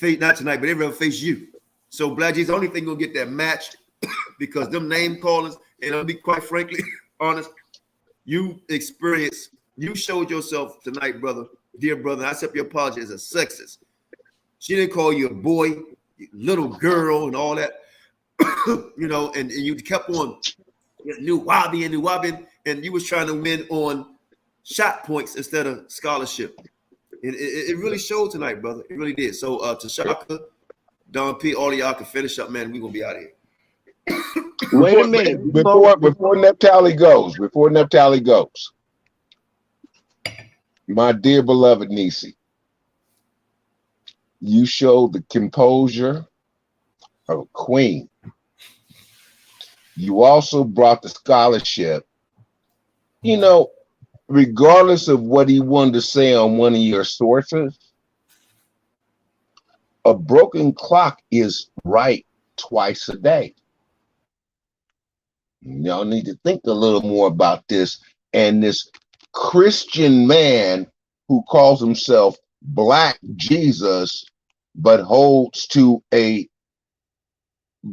Not tonight, but they rather face you. So Black G's the only thing gonna get that match because them name callers, and I'll be quite frankly honest, you showed yourself tonight, brother, dear brother. I accept your apology as a sexist. She didn't call you a boy, little girl, and all that, you know, and you kept on new wobbing, and you was trying to win on shot points instead of scholarship. And it really showed tonight, brother. It really did. So Tashaka, Don P, all of y'all can finish up, man. We're gonna be out of here. Wait a minute. Before Naphtali goes, my dear beloved Nisi, you showed the composure of a queen. You also brought the scholarship. You know, regardless of what he wanted to say on one of your sources, a broken clock is right twice a day. Y'all need to think a little more about this. And this Christian man who calls himself Black Jesus, but holds to a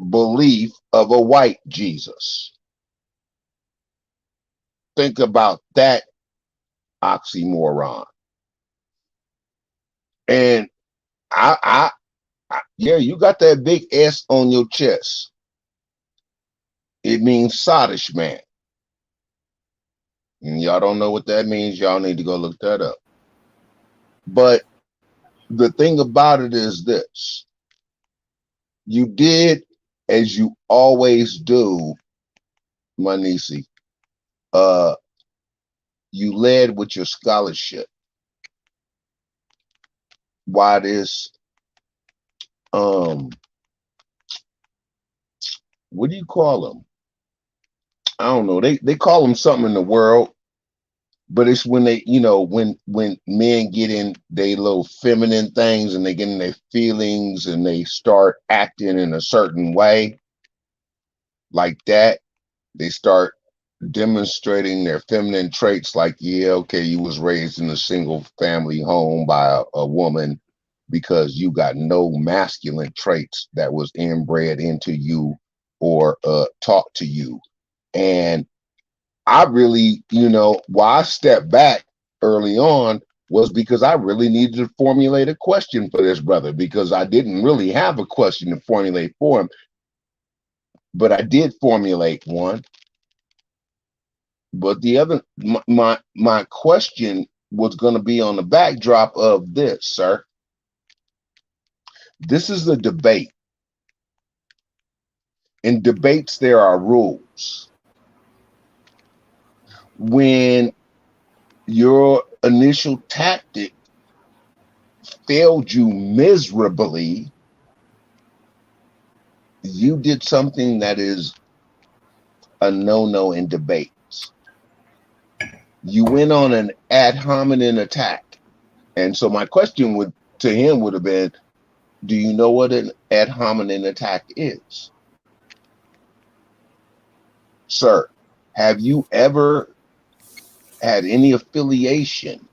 belief of a white Jesus. Think about that oxymoron. And I yeah, you got that big S on your chest. It means sottish man. And y'all don't know what that means. Y'all need to go look that up. But the thing about it is this. You did as you always do, Manisi. You led with your scholarship. Why this what do you call them? I don't know. They call them something in the world, but it's when they, you know, when men get in they little feminine things and they get in their feelings and they start acting in a certain way like that. They start demonstrating their feminine traits like, yeah, okay, you was raised in a single family home by a woman because you got no masculine traits that was inbred into you or taught to you. And I really, you know, why I stepped back early on was because I really needed to formulate a question for this brother, because I didn't really have a question to formulate for him, but I did formulate one. But the other, my question was going to be on the backdrop of this, sir. This is a debate. In debates, there are rules. When your initial tactic failed you miserably, you did something that is a no-no in debates. You went on an ad hominem attack. And so my question to him would have been, do you know what an ad hominem attack is? Sir, have you ever had any affiliation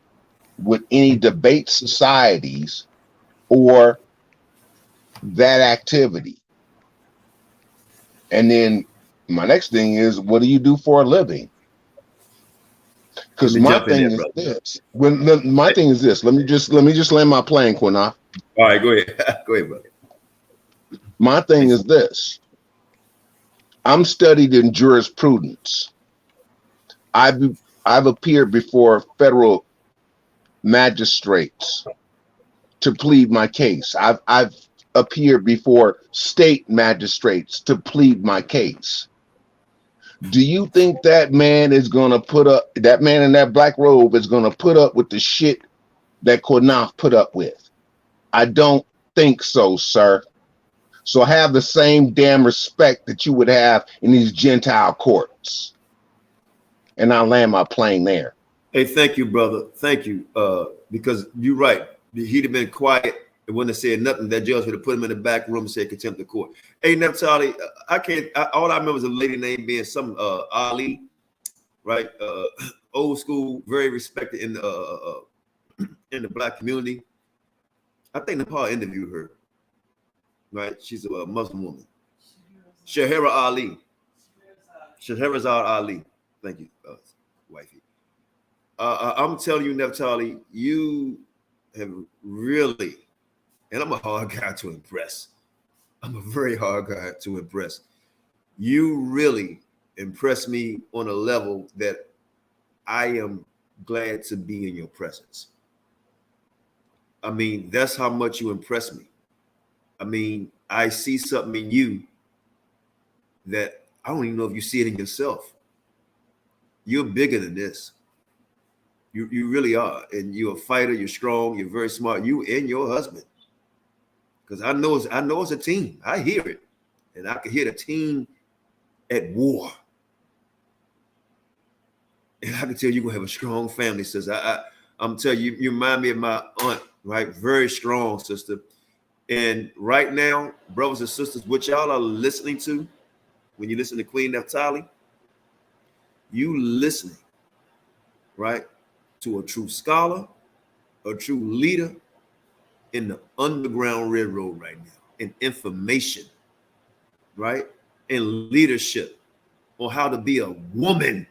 with any debate societies or that activity? And then my next thing is, what do you do for a living? Because my thing is this. My thing is this. Let me just land my plane, Qanath. All right, go ahead. Go ahead, brother. My thing is this. I'm studied in jurisprudence. I've appeared before federal magistrates to plead my case. I've appeared before state magistrates to plead my case. Do you think that man is gonna that man in that black robe is gonna put up with the shit that Qanath put up with? I don't think so, sir. So have the same damn respect that you would have in these Gentile courts. And I'll land my plane there. Hey, thank you, brother. Thank you. Because you're right. He'd have been quiet and wouldn't have said nothing. That judge would have put him in the back room and said contempt of court. Hey, Naphtali, all I remember is a lady name being some Ali, right? Old school, very respected in the black community. I think Nepal interviewed her, right? She's a Muslim woman. Shahira Ali. Shahrazad Ali. Thank you, wifey. I'm telling you, Naphtali, you have really, and I'm a hard guy to impress. I'm a very hard guy to impress. You really impress me on a level that I am glad to be in your presence. I mean, that's how much you impress me. I mean, I see something in you that I don't even know if you see it in yourself. You're bigger than this. You really are. And you're a fighter, you're strong, you're very smart. You and your husband. Because I know it's a team. I hear it. And I can hear the team at war. And I can tell you're gonna have a strong family, sister. I'm telling you, you remind me of my aunt, right? Very strong, sister. And right now, brothers and sisters, what y'all are listening to, when you listen to Queen Naphtali, you listening, right, to a true scholar, a true leader in the Underground Railroad right now, in information, right, in leadership on how to be a woman,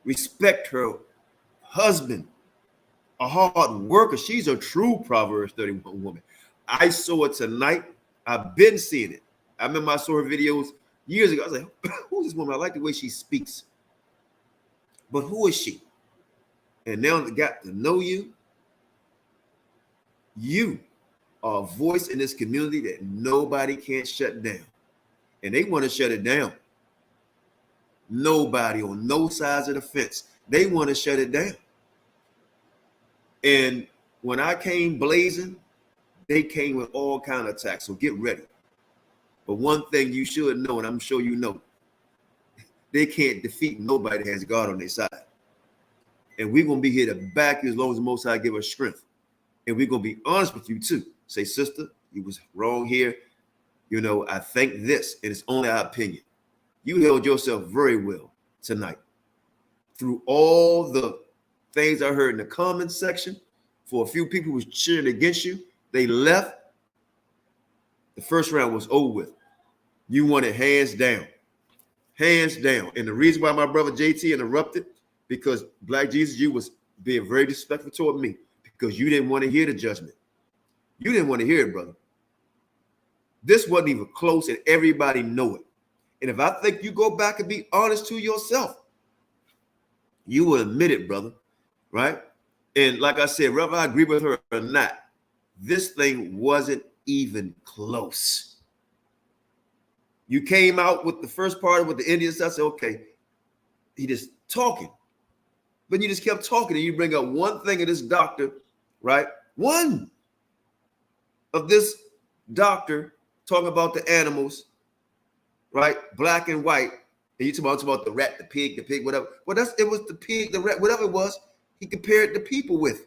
respect her husband, a hard worker. She's a true Proverbs 31 woman. I saw it tonight. I've been seeing it. I remember I saw her videos years ago. I was like, who's this woman? I like the way she speaks. But who is she? And now that I got to know you, you are a voice in this community that nobody can shut down. And they want to shut it down. Nobody on no sides of the fence. They want to shut it down. And when I came blazing, they came with all kinds of attacks. So get ready. But one thing you should know, and I'm sure you know, they can't defeat nobody that has God on their side. And we're going to be here to back you as long as the Most High give us strength. And we're going to be honest with you too. Say, sister, you was wrong here. You know, I think this, and it's only our opinion. You held yourself very well tonight. Through all the things I heard in the comments section, for a few people who was cheering against you, they left. The first round was over with. You won it hands down. Hands down. And the reason why my brother JT interrupted, because Black Jesus, you was being very disrespectful toward me because you didn't want to hear the judgment. You didn't want to hear it, brother. This wasn't even close, and everybody know it. And if I think you go back and be honest to yourself, you will admit it, brother, right? And like I said, whether I agree with her or not, this thing wasn't even close. You came out with the first part with the Indians. I said, okay, he just talking. But you just kept talking, and you bring up one thing of this doctor, right? One of this doctor talking about the animals, right? Black and white. And you talk about the rat, the pig, whatever. Well, it was the pig, the rat, whatever it was, he compared the people with.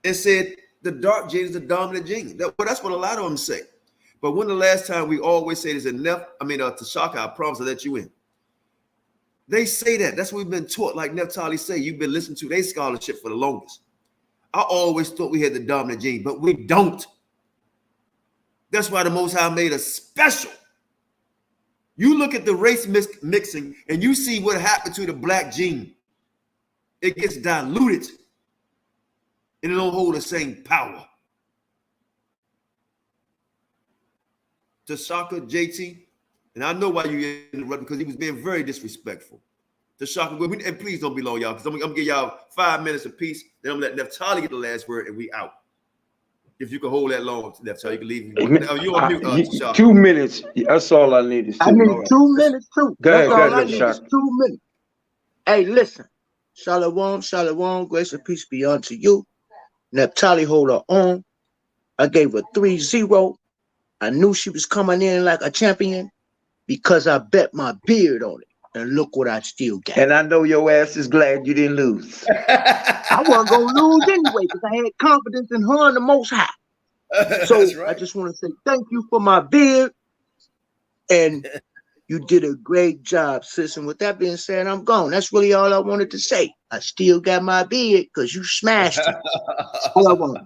And said the dark gene is the dominant gene. That's what a lot of them say. But when the last time we always say this enough, Tashaka, I promise I'll let you in. They say that. That's what we've been taught. Like Naphtali say, you've been listening to their scholarship for the longest. I always thought we had the dominant gene, but we don't. That's why the Most High made us special. You look at the race mixing and you see what happened to the black gene. It gets diluted and it don't hold the same power. Tashaka, JT, and I know why you interrupted because he was being very disrespectful. Tashaka, and please don't be long, y'all, because I'm going to give y'all 5 minutes apiece. Then I'm going to let Naphtali get the last word and we out. If you can hold that long, Naphtali, you can leave. You on mute, Tashaka. 2 minutes. That's all I need is 2 minutes. I need 2 minutes too. That's all I need is 2 minutes. Hey, listen. Shalom, shalom, grace and peace be unto you. Naphtali hold her on. I gave her 3-0. I knew she was coming in like a champion because I bet my beard on it. And look what I still got. And I know your ass is glad you didn't lose. I wasn't going to lose anyway because I had confidence in her and the Most High. So right. I just want to say thank you for my beard. And you did a great job, sis. And with that being said, I'm gone. That's really all I wanted to say. I still got my beard because you smashed it. That's all I wanted.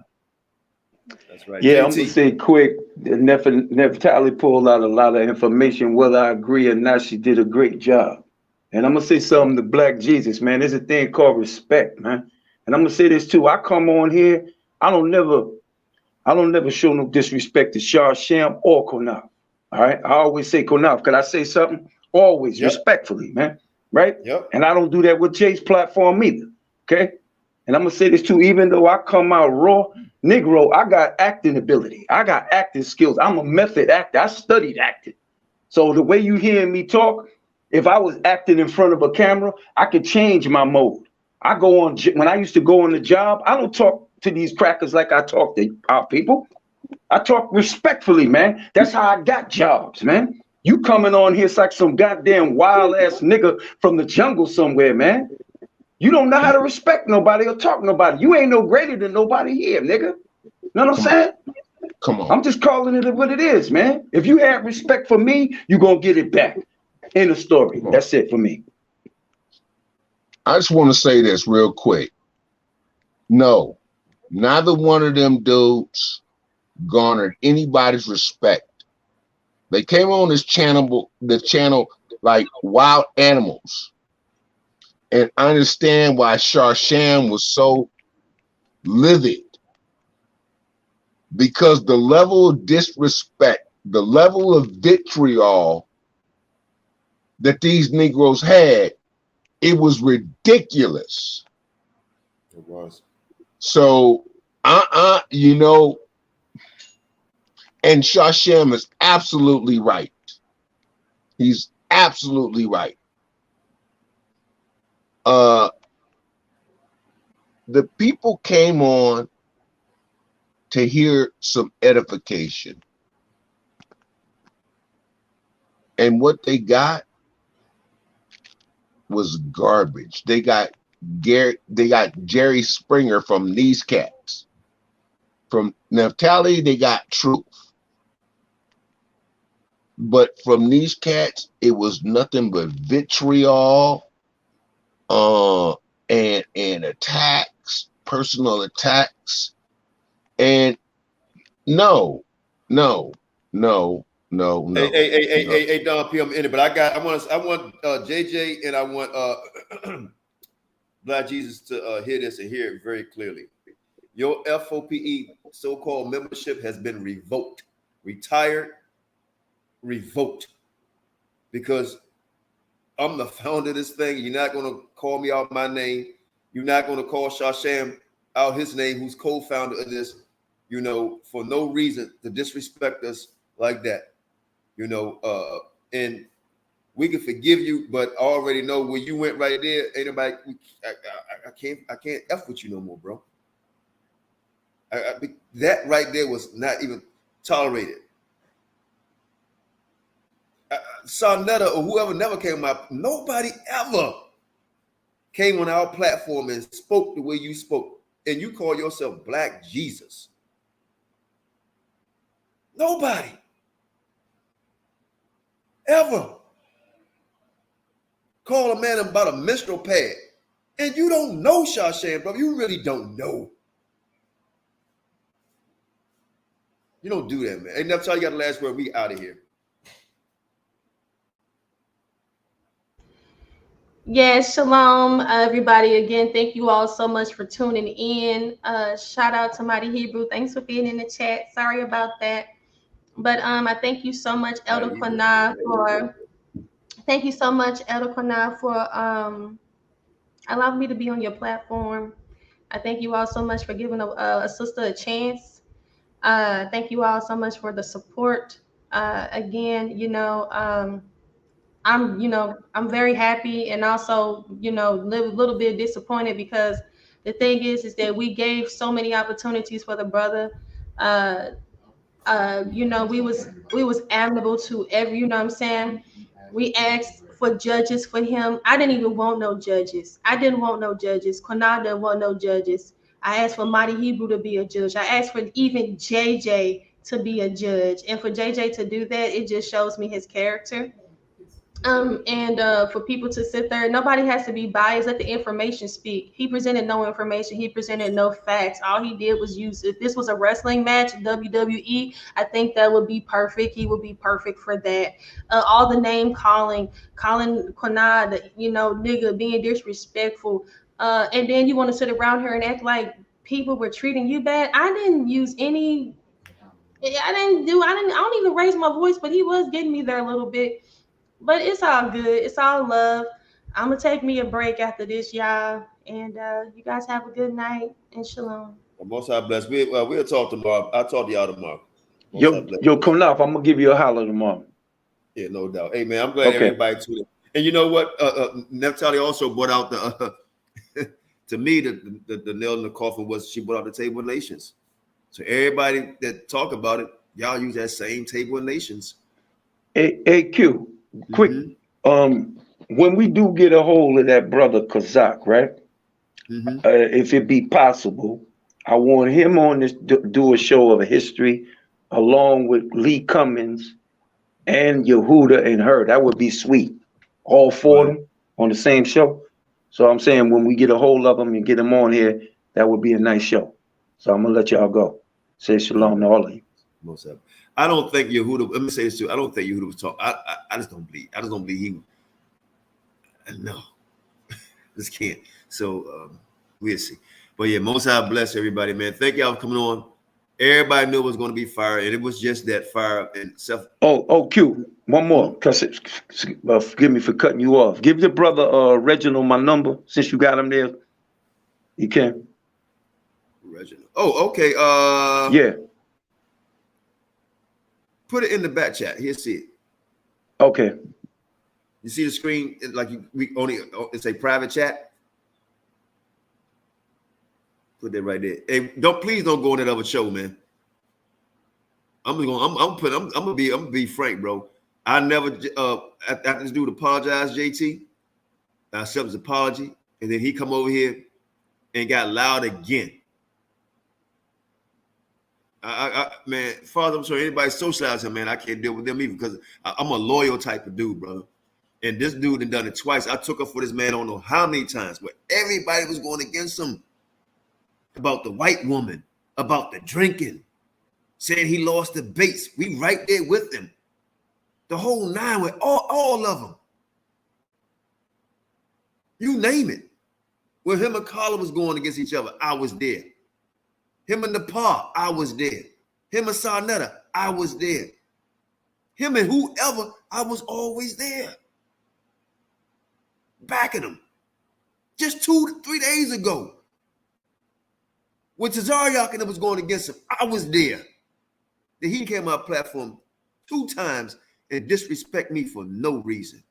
That's right. Yeah, JT. I'm going to say quick. Naphtali pulled out a lot of information. Whether I agree or not, she did a great job. And I'm going to say something to Black Jesus, man. There's a thing called respect, man. And I'm going to say this too. I come on here. I don't never show no disrespect to Sham or Qanath. All right. I always say Qanath. Could I say something? Always respectfully, man. Right? Yep. And I don't do that with Jay's platform either. Okay. And I'm gonna say this too, even though I come out raw, Negro, I got acting ability. I got acting skills. I'm a method actor. I studied acting. So the way you hear me talk, if I was acting in front of a camera, I could change my mode. I go on, when I used to go on the job, I don't talk to these crackers like I talk to our people. I talk respectfully, man. That's how I got jobs, man. You coming on here, it's like some goddamn wild ass nigga from the jungle somewhere, man. You don't know how to respect nobody or talk to nobody. You ain't no greater than nobody here, nigga. You know what I'm saying? Come on. I'm just calling it what it is, man. If you have respect for me, you're gonna get it back. End of story. That's it for me. I just want to say this real quick. No, neither one of them dudes garnered anybody's respect. They came on the channel like wild animals. And I understand why Sham was so livid. Because the level of disrespect, the level of vitriol that these Negroes had, it was ridiculous. It was. So, you know, and Sham is absolutely right. He's absolutely right. The people came on to hear some edification. And what they got was garbage. They got Jerry Springer from these cats. From Naphtali, they got truth. But from these cats, it was nothing but vitriol, and attacks, personal attacks. And no. Hey, Don P, I'm in it, but I want JJ and I want Black Jesus to hear this and hear it very clearly. Your F.O.P.E. so-called membership has been revoked, revoked, because I'm the founder of this thing. You're not going to call me out my name. You're not going to call Sham out his name, who's co-founder of this, you know, for no reason to disrespect us like that, you know. And we can forgive you, but I already know where you went right there. Ain't nobody, I can't F with you no more, bro. That right there was not even tolerated. Sonetta or whoever never came out. Nobody ever came on our platform and spoke the way you spoke. And you call yourself Black Jesus. Nobody ever call a man about a menstrual pad. And you don't know Sham, bro. You really don't know. You don't do that, man. And that's all you got the last word. We out of here. Yes, shalom, everybody. Again, thank you all so much for tuning in. Shout out to Mighty Hebrew. Thanks for being in the chat. Sorry about that. But I thank you so much, Elder Qanath, for allowing me to be on your platform. I thank you all so much for giving a sister a chance. Thank you all so much for the support. Again, I'm very happy and also, a little bit disappointed because the thing is that we gave so many opportunities for the brother You know, we was amenable to every, you know what I'm saying? We asked for judges for him. I didn't even want no judges. I didn't want no judges. Qanath didn't want no judges. I asked for Mighty Hebrew to be a judge. I asked for even JJ to be a judge. And for JJ to do that, it just shows me his character. And for people to sit there, nobody has to be biased. Let the information speak. He presented no information. He presented no facts. All he did was use, if this was a wrestling match, WWE, I think that would be perfect. He would be perfect for that. All the name calling Qanath, you know, nigga, being disrespectful. And then you want to sit around here and act like people were treating you bad. I didn't use any, I don't even raise my voice, but he was getting me there a little bit. But it's all good. It's all love. I'm gonna take me a break after this, y'all. And you guys have a good night and shalom. Well, most High bless. We'll talk tomorrow. I'll talk to y'all tomorrow. Yo, Qanath, I'm gonna give you a holler tomorrow. Yeah, no doubt. Hey man, I'm glad everybody tuned in. And you know what? Naphtali also brought out the to me the nail in the coffin was she brought out the table of nations. So everybody that talk about it, y'all use that same table of nations. Hey Q, quick. When we do get a hold of that brother Kazak, right? If it be possible, I want him on this do a show of history along with Lee Cummins and Yehuda and her. That would be sweet. All four of them on the same show. So I'm saying when we get a hold of them and get them on here, that would be a nice show. So I'm gonna let y'all go. Say shalom to all of you. Most of them. I don't think Yehuda. Let me say this too. I don't think Yehuda was talking. I just don't believe. I just don't believe he. No, just can't. So we'll see. But yeah, most High bless everybody, man. Thank y'all for coming on. Everybody knew it was going to be fire, and it was just that fire and self. Oh, Q. One more. Forgive me for cutting you off. Give your brother Reginald my number since you got him there. You can. Reginald. Oh, okay. Yeah. Put it in the back chat. He'll see it. Okay. You see the screen? Like it's a private chat. Put that right there. Hey, please don't go on that other show, man. I'm gonna be frank, bro. I never after this dude apologized, JT. I accept his apology, and then he come over here and got loud again. Man, Father, I'm sorry, anybody socialize him, man. I can't deal with them either because I'm a loyal type of dude, brother. And this dude had done it twice. I took up for this man, I don't know how many times, but everybody was going against him about the white woman, about the drinking, saying he lost the base. We right there with him. The whole nine with all of them. You name it. When him and Carla was going against each other, I was there. Him and Nepal, I was there. Him and Sarnetta, I was there. Him and whoever, I was always there. Backing them. Just 2 to 3 days ago. When Tazariak and it was going against him, I was there. Then he came on my platform 2 times and disrespect me for no reason.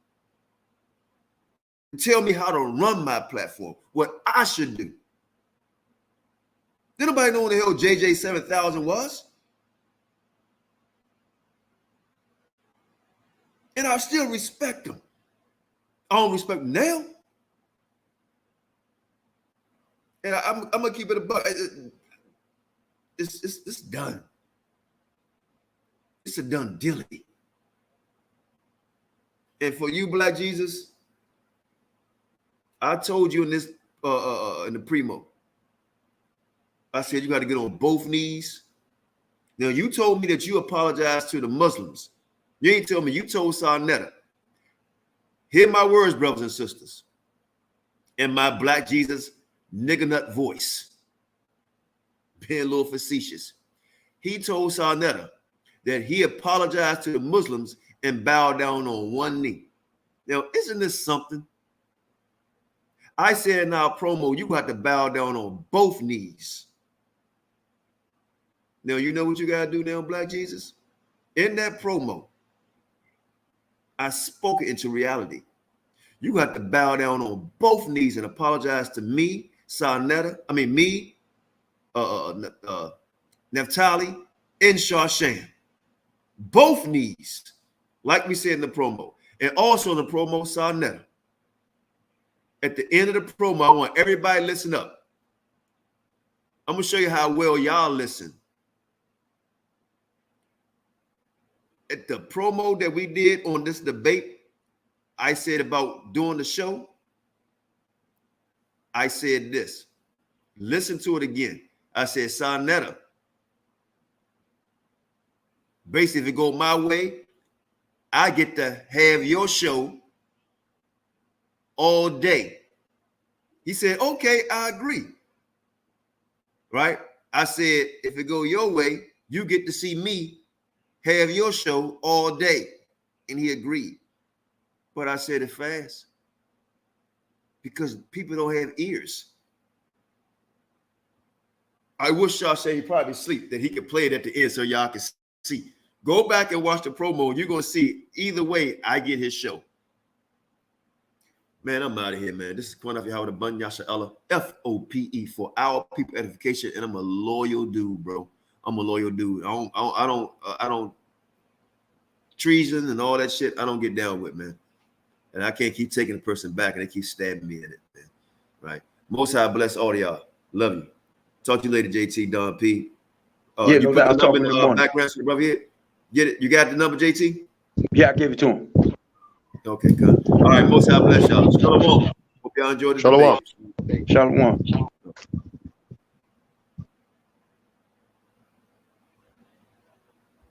And tell me how to run my platform, what I should do. Did nobody know what the hell JJ 7000 was? And I still respect him. I don't respect him now. And I'm gonna keep it a buck. It's done. It's a done deal. And for you, Black Jesus, I told you in this in the primo. I said you got to get on both knees. Now you told me that you apologized to the Muslims. You ain't tell me. You told Sarnetta. Hear my words, brothers and sisters. In my Black Jesus nigger nut voice, being a little facetious. He told Sarnetta that he apologized to the Muslims and bowed down on one knee. Now, isn't this something? I said in our promo, you got to bow down on both knees. Now, you know what you got to do now, Black Jesus? In that promo, I spoke it into reality. You got to bow down on both knees and apologize to me, Naphtali, in Shawshan. Both knees, like we said in the promo. And also in the promo, Sarnetta. At the end of the promo, I want everybody to listen up. I'm going to show you how well y'all listen. At the promo that we did on this debate, I said about doing the show, I said this. Listen to it again. I said, Sarnetta, basically, if it go my way, I get to have your show all day. He said, okay, I agree. Right? I said, if it go your way, you get to see me have your show all day. And he agreed. But I said it fast. Because people don't have ears. I wish y'all say he probably sleep, that he could play it at the end so y'all can see. Go back and watch the promo. And you're going to see either way I get his show. Man, I'm out of here, man. This is Qanath Yahawashi, F.O.P.E for our people edification. And I'm a loyal dude, bro. I'm a loyal dude. I don't treason and all that shit. I don't get down with, man. And I can't keep taking the person back and they keep stabbing me in it, man. Right. Most High bless all of y'all. Love you. Talk to you later, JT, Don P. Yeah, you no put doubt. the number in the background so the brother here. Get it? You got the number, JT? Yeah, I gave it to him. Okay, good. All right, most High bless y'all. Shalom. Hope y'all enjoyed the debate. Shalom.